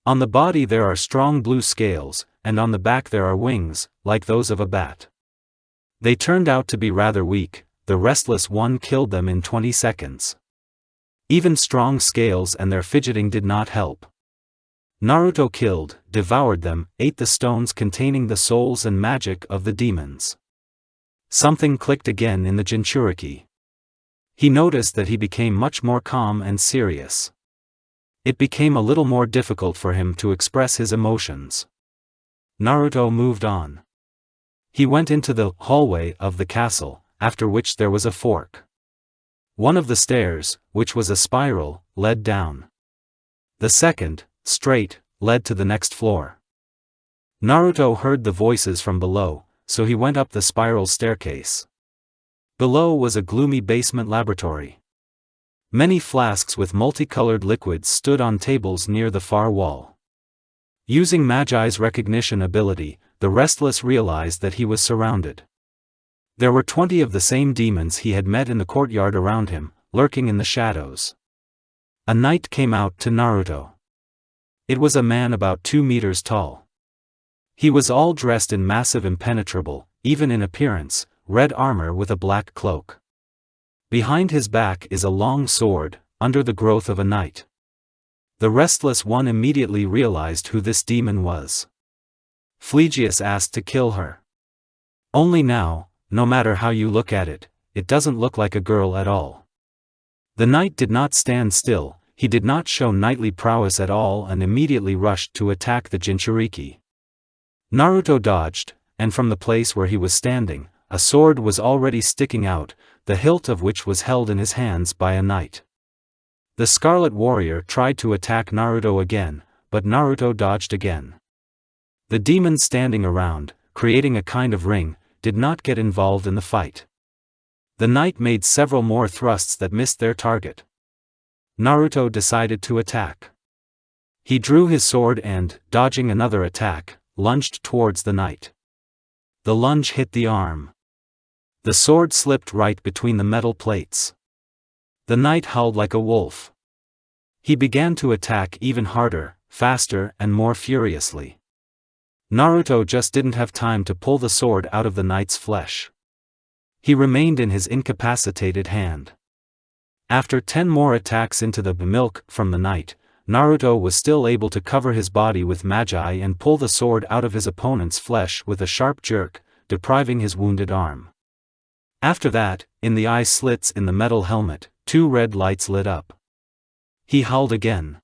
On the body there are strong blue scales, and on the back there are wings, like those of a bat. They turned out to be rather weak. The restless one killed them in 20 seconds. Even strong scales and their fidgeting did not help. Naruto killed, devoured them, ate the stones containing the souls and magic of the demons. Something clicked again in the Jinchuriki. He noticed that he became much more calm and serious. It became a little more difficult for him to express his emotions. Naruto moved on. He went into the hallway of the castle, after which there was a fork. One of the stairs, which was a spiral, led down. The second, straight, led to the next floor. Naruto heard the voices from below, so he went up the spiral staircase. Below was a gloomy basement laboratory. Many flasks with multicolored liquids stood on tables near the far wall. Using Magi's recognition ability, the restless realized that he was surrounded. There were 20 of the same demons he had met in the courtyard around him, lurking in the shadows. A knight came out to Naruto. It was a man about 2 meters tall. He was all dressed in massive impenetrable, even in appearance, red armor with a black cloak. Behind his back is a long sword, under the growth of a knight. The restless one immediately realized who this demon was. Phlegyas asked to kill her. Only now, no matter how you look at it, it doesn't look like a girl at all. The knight did not stand still, he did not show knightly prowess at all and immediately rushed to attack the Jinchuriki. Naruto dodged, and from the place where he was standing, a sword was already sticking out, the hilt of which was held in his hands by a knight. The Scarlet Warrior tried to attack Naruto again, but Naruto dodged again. The demons standing around, creating a kind of ring, did not get involved in the fight. The knight made several more thrusts that missed their target. Naruto decided to attack. He drew his sword and, dodging another attack, lunged towards the knight. The lunge hit the arm. The sword slipped right between the metal plates. The knight howled like a wolf. He began to attack even harder, faster and more furiously. Naruto just didn't have time to pull the sword out of the knight's flesh. He remained in his incapacitated hand. After 10 more attacks into the milk from the knight, Naruto was still able to cover his body with Magi and pull the sword out of his opponent's flesh with a sharp jerk, depriving his wounded arm. After that, in the eye slits in the metal helmet, 2 red lights lit up. He howled again.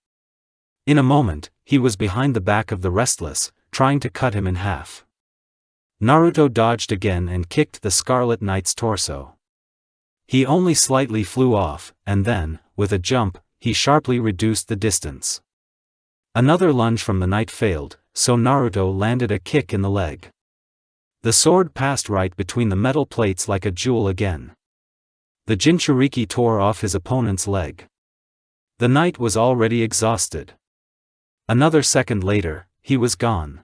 In a moment, he was behind the back of the restless, trying to cut him in half. Naruto dodged again and kicked the Scarlet Knight's torso. He only slightly flew off, and then, with a jump, he sharply reduced the distance. Another lunge from the knight failed, so Naruto landed a kick in the leg. The sword passed right between the metal plates like a jewel again. The Jinchuriki tore off his opponent's leg. The knight was already exhausted. Another second later, he was gone.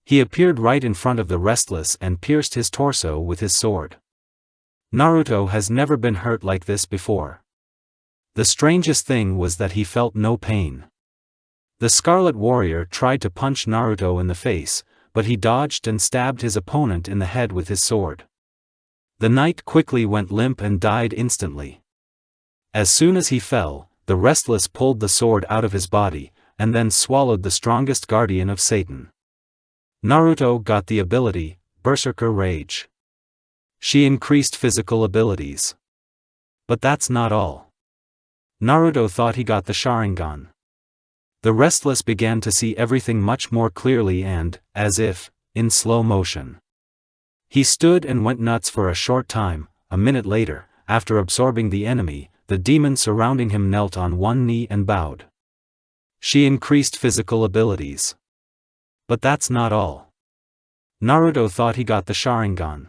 He appeared right in front of the Restless and pierced his torso with his sword. Naruto has never been hurt like this before. The strangest thing was that he felt no pain. The Scarlet Warrior tried to punch Naruto in the face, but he dodged and stabbed his opponent in the head with his sword. The knight quickly went limp and died instantly. As soon as he fell, the Restless pulled the sword out of his body, and then swallowed the strongest guardian of Satan. Naruto got the ability, Berserker Rage. She increased physical abilities. But that's not all. Naruto thought he got the Sharingan. The Restless began to see everything much more clearly and, as if, in slow motion. He stood and went nuts for a short time. A minute later, after absorbing the enemy, the demon surrounding him knelt on one knee and bowed. She increased physical abilities. But that's not all. Naruto thought he got the Sharingan.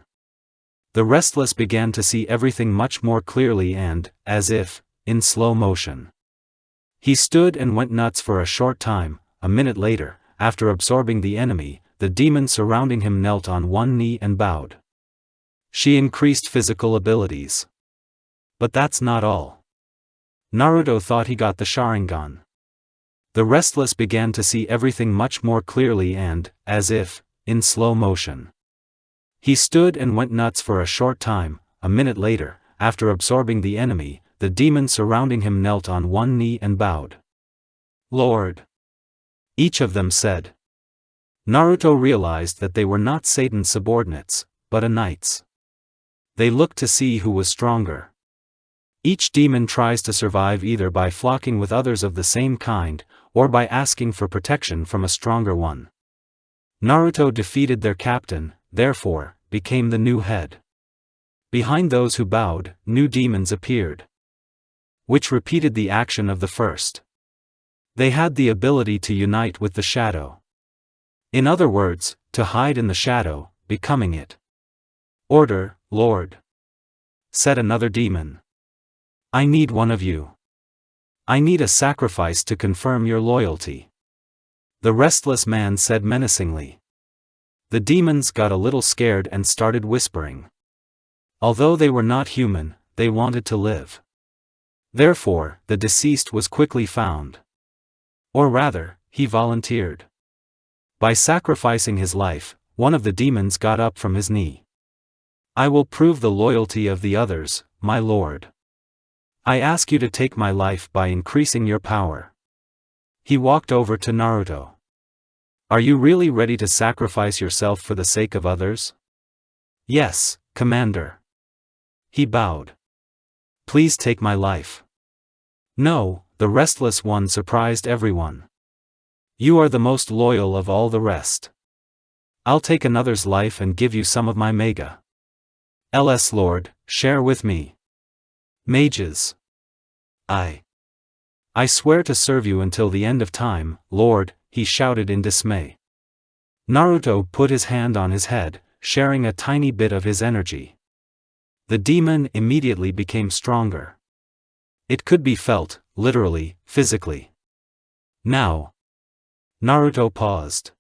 The Restless began to see everything much more clearly and, as if, in slow motion. He stood and went nuts for a short time. A minute later, after absorbing the enemy, the demon surrounding him knelt on one knee and bowed. She increased physical abilities. But that's not all. Naruto thought he got the Sharingan. The Restless began to see everything much more clearly and, as if, in slow motion. He stood and went nuts for a short time. A minute later, after absorbing the enemy, the demon surrounding him knelt on one knee and bowed. Lord! Each of them said. Naruto realized that they were not Satan's subordinates, but a knight's. They looked to see who was stronger. Each demon tries to survive either by flocking with others of the same kind, or by asking for protection from a stronger one. Naruto defeated their captain, therefore, became the new head. Behind those who bowed, new demons appeared, which repeated the action of the first. They had the ability to unite with the shadow. In other words, to hide in the shadow, becoming it. Order, Lord, said another demon. I need one of you. I need a sacrifice to confirm your loyalty. The Restless Man said menacingly. The demons got a little scared and started whispering. Although they were not human, they wanted to live. Therefore, the deceased was quickly found. Or rather, he volunteered. By sacrificing his life, one of the demons got up from his knee. I will prove the loyalty of the others, my lord. I ask you to take my life by increasing your power. He walked over to Naruto. Are you really ready to sacrifice yourself for the sake of others? Yes, Commander. He bowed. Please take my life. No, the Restless One surprised everyone. You are the most loyal of all the rest. I'll take another's life and give you some of my mega. LS Lord, share with me. Mages. I swear to serve you until the end of time, Lord, he shouted in dismay. Naruto put his hand on his head, sharing a tiny bit of his energy. The demon immediately became stronger. It could be felt, literally, physically. Now. Naruto paused.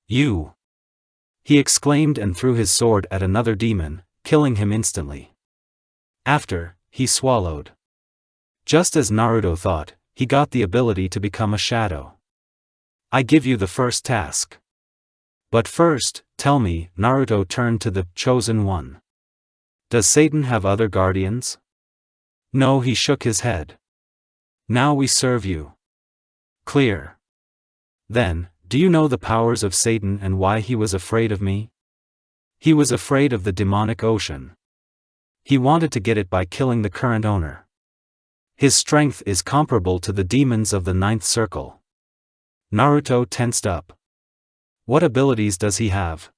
You! He exclaimed and threw his sword at another demon, killing him instantly. After, he swallowed. Just as Naruto thought, he got the ability to become a shadow. I give you the first task. But first, tell me, Naruto turned to the Chosen One. Does Satan have other guardians? No, he shook his head. Now we serve you. Clear. Then, do you know the powers of Satan and why he was afraid of me? He was afraid of the demonic ocean. He wanted to get it by killing the current owner. His strength is comparable to the demons of the ninth circle. Naruto tensed up. What abilities does he have?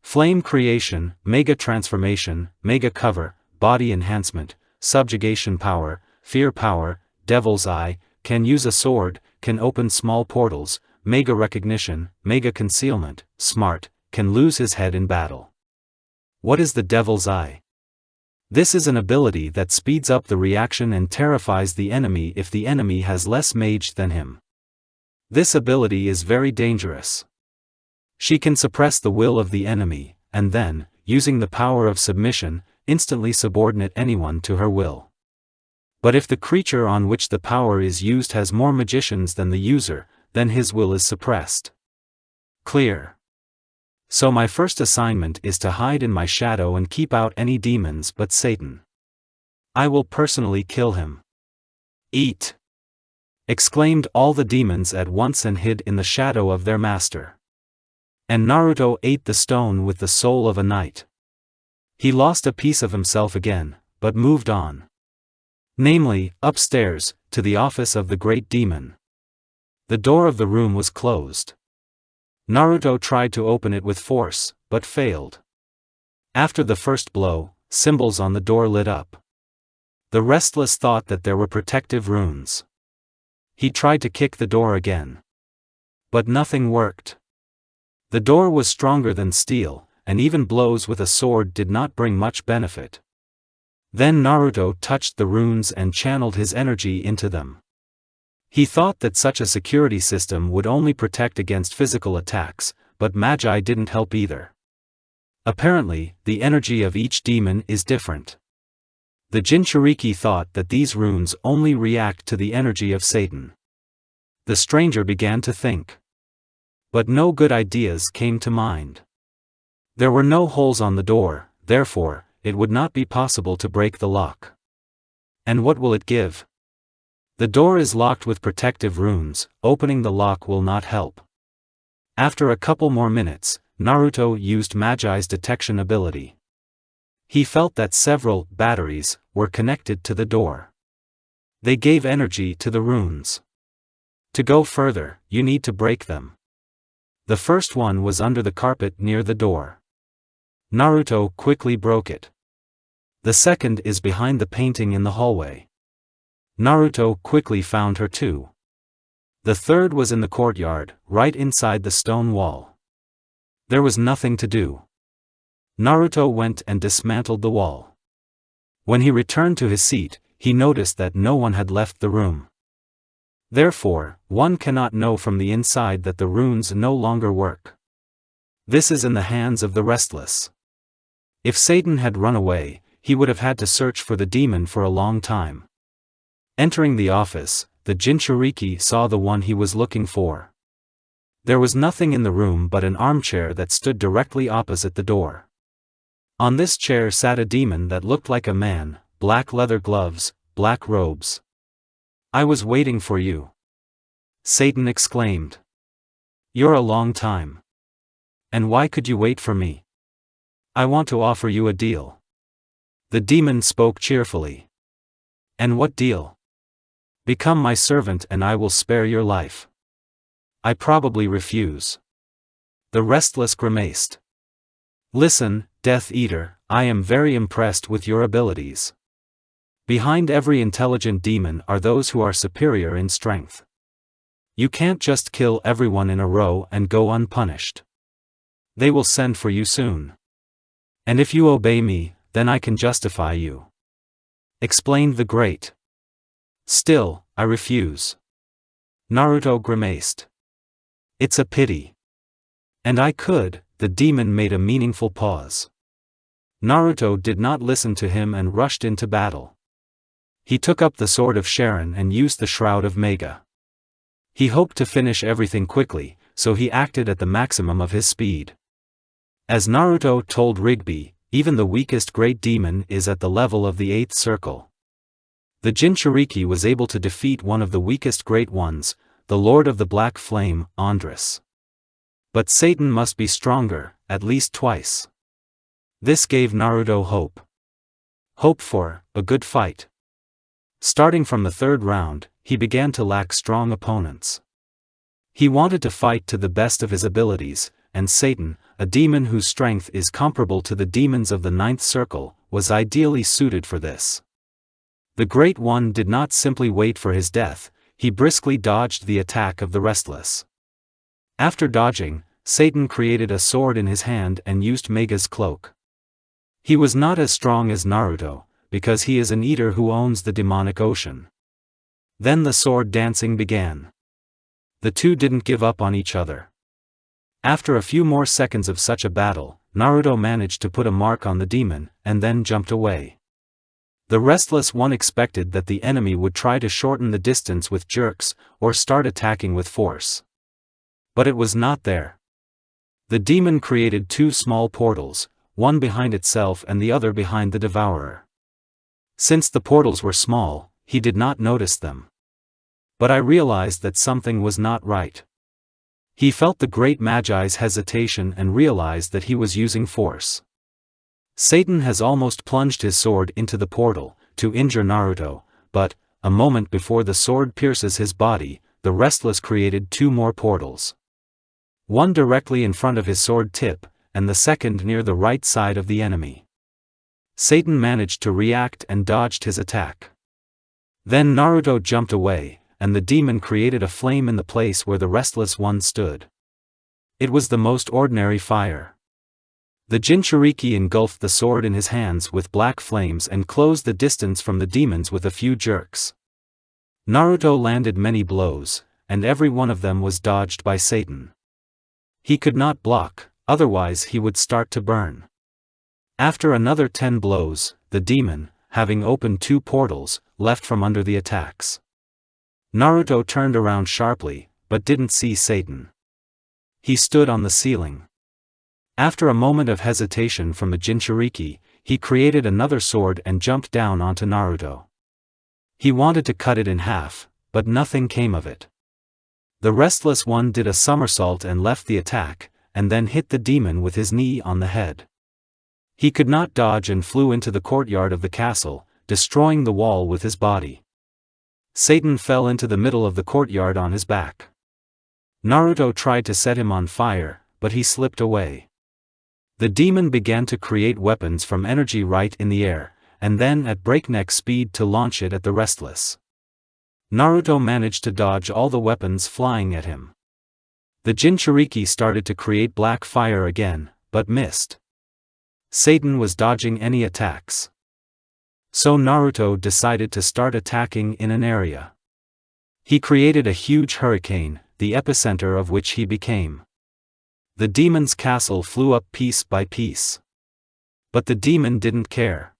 Flame creation, mega transformation, mega cover, body enhancement, subjugation power, fear power, devil's eye, can use a sword, can open small portals, mega recognition, mega concealment, smart, can lose his head in battle. What is the devil's eye? This is an ability that speeds up the reaction and terrifies the enemy if the enemy has less mage than him. This ability is very dangerous. She can suppress the will of the enemy, and then, using the power of submission, instantly subordinate anyone to her will. But if the creature on which the power is used has more magicians than the user, then his will is suppressed. Clear. So my first assignment is to hide in my shadow and keep out any demons but Satan. I will personally kill him. Eat! Exclaimed all the demons at once and hid in the shadow of their master. And Naruto ate the stone with the soul of a knight. He lost a piece of himself again, but moved on. Namely, upstairs, to the office of the great demon. The door of the room was closed. Naruto tried to open it with force, but failed. After the first blow, symbols on the door lit up. The restless thought that there were protective runes. He tried to kick the door again. But nothing worked. The door was stronger than steel, and even blows with a sword did not bring much benefit. Then Naruto touched the runes and channeled his energy into them. He thought that such a security system would only protect against physical attacks, but magi didn't help either. Apparently, the energy of each demon is different. The Jinchuriki thought that these runes only react to the energy of Satan. The stranger began to think. But no good ideas came to mind. There were no holes on the door, therefore, it would not be possible to break the lock. And what will it give? The door is locked with protective runes, opening the lock will not help. After a couple more minutes, Naruto used Magi's detection ability. He felt that several batteries were connected to the door. They gave energy to the runes. To go further, you need to break them. The first one was under the carpet near the door. Naruto quickly broke it. The second is behind the painting in the hallway. Naruto quickly found her too. The third was in the courtyard, right inside the stone wall. There was nothing to do. Naruto went and dismantled the wall. When he returned to his seat, he noticed that no one had left the room. Therefore, one cannot know from the inside that the runes no longer work. This is in the hands of the restless. If Satan had run away, he would have had to search for the demon for a long time. Entering the office, the Jinchuriki saw the one he was looking for. There was nothing in the room but an armchair that stood directly opposite the door. On this chair sat a demon that looked like a man, black leather gloves, black robes. "I was waiting for you," Satan exclaimed. "You're a long time. And why could you wait for me? I want to offer you a deal." The demon spoke cheerfully. "And what deal?" "Become my servant and I will spare your life." "I probably refuse." The restless grimaced. "Listen, Death Eater, I am very impressed with your abilities. Behind every intelligent demon are those who are superior in strength. You can't just kill everyone in a row and go unpunished. They will send for you soon. And if you obey me, then I can justify you," explained the great. "Still, I refuse." Naruto grimaced. "It's a pity." "And I could," the demon made a meaningful pause. Naruto did not listen to him and rushed into battle. He took up the sword of Sharon and used the shroud of Mega. He hoped to finish everything quickly, so he acted at the maximum of his speed. As Naruto told Rigby, even the weakest great demon is at the level of the 8th circle. The Jinchuriki was able to defeat one of the weakest great ones, the Lord of the Black Flame, Andras. But Satan must be stronger, at least twice. This gave Naruto hope. Hope for a good fight. Starting from the third round, he began to lack strong opponents. He wanted to fight to the best of his abilities, and Satan, a demon whose strength is comparable to the demons of the 9th circle, was ideally suited for this. The Great One did not simply wait for his death, he briskly dodged the attack of the restless. After dodging, Satan created a sword in his hand and used Mega's cloak. He was not as strong as Naruto, because he is an eater who owns the demonic ocean. Then the sword dancing began. The two didn't give up on each other. After a few more seconds of such a battle, Naruto managed to put a mark on the demon, and then jumped away. The restless one expected that the enemy would try to shorten the distance with jerks, or start attacking with force. But it was not there. The demon created two small portals, one behind itself and the other behind the devourer. Since the portals were small, he did not notice them. But I realized that something was not right. He felt the great Magi's hesitation and realized that he was using force. Satan has almost plunged his sword into the portal, to injure Naruto, but, a moment before the sword pierces his body, the restless created two more portals. One directly in front of his sword tip, and the second near the right side of the enemy. Satan managed to react and dodged his attack. Then Naruto jumped away, and the demon created a flame in the place where the restless one stood. It was the most ordinary fire. The Jinchuriki engulfed the sword in his hands with black flames and closed the distance from the demons with a few jerks. Naruto landed many blows, and every one of them was dodged by Satan. He could not block, otherwise he would start to burn. After another 10 blows, the demon, having opened two portals, left from under the attacks. Naruto turned around sharply, but didn't see Satan. He stood on the ceiling. After a moment of hesitation from the Jinchuriki, he created another sword and jumped down onto Naruto. He wanted to cut it in half, but nothing came of it. The restless one did a somersault and left the attack, and then hit the demon with his knee on the head. He could not dodge and flew into the courtyard of the castle, destroying the wall with his body. Satan fell into the middle of the courtyard on his back. Naruto tried to set him on fire, but he slipped away. The demon began to create weapons from energy right in the air, and then at breakneck speed to launch it at the restless. Naruto managed to dodge all the weapons flying at him. The Jinchuriki started to create black fire again, but missed. Satan was dodging any attacks. So Naruto decided to start attacking in an area. He created a huge hurricane, the epicenter of which he became. The demon's castle flew up piece by piece. But the demon didn't care.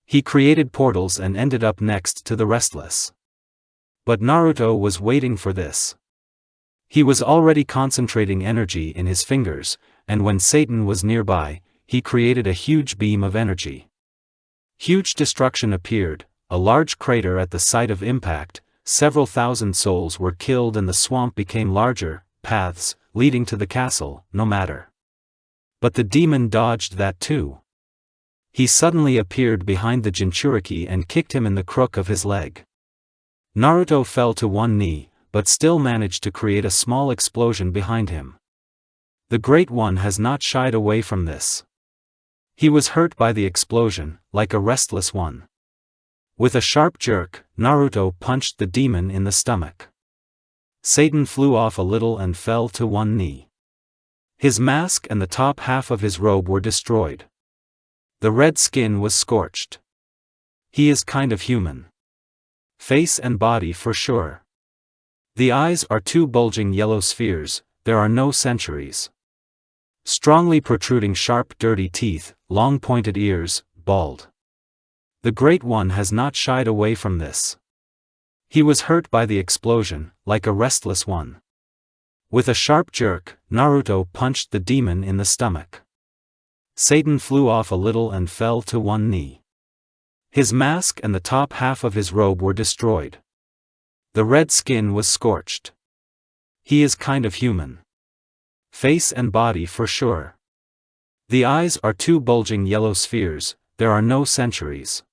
He created portals and ended up next to the restless. But Naruto was waiting for this. He was already concentrating energy in his fingers, and when Satan was nearby, he created a huge beam of energy. Huge destruction appeared, a large crater at the site of impact, several thousand souls were killed and the swamp became larger, paths, leading to the castle, no matter. But the demon dodged that too. He suddenly appeared behind the Jinchuriki and kicked him in the crook of his leg. Naruto fell to one knee, but still managed to create a small explosion behind him. The Great One has not shied away from this. He was hurt by the explosion, like a restless one. With a sharp jerk, Naruto punched the demon in the stomach. Satan flew off a little and fell to one knee. His mask and the top half of his robe were destroyed. The red skin was scorched. He is kind of human. Face and body for sure. The eyes are two bulging yellow spheres, there are no centuries. Strongly protruding sharp dirty teeth, long pointed ears, bald. The Great One has not shied away from this. He was hurt by the explosion, like a restless one. With a sharp jerk, Naruto punched the demon in the stomach. Satan flew off a little and fell to one knee. His mask and the top half of his robe were destroyed. The red skin was scorched. He is kind of human. Face and body for sure. The eyes are two bulging yellow spheres, there are no centuries.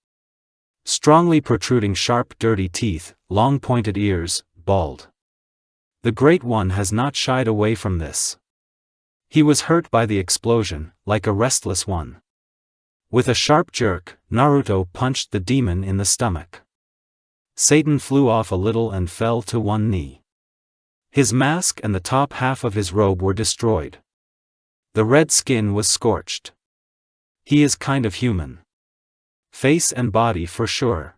Strongly protruding sharp dirty teeth, long pointed ears, bald. The Great One has not shied away from this. He was hurt by the explosion, like a restless one. With a sharp jerk, Naruto punched the demon in the stomach. Satan flew off a little and fell to one knee. His mask and the top half of his robe were destroyed. The red skin was scorched. He is kind of human. Face and body for sure.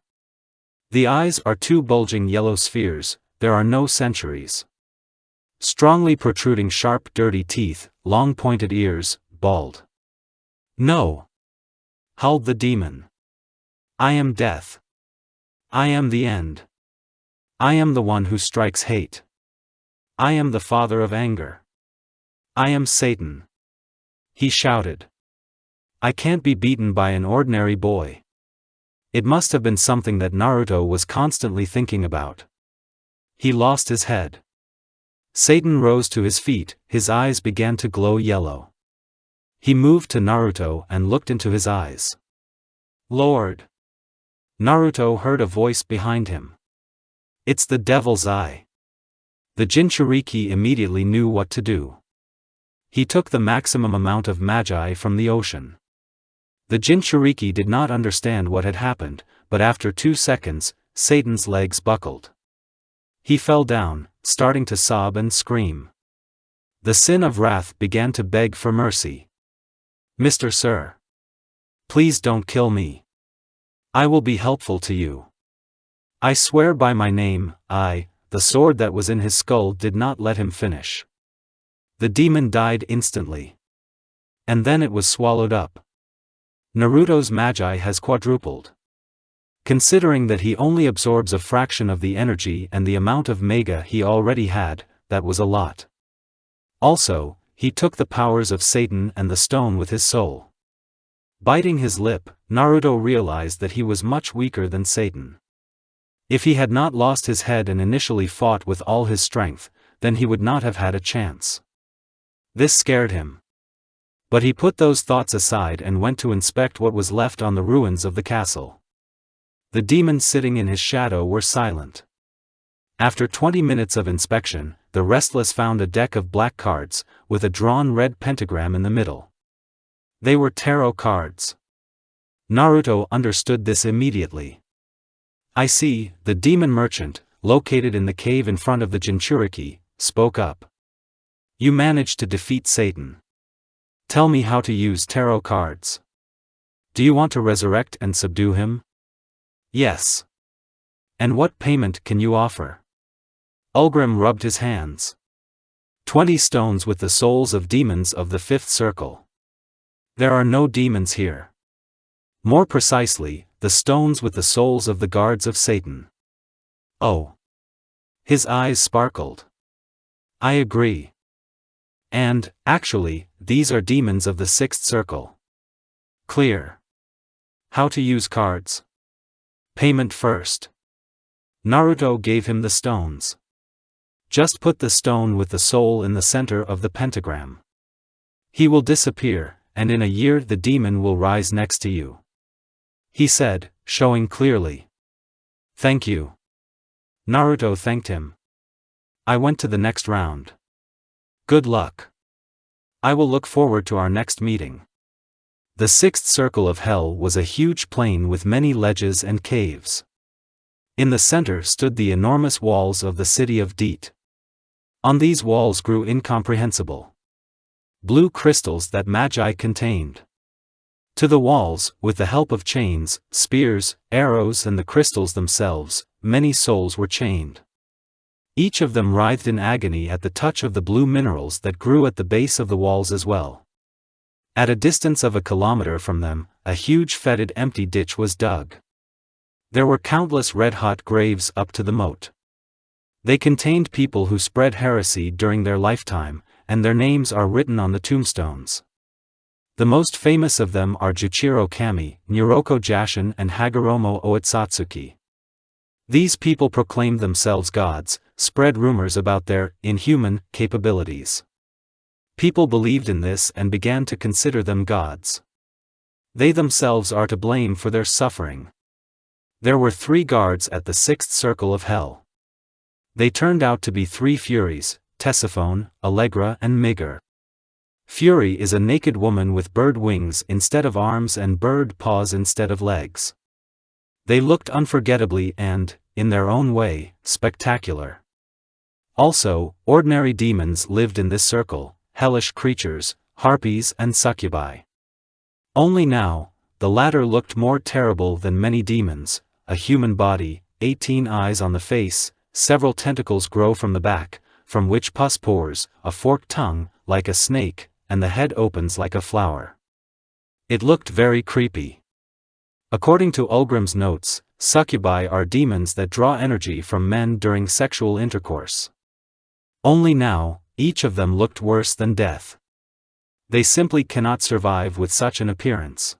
The eyes are two bulging yellow spheres, there are no centuries. strongly protruding sharp dirty teeth, long pointed ears, bald. "No!" howled the demon. "I am death. I am the end. I am the one who strikes hate. I am the father of anger. I am Satan," he shouted. "I can't be beaten by an ordinary boy." It must have been something that Naruto was constantly thinking about. He lost his head. Satan rose to his feet, his eyes began to glow yellow. He moved to Naruto and looked into his eyes. "Lord!" Naruto heard a voice behind him. "It's the devil's eye." The Jinchuriki immediately knew what to do. He took the maximum amount of magi from the ocean. The Jinchuriki did not understand what had happened, but after 2 seconds, Satan's legs buckled. He fell down, starting to sob and scream. The sin of wrath began to beg for mercy. "Mr. Sir, please don't kill me. I will be helpful to you. I swear by my name." The sword that was in his skull did not let him finish. The demon died instantly. And then it was swallowed up. Naruto's magi has quadrupled. Considering that he only absorbs a fraction of the energy and the amount of mega he already had, that was a lot. Also, he took the powers of Satan and the stone with his soul. Biting his lip, Naruto realized that he was much weaker than Satan. If he had not lost his head and initially fought with all his strength, then he would not have had a chance. This scared him. But he put those thoughts aside and went to inspect what was left on the ruins of the castle. The demons sitting in his shadow were silent. After 20 minutes of inspection, the restless found a deck of black cards, with a drawn red pentagram in the middle. They were tarot cards. Naruto understood this immediately. "I see," the demon merchant, located in the cave in front of the Jinchuriki, spoke up. "You managed to defeat Satan. Tell me how to use tarot cards. Do you want to resurrect and subdue him?" "Yes." "And what payment can you offer?" Ulgrim rubbed his hands. 20 stones with the souls of demons of the 5th circle. There are no demons here. More precisely, the stones with the souls of the guards of Satan. "Oh." His eyes sparkled. "I agree. And, actually, these are demons of the 6th circle." "Clear. How to use cards?" "Payment first." Naruto gave him the stones. "Just put the stone with the soul in the center of the pentagram. He will disappear, and in a year the demon will rise next to you," he said, showing clearly. "Thank you." Naruto thanked him. "I went to the next round. Good luck. I will look forward to our next meeting." The 6th circle of hell was a huge plain with many ledges and caves. In the center stood the enormous walls of the city of Deet. On these walls grew incomprehensible blue crystals that magi contained. To the walls, with the help of chains, spears, arrows and the crystals themselves, many souls were chained. Each of them writhed in agony at the touch of the blue minerals that grew at the base of the walls as well. At a distance of a kilometer from them, a huge fetid empty ditch was dug. There were countless red-hot graves up to the moat. They contained people who spread heresy during their lifetime, and their names are written on the tombstones. The most famous of them are Juchiro Kami, Niroko Jashin and Hagoromo Oitsatsuki. These people proclaimed themselves gods, spread rumors about their inhuman capabilities. People believed in this and began to consider them gods. They themselves are to blame for their suffering. There were 3 guards at the 6th circle of hell. They turned out to be 3 Furies, Tesiphone, Allegra and Migger. Fury is a naked woman with bird wings instead of arms and bird paws instead of legs. They looked unforgettably and, in their own way, spectacular. Also, ordinary demons lived in this circle, hellish creatures, harpies and succubi. Only now, the latter looked more terrible than many demons: a human body, 18 eyes on the face, several tentacles grow from the back, from which pus pours, a forked tongue, like a snake, and the head opens like a flower. It looked very creepy. According to Ulgrim's notes, succubi are demons that draw energy from men during sexual intercourse. Only now, each of them looked worse than death. They simply cannot survive with such an appearance.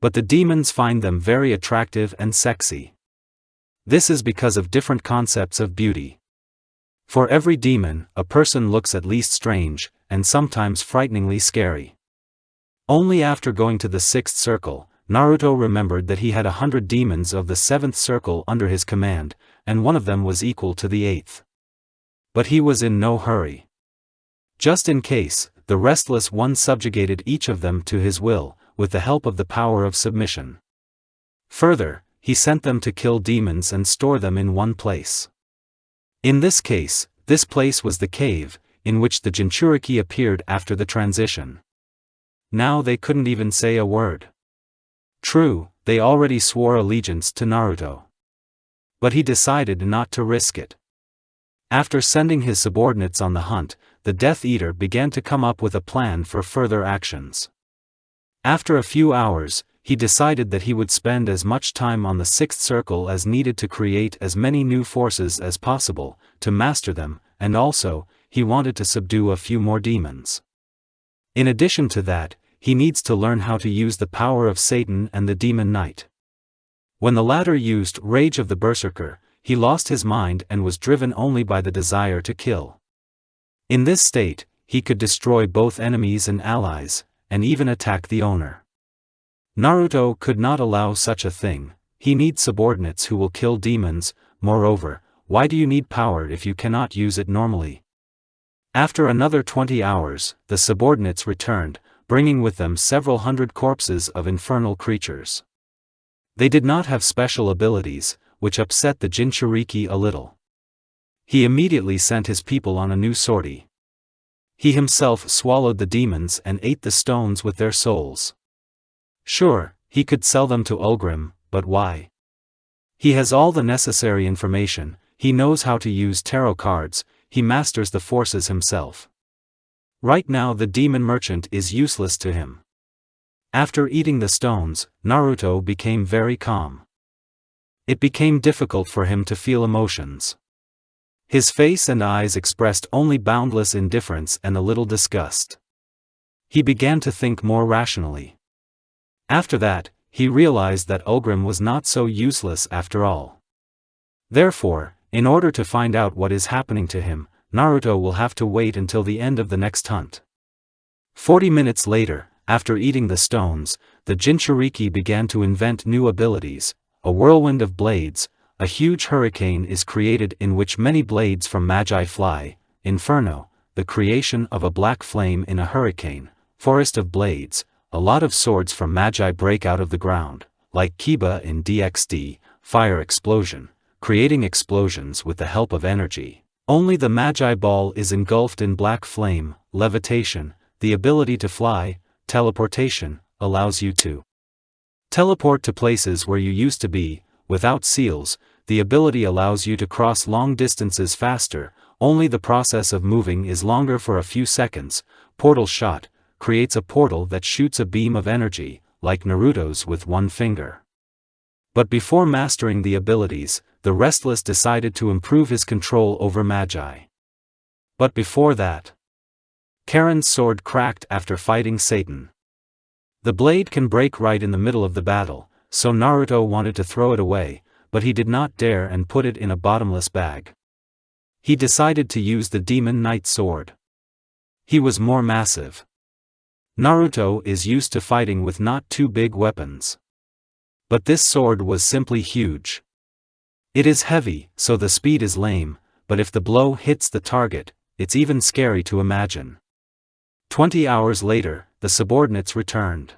But the demons find them very attractive and sexy. This is because of different concepts of beauty. For every demon, a person looks at least strange, and sometimes frighteningly scary. Only after going to the 6th circle, Naruto remembered that he had 100 demons of the 7th circle under his command, and one of them was equal to the 8th. But he was in no hurry. Just in case, the restless one subjugated each of them to his will, with the help of the power of submission. Further, he sent them to kill demons and store them in one place. In this case, this place was the cave, in which the Jinchuriki appeared after the transition. Now they couldn't even say a word. True, they already swore allegiance to Naruto. But he decided not to risk it. After sending his subordinates on the hunt, the Death Eater began to come up with a plan for further actions. After a few hours, he decided that he would spend as much time on the 6th circle as needed to create as many new forces as possible, to master them, and also, he wanted to subdue a few more demons. In addition to that, he needs to learn how to use the power of Satan and the Demon Knight. When the latter used Rage of the Berserker, he lost his mind and was driven only by the desire to kill. In this state, he could destroy both enemies and allies, and even attack the owner. Naruto could not allow such a thing. He needs subordinates who will kill demons. Moreover, why do you need power if you cannot use it normally? After another 20 hours, the subordinates returned, bringing with them several hundred corpses of infernal creatures. They did not have special abilities, which upset the Jinchuriki a little. He immediately sent his people on a new sortie. He himself swallowed the demons and ate the stones with their souls. Sure, he could sell them to Ulgrim, but why? He has all the necessary information, he knows how to use tarot cards, he masters the forces himself. Right now the demon merchant is useless to him. After eating the stones, Naruto became very calm. It became difficult for him to feel emotions. His face and eyes expressed only boundless indifference and a little disgust. He began to think more rationally. After that, he realized that Ulgrim was not so useless after all. Therefore, in order to find out what is happening to him, Naruto will have to wait until the end of the next hunt. 40 minutes later, after eating the stones, the Jinchuriki began to invent new abilities. A whirlwind of blades, a huge hurricane is created in which many blades from Magi fly. Inferno, the creation of a black flame in a hurricane. Forest of blades, a lot of swords from Magi break out of the ground, like Kiba in DxD. Fire explosion, creating explosions with the help of energy. Only the Magi ball is engulfed in black flame. Levitation, the ability to fly. Teleportation, allows you to teleport to places where you used to be. Without seals, the ability allows you to cross long distances faster, only the process of moving is longer for a few seconds. Portal shot, creates a portal that shoots a beam of energy, like Naruto's with one finger. But before mastering the abilities, the Restless decided to improve his control over Magi. But before that, Karen's sword cracked after fighting Satan. The blade can break right in the middle of the battle, so Naruto wanted to throw it away, but he did not dare and put it in a bottomless bag. He decided to use the Demon Knight sword. He was more massive. Naruto is used to fighting with not too big weapons. But this sword was simply huge. It is heavy, so the speed is lame, but if the blow hits the target, it's even scary to imagine. 20 hours later, the subordinates returned.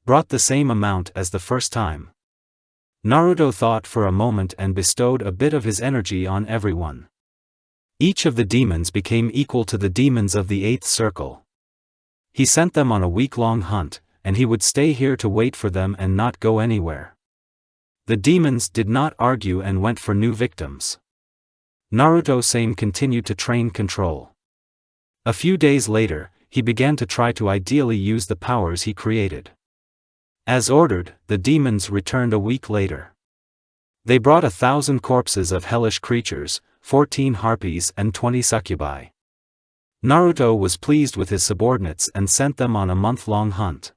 Brought the same amount as the first time. Naruto thought for a moment and bestowed a bit of his energy on everyone. Each of the demons became equal to the demons of the 8th circle. He sent them on a week-long hunt, and he would stay here to wait for them and not go anywhere. The demons did not argue and went for new victims. Naruto-same continued to train control. A few days later, he began to try to ideally use the powers he created. As ordered, the demons returned a week later. They brought 1,000 corpses of hellish creatures, 14 harpies and 20 succubi. Naruto was pleased with his subordinates and sent them on a month-long hunt.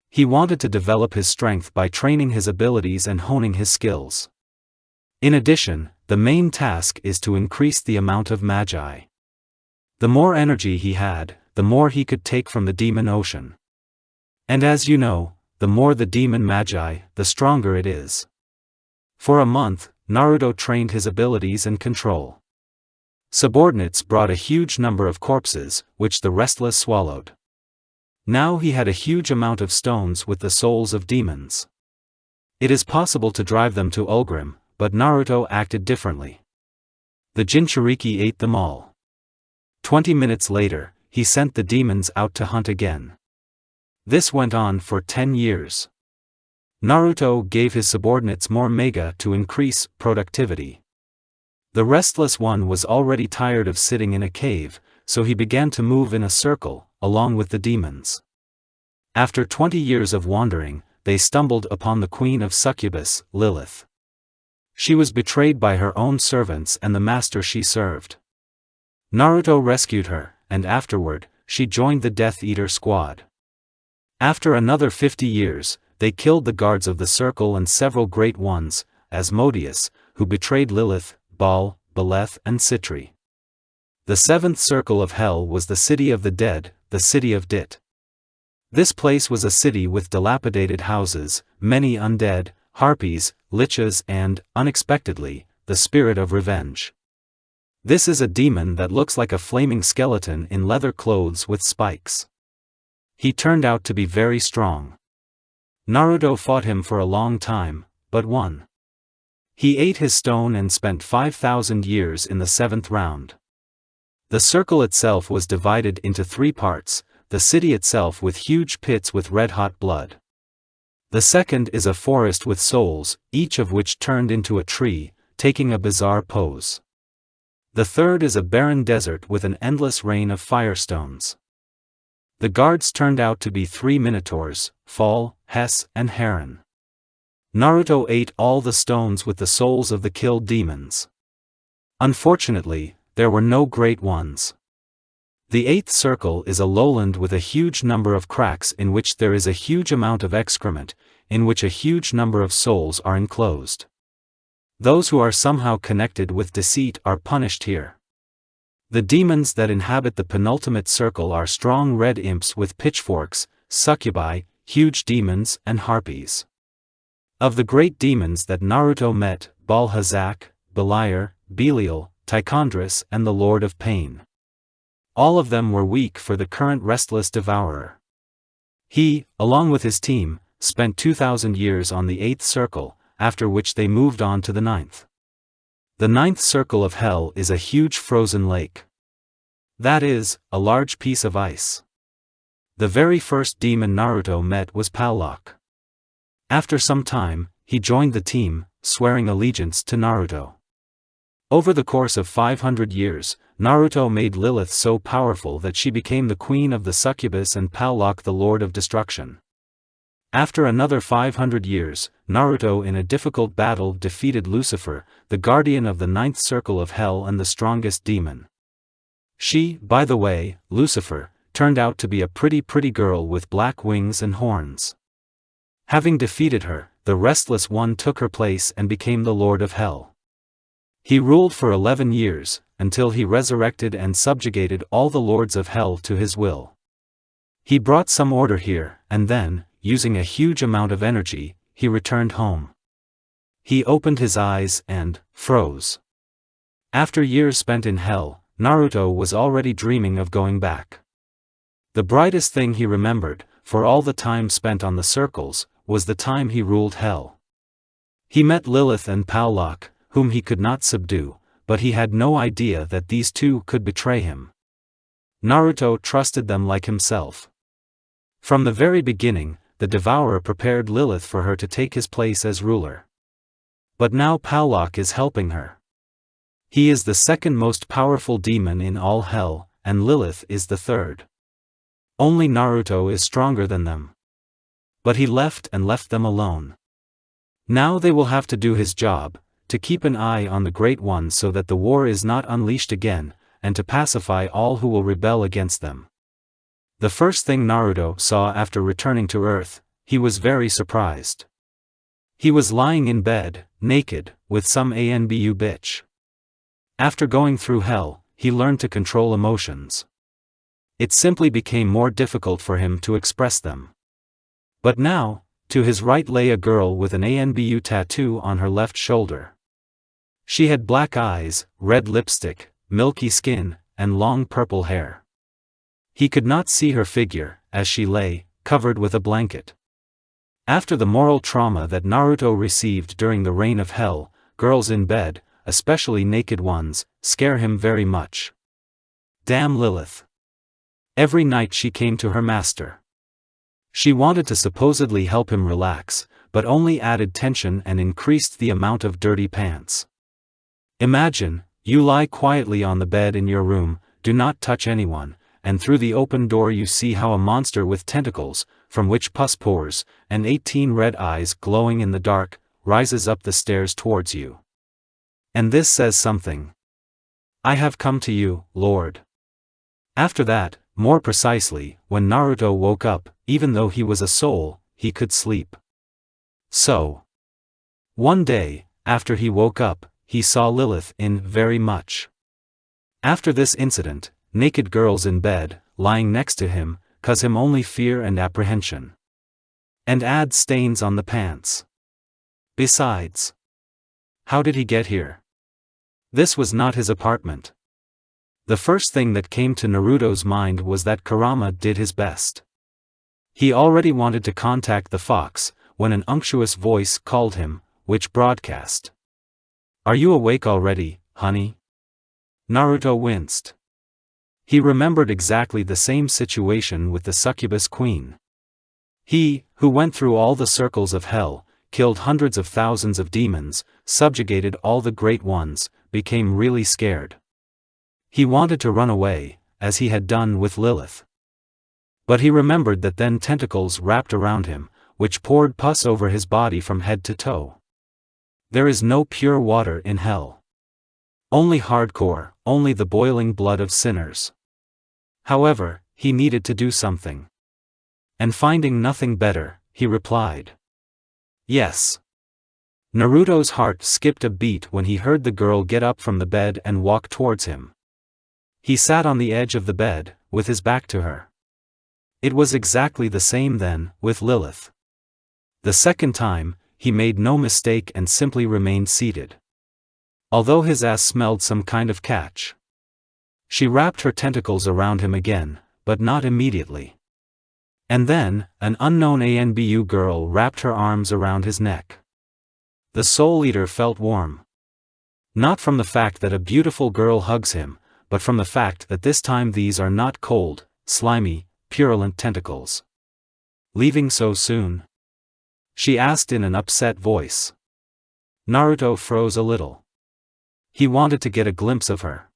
He wanted to develop his strength by training his abilities and honing his skills. In addition, the main task is to increase the amount of magi. The more energy he had, the more he could take from the demon ocean. And as you know, the more the demon magi, the stronger it is. For a month, Naruto trained his abilities and control. Subordinates brought a huge number of corpses, which the restless swallowed. Now he had a huge amount of stones with the souls of demons. It is possible to drive them to Ulgrim, but Naruto acted differently. The Jinchuriki ate them all. 20 minutes later, he sent the demons out to hunt again. This went on for 10 years. Naruto gave his subordinates more mega to increase productivity. The restless one was already tired of sitting in a cave, so he began to move in a circle, along with the demons. After 20 years of wandering, they stumbled upon the queen of succubus, Lilith. She was betrayed by her own servants and the master she served. Naruto rescued her, and afterward, she joined the Death Eater squad. After another 50 years, they killed the guards of the circle and several great ones, Asmodeus, who betrayed Lilith, Baal, Beleth and Citri. The seventh circle of hell was the city of the dead, the city of Dit. This place was a city with dilapidated houses, many undead, harpies, lichas and, unexpectedly, the spirit of revenge. This is a demon that looks like a flaming skeleton in leather clothes with spikes. He turned out to be very strong. Naruto fought him for a long time, but won. He ate his stone and spent 5,000 years in the 7th round. The circle itself was divided into 3 parts, the city itself with huge pits with red-hot blood. The second is a forest with souls, each of which turned into a tree, taking a bizarre pose. The third is a barren desert with an endless rain of firestones. The guards turned out to be 3 minotaurs, Fall, Hess and Heron. Naruto ate all the stones with the souls of the killed demons. Unfortunately, there were no great ones. The 8th circle is a lowland with a huge number of cracks in which there is a huge amount of excrement, in which a huge number of souls are enclosed. Those who are somehow connected with deceit are punished here. The demons that inhabit the penultimate circle are strong red imps with pitchforks, succubi, huge demons and harpies. Of the great demons that Naruto met, Baal-Hazak, Beliar, Belial, Tichondrus and the Lord of Pain. All of them were weak for the current restless devourer. He, along with his team, spent 2,000 years on the 8th circle, after which they moved on to the 9th. The 9th circle of hell is a huge frozen lake. That is, a large piece of ice. The very first demon Naruto met was Palak. After some time, he joined the team, swearing allegiance to Naruto. Over the course of 500 years, Naruto made Lilith so powerful that she became the queen of the succubus and Palak the lord of destruction. After another 500 years, Naruto in a difficult battle defeated Lucifer, the guardian of the 9th circle of hell and the strongest demon. She, by the way, Lucifer, turned out to be a pretty girl with black wings and horns. Having defeated her, the restless one took her place and became the lord of hell. He ruled for 11 years, until he resurrected and subjugated all the lords of hell to his will. He brought some order here, and then, using a huge amount of energy, he returned home. He opened his eyes and froze. After years spent in hell, Naruto was already dreaming of going back. The brightest thing he remembered, for all the time spent on the circles, was the time he ruled hell. He met Lilith and Palak, whom he could not subdue, but he had no idea that these two could betray him. Naruto trusted them like himself. From the very beginning, the devourer prepared Lilith for her to take his place as ruler. But now Palak is helping her. He is the second most powerful demon in all hell, and Lilith is the third. Only Naruto is stronger than them. But he left them alone. Now they will have to do his job, to keep an eye on the Great Ones so that the war is not unleashed again, and to pacify all who will rebel against them. The first thing Naruto saw after returning to Earth, he was very surprised. He was lying in bed, naked, with some ANBU bitch. After going through hell, he learned to control emotions. It simply became more difficult for him to express them. But now, to his right lay a girl with an ANBU tattoo on her left shoulder. She had black eyes, red lipstick, milky skin, and long purple hair. He could not see her figure, as she lay, covered with a blanket. After the moral trauma that Naruto received during the reign of hell, girls in bed, especially naked ones, scare him very much. Damn Lilith. Every night she came to her master. She wanted to supposedly help him relax, but only added tension and increased the amount of dirty pants. Imagine, you lie quietly on the bed in your room, do not touch anyone, and through the open door you see how a monster with tentacles, from which pus pours, and 18 red eyes glowing in the dark, rises up the stairs towards you. And this says something. I have come to you, Lord. After that, more precisely, when Naruto woke up, even though he was a soul, he could sleep. So, one day, after he woke up, he saw Lilith in very much. After this incident, naked girls in bed, lying next to him, cause him only fear and apprehension. And add stains on the pants. Besides, how did he get here? This was not his apartment. The first thing that came to Naruto's mind was that Kurama did his best. He already wanted to contact the fox, when an unctuous voice called him, which broadcast. Are you awake already, honey? Naruto winced. He remembered exactly the same situation with the succubus queen. He, who went through all the circles of hell, killed hundreds of thousands of demons, subjugated all the great ones, became really scared. He wanted to run away, as he had done with Lilith. But he remembered that then tentacles wrapped around him, which poured pus over his body from head to toe. There is no pure water in hell. Only hardcore, only the boiling blood of sinners. However, he needed to do something. And finding nothing better, he replied. Yes. Naruto's heart skipped a beat when he heard the girl get up from the bed and walk towards him. He sat on the edge of the bed, with his back to her. It was exactly the same then, with Lilith. The second time, he made no mistake and simply remained seated. Although his ass smelled some kind of catch. She wrapped her tentacles around him again, but not immediately. And then, an unknown ANBU girl wrapped her arms around his neck. The Soul Eater felt warm. Not from the fact that a beautiful girl hugs him, but from the fact that this time these are not cold, slimy, purulent tentacles. Leaving so soon? She asked in an upset voice. Naruto froze a little. He wanted to get a glimpse of her.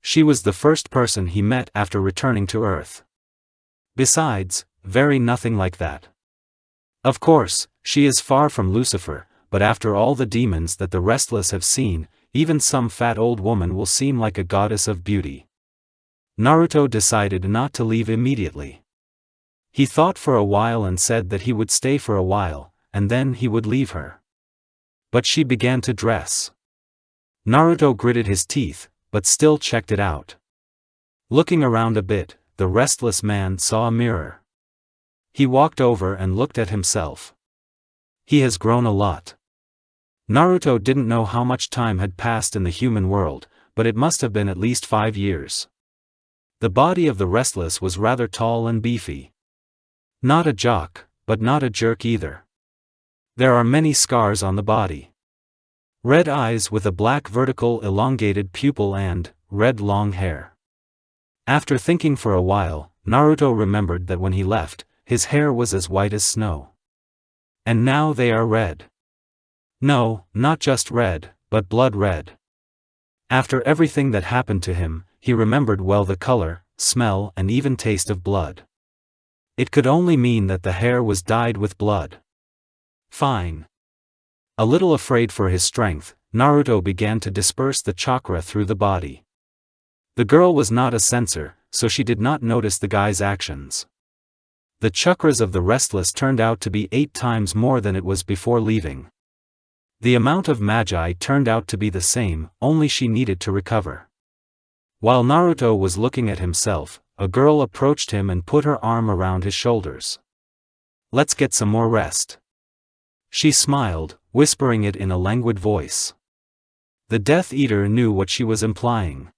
She was the first person he met after returning to Earth. Besides, very nothing like that. Of course, she is far from Lucifer, but after all the demons that the restless have seen, even some fat old woman will seem like a goddess of beauty. Naruto decided not to leave immediately. He thought for a while and said that he would stay for a while, and then he would leave her. But she began to dress. Naruto gritted his teeth, but still checked it out. Looking around a bit, the restless man saw a mirror. He walked over and looked at himself. He has grown a lot. Naruto didn't know how much time had passed in the human world, but it must have been at least 5 years. The body of the restless was rather tall and beefy. Not a jock, but not a jerk either. There are many scars on the body. Red eyes with a black vertical elongated pupil and red long hair. After thinking for a while, Naruto remembered that when he left, his hair was as white as snow. And now they are red. No, not just red, but blood red. After everything that happened to him, he remembered well the color, smell and even taste of blood. It could only mean that the hair was dyed with blood. Fine. A little afraid for his strength, Naruto began to disperse the chakra through the body. The girl was not a censor, so she did not notice the guy's actions. The chakras of the restless turned out to be 8 times more than it was before leaving. The amount of magi turned out to be the same, only she needed to recover. While Naruto was looking at himself, a girl approached him and put her arm around his shoulders. "Let's get some more rest." She smiled, whispering it in a languid voice. The Death Eater knew what she was implying.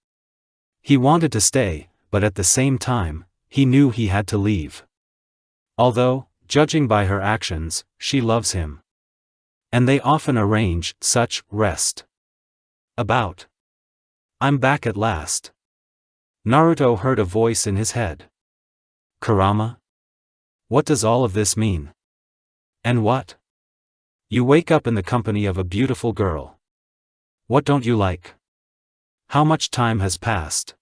He wanted to stay, but at the same time, he knew he had to leave. Although, judging by her actions, she loves him. And they often arrange such rest. About. "I'm back at last." Naruto heard a voice in his head. "Kurama? What does all of this mean? And what? You wake up in the company of a beautiful girl. What don't you like? How much time has passed?"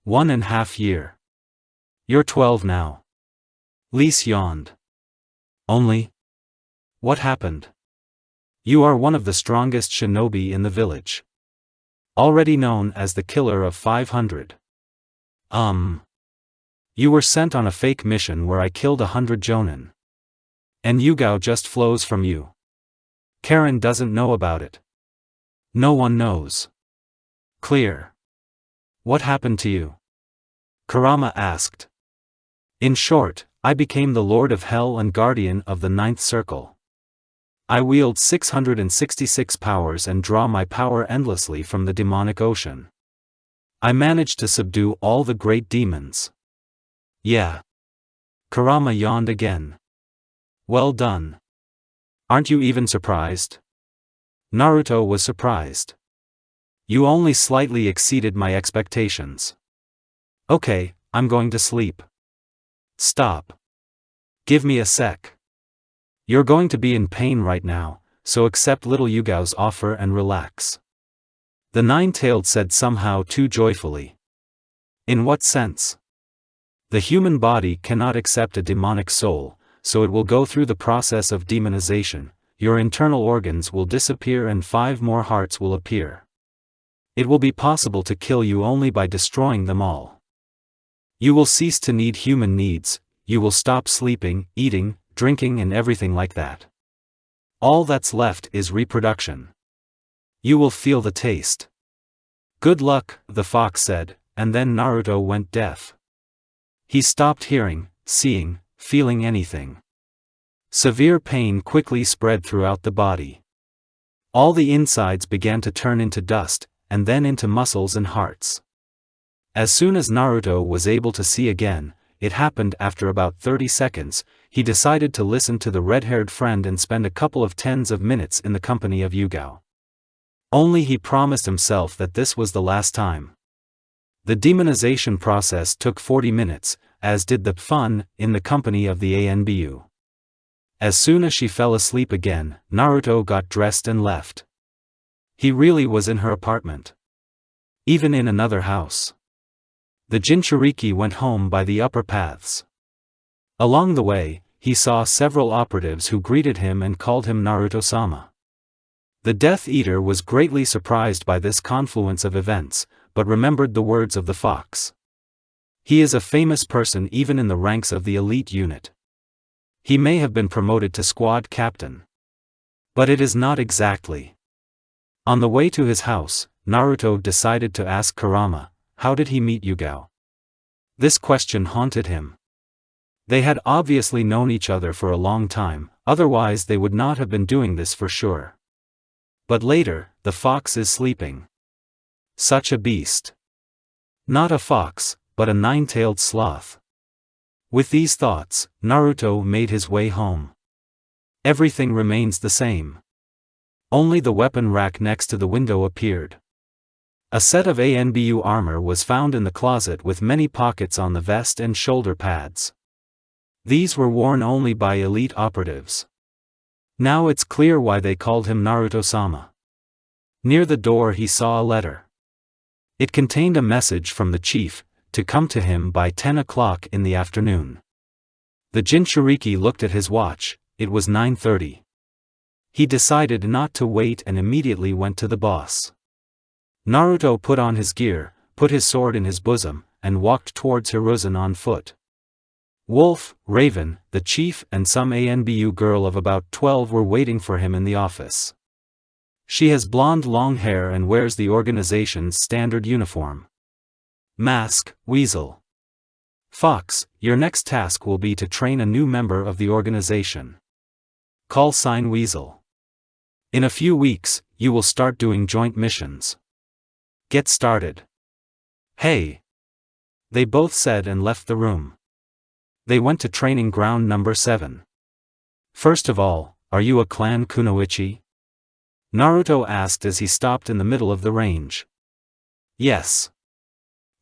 1.5 years. "You're 12 now." Lise yawned. "Only? What happened? You are one of the strongest shinobi in the village. Already known as the killer of 500. You were sent on a fake mission where I killed 100 jonin. And Yugao just flows from you. Karen doesn't know about it. No one knows. Clear. What happened to you?" Kurama asked. "In short, I became the Lord of Hell and Guardian of the 9th Circle. I wield 666 powers and draw my power endlessly from the demonic ocean. I managed to subdue all the great demons." "Yeah." Kurama yawned again. "Well done. Aren't you even surprised?" Naruto was surprised. "You only slightly exceeded my expectations. Okay, I'm going to sleep." "Stop. Give me a sec. You're going to be in pain right now, so accept little Yugao's offer and relax." The Nine-Tailed said somehow too joyfully. "In what sense?" "The human body cannot accept a demonic soul, so it will go through the process of demonization. Your internal organs will disappear and 5 more hearts will appear. It will be possible to kill you only by destroying them all. You will cease to need human needs, you will stop sleeping, eating, drinking and everything like that. All that's left is reproduction. You will feel the taste." "Good luck," the fox said, and then Naruto went deaf. He stopped hearing, seeing, feeling anything. Severe pain quickly spread throughout the body. All the insides began to turn into dust, and then into muscles and hearts. As soon as Naruto was able to see again, it happened after about 30 seconds, he decided to listen to the red-haired friend and spend a couple of tens of minutes in the company of Yugao. Only he promised himself that this was the last time. The demonization process took 40 minutes, as did the fun in the company of the ANBU. As soon as she fell asleep again, Naruto got dressed and left. He really was in her apartment. Even in another house. The Jinchuriki went home by the upper paths. Along the way, he saw several operatives who greeted him and called him Naruto-sama. The Death Eater was greatly surprised by this confluence of events, but remembered the words of the fox. He is a famous person even in the ranks of the elite unit. He may have been promoted to squad captain. But it is not exactly. On the way to his house, Naruto decided to ask Kurama, how did he meet Yugao? This question haunted him. They had obviously known each other for a long time, otherwise they would not have been doing this for sure. But later, the fox is sleeping. Such a beast. Not a fox, but a 9-tailed sloth. With these thoughts, Naruto made his way home. Everything remains the same. Only the weapon rack next to the window appeared. A set of ANBU armor was found in the closet with many pockets on the vest and shoulder pads. These were worn only by elite operatives. Now it's clear why they called him Naruto-sama. Near the door he saw a letter. It contained a message from the chief, to come to him by 10 o'clock in the afternoon. The Jinchuriki looked at his watch, it was 9:30. He decided not to wait and immediately went to the boss. Naruto put on his gear, put his sword in his bosom, and walked towards Hiruzen on foot. Wolf, Raven, the chief and some ANBU girl of about 12 were waiting for him in the office. She has blonde long hair and wears the organization's standard uniform. Mask, Weasel. Fox, your next task will be to train a new member of the organization. Call sign Weasel. In a few weeks, you will start doing joint missions. Get started. Hey! They both said and left the room. They went to training ground number 7. First of all, are you a clan kunoichi? Naruto asked as he stopped in the middle of the range. Yes.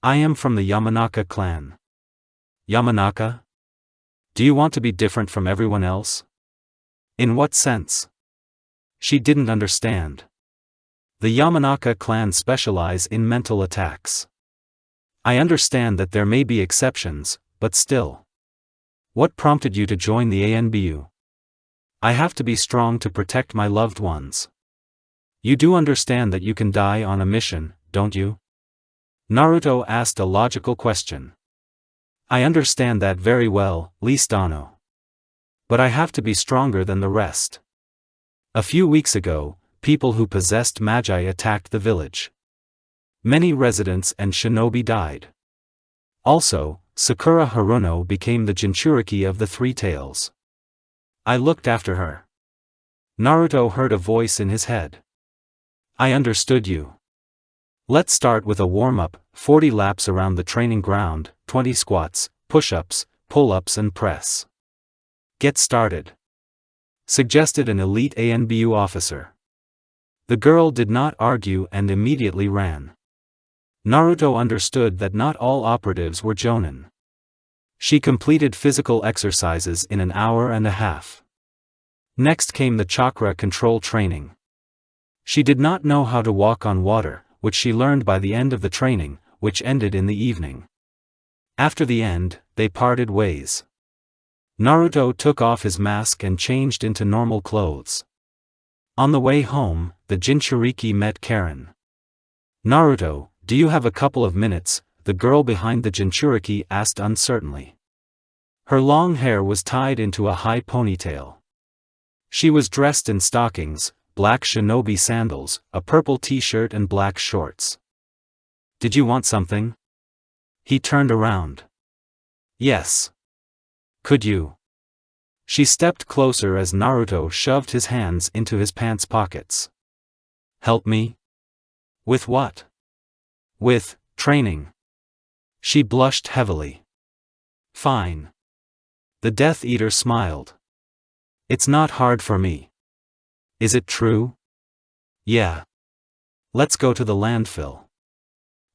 I am from the Yamanaka clan. Yamanaka? Do you want to be different from everyone else? In what sense? She didn't understand. The Yamanaka clan specialize in mental attacks. I understand that there may be exceptions, but still. What prompted you to join the ANBU? I have to be strong to protect my loved ones. You do understand that you can die on a mission, don't you? Naruto asked a logical question. I understand that very well, Listano. But I have to be stronger than the rest. A few weeks ago, people who possessed magi attacked the village. Many residents and shinobi died. Also, Sakura Haruno became the Jinchuriki of the Three Tails. I looked after her. Naruto heard a voice in his head. I understood you. Let's start with a warm-up, 40 laps around the training ground, 20 squats, push-ups, pull-ups and press. Get started. Suggested an elite ANBU officer. The girl did not argue and immediately ran. Naruto understood that not all operatives were jonin. She completed physical exercises in an hour and a half. Next came the chakra control training. She did not know how to walk on water, which she learned by the end of the training, which ended in the evening. After the end, they parted ways. Naruto took off his mask and changed into normal clothes. On the way home, the Jinchuriki met Karen. Naruto, do you have a couple of minutes? The girl behind the Jinchuriki asked uncertainly. Her long hair was tied into a high ponytail. She was dressed in stockings, black shinobi sandals, a purple t-shirt and black shorts. Did you want something? He turned around. Yes. Could you? She stepped closer as Naruto shoved his hands into his pants pockets. Help me? With what? With training. She blushed heavily. Fine. The Death Eater smiled. It's not hard for me. Is it true? Yeah. Let's go to the landfill.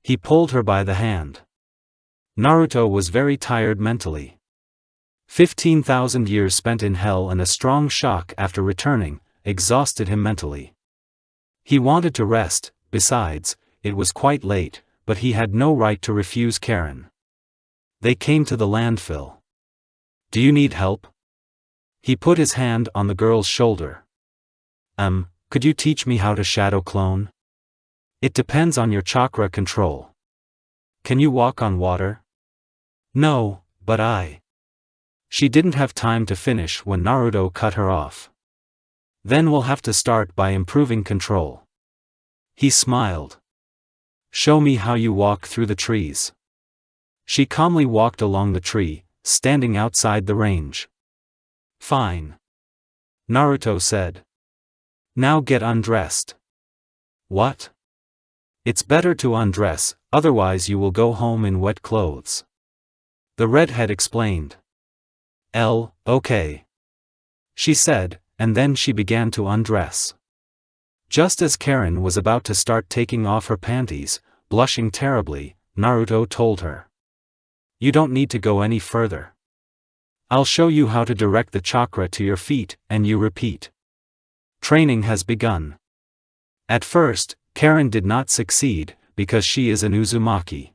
He pulled her by the hand. Naruto was very tired mentally. 15,000 years spent in hell and a strong shock after returning, exhausted him mentally. He wanted to rest, besides, it was quite late, but he had no right to refuse Karen. They came to the landfill. Do you need help? He put his hand on the girl's shoulder. Could you teach me how to shadow clone? It depends on your chakra control. Can you walk on water? No, but I. She didn't have time to finish when Naruto cut her off. Then we'll have to start by improving control. He smiled. Show me how you walk through the trees. She calmly walked along the tree, standing outside the range. Fine. Naruto said. Now get undressed. What? It's better to undress, otherwise you will go home in wet clothes. The redhead explained. Okay. She said, and then she began to undress. Just as Karen was about to start taking off her panties, blushing terribly, Naruto told her. You don't need to go any further. I'll show you how to direct the chakra to your feet, and you repeat. Training has begun. At first, Karen did not succeed, because she is an Uzumaki.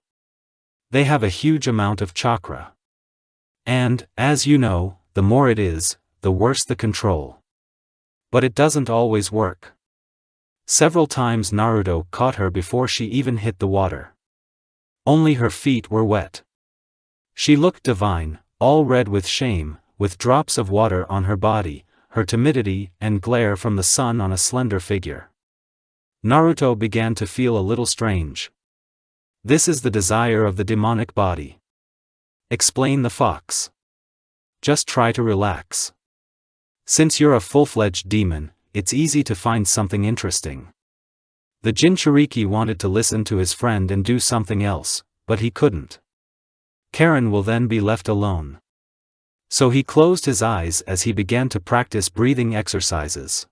They have a huge amount of chakra. And, as you know, the more it is, the worse the control. But it doesn't always work. Several times Naruto caught her before she even hit the water. Only her feet were wet. She looked divine, all red with shame, with drops of water on her body, her timidity and glare from the sun on a slender figure. Naruto began to feel a little strange. This is the desire of the demonic body. Explain the fox. Just try to relax. Since you're a full-fledged demon, it's easy to find something interesting. The Jinchuriki wanted to listen to his friend and do something else, but he couldn't. Karen will then be left alone. So he closed his eyes as he began to practice breathing exercises.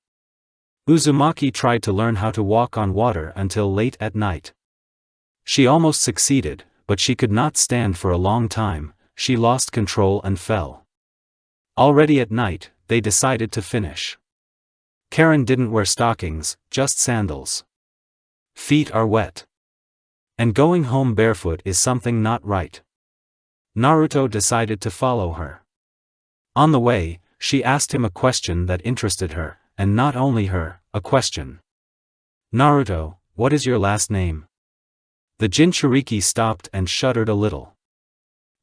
Uzumaki tried to learn how to walk on water until late at night. She almost succeeded, but she could not stand for a long time. She lost control and fell. Already at night, they decided to finish. Karen didn't wear stockings, just sandals. Feet are wet. And going home barefoot is something not right. Naruto decided to follow her. On the way, she asked him a question that interested her, and not only her, a question. Naruto, what is your last name? The Jinchuriki stopped and shuddered a little.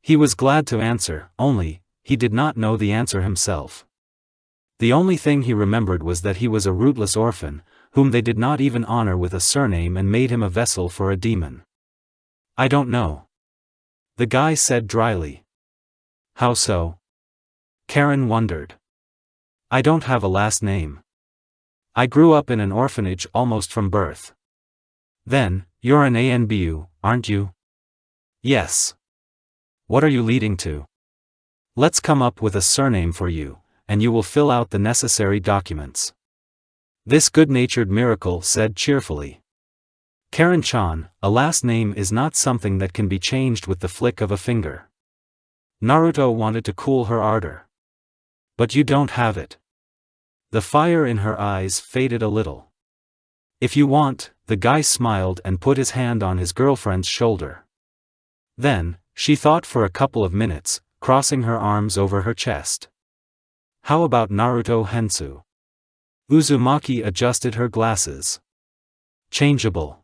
He was glad to answer, only, he did not know the answer himself. The only thing he remembered was that he was a rootless orphan, whom they did not even honor with a surname and made him a vessel for a demon. I don't know. The guy said dryly. How so? Karen wondered. I don't have a last name. I grew up in an orphanage almost from birth. Then, you're an ANBU, aren't you? Yes. What are you leading to? Let's come up with a surname for you, and you will fill out the necessary documents. This good-natured miracle said cheerfully. Karen-chan, a last name is not something that can be changed with the flick of a finger. Naruto wanted to cool her ardor. But you don't have it. The fire in her eyes faded a little. If you want, the guy smiled and put his hand on his girlfriend's shoulder. Then, she thought for a couple of minutes, crossing her arms over her chest. How about Naruto Hensu? Uzumaki adjusted her glasses. Changeable.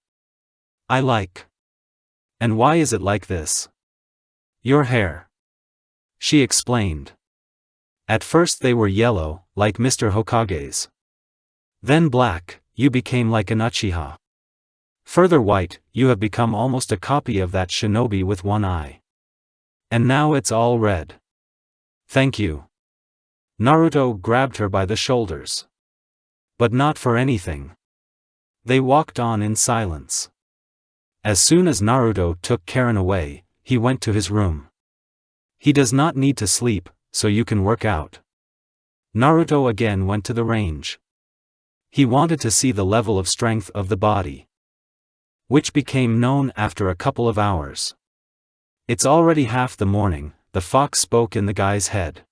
I like. And why is it like this? Your hair. She explained. At first they were yellow, like Mr. Hokage's. Then black, you became like an Uchiha. Further white, you have become almost a copy of that shinobi with one eye. And now it's all red. Thank you. Naruto grabbed her by the shoulders. But not for anything. They walked on in silence. As soon as Naruto took Karen away, he went to his room. He does not need to sleep, so you can work out. Naruto again went to the range. He wanted to see the level of strength of the body, which became known after a couple of hours. It's already half the morning, the fox spoke in the guy's head.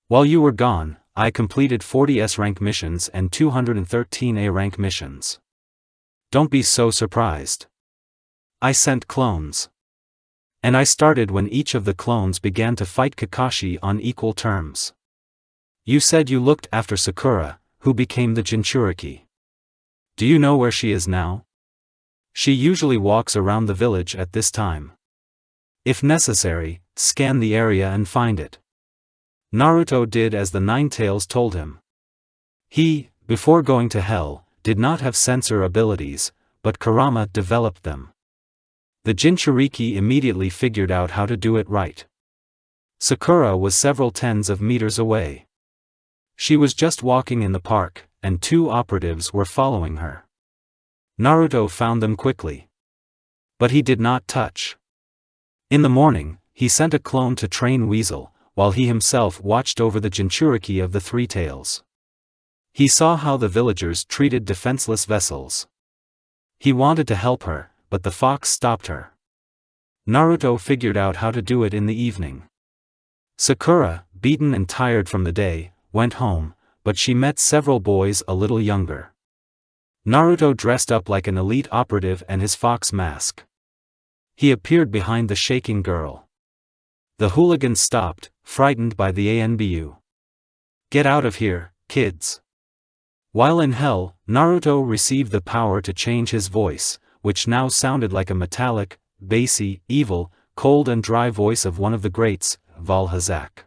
While you were gone, I completed 40 S-rank missions and 213 A-rank missions. Don't be so surprised. I sent clones. And I started when each of the clones began to fight Kakashi on equal terms. You said you looked after Sakura, who became the Jinchuriki. Do you know where she is now? She usually walks around the village at this time. If necessary, scan the area and find it. Naruto did as the Nine Tails told him. He, before going to hell, did not have sensor abilities, but Kurama developed them. The Jinchuriki immediately figured out how to do it right. Sakura was several tens of meters away. She was just walking in the park, and two operatives were following her. Naruto found them quickly. But he did not touch. In the morning, he sent a clone to train Weasel, while he himself watched over the Jinchuriki of the Three Tails. He saw how the villagers treated defenseless vessels. He wanted to help her, but the fox stopped her. Naruto figured out how to do it in the evening. Sakura, beaten and tired from the day, went home, but she met several boys a little younger. Naruto dressed up like an elite operative and his fox mask. He appeared behind the shaking girl. The hooligans stopped, frightened by the ANBU. Get out of here, kids. While in hell, Naruto received the power to change his voice, which now sounded like a metallic, bassy, evil, cold and dry voice of one of the greats, Valhazak.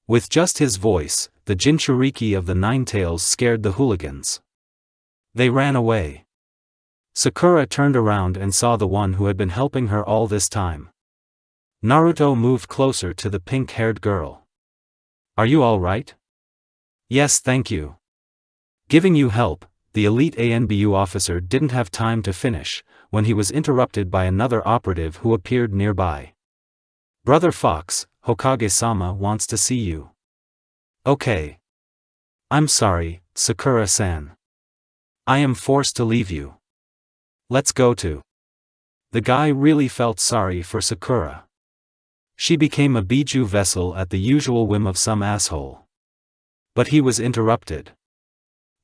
With just his voice, the Jinchuriki of the Nine Tails scared the hooligans. They ran away. Sakura turned around and saw the one who had been helping her all this time. Naruto moved closer to the pink-haired girl. Are you all right? Yes, thank you. Giving you help, the elite ANBU officer didn't have time to finish, when he was interrupted by another operative who appeared nearby. Brother Fox, Hokage-sama wants to see you. Okay. I'm sorry, Sakura-san. I am forced to leave you. Let's go to. The guy really felt sorry for Sakura. She became a Biju vessel at the usual whim of some asshole. But he was interrupted.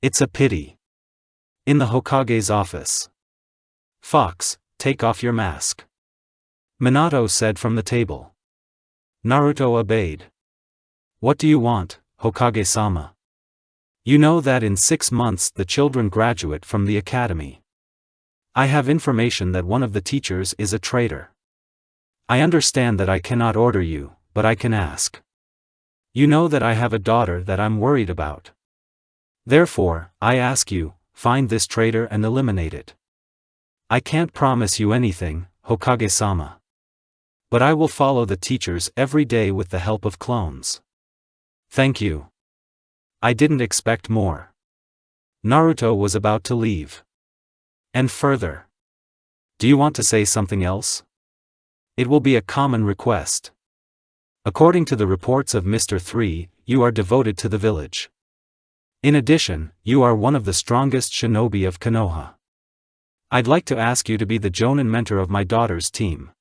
It's a pity. In the Hokage's office. Fox, take off your mask. Minato said from the table. Naruto obeyed. What do you want, Hokage-sama? You know that in 6 months the children graduate from the academy. I have information that one of the teachers is a traitor. I understand that I cannot order you, but I can ask. You know that I have a daughter that I'm worried about. Therefore, I ask you, find this traitor and eliminate it. I can't promise you anything, Hokage-sama. But I will follow the teachers every day with the help of clones. Thank you. I didn't expect more. Naruto was about to leave. And further. Do you want to say something else? It will be a common request. According to the reports of Mr. 3, you are devoted to the village. In addition, you are one of the strongest shinobi of Konoha. I'd like to ask you to be the Jonin mentor of my daughter's team.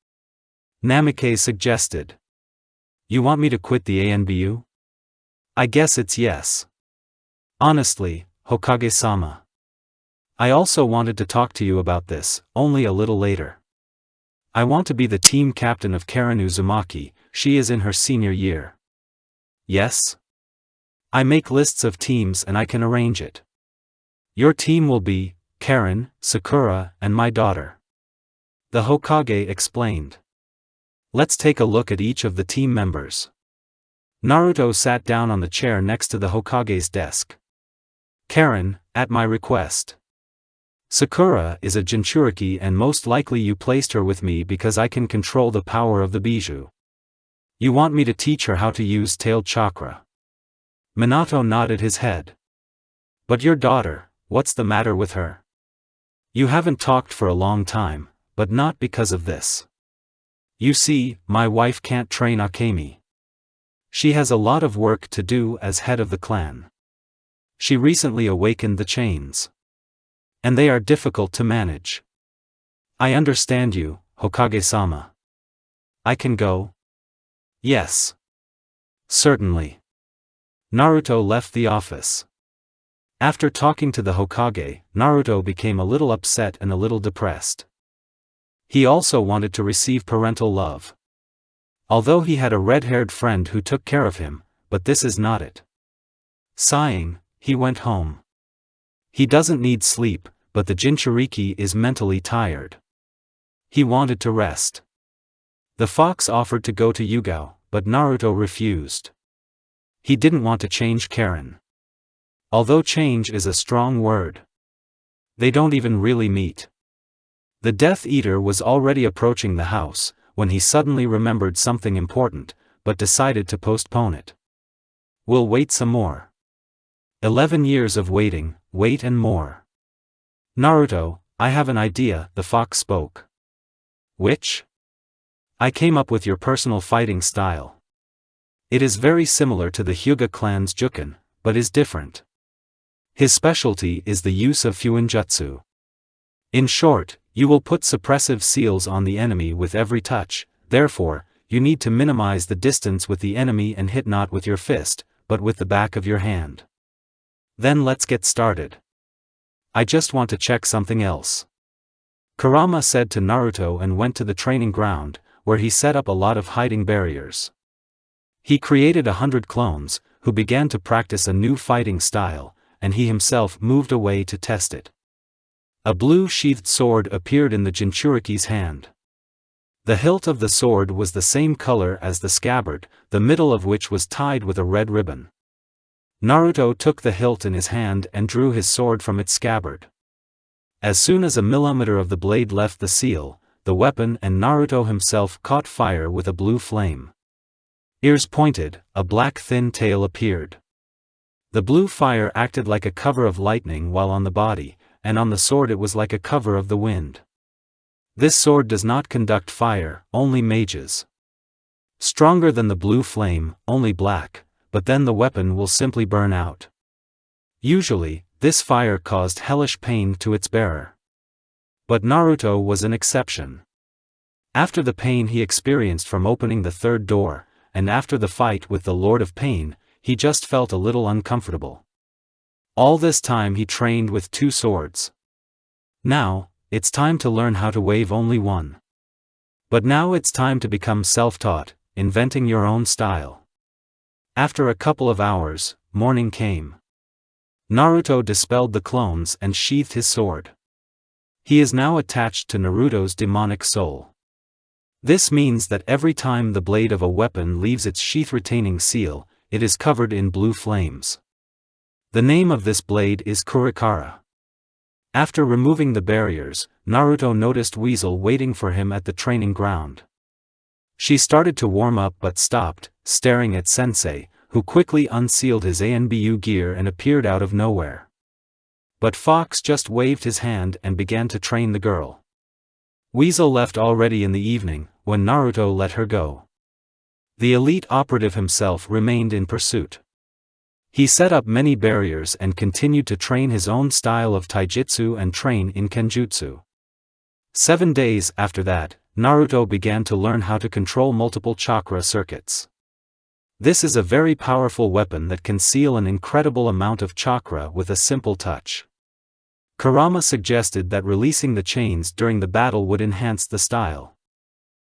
Namikaze suggested. You want me to quit the ANBU? I guess it's yes. Honestly, Hokage-sama. I also wanted to talk to you about this, only a little later. I want to be the team captain of Karen Uzumaki, she is in her senior year. Yes? I make lists of teams and I can arrange it. Your team will be, Karen, Sakura, and my daughter. The Hokage explained. Let's take a look at each of the team members. Naruto sat down on the chair next to the Hokage's desk. Karen, at my request. Sakura is a Jinchuriki and most likely you placed her with me because I can control the power of the Biju. You want me to teach her how to use tailed chakra. Minato nodded his head. But your daughter, what's the matter with her? You haven't talked for a long time, but not because of this. You see, my wife can't train Akemi. She has a lot of work to do as head of the clan. She recently awakened the chains. And they are difficult to manage. I understand you, Hokage-sama. I can go? Yes. Certainly. Naruto left the office. After talking to the Hokage, Naruto became a little upset and a little depressed. He also wanted to receive parental love. Although he had a red-haired friend who took care of him, but this is not it. Sighing, he went home. He doesn't need sleep, but the Jinchuriki is mentally tired. He wanted to rest. The fox offered to go to Yugao, but Naruto refused. He didn't want to change Karen. Although change is a strong word. They don't even really meet. The Death Eater was already approaching the house, when he suddenly remembered something important, but decided to postpone it. We'll wait some more. 11 years of waiting, wait and more. Naruto, I have an idea, the fox spoke. Which? I came up with your personal fighting style. It is very similar to the Hyuga clan's Juken, but is different. His specialty is the use of Fuinjutsu. In short, you will put suppressive seals on the enemy with every touch, therefore, you need to minimize the distance with the enemy and hit not with your fist, but with the back of your hand. Then let's get started. I just want to check something else. Kurama said to Naruto and went to the training ground, where he set up a lot of hiding barriers. He created 100 clones, who began to practice a new fighting style, and he himself moved away to test it. A blue sheathed sword appeared in the Jinchuriki's hand. The hilt of the sword was the same color as the scabbard, the middle of which was tied with a red ribbon. Naruto took the hilt in his hand and drew his sword from its scabbard. As soon as a millimeter of the blade left the seal, the weapon and Naruto himself caught fire with a blue flame. Ears pointed, a black thin tail appeared. The blue fire acted like a cover of lightning while on the body, and on the sword it was like a cover of the wind. This sword does not conduct fire, only mages. Stronger than the blue flame, only black, but then the weapon will simply burn out. Usually, this fire caused hellish pain to its bearer. But Naruto was an exception. After the pain he experienced from opening the third door, and after the fight with the Lord of Pain, he just felt a little uncomfortable. All this time he trained with 2 swords. Now, it's time to learn how to wave only one. But now it's time to become self-taught, inventing your own style. After a couple of hours, morning came. Naruto dispelled the clones and sheathed his sword. He is now attached to Naruto's demonic soul. This means that every time the blade of a weapon leaves its sheath-retaining seal, it is covered in blue flames. The name of this blade is Kurikara. After removing the barriers, Naruto noticed Weasel waiting for him at the training ground. She started to warm up but stopped, staring at Sensei, who quickly unsealed his ANBU gear and appeared out of nowhere. But Fox just waved his hand and began to train the girl. Weasel left already in the evening, when Naruto let her go. The elite operative himself remained in pursuit. He set up many barriers and continued to train his own style of taijutsu and train in kenjutsu. 7 days after that, Naruto began to learn how to control multiple chakra circuits. This is a very powerful weapon that can seal an incredible amount of chakra with a simple touch. Kurama suggested that releasing the chains during the battle would enhance the style.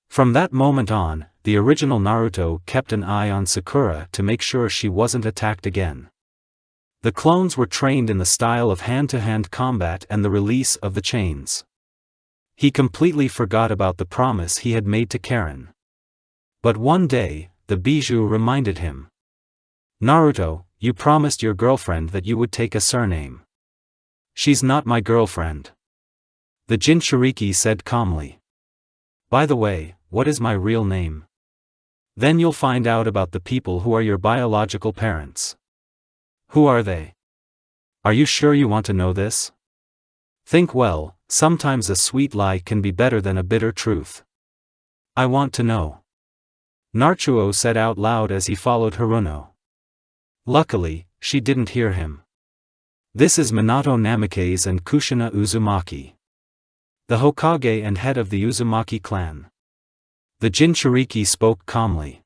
From that moment on, the original Naruto kept an eye on Sakura to make sure she wasn't attacked again. The clones were trained in the style of hand-to-hand combat and the release of the chains. He completely forgot about the promise he had made to Karen. But one day, the bijou reminded him. Naruto, you promised your girlfriend that you would take a surname. She's not my girlfriend. The Jinchuriki said calmly. By the way, what is my real name? Then you'll find out about the people who are your biological parents. Who are they? Are you sure you want to know this? Think well, sometimes a sweet lie can be better than a bitter truth. I want to know. Naruto said out loud as he followed Haruno. Luckily, she didn't hear him. This is Minato Namikaze and Kushina Uzumaki, the Hokage and head of the Uzumaki clan. The Jinchuriki spoke calmly.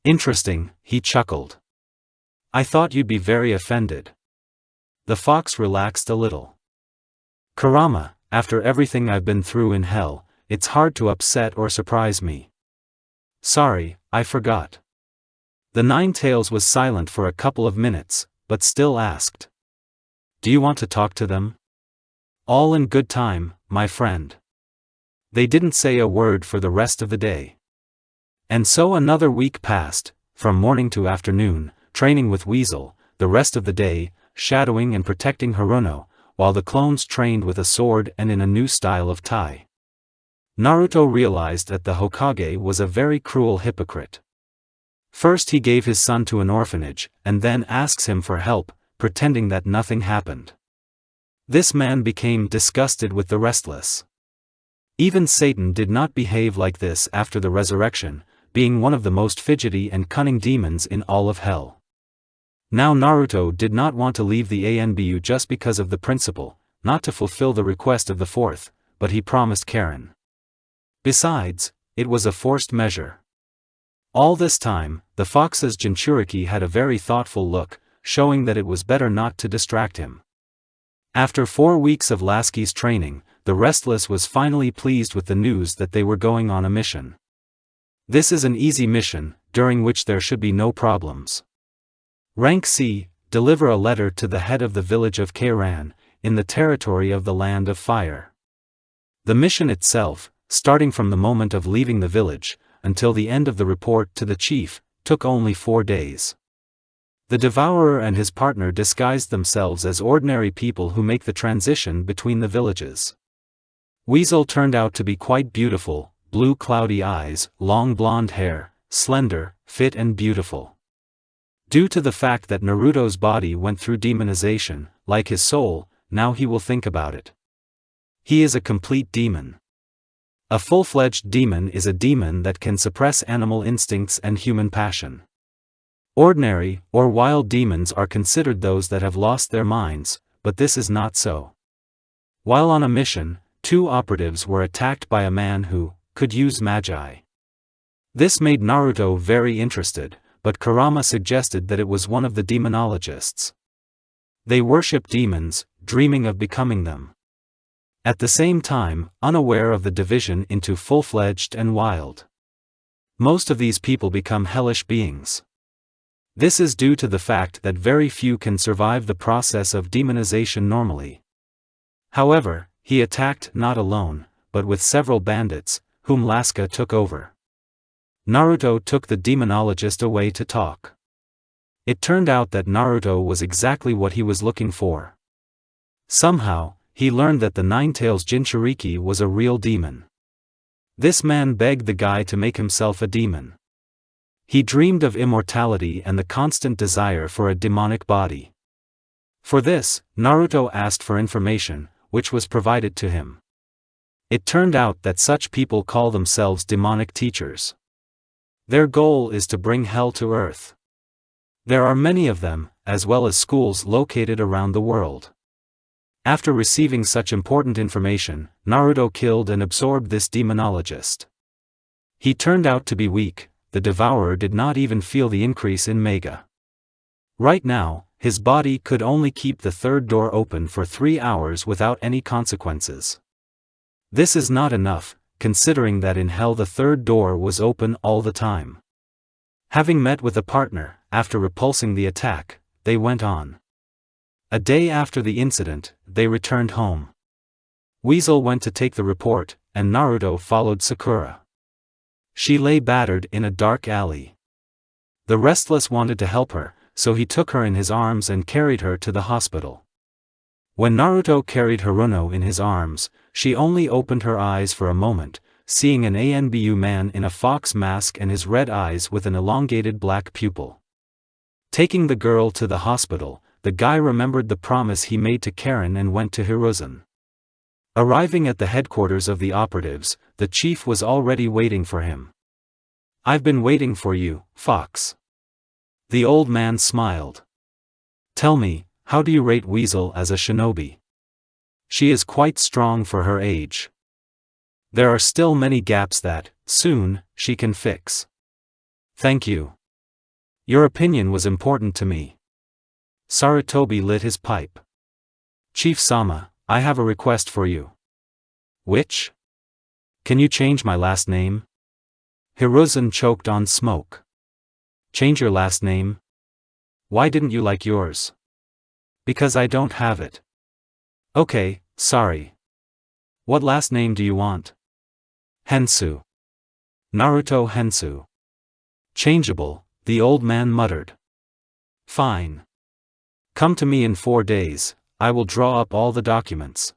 Interesting, he chuckled. I thought you'd be very offended. The fox relaxed a little. Kurama, after everything I've been through in hell, it's hard to upset or surprise me. Sorry, I forgot. The Nine-Tails was silent for a couple of minutes, but still asked. Do you want to talk to them? All in good time, my friend. They didn't say a word for the rest of the day. And so another week passed, from morning to afternoon, training with Weasel, the rest of the day, shadowing and protecting Haruno, while the clones trained with a sword and in a new style of tai. Naruto realized that the Hokage was a very cruel hypocrite. First he gave his son to an orphanage, and then asks him for help, pretending that nothing happened. This man became disgusted with the restless. Even Satan did not behave like this after the resurrection, being one of the most fidgety and cunning demons in all of hell. Now Naruto did not want to leave the ANBU just because of the principle, not to fulfill the request of the fourth, but he promised Karen. Besides, it was a forced measure. All this time, the fox's Jinchuriki had a very thoughtful look, showing that it was better not to distract him. After 4 weeks of Lasky's training, the Restless was finally pleased with the news that they were going on a mission. This is an easy mission, during which there should be no problems. Rank C, deliver a letter to the head of the village of Kairan, in the territory of the Land of Fire. The mission itself, starting from the moment of leaving the village, until the end of the report to the chief, took only 4 days. The Devourer and his partner disguised themselves as ordinary people who make the transition between the villages. Weasel turned out to be quite beautiful, blue cloudy eyes, long blonde hair, slender, fit and beautiful. Due to the fact that Naruto's body went through demonization, like his soul, now he will think about it. He is a complete demon. A full-fledged demon is a demon that can suppress animal instincts and human passion. Ordinary, or wild demons are considered those that have lost their minds, but this is not so. While on a mission, 2 operatives were attacked by a man who could use magi. This made Naruto very interested, but Kurama suggested that it was one of the demonologists. They worship demons, dreaming of becoming them. At the same time, unaware of the division into full-fledged and wild. Most of these people become hellish beings. This is due to the fact that very few can survive the process of demonization normally. However, he attacked not alone, but with several bandits, whom Lasca took over. Naruto took the demonologist away to talk. It turned out that Naruto was exactly what he was looking for. Somehow, he learned that the Nine-Tails Jinchuriki was a real demon. This man begged the guy to make himself a demon. He dreamed of immortality and the constant desire for a demonic body. For this, Naruto asked for information, which was provided to him. It turned out that such people call themselves demonic teachers. Their goal is to bring hell to earth. There are many of them, as well as schools located around the world. After receiving such important information, Naruto killed and absorbed this demonologist. He turned out to be weak. The Devourer did not even feel the increase in Mega. Right now, his body could only keep the 3rd door open for 3 hours without any consequences. This is not enough, considering that in hell the 3rd door was open all the time. Having met with a partner, after repulsing the attack, they went on. A day after the incident, they returned home. Weasel went to take the report, and Naruto followed Sakura. She lay battered in a dark alley. The Restless wanted to help her, so he took her in his arms and carried her to the hospital. When Naruto carried Haruno in his arms, she only opened her eyes for a moment, seeing an ANBU man in a fox mask and his red eyes with an elongated black pupil. Taking the girl to the hospital, the guy remembered the promise he made to Karen and went to Hiruzen. Arriving at the headquarters of the operatives, the chief was already waiting for him. "I've been waiting for you, Fox." The old man smiled. "Tell me, how do you rate Weasel as a shinobi?" "She is quite strong for her age. There are still many gaps that, soon, she can fix." "Thank you. Your opinion was important to me." Sarutobi lit his pipe. "Chief Sama, I have a request for you." "Which? Can you change my last name?" Hiruzen choked on smoke. "Change your last name? Why didn't you like yours?" "Because I don't have it." "Okay, sorry. What last name do you want?" "Hensu. Naruto Hensu." "Changeable," the old man muttered. "Fine. Come to me in 4 days, I will draw up all the documents.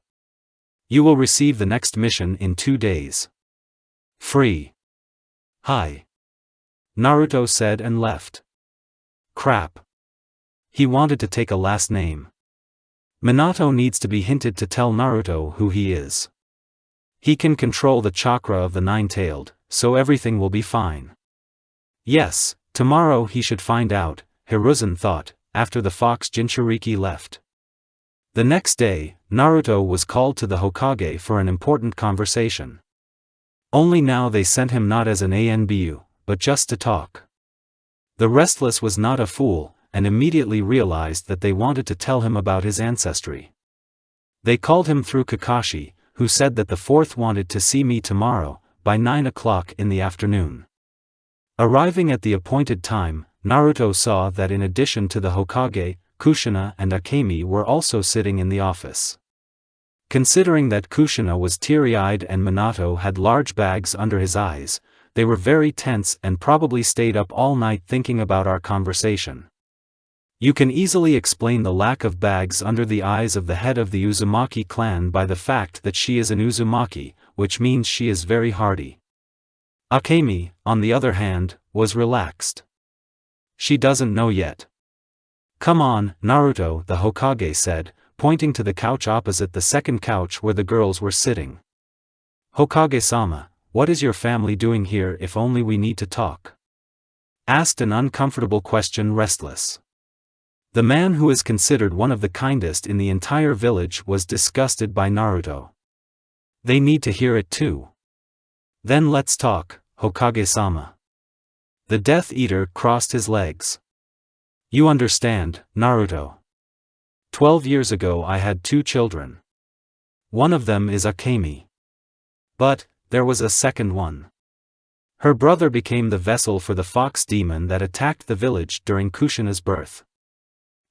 You will receive the next mission in 2 days. Free." "Hi." Naruto said and left. Crap. He wanted to take a last name. Minato needs to be hinted to tell Naruto who he is. He can control the chakra of the Nine-Tailed, so everything will be fine. Yes, tomorrow he should find out, Hiruzen thought, after the Fox Jinchuriki left. The next day, Naruto was called to the Hokage for an important conversation. Only now they sent him not as an ANBU, but just to talk. The Restless was not a fool, and immediately realized that they wanted to tell him about his ancestry. They called him through Kakashi, who said that the fourth wanted to see me tomorrow, by 9 o'clock in the afternoon. Arriving at the appointed time, Naruto saw that in addition to the Hokage, Kushina and Akemi were also sitting in the office. Considering that Kushina was teary-eyed and Minato had large bags under his eyes, they were very tense and probably stayed up all night thinking about our conversation. You can easily explain the lack of bags under the eyes of the head of the Uzumaki clan by the fact that she is an Uzumaki, which means she is very hardy. Akemi, on the other hand, was relaxed. She doesn't know yet. Come on, Naruto, the Hokage said, pointing to the couch opposite the second couch where the girls were sitting. Hokage-sama, what is your family doing here if only we need to talk? Asked an uncomfortable question Restless. The man who is considered one of the kindest in the entire village was disgusted by Naruto. They need to hear it too. Then let's talk, Hokage-sama. The Death Eater crossed his legs. You understand, Naruto. 12 years ago I had 2 children. One of them is Akemi. But, there was a second one. Her brother became the vessel for the fox demon that attacked the village during Kushina's birth.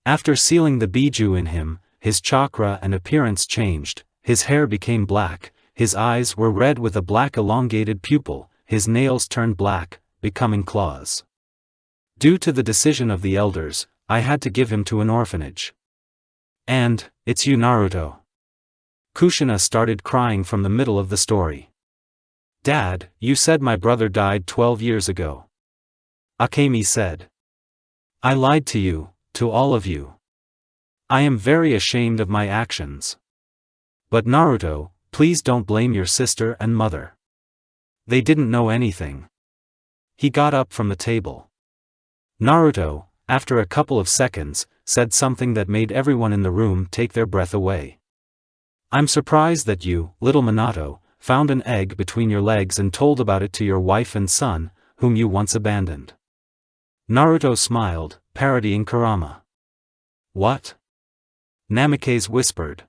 After sealing the Biju in him, his chakra and appearance changed, his hair became black, his eyes were red with a black elongated pupil, his nails turned black, becoming claws. Due to the decision of the elders, I had to give him to an orphanage. And, it's you Naruto. Kushina started crying from the middle of the story. Dad, you said my brother died 12 years ago. Akemi said. I lied to you, to all of you. I am very ashamed of my actions. But Naruto, please don't blame your sister and mother. They didn't know anything. He got up from the table. Naruto, after a couple of seconds, said something that made everyone in the room take their breath away. I'm surprised that you, little Minato, found an egg between your legs and told about it to your wife and son, whom you once abandoned. Naruto smiled, parodying Kurama. What? Namikaze whispered.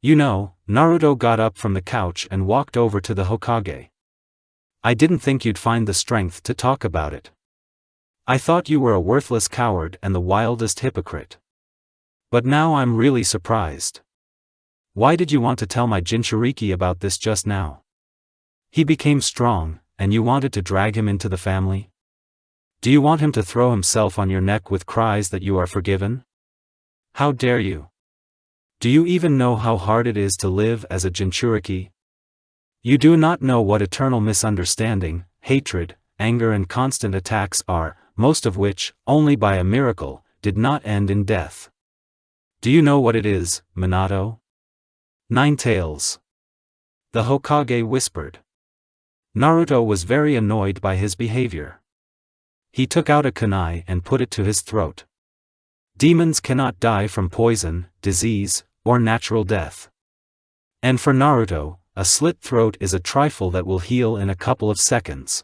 You know, Naruto got up from the couch and walked over to the Hokage. I didn't think you'd find the strength to talk about it. I thought you were a worthless coward and the wildest hypocrite. But now I'm really surprised. Why did you want to tell my Jinchuriki about this just now? He became strong, and you wanted to drag him into the family? Do you want him to throw himself on your neck with cries that you are forgiven? How dare you? Do you even know how hard it is to live as a Jinchuriki? You do not know what eternal misunderstanding, hatred, anger and constant attacks are, most of which, only by a miracle, did not end in death. Do you know what it is, Minato? 9 tails. The Hokage whispered. Naruto was very annoyed by his behavior. He took out a kunai and put it to his throat. Demons cannot die from poison, disease, or natural death. And for Naruto, a slit throat is a trifle that will heal in a couple of seconds.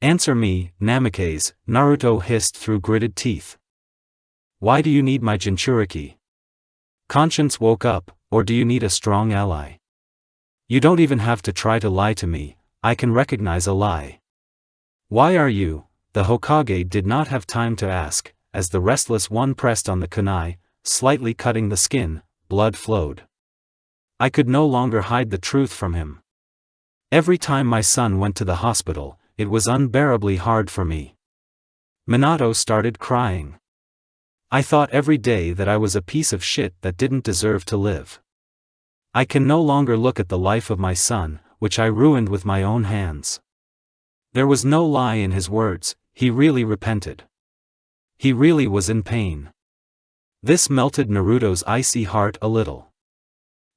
Answer me, Namikaze, Naruto hissed through gritted teeth. Why do you need my Jinchuriki? Conscience woke up, or do you need a strong ally? You don't even have to try to lie to me, I can recognize a lie. Why are you? The Hokage did not have time to ask, as the restless one pressed on the kunai, slightly cutting the skin, blood flowed. I could no longer hide the truth from him. Every time my son went to the hospital, it was unbearably hard for me. Minato started crying. I thought every day that I was a piece of shit that didn't deserve to live. I can no longer look at the life of my son, which I ruined with my own hands. There was no lie in his words, he really repented. He really was in pain. This melted Naruto's icy heart a little.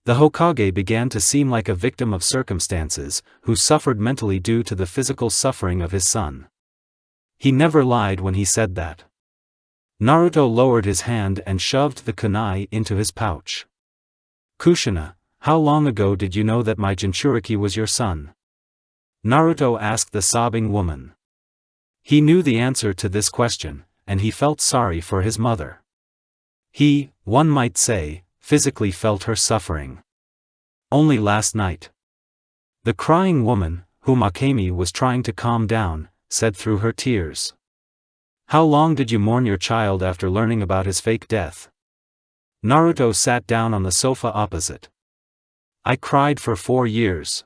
The Hokage began to seem like a victim of circumstances, who suffered mentally due to the physical suffering of his son. He never lied when he said that. Naruto lowered his hand and shoved the kunai into his pouch. Kushina, how long ago did you know that my Jinchuriki was your son? Naruto asked the sobbing woman. He knew the answer to this question, and he felt sorry for his mother. He, one might say, physically felt her suffering. Only last night. The crying woman, whom Akemi was trying to calm down, said through her tears. How long did you mourn your child after learning about his fake death? Naruto sat down on the sofa opposite. I cried for 4 years.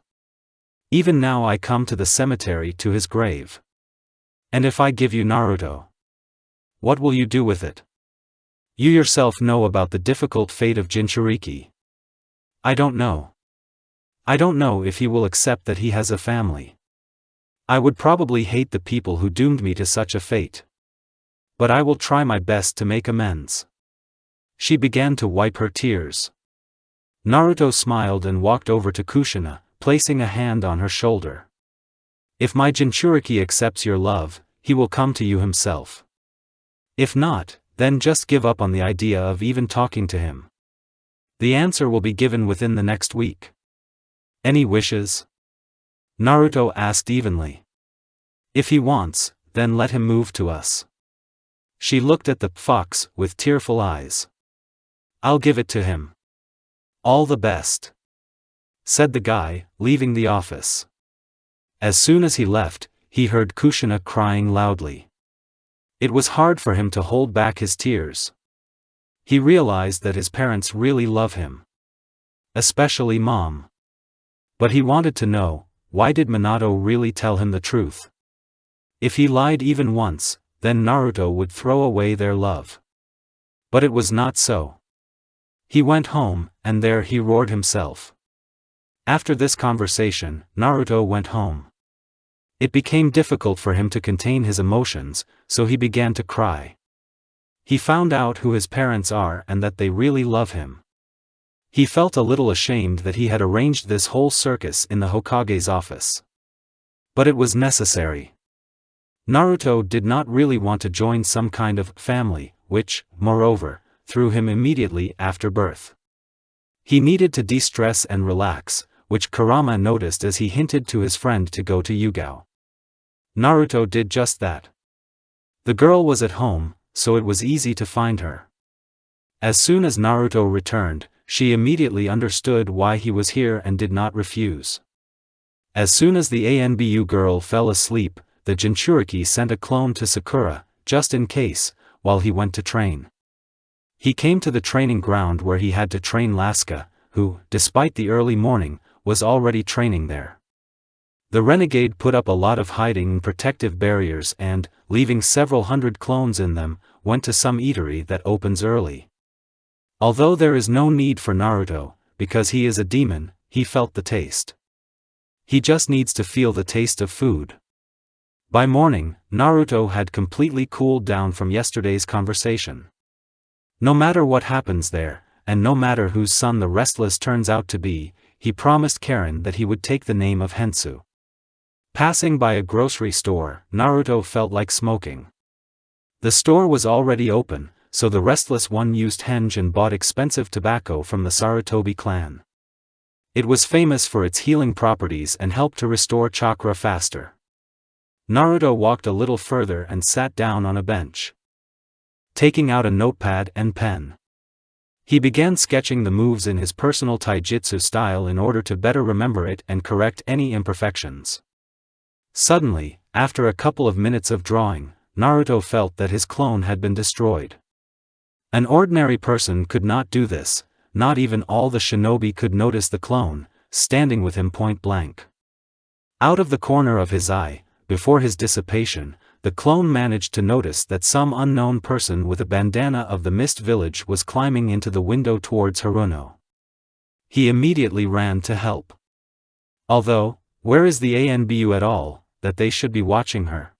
Even now I come to the cemetery to his grave. And if I give you Naruto, what will you do with it? You yourself know about the difficult fate of Jinchuriki. I don't know. I don't know if he will accept that he has a family. I would probably hate the people who doomed me to such a fate. But I will try my best to make amends. She began to wipe her tears. Naruto smiled and walked over to Kushina, placing a hand on her shoulder. If my Jinchuriki accepts your love, he will come to you himself. If not, then just give up on the idea of even talking to him. The answer will be given within the next week. Any wishes? Naruto asked evenly. If he wants, then let him move to us. She looked at the fox with tearful eyes. I'll give it to him. All the best, said the guy, leaving the office. As soon as he left, he heard Kushina crying loudly. It was hard for him to hold back his tears. He realized that his parents really love him. Especially Mom. But he wanted to know, why did Minato really tell him the truth? If he lied even once, then Naruto would throw away their love. But it was not so. He went home, and there he roared himself. After this conversation, Naruto went home. It became difficult for him to contain his emotions, so he began to cry. He found out who his parents are and that they really love him. He felt a little ashamed that he had arranged this whole circus in the Hokage's office. But it was necessary. Naruto did not really want to join some kind of family, which, moreover, threw him immediately after birth. He needed to de-stress and relax, which Kurama noticed as he hinted to his friend to go to Yugao. Naruto did just that. The girl was at home, so it was easy to find her. As soon as Naruto returned, she immediately understood why he was here and did not refuse. As soon as the Anbu girl fell asleep, the Jinchuriki sent a clone to Sakura, just in case, while he went to train. He came to the training ground where he had to train Laska, who, despite the early morning, was already training there. The renegade put up a lot of hiding and protective barriers and, leaving several hundred clones in them, went to some eatery that opens early. Although there is no need for Naruto, because he is a demon, he felt the taste. He just needs to feel the taste of food. By morning, Naruto had completely cooled down from yesterday's conversation. No matter what happens there, and no matter whose son the Restless turns out to be, he promised Karen that he would take the name of Hensu. Passing by a grocery store, Naruto felt like smoking. The store was already open, so the Restless One used henge and bought expensive tobacco from the Sarutobi clan. It was famous for its healing properties and helped to restore chakra faster. Naruto walked a little further and sat down on a bench. Taking out a notepad and pen, he began sketching the moves in his personal taijutsu style in order to better remember it and correct any imperfections. Suddenly, after a couple of minutes of drawing, Naruto felt that his clone had been destroyed. An ordinary person could not do this, not even all the shinobi could notice the clone, standing with him point blank. Out of the corner of his eye, before his dissipation, the clone managed to notice that some unknown person with a bandana of the Mist Village was climbing into the window towards Haruno. He immediately ran to help. Although, where is the Anbu at all, that they should be watching her?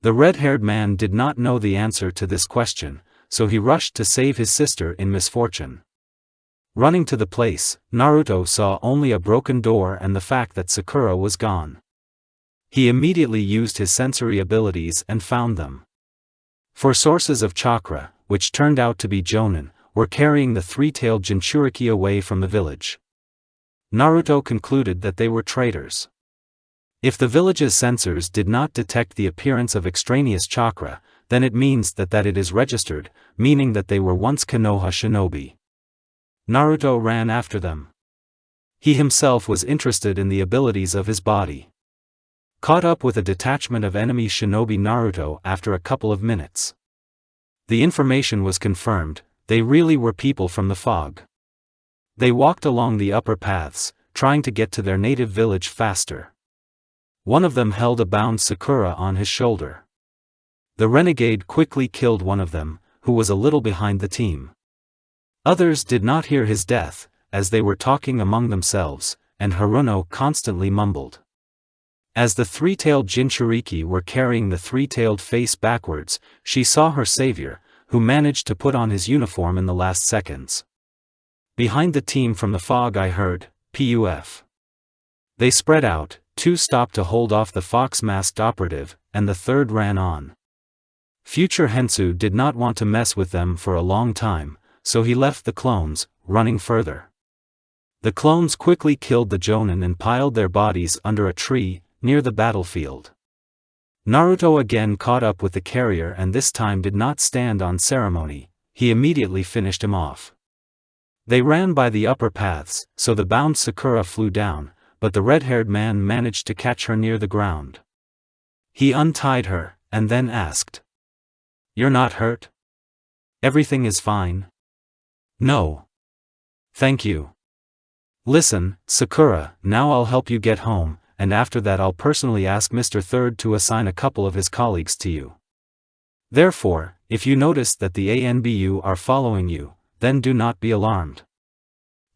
The red-haired man did not know the answer to this question, so he rushed to save his sister in misfortune. Running to the place, Naruto saw only a broken door and the fact that Sakura was gone. He immediately used his sensory abilities and found them. 4 sources of chakra, which turned out to be Jonin, were carrying the 3-tailed Jinchuriki away from the village. Naruto concluded that they were traitors. If the village's sensors did not detect the appearance of extraneous chakra, then it means that it is registered, meaning that they were once Konoha shinobi. Naruto ran after them. He himself was interested in the abilities of his body. Caught up with a detachment of enemy shinobi Naruto after a couple of minutes. The information was confirmed, they really were people from the fog. They walked along the upper paths, trying to get to their native village faster. One of them held a bound Sakura on his shoulder. The renegade quickly killed one of them, who was a little behind the team. Others did not hear his death, as they were talking among themselves, and Haruno constantly mumbled. As the three-tailed Jinchuriki were carrying the three-tailed face backwards, she saw her savior, who managed to put on his uniform in the last seconds. Behind the team from the fog I heard, "Puff." They spread out, two stopped to hold off the fox-masked operative, and the third ran on. Future Hensu did not want to mess with them for a long time, so he left the clones, running further. The clones quickly killed the Jonin and piled their bodies under a tree, near the battlefield. Naruto again caught up with the carrier and this time did not stand on ceremony, he immediately finished him off. They ran by the upper paths, so the bound Sakura flew down, but the red-haired man managed to catch her near the ground. He untied her, and then asked. "You're not hurt? Everything is fine?" "No. Thank you. Listen, Sakura, now I'll help you get home, and after that I'll personally ask Mr. Third to assign a couple of his colleagues to you. Therefore, if you notice that the ANBU are following you, then do not be alarmed.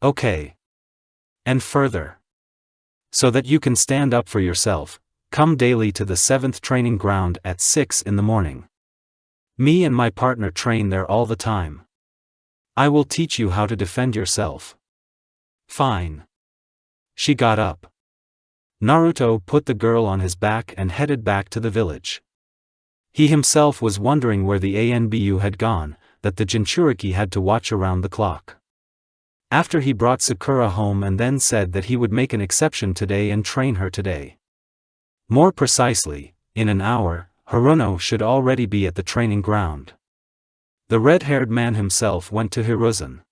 Okay. And further. So that you can stand up for yourself, come daily to the 7th training ground at 6 in the morning. Me and my partner train there all the time. I will teach you how to defend yourself." "Fine." She got up. Naruto put the girl on his back and headed back to the village. He himself was wondering where the ANBU had gone, that the Jinchuriki had to watch around the clock. After he brought Sakura home and then said that he would make an exception today and train her today. More precisely, in an hour, Haruno should already be at the training ground. The red-haired man himself went to Hiruzen.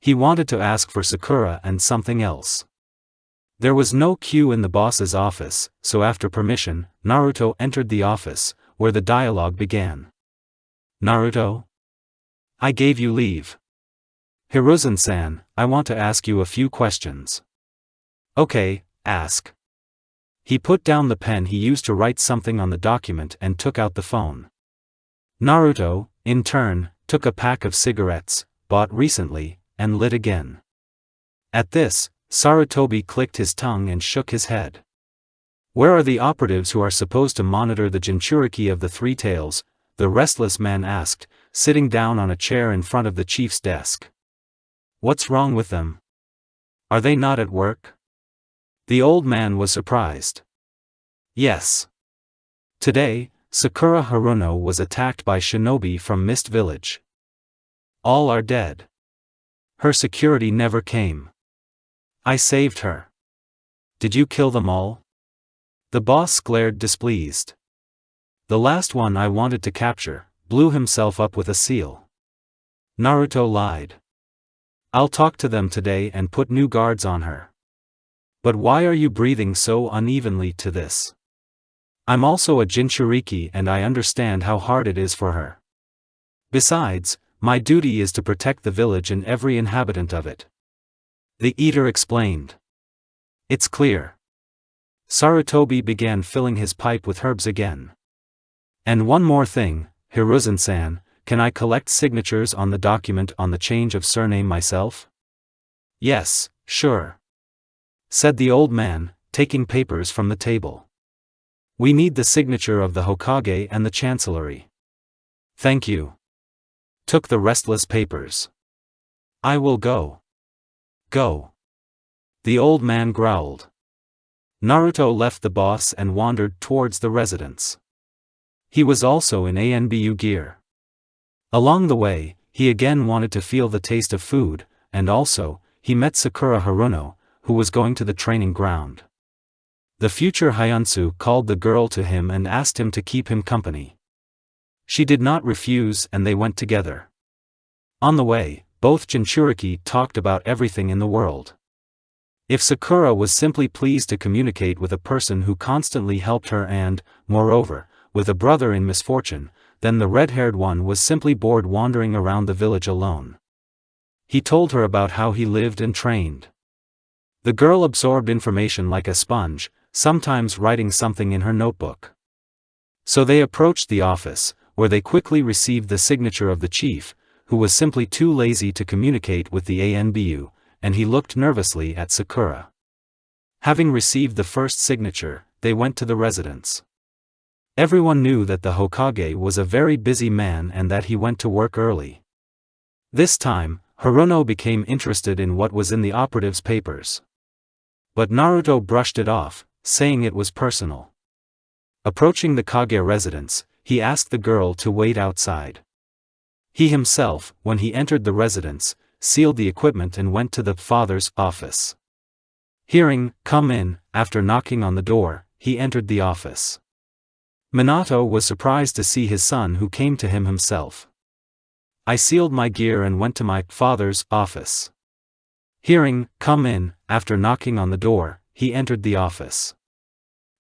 He wanted to ask for Sakura and something else. There was no queue in the boss's office, so after permission, Naruto entered the office, where the dialogue began. "Naruto? I gave you leave. Hiruzen-san, I want to ask you a few questions." "Okay, ask." He put down the pen he used to write something on the document and took out the phone. Naruto, in turn, took a pack of cigarettes, bought recently, and lit again. At this, Sarutobi clicked his tongue and shook his head. "Where are the operatives who are supposed to monitor the Jinchuriki of the Three Tails?" the restless man asked, sitting down on a chair in front of the chief's desk. "What's wrong with them? Are they not at work?" The old man was surprised. "Yes. Today, Sakura Haruno was attacked by shinobi from Mist Village. All are dead. Her security never came. I saved her. Did you kill them all?" The boss glared displeased. "The last one I wanted to capture, blew himself up with a seal." Naruto lied. "I'll talk to them today and put new guards on her." "But why are you breathing so unevenly to this? I'm also a Jinchuriki and I understand how hard it is for her. Besides, my duty is to protect the village and every inhabitant of it." The eater explained. "It's clear." Sarutobi began filling his pipe with herbs again. "And one more thing, Hiruzen-san, can I collect signatures on the document on the change of surname myself?" "Yes, sure," said the old man, taking papers from the table. "We need the signature of the Hokage and the Chancellery." "Thank you." Took the restless papers. "I will go." "Go." The old man growled. Naruto left the boss and wandered towards the residence. He was also in ANBU gear. Along the way, he again wanted to feel the taste of food, and also, he met Sakura Haruno, who was going to the training ground. The future Hyunsu called the girl to him and asked him to keep him company. She did not refuse and they went together. On the way, both Jinchuriki talked about everything in the world. If Sakura was simply pleased to communicate with a person who constantly helped her and, moreover, with a brother in misfortune, then the red-haired one was simply bored wandering around the village alone. He told her about how he lived and trained. The girl absorbed information like a sponge, sometimes writing something in her notebook. So they approached the office, where they quickly received the signature of the chief, who was simply too lazy to communicate with the ANBU, and he looked nervously at Sakura. Having received the first signature, they went to the residence. Everyone knew that the Hokage was a very busy man and that he went to work early. This time, Haruno became interested in what was in the operative's papers. But Naruto brushed it off, saying it was personal. Approaching the Kage residence, he asked the girl to wait outside. He himself, when he entered the residence, sealed the equipment and went to the father's office. Hearing, "Come in," after knocking on the door, he entered the office. Minato was surprised to see his son who came to him himself. "I sealed my gear and went to my father's office." Hearing, "Come in," after knocking on the door, he entered the office.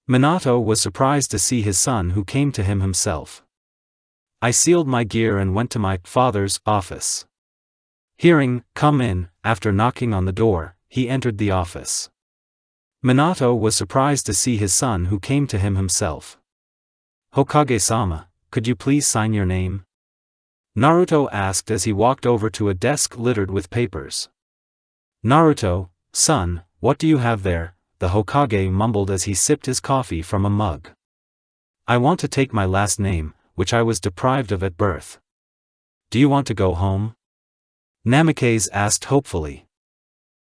Minato was surprised to see his son who came to him himself. "I sealed my gear and went to my father's office." Hearing, "Come in," after knocking on the door, he entered the office. Minato was surprised to see his son who came to him himself. "Hokage-sama, could you please sign your name?" Naruto asked as he walked over to a desk littered with papers. "Naruto, son, what do you have there?" the Hokage mumbled as he sipped his coffee from a mug. "I want to take my last name, which I was deprived of at birth." "Do you want to go home?" Namikaze asked hopefully.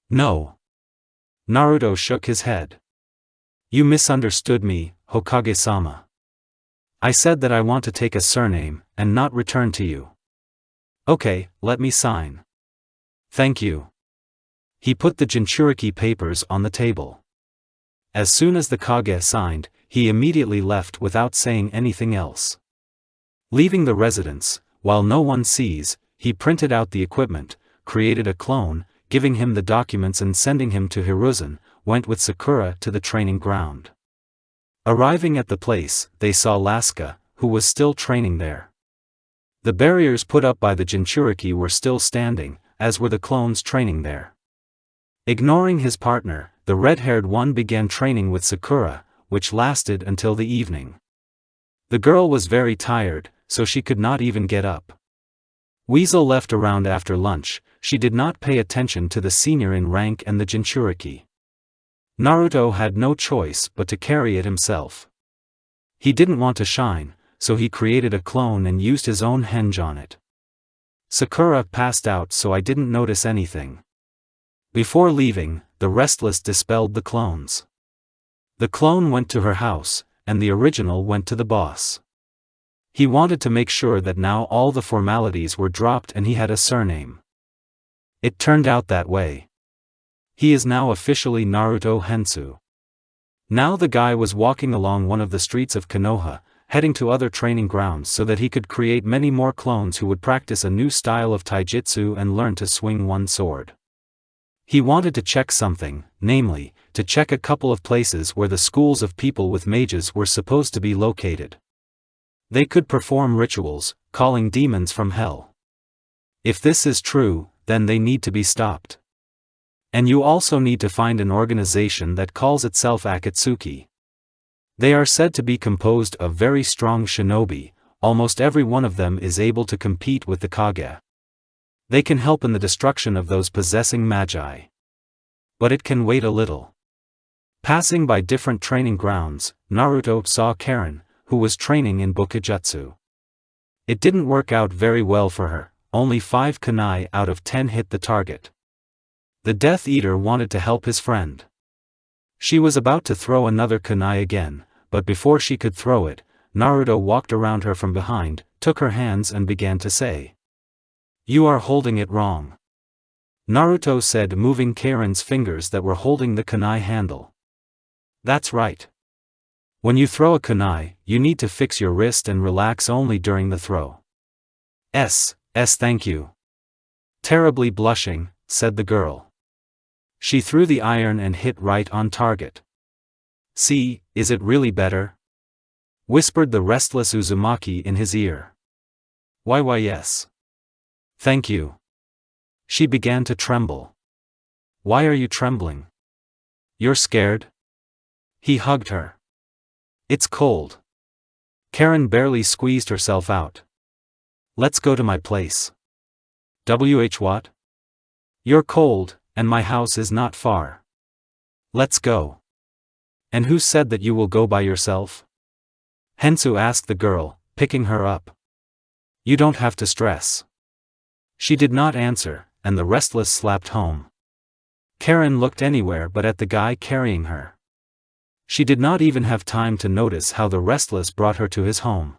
"No." Naruto shook his head. "You misunderstood me, Hokage-sama. I said that I want to take a surname, and not return to you." "Okay, let me sign." "Thank you." He put the Jinchuriki papers on the table. As soon as the Kage signed, he immediately left without saying anything else. Leaving the residence, while no one sees, he printed out the equipment, created a clone, giving him the documents and sending him to Hiruzen, went with Sakura to the training ground. Arriving at the place, they saw Lasca, who was still training there. The barriers put up by the Jinchuriki were still standing, as were the clones training there. Ignoring his partner, the red-haired one began training with Sakura, which lasted until the evening. The girl was very tired, so she could not even get up. Weasel left around after lunch. She did not pay attention to the senior in rank and the Jinchuriki. Naruto had no choice but to carry it himself. He didn't want to shine, so he created a clone and used his own henge on it. Sakura passed out, so I didn't notice anything. Before leaving, the restless dispelled the clones. The clone went to her house, and the original went to the boss. He wanted to make sure that now all the formalities were dropped and he had a surname. It turned out that way. He is now officially Naruto Hensu. Now the guy was walking along one of the streets of Konoha, heading to other training grounds so that he could create many more clones who would practice a new style of taijutsu and learn to swing one sword. He wanted to check something, namely, to check a couple of places where the schools of people with mages were supposed to be located. They could perform rituals, calling demons from hell. If this is true, then they need to be stopped. And you also need to find an organization that calls itself Akatsuki. They are said to be composed of very strong shinobi. Almost every one of them is able to compete with the Kage. They can help in the destruction of those possessing magi. But it can wait a little. Passing by different training grounds, Naruto saw Karen, who was training in Bukijutsu. It didn't work out very well for her. Only 5 kunai out of 10 hit the target. The Death Eater wanted to help his friend. She was about to throw another kunai again, but before she could throw it, Naruto walked around her from behind, took her hands and began to say, "You are holding it wrong." Naruto said, moving Karen's fingers that were holding the kunai handle. "That's right. When you throw a kunai, you need to fix your wrist and relax only during the throw." Thank you. Terribly blushing, said the girl. She threw the iron and hit right on target. See, is it really better? Whispered the restless Uzumaki in his ear. Why yes. Thank you. She began to tremble. Why are you trembling? You're scared? He hugged her. It's cold. Karen barely squeezed herself out. Let's go to my place. What? You're cold, and my house is not far. Let's go. And who said that you will go by yourself? Hensu asked the girl, picking her up. You don't have to stress. She did not answer, and the restless slapped home. Karen looked anywhere but at the guy carrying her. She did not even have time to notice how the restless brought her to his home.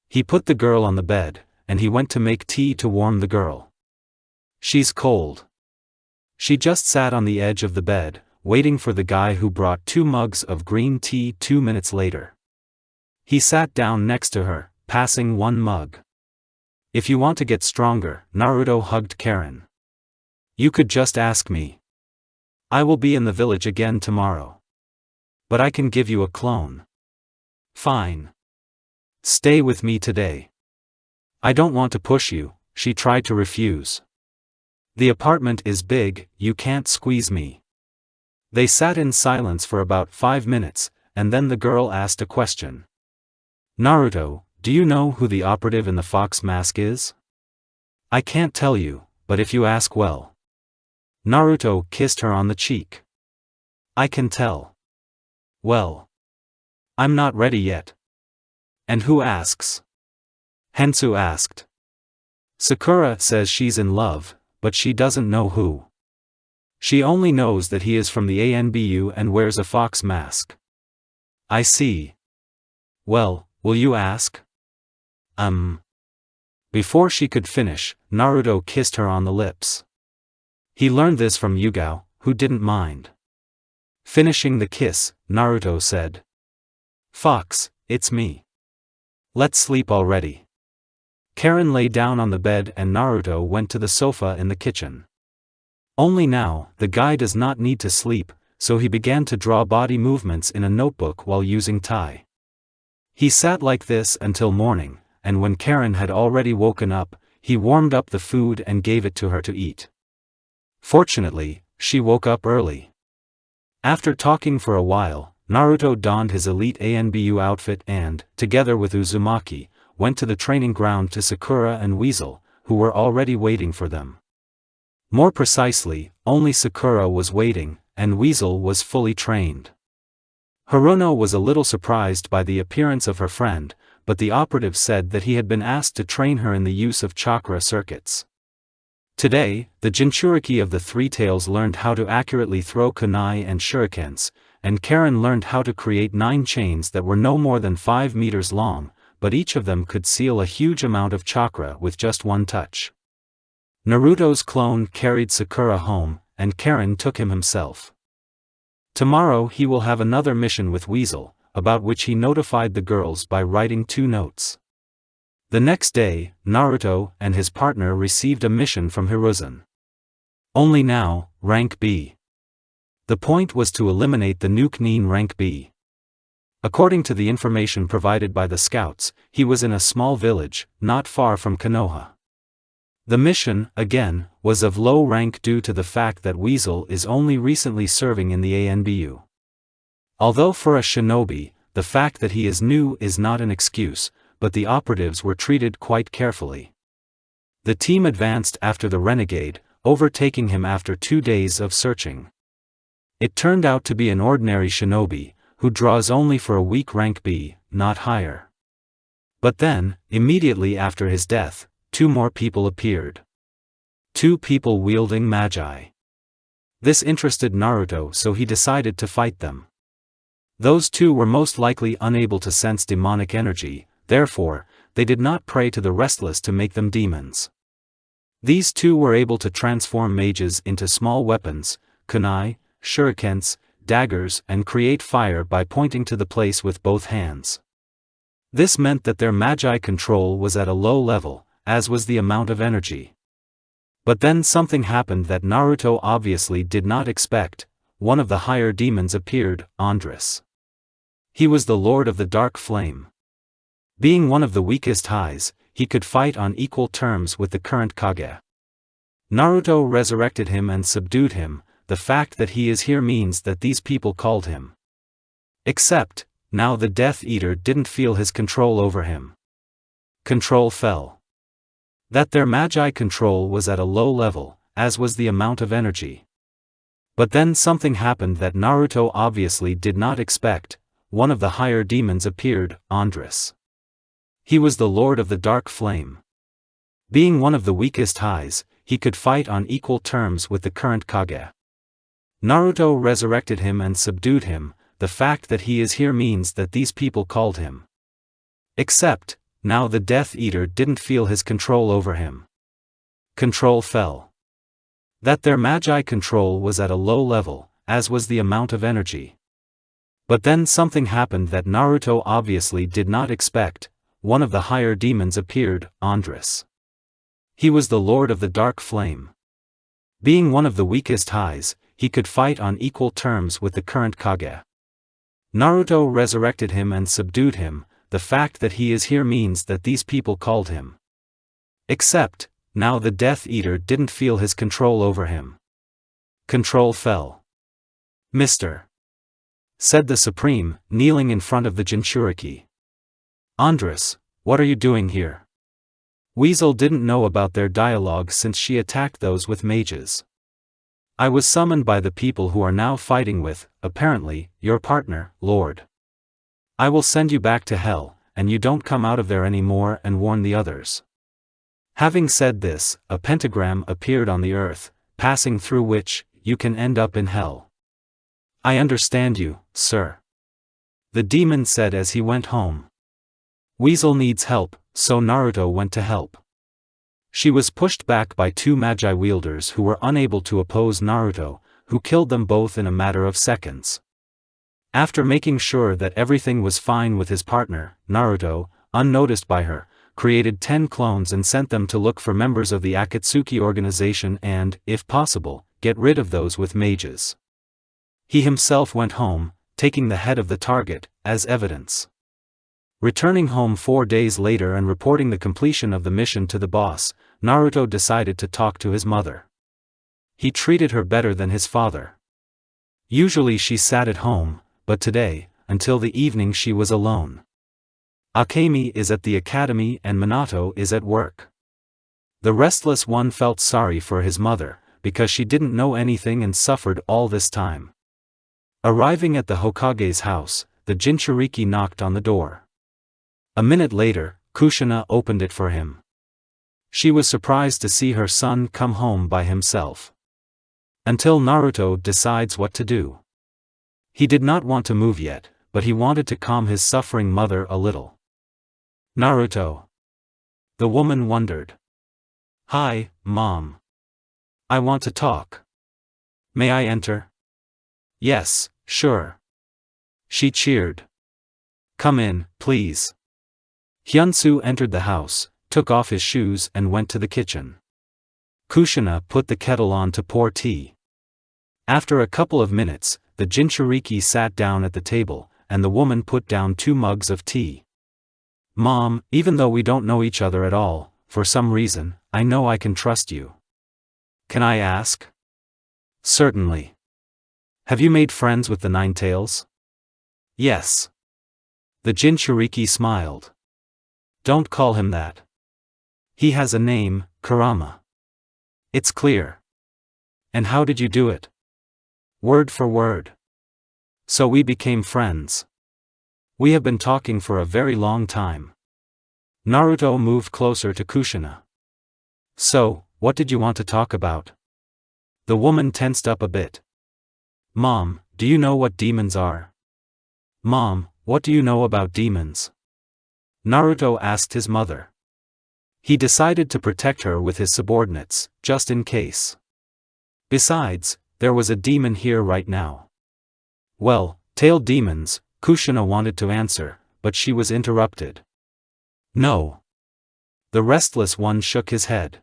He put the girl on the bed, and he went to make tea to warm the girl. She's cold. She just sat on the edge of the bed, waiting for the guy who brought 2 mugs of green tea 2 minutes later. He sat down next to her, passing 1 mug. If you want to get stronger, Naruto hugged Karen. You could just ask me. I will be in the village again tomorrow. But I can give you a clone. Fine. Stay with me today. I don't want to push you, she tried to refuse. The apartment is big, you can't squeeze me. They sat in silence for about 5 minutes, and then the girl asked a question. Naruto, do you know who the operative in the fox mask is? I can't tell you, but if you ask well. Naruto kissed her on the cheek. I can tell. Well. I'm not ready yet. And who asks? Hensu asked. Sakura says she's in love, but she doesn't know who. She only knows that he is from the ANBU and wears a fox mask. I see. Well, will you ask? Before she could finish, Naruto kissed her on the lips. He learned this from Yugao, who didn't mind. Finishing the kiss, Naruto said. Fox, it's me. Let's sleep already. Karen lay down on the bed and Naruto went to the sofa in the kitchen. Only now, the guy does not need to sleep, so he began to draw body movements in a notebook while using tie. He sat like this until morning, and when Karen had already woken up, he warmed up the food and gave it to her to eat. Fortunately, she woke up early. After talking for a while, Naruto donned his elite ANBU outfit and, together with Uzumaki, went to the training ground to Sakura and Weasel, who were already waiting for them. More precisely, only Sakura was waiting, and Weasel was fully trained. Haruno was a little surprised by the appearance of her friend, but the operative said that he had been asked to train her in the use of chakra circuits. Today, the Jinchuriki of the Three Tails learned how to accurately throw kunai and shurikens, and Karen learned how to create 9 chains that were no more than 5 meters long, but each of them could seal a huge amount of chakra with just one touch. Naruto's clone carried Sakura home, and Karen took him himself. Tomorrow he will have another mission with Weasel, about which he notified the girls by writing 2 notes. The next day, Naruto and his partner received a mission from Hiruzen. Only now, rank B. The point was to eliminate the Nuke Nin rank B. According to the information provided by the scouts, he was in a small village, not far from Konoha. The mission, again, was of low rank due to the fact that Weasel is only recently serving in the ANBU. Although for a shinobi, the fact that he is new is not an excuse, but the operatives were treated quite carefully. The team advanced after the renegade, overtaking him after 2 days of searching. It turned out to be an ordinary shinobi, who draws only for a weak rank B, not higher. But then, immediately after his death, 2 more people appeared. 2 people wielding magi. This interested Naruto, so he decided to fight them. Those 2 were most likely unable to sense demonic energy, therefore, they did not pray to the restless to make them demons. These 2 were able to transform mages into small weapons, kunai, shurikens, daggers, and create fire by pointing to the place with both hands. This meant that their magi control was at a low level, as was the amount of energy. But then something happened that Naruto obviously did not expect. One of the higher demons appeared, Andras. He was the Lord of the Dark Flame. Being one of the weakest highs, he could fight on equal terms with the current Kage. Naruto resurrected him and subdued him. The fact that he is here means that these people called him. Except, now the Death Eater didn't feel his control over him. Control fell. That their magi control was at a low level, as was the amount of energy. But then something happened that Naruto obviously did not expect. One of the higher demons appeared, Andras. He was the Lord of the Dark Flame. Being one of the weakest highs, he could fight on equal terms with the current Kage. Naruto resurrected him and subdued him. The fact that he is here means that these people called him. Except, now the Death Eater didn't feel his control over him. Control fell. That their magi control was at a low level, as was the amount of energy. But then something happened that Naruto obviously did not expect. One of the higher demons appeared, Andras. He was the Lord of the Dark Flame. Being one of the weakest highs, he could fight on equal terms with the current Kage. Naruto resurrected him and subdued him. The fact that he is here means that these people called him. Except, now the Death Eater didn't feel his control over him. Control fell. Mr. said the Supreme, kneeling in front of the Jinchuriki. Andras, what are you doing here? Weasel didn't know about their dialogue since she attacked those with mages. I was summoned by the people who are now fighting with, apparently, your partner, Lord. I will send you back to hell, and you don't come out of there anymore, and warn the others. Having said this, a pentagram appeared on the earth, passing through which, you can end up in hell. I understand you, sir. The demon said as he went home. Weasel needs help, so Naruto went to help. She was pushed back by two magi wielders who were unable to oppose Naruto, who killed them both in a matter of seconds. After making sure that everything was fine with his partner, Naruto, unnoticed by her, created 10 clones and sent them to look for members of the Akatsuki organization and, if possible, get rid of those with mages. He himself went home, taking the head of the target, as evidence. Returning home 4 days later and reporting the completion of the mission to the boss, Naruto decided to talk to his mother. He treated her better than his father. Usually she sat at home, but today, until the evening she was alone. Akemi is at the academy and Minato is at work. The restless one felt sorry for his mother, because she didn't know anything and suffered all this time. Arriving at the Hokage's house, the Jinchuriki knocked on the door. A minute later, Kushina opened it for him. She was surprised to see her son come home by himself. Until Naruto decides what to do. He did not want to move yet, but he wanted to calm his suffering mother a little. Naruto. The woman wondered. Hi, Mom. I want to talk. May I enter? Yes, sure. She cheered. Come in, please. Hyunsu entered the house, took off his shoes and went to the kitchen. Kushina put the kettle on to pour tea. After a couple of minutes, the Jinchuriki sat down at the table, and the woman put down 2 mugs of tea. Mom, even though we don't know each other at all, for some reason, I know I can trust you. Can I ask? Certainly. Have you made friends with the Ninetales? Yes. The Jinchuriki smiled. Don't call him that. He has a name, Kurama. It's clear. And how did you do it? Word for word. So we became friends. We have been talking for a very long time. Naruto moved closer to Kushina. So, what did you want to talk about? The woman tensed up a bit. Mom, do you know what demons are? Mom, what do you know about demons? Naruto asked his mother. He decided to protect her with his subordinates, just in case. Besides, there was a demon here right now. Well, tailed demons, Kushina wanted to answer, but she was interrupted. No. The restless one shook his head.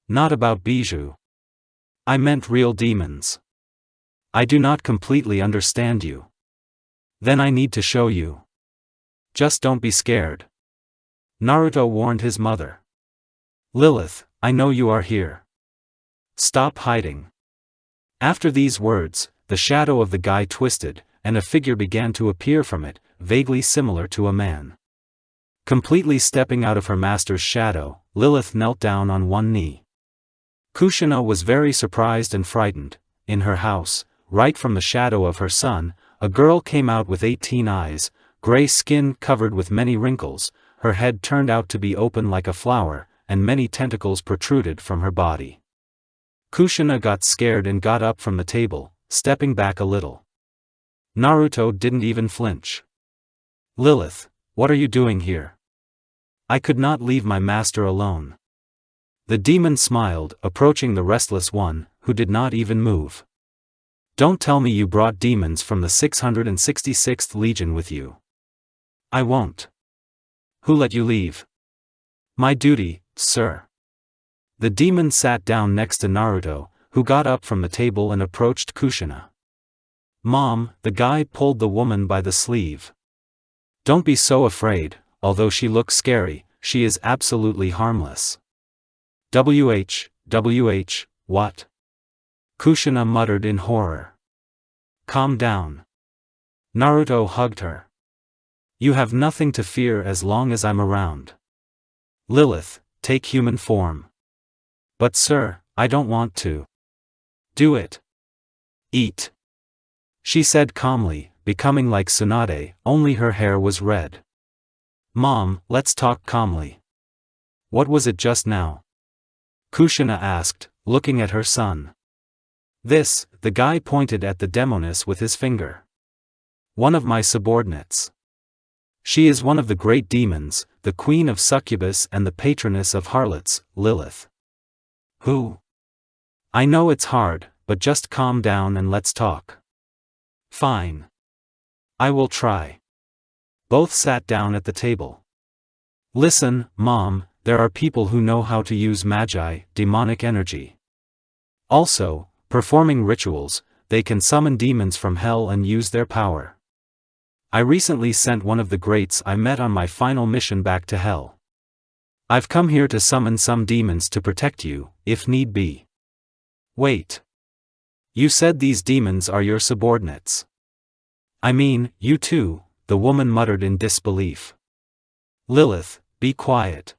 Not about bijou. I meant real demons. I do not completely understand you. Then I need to show you. Just don't be scared. Naruto warned his mother. Lilith, I know you are here. Stop hiding. After these words, the shadow of the guy twisted, and a figure began to appear from it, vaguely similar to a man. Completely stepping out of her master's shadow, Lilith knelt down on one knee. Kushina was very surprised and frightened. In her house, right from the shadow of her son, a girl came out with 18 eyes, gray skin covered with many wrinkles, her head turned out to be open like a flower, and many tentacles protruded from her body. Kushina got scared and got up from the table, stepping back a little. Naruto didn't even flinch. Lilith, what are you doing here? I could not leave my master alone. The demon smiled, approaching the restless one, who did not even move. Don't tell me you brought demons from the 666th Legion with you. I won't. Who let you leave? My duty, sir. The demon sat down next to Naruto, who got up from the table and approached Kushina. Mom, the guy pulled the woman by the sleeve. Don't be so afraid, although she looks scary, she is absolutely harmless. What? Kushina muttered in horror. Calm down. Naruto hugged her. You have nothing to fear as long as I'm around. Lilith, take human form. But sir, I don't want to. Do it. Eat. She said calmly, becoming like Tsunade, only her hair was red. Mom, let's talk calmly. What was it just now? Kushina asked, looking at her son. This, the guy pointed at the demoness with his finger. One of my subordinates. She is one of the great demons, the queen of succubus and the patroness of harlots, Lilith. Who? I know it's hard, but just calm down and let's talk. Fine. I will try. Both sat down at the table. Listen, Mom, there are people who know how to use magi, demonic energy. Also, performing rituals, they can summon demons from hell and use their power. I recently sent one of the greats I met on my final mission back to hell. I've come here to summon some demons to protect you, if need be. Wait. You said these demons are your subordinates. I mean, you too, the woman muttered in disbelief. Lilith, be quiet.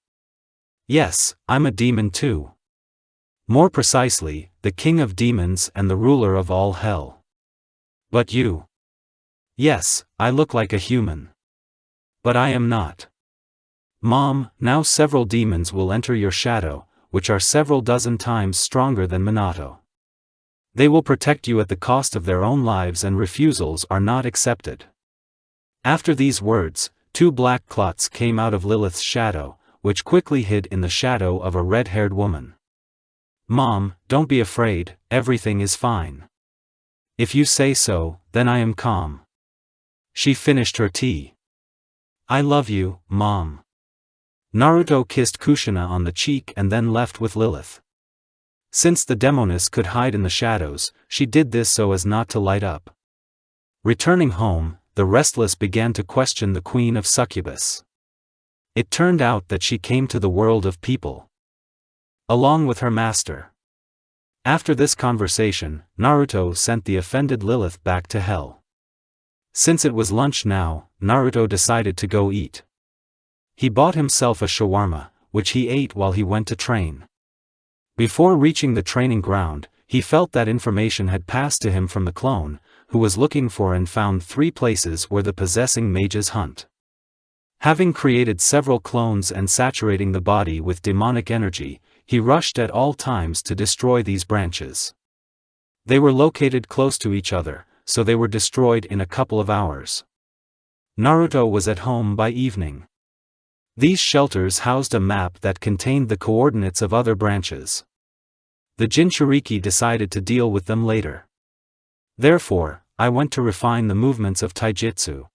Yes, I'm a demon too. More precisely, the king of demons and the ruler of all hell. But you? Yes, I look like a human. But I am not. Mom, now several demons will enter your shadow, which are several dozen times stronger than Minato. They will protect you at the cost of their own lives and refusals are not accepted. After these words, 2 black clots came out of Lilith's shadow, which quickly hid in the shadow of a red-haired woman. Mom, don't be afraid, everything is fine. If you say so, then I am calm. She finished her tea. I love you, Mom. Naruto kissed Kushina on the cheek and then left with Lilith. Since the demoness could hide in the shadows, she did this so as not to light up. Returning home, the restless began to question the queen of succubus. It turned out that she came to the world of people, along with her master. After this conversation, Naruto sent the offended Lilith back to hell. Since it was lunch now, Naruto decided to go eat. He bought himself a shawarma, which he ate while he went to train. Before reaching the training ground, he felt that information had passed to him from the clone, who was looking for and found 3 places where the possessing mages hunt. Having created several clones and saturating the body with demonic energy, he rushed at all times to destroy these branches. They were located close to each other, so they were destroyed in a couple of hours. Naruto was at home by evening. These shelters housed a map that contained the coordinates of other branches. The Jinchuriki decided to deal with them later. Therefore, I went to refine the movements of taijutsu.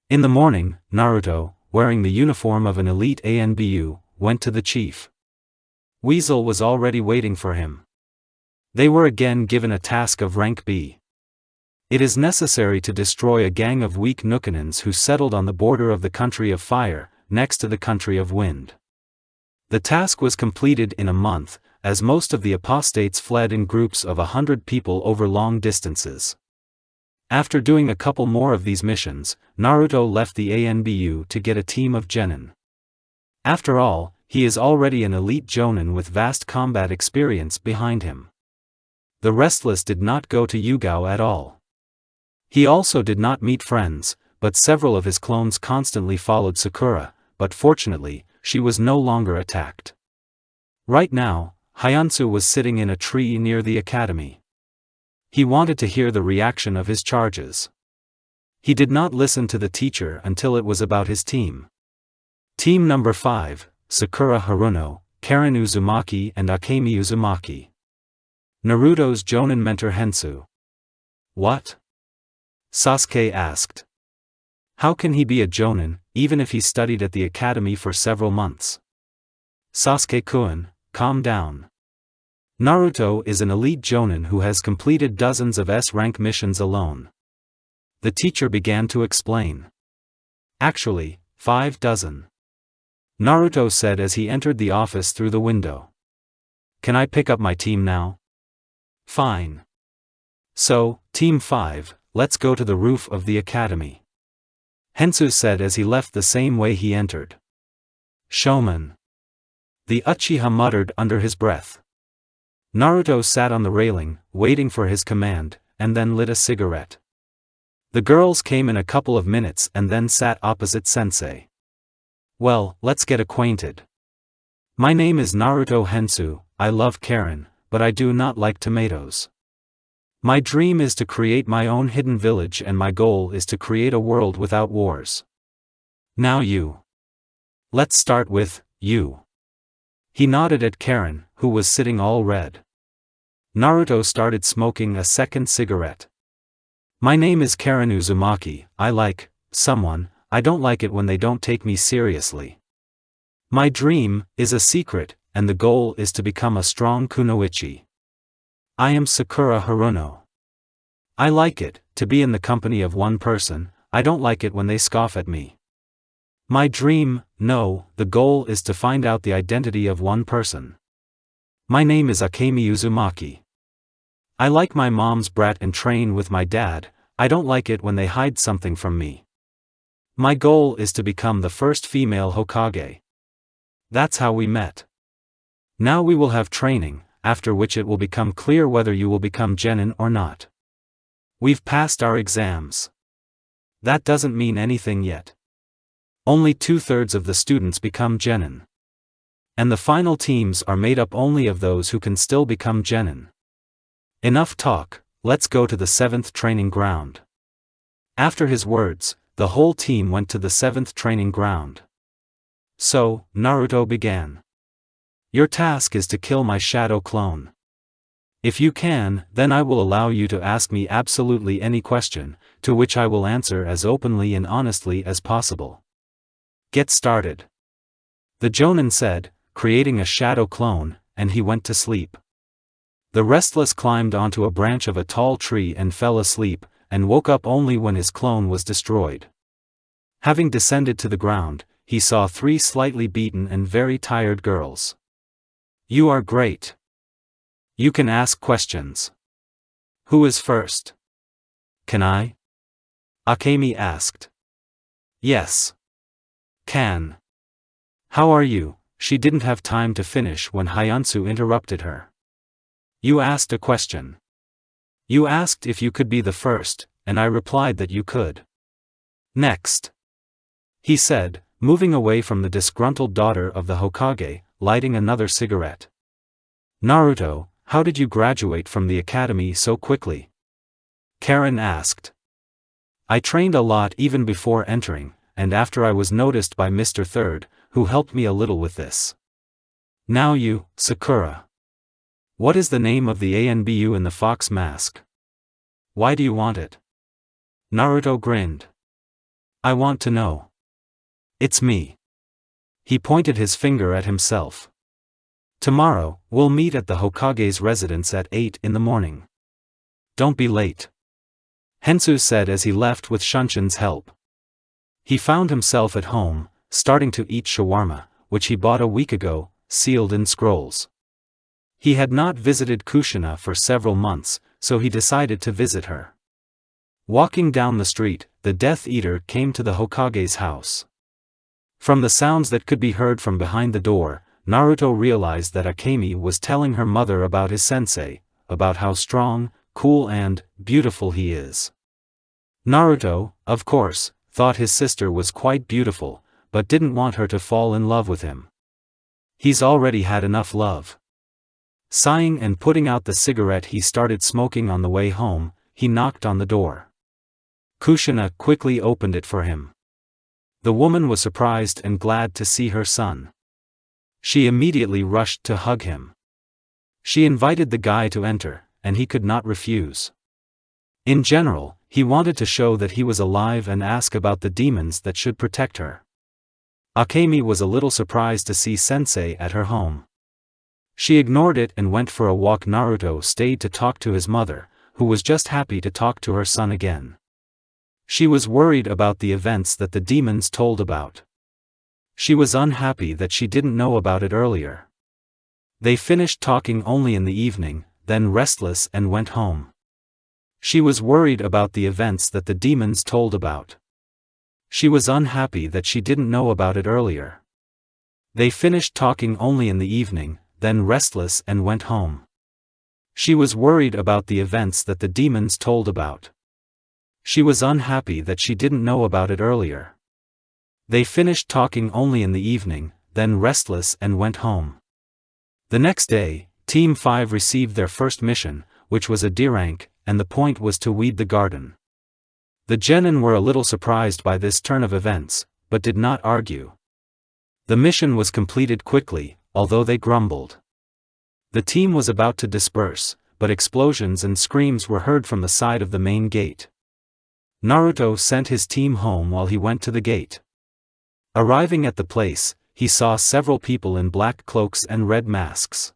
In the morning, Naruto, wearing the uniform of an elite ANBU, went to the chief. Weasel was already waiting for him. They were again given a task of rank B. It is necessary to destroy a gang of weak Nookanins who settled on the border of the country of fire, next to the country of wind. The task was completed in a month, as most of the apostates fled in groups of 100 people over long distances. After doing a couple more of these missions, Naruto left the ANBU to get a team of genin. After all, he is already an elite jonin with vast combat experience behind him. The Restless did not go to Yugao at all. He also did not meet friends, but several of his clones constantly followed Sakura, but fortunately, she was no longer attacked. Right now, Hyanshu was sitting in a tree near the academy. He wanted to hear the reaction of his charges. He did not listen to the teacher until it was about his team. Team number 5, Sakura Haruno, Karen Uzumaki and Akemi Uzumaki. Naruto's Jonin mentor Hensu. What? Sasuke asked. How can he be a Jonin, even if he studied at the academy for several months? Sasuke-kun, calm down. Naruto is an elite Jonin who has completed dozens of S-rank missions alone. The teacher began to explain. Actually, 5 dozen. Naruto said as he entered the office through the window. Can I pick up my team now? Fine. So, Team 5, let's go to the roof of the academy. Hensu said as he left the same way he entered. Shoman. The Uchiha muttered under his breath. Naruto sat on the railing, waiting for his command, and then lit a cigarette. The girls came in a couple of minutes and then sat opposite Sensei. Well, let's get acquainted. My name is Naruto Hensu, I love Karen, but I do not like tomatoes. My dream is to create my own hidden village and my goal is to create a world without wars. Now you. Let's start with, you. He nodded at Karen, who was sitting all red. Naruto started smoking a second cigarette. My name is Karen Uzumaki, I like, someone, I don't like it when they don't take me seriously. My dream is a secret, and the goal is to become a strong kunoichi. I am Sakura Haruno. I like it, to be in the company of one person, I don't like it when they scoff at me. My dream, no, the goal is to find out the identity of one person. My name is Akemi Uzumaki. I like my mom's brat and train with my dad, I don't like it when they hide something from me. My goal is to become the first female Hokage. That's how we met. Now we will have training, after which it will become clear whether you will become genin or not. We've passed our exams. That doesn't mean anything yet. Only 2/3 of the students become genin. And the final teams are made up only of those who can still become genin. Enough talk, let's go to the 7th training ground. After his words, the whole team went to the 7th training ground. So, Naruto began. Your task is to kill my shadow clone. If you can, then I will allow you to ask me absolutely any question, to which I will answer as openly and honestly as possible. Get started. The Jonin said, creating a shadow clone, and he went to sleep. The Restless climbed onto a branch of a tall tree and fell asleep, and woke up only when his clone was destroyed. Having descended to the ground, he saw 3 slightly beaten and very tired girls. You are great. You can ask questions. Who is first? Can I? Akemi asked. Yes. Can. How are you? She didn't have time to finish when Hyanshu interrupted her. You asked a question. You asked if you could be the first, and I replied that you could. Next. He said, moving away from the disgruntled daughter of the Hokage, lighting another cigarette. Naruto, how did you graduate from the academy so quickly? Karen asked. I trained a lot even before entering, and after I was noticed by Mr. Third, who helped me a little with this. Now you, Sakura. What is the name of the ANBU in the fox mask? Why do you want it? Naruto grinned. I want to know. It's me. He pointed his finger at himself. Tomorrow, we'll meet at the Hokage's residence at 8 in the morning. Don't be late. Hensu said as he left with Shunshin's help. He found himself at home, starting to eat shawarma, which he bought a week ago, sealed in scrolls. He had not visited Kushina for several months, so he decided to visit her. Walking down the street, the Death Eater came to the Hokage's house. From the sounds that could be heard from behind the door, Naruto realized that Akemi was telling her mother about his sensei, about how strong, cool and beautiful he is. Naruto, of course, thought his sister was quite beautiful, but didn't want her to fall in love with him. He's already had enough love. Sighing and putting out the cigarette he started smoking on the way home, he knocked on the door. Kushina quickly opened it for him. The woman was surprised and glad to see her son. She immediately rushed to hug him. She invited the guy to enter, and he could not refuse. In general, he wanted to show that he was alive and ask about the demons that should protect her. Akemi was a little surprised to see Sensei at her home. She ignored it and went for a walk. Naruto stayed to talk to his mother, who was just happy to talk to her son again. She was worried about the events that the demons told about. She was unhappy that she didn't know about it earlier. They finished talking only in the evening, then restless and went home. She was worried about the events that the demons told about. She was unhappy that she didn't know about it earlier. They finished talking only in the evening, then restless and went home. She was worried about the events that the demons told about. She was unhappy that she didn't know about it earlier. They finished talking only in the evening, then restless and went home. The next day, Team 5 received their first mission, which was a D rank, and the point was to weed the garden. The genin were a little surprised by this turn of events, but did not argue. The mission was completed quickly, although they grumbled. The team was about to disperse, but explosions and screams were heard from the side of the main gate. Naruto sent his team home while he went to the gate. Arriving at the place, he saw several people in black cloaks and red masks.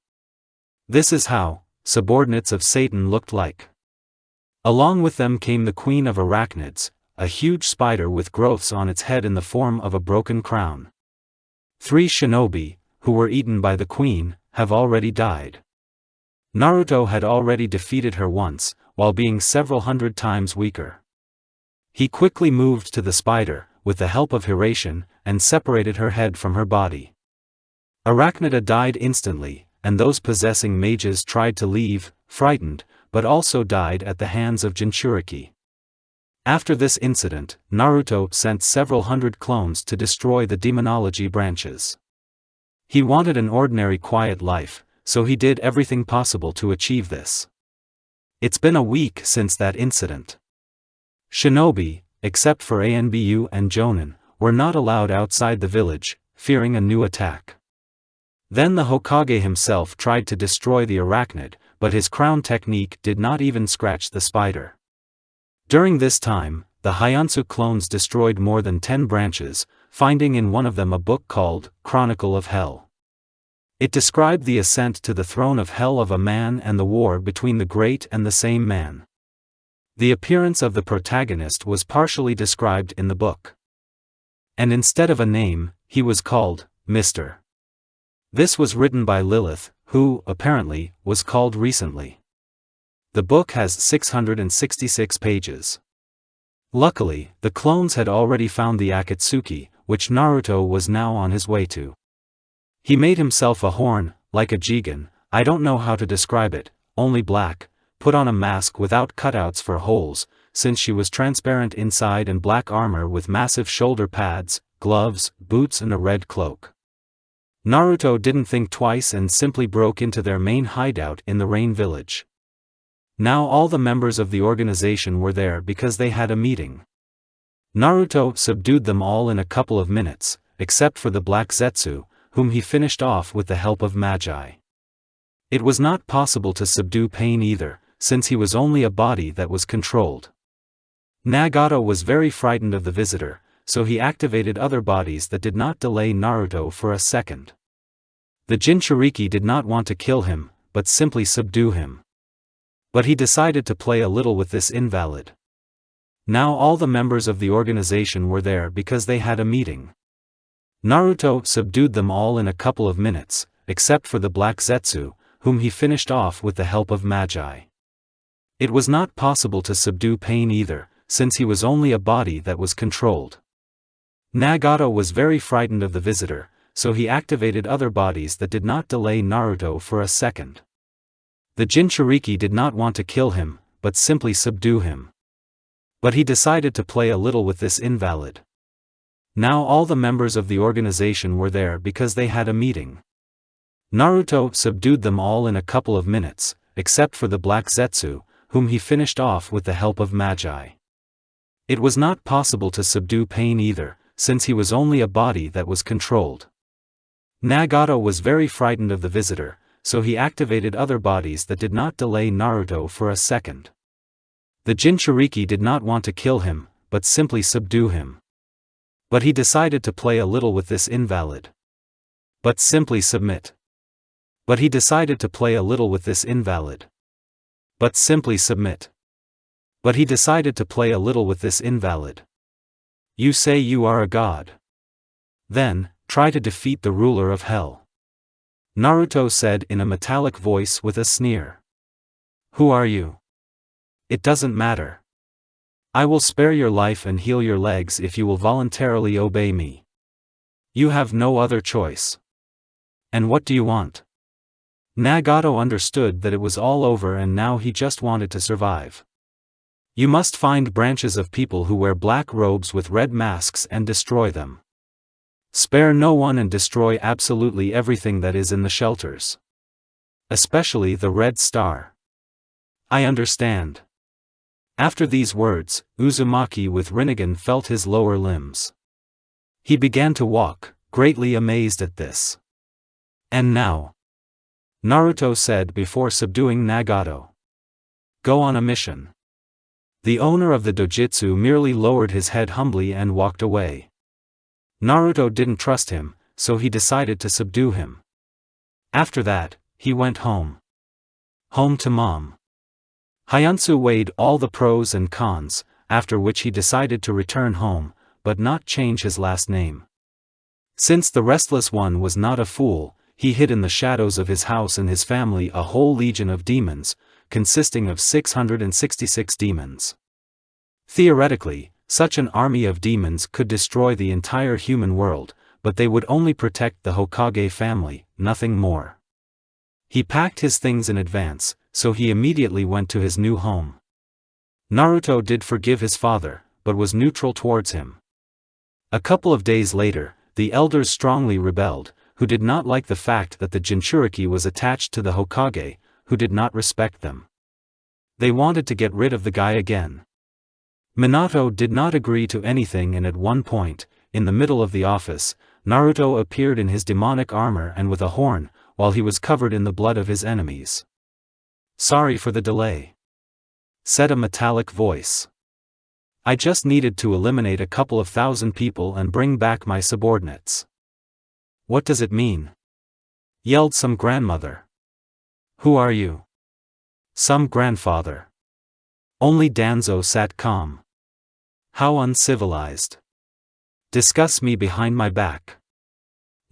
This is how subordinates of Satan looked like. Along with them came the Queen of Arachnids, a huge spider with growths on its head in the form of a broken crown. 3 shinobi, who were eaten by the Queen, have already died. Naruto had already defeated her once, while being several hundred times weaker. He quickly moved to the spider, with the help of Hiration, and separated her head from her body. Arachnida died instantly, and those possessing mages tried to leave, frightened, but also died at the hands of Jinchuriki. After this incident, Naruto sent several hundred clones to destroy the demonology branches. He wanted an ordinary quiet life, so he did everything possible to achieve this. It's been a week since that incident. Shinobi, except for Anbu and Jonin, were not allowed outside the village, fearing a new attack. Then the Hokage himself tried to destroy the arachnid, but his crown technique did not even scratch the spider. During this time, the Hyanshu clones destroyed more than 10 branches, finding in one of them a book called Chronicle of Hell. It described the ascent to the throne of hell of a man and the war between the great and the same man. The appearance of the protagonist was partially described in the book. And instead of a name, he was called Mr. This was written by Lilith, who, apparently, was called recently. The book has 666 pages. Luckily, the clones had already found the Akatsuki, which Naruto was now on his way to. He made himself a horn, like a jigen, I don't know how to describe it, only black, put on a mask without cutouts for holes, since she was transparent inside, and black armor with massive shoulder pads, gloves, boots and a red cloak. Naruto didn't think twice and simply broke into their main hideout in the Rain Village. Now all the members of the organization were there because they had a meeting. Naruto subdued them all in a couple of minutes, except for the Black Zetsu, whom he finished off with the help of Magi. It was not possible to subdue Pain either, since he was only a body that was controlled. Nagato was very frightened of the visitor, so he activated other bodies that did not delay Naruto for a second. The Jinchuriki did not want to kill him, but simply subdue him. But he decided to play a little with this invalid. Now all the members of the organization were there because they had a meeting. Naruto subdued them all in a couple of minutes, except for the Black Zetsu, whom he finished off with the help of Magi. It was not possible to subdue Pain either, since he was only a body that was controlled. Nagato was very frightened of the visitor, so he activated other bodies that did not delay Naruto for a second. The Jinchuriki did not want to kill him, but simply subdue him. But he decided to play a little with this invalid. Now all the members of the organization were there because they had a meeting. Naruto subdued them all in a couple of minutes, except for the Black Zetsu, whom he finished off with the help of Magi. It was not possible to subdue Pain either, since he was only a body that was controlled. Nagato was very frightened of the visitor, so he activated other bodies that did not delay Naruto for a second. The Jinchuriki did not want to kill him, but simply subdue him. But he decided to play a little with this invalid. But simply submit. But he decided to play a little with this invalid. But simply submit. But he decided to play a little with this invalid. You say you are a god. Then, try to defeat the ruler of hell. Naruto said in a metallic voice with a sneer. Who are you? It doesn't matter. I will spare your life and heal your legs if you will voluntarily obey me. You have no other choice. And what do you want? Nagato understood that it was all over and now he just wanted to survive. You must find branches of people who wear black robes with red masks and destroy them. Spare no one and destroy absolutely everything that is in the shelters. Especially the Red Star. I understand. After these words, Uzumaki with Rinnegan felt his lower limbs. He began to walk, greatly amazed at this. And now? Naruto said before subduing Nagato. Go on a mission. The owner of the dojutsu merely lowered his head humbly and walked away. Naruto didn't trust him, so he decided to subdue him. After that, he went home. Home to mom. Hyunsu weighed all the pros and cons, after which he decided to return home, but not change his last name. Since the Restless One was not a fool, he hid in the shadows of his house and his family a whole legion of demons, consisting of 666 demons. Theoretically, such an army of demons could destroy the entire human world, but they would only protect the Hokage family, nothing more. He packed his things in advance, so he immediately went to his new home. Naruto did forgive his father, but was neutral towards him. A couple of days later, the elders strongly rebelled, who did not like the fact that the Jinchuriki was attached to the Hokage, who did not respect them. They wanted to get rid of the guy again. Minato did not agree to anything and at one point, in the middle of the office, Naruto appeared in his demonic armor and with a horn, while he was covered in the blood of his enemies. Sorry for the delay, said a metallic voice. I just needed to eliminate a couple of thousand people and bring back my subordinates. What does it mean? Yelled some grandmother. Who are you? Some grandfather. Only Danzo sat calm. How uncivilized. Discuss me behind my back.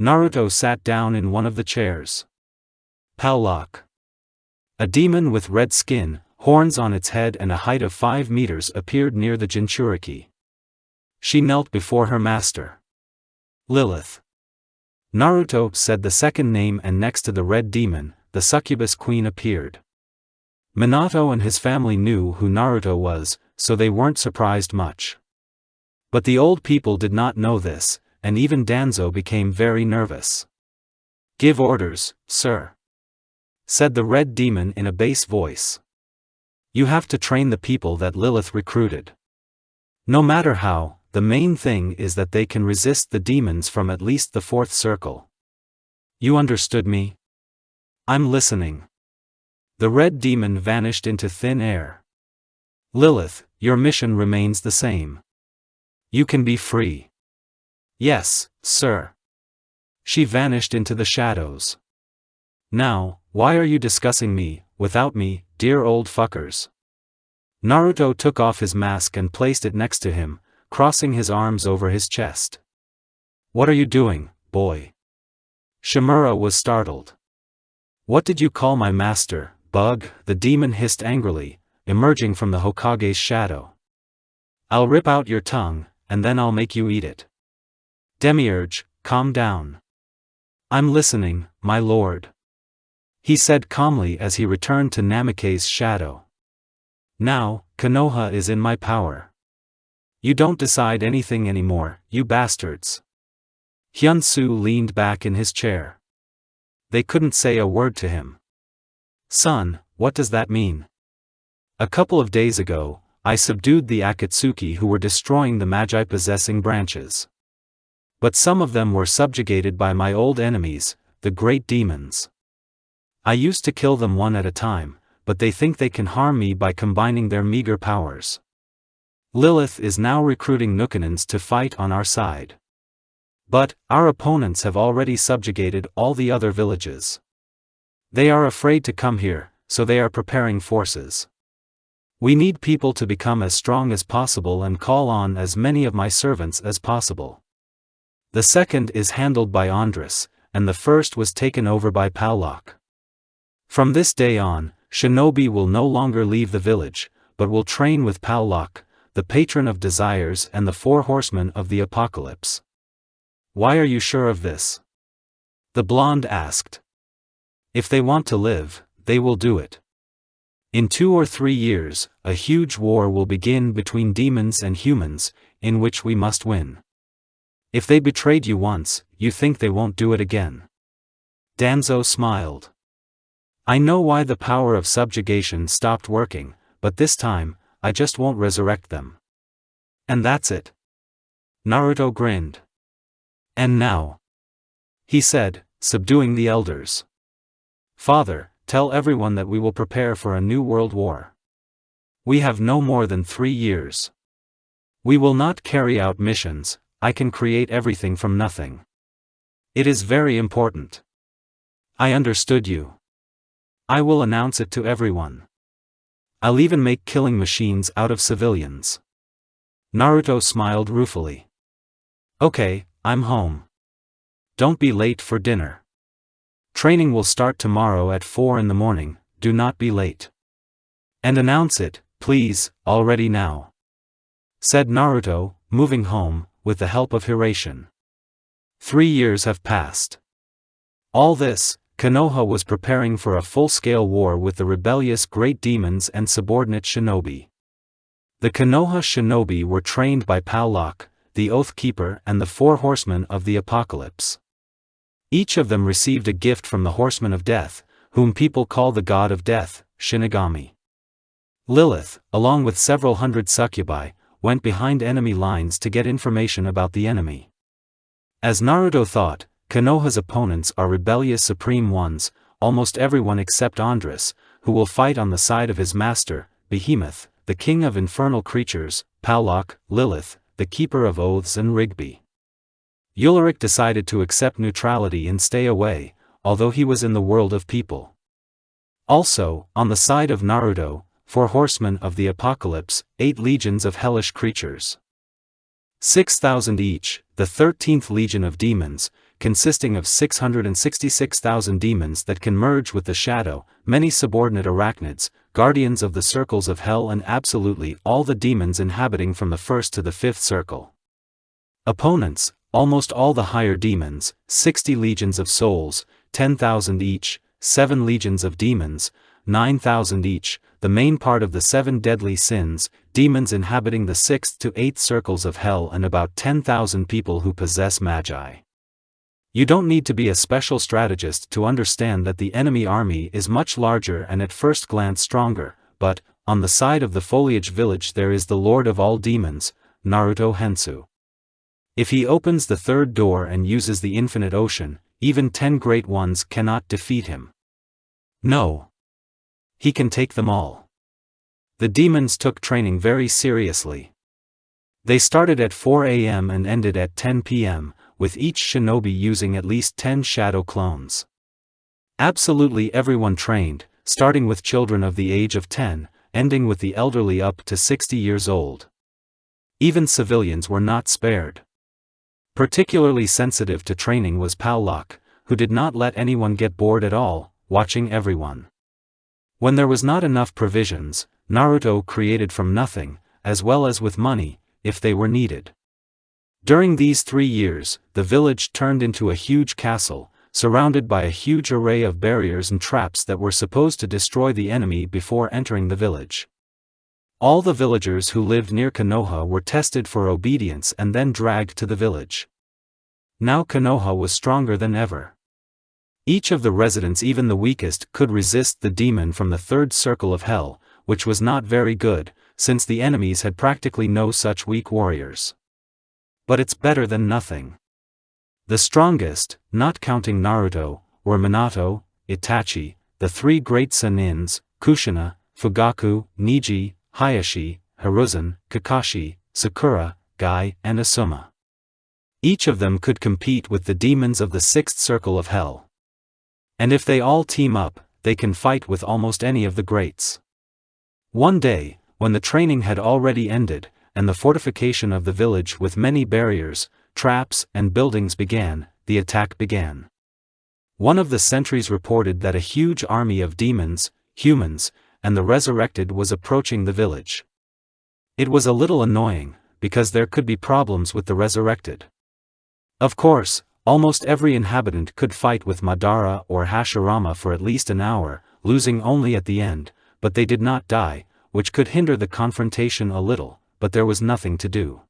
Naruto sat down in one of the chairs. Pallock. A demon with red skin, horns on its head and a height of 5 meters appeared near the Jinchuriki. She knelt before her master. Lilith. Naruto said the second name and next to the red demon, the succubus queen appeared. Minato and his family knew who Naruto was, so they weren't surprised much. But the old people did not know this, and even Danzo became very nervous. Give orders, sir, said the red demon in a bass voice. You have to train the people that Lilith recruited. No matter how, the main thing is that they can resist the demons from at least the 4th circle. You understood me? I'm listening. The red demon vanished into thin air. Lilith, your mission remains the same. You can be free. Yes, sir. She vanished into the shadows. Now, why are you discussing me, without me, dear old fuckers? Naruto took off his mask and placed it next to him, crossing his arms over his chest. What are you doing, boy? Shimura was startled. What did you call my master, bug? The demon hissed angrily, emerging from the Hokage's shadow. I'll rip out your tongue, and then I'll make you eat it. Demiurge, calm down. I'm listening, my lord. He said calmly as he returned to Namikaze's shadow. Now, Konoha is in my power. You don't decide anything anymore, you bastards. Hyunsu leaned back in his chair. They couldn't say a word to him. Son, what does that mean? A couple of days ago, I subdued the Akatsuki who were destroying the Magi-possessing branches. But some of them were subjugated by my old enemies, the great demons. I used to kill them one at a time, but they think they can harm me by combining their meager powers. Lilith is now recruiting Nukanons to fight on our side. But, our opponents have already subjugated all the other villages. They are afraid to come here, so they are preparing forces. We need people to become as strong as possible and call on as many of my servants as possible. The second is handled by Andres, and the first was taken over by Pallock. From this day on, Shinobi will no longer leave the village, but will train with Pallock, the patron of desires and the four horsemen of the apocalypse. Why are you sure of this? The blonde asked. If they want to live, they will do it. In 2 or 3 years, a huge war will begin between demons and humans, in which we must win. If they betrayed you once, you think they won't do it again? Danzo smiled. I know why the power of subjugation stopped working, but this time, I just won't resurrect them. And that's it. Naruto grinned. And now, he said, subduing the elders. Father, tell everyone that we will prepare for a new world war. We have no more than 3 years. We will not carry out missions, I can create everything from nothing. It is very important. I understood you. I will announce it to everyone. I'll even make killing machines out of civilians. Naruto smiled ruefully. Okay, I'm home. Don't be late for dinner. Training will start tomorrow at 4 in the morning, do not be late. And announce it, please, already now. Said Naruto, moving home, with the help of Hiraition. 3 years have passed. All this, Konoha was preparing for a full-scale war with the rebellious great demons and subordinate shinobi. The Konoha shinobi were trained by Pallock, the Oath Keeper and the 4 horsemen of the apocalypse. Each of them received a gift from the Horseman of Death, whom people call the God of Death, Shinigami. Lilith, along with several hundred succubi, went behind enemy lines to get information about the enemy. As Naruto thought, Konoha's opponents are rebellious Supreme Ones, almost everyone except Andres, who will fight on the side of his master, Behemoth, the king of infernal creatures, Pallock, Lilith, the keeper of oaths and Rigby. Ulrich decided to accept neutrality and stay away, although he was in the world of people. Also, on the side of Naruto, 4 horsemen of the apocalypse, 8 legions of hellish creatures. 6,000 each, the 13th legion of demons, consisting of 666,000 demons that can merge with the shadow, many subordinate arachnids, guardians of the circles of hell and absolutely all the demons inhabiting from the 1st to the 5th circle. Opponents, almost all the higher demons, 60 legions of souls, 10,000 each, 7 legions of demons, 9,000 each, the main part of the 7 deadly sins, demons inhabiting the 6th to 8th circles of hell and about 10,000 people who possess magi. You don't need to be a special strategist to understand that the enemy army is much larger and at first glance stronger, but, on the side of the foliage village there is the Lord of all demons, Naruto Hensu. If he opens the 3rd door and uses the infinite ocean, even 10 great ones cannot defeat him. No. He can take them all. The demons took training very seriously. They started at 4 a.m. and ended at 10 p.m., with each shinobi using at least 10 shadow clones. Absolutely everyone trained, starting with children of the age of 10, ending with the elderly up to 60 years old. Even civilians were not spared. Particularly sensitive to training was Paulok, who did not let anyone get bored at all, watching everyone. When there was not enough provisions, Naruto created from nothing, as well as with money, if they were needed. During these 3 years, the village turned into a huge castle, surrounded by a huge array of barriers and traps that were supposed to destroy the enemy before entering the village. All the villagers who lived near Konoha were tested for obedience and then dragged to the village. Now Konoha was stronger than ever. Each of the residents, even the weakest, could resist the demon from the third circle of hell, which was not very good, since the enemies had practically no such weak warriors. But it's better than nothing. The strongest, not counting Naruto, were Minato, Itachi, the 3 great Sanins, Kushina, Fugaku, Niji, Hayashi, Hiruzen, Kakashi, Sakura, Guy, and Asuma. Each of them could compete with the demons of the 6th circle of hell. And if they all team up, they can fight with almost any of the greats. One day, when the training had already ended, and the fortification of the village with many barriers, traps, and buildings began, the attack began. One of the sentries reported that a huge army of demons, humans, and the resurrected was approaching the village. It was a little annoying, because there could be problems with the resurrected. Of course, almost every inhabitant could fight with Madara or Hashirama for at least an hour, losing only at the end, but they did not die, which could hinder the confrontation a little, but there was nothing to do.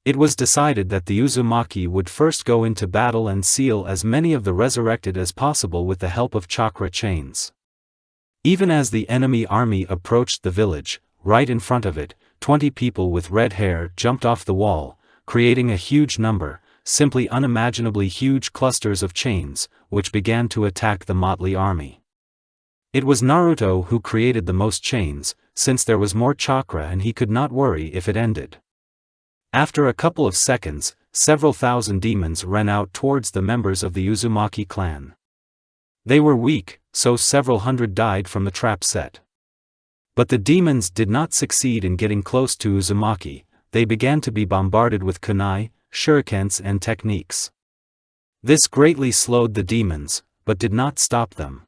It was decided that the Uzumaki would first go into battle and seal as many of the resurrected as possible with the help of chakra chains. Even as the enemy army approached the village, right in front of it, 20 people with red hair jumped off the wall, creating a huge number, simply unimaginably huge clusters of chains, which began to attack the motley army. It was Naruto who created the most chains, since there was more chakra and he could not worry if it ended. After a couple of seconds, several thousand demons ran out towards the members of the Uzumaki clan. They were weak, so several hundred died from the trap set. But the demons did not succeed in getting close to Uzumaki. They began to be bombarded with kunai, shurikens and techniques. This greatly slowed the demons, but did not stop them.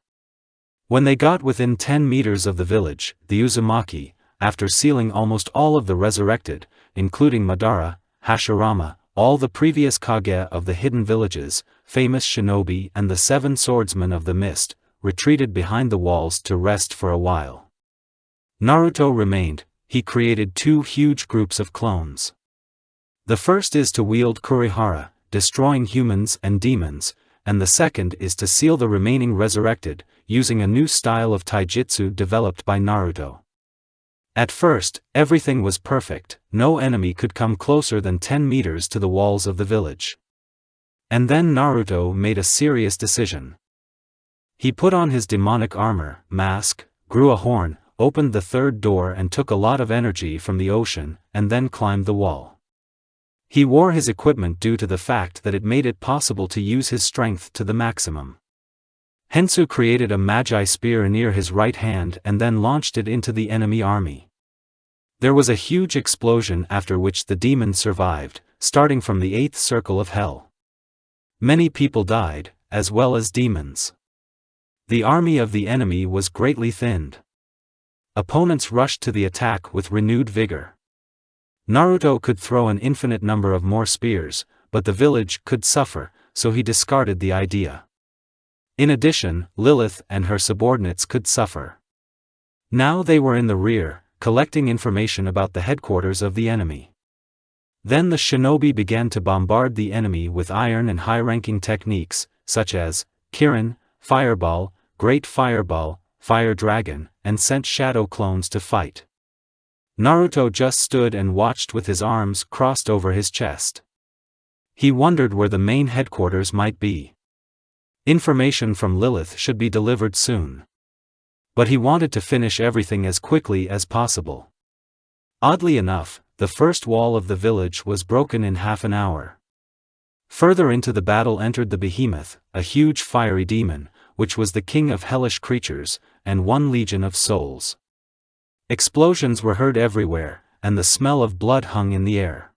When they got within 10 meters of the village, the Uzumaki, after sealing almost all of the resurrected, including Madara, Hashirama, all the previous Kage of the hidden villages, famous shinobi and the 7 swordsmen of the mist, retreated behind the walls to rest for a while. Naruto remained. He created 2 huge groups of clones. The first is to wield Kurihara, destroying humans and demons, and the second is to seal the remaining resurrected, using a new style of taijutsu developed by Naruto. At first, everything was perfect, no enemy could come closer than 10 meters to the walls of the village. And then Naruto made a serious decision. He put on his demonic armor, mask, grew a horn, opened the 3rd door and took a lot of energy from the ocean, and then climbed the wall. He wore his equipment due to the fact that it made it possible to use his strength to the maximum. Hensu created a magi spear near his right hand and then launched it into the enemy army. There was a huge explosion after which the demons survived, starting from the 8th circle of hell. Many people died, as well as demons. The army of the enemy was greatly thinned. Opponents rushed to the attack with renewed vigor. Naruto could throw an infinite number of more spears, but the village could suffer, so he discarded the idea. In addition, Lilith and her subordinates could suffer. Now they were in the rear, collecting information about the headquarters of the enemy. Then the shinobi began to bombard the enemy with iron and high-ranking techniques, such as Kirin, Fireball, Great Fireball, Fire Dragon, and sent shadow clones to fight. Naruto just stood and watched with his arms crossed over his chest. He wondered where the main headquarters might be. Information from Lilith should be delivered soon. But he wanted to finish everything as quickly as possible. Oddly enough, the first wall of the village was broken in half an hour. Further into the battle entered the behemoth, a huge fiery demon, which was the king of hellish creatures, and 1 legion of souls. Explosions were heard everywhere, and the smell of blood hung in the air.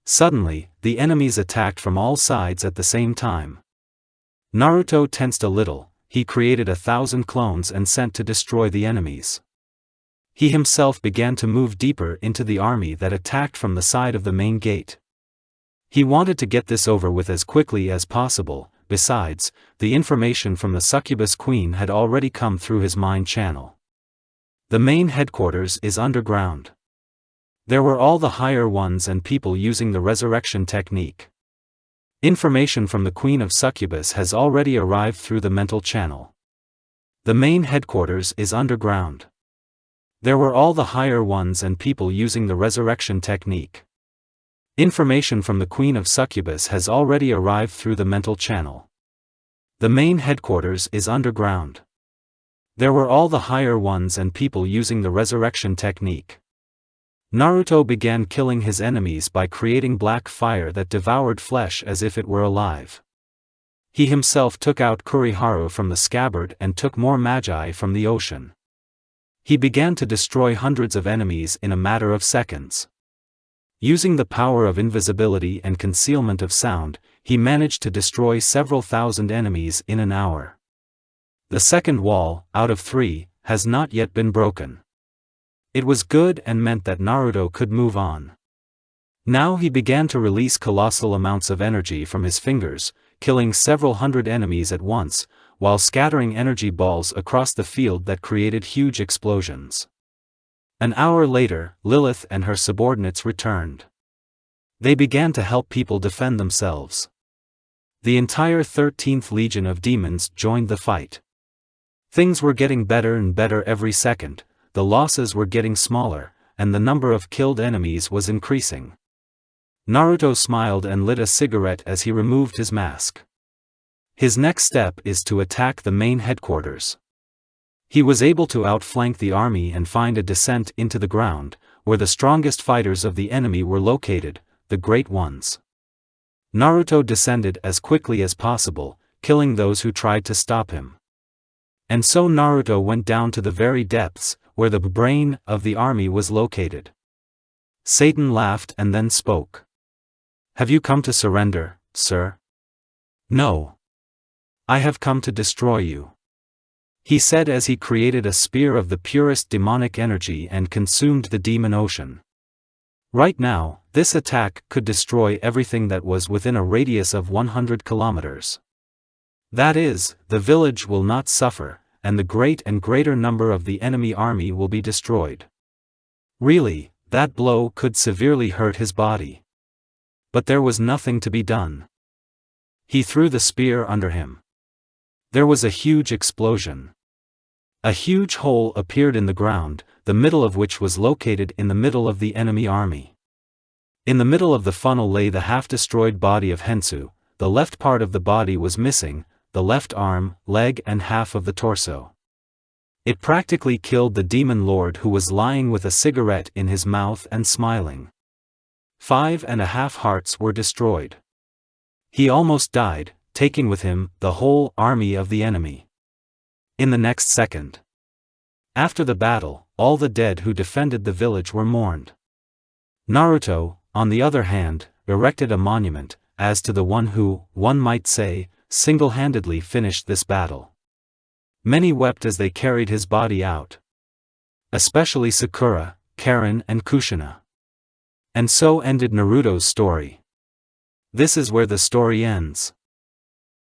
Suddenly, the enemies attacked from all sides at the same time. Naruto tensed a little. He created 1,000 clones and sent to destroy the enemies. He himself began to move deeper into the army that attacked from the side of the main gate. He wanted to get this over with as quickly as possible. Besides, the information from the succubus queen had already come through his mind channel. The main headquarters is underground. There were all the higher ones and people using the resurrection technique. Information from the Queen of Succubus has already arrived through the mental channel. The main headquarters is underground. There were all the higher ones and people using the resurrection technique. Information from the Queen of Succubus has already arrived through the mental channel. The main headquarters is underground. There were all the higher ones and people using the resurrection technique. Naruto began killing his enemies by creating black fire that devoured flesh as if it were alive. He himself took out Kuriharu from the scabbard and took more magi from the ocean. He began to destroy hundreds of enemies in a matter of seconds. Using the power of invisibility and concealment of sound, he managed to destroy several thousand enemies in an hour. The second wall, out of 3, has not yet been broken. It was good and meant that Naruto could move on. Now he began to release colossal amounts of energy from his fingers, killing several hundred enemies at once, while scattering energy balls across the field that created huge explosions. An hour later, Lilith and her subordinates returned. They began to help people defend themselves. The entire 13th Legion of Demons joined the fight. Things were getting better and better every second. The losses were getting smaller, and the number of killed enemies was increasing. Naruto smiled and lit a cigarette as he removed his mask. His next step is to attack the main headquarters. He was able to outflank the army and find a descent into the ground, where the strongest fighters of the enemy were located, the Great Ones. Naruto descended as quickly as possible, killing those who tried to stop him. And so Naruto went down to the very depths, where the brain of the army was located. Satan laughed and then spoke. "Have you come to surrender, sir?" "No. I have come to destroy you," he said as he created a spear of the purest demonic energy and consumed the demon ocean. Right now, this attack could destroy everything that was within a radius of 100 kilometers. That is, the village will not suffer, and the great and greater number of the enemy army will be destroyed. Really, that blow could severely hurt his body. But there was nothing to be done. He threw the spear under him. There was a huge explosion. A huge hole appeared in the ground, the middle of which was located in the middle of the enemy army. In the middle of the funnel lay the half-destroyed body of Hensu. The left part of the body was missing, the left arm, leg and half of the torso. It practically killed the demon lord who was lying with a cigarette in his mouth and smiling. 5.5 hearts were destroyed. He almost died, taking with him the whole army of the enemy. In the next second. After the battle, all the dead who defended the village were mourned. Naruto, on the other hand, erected a monument, as to the one who, one might say, single-handedly finished this battle. Many wept as they carried his body out. Especially Sakura, Karen and Kushina. And so ended Naruto's story. This is where the story ends.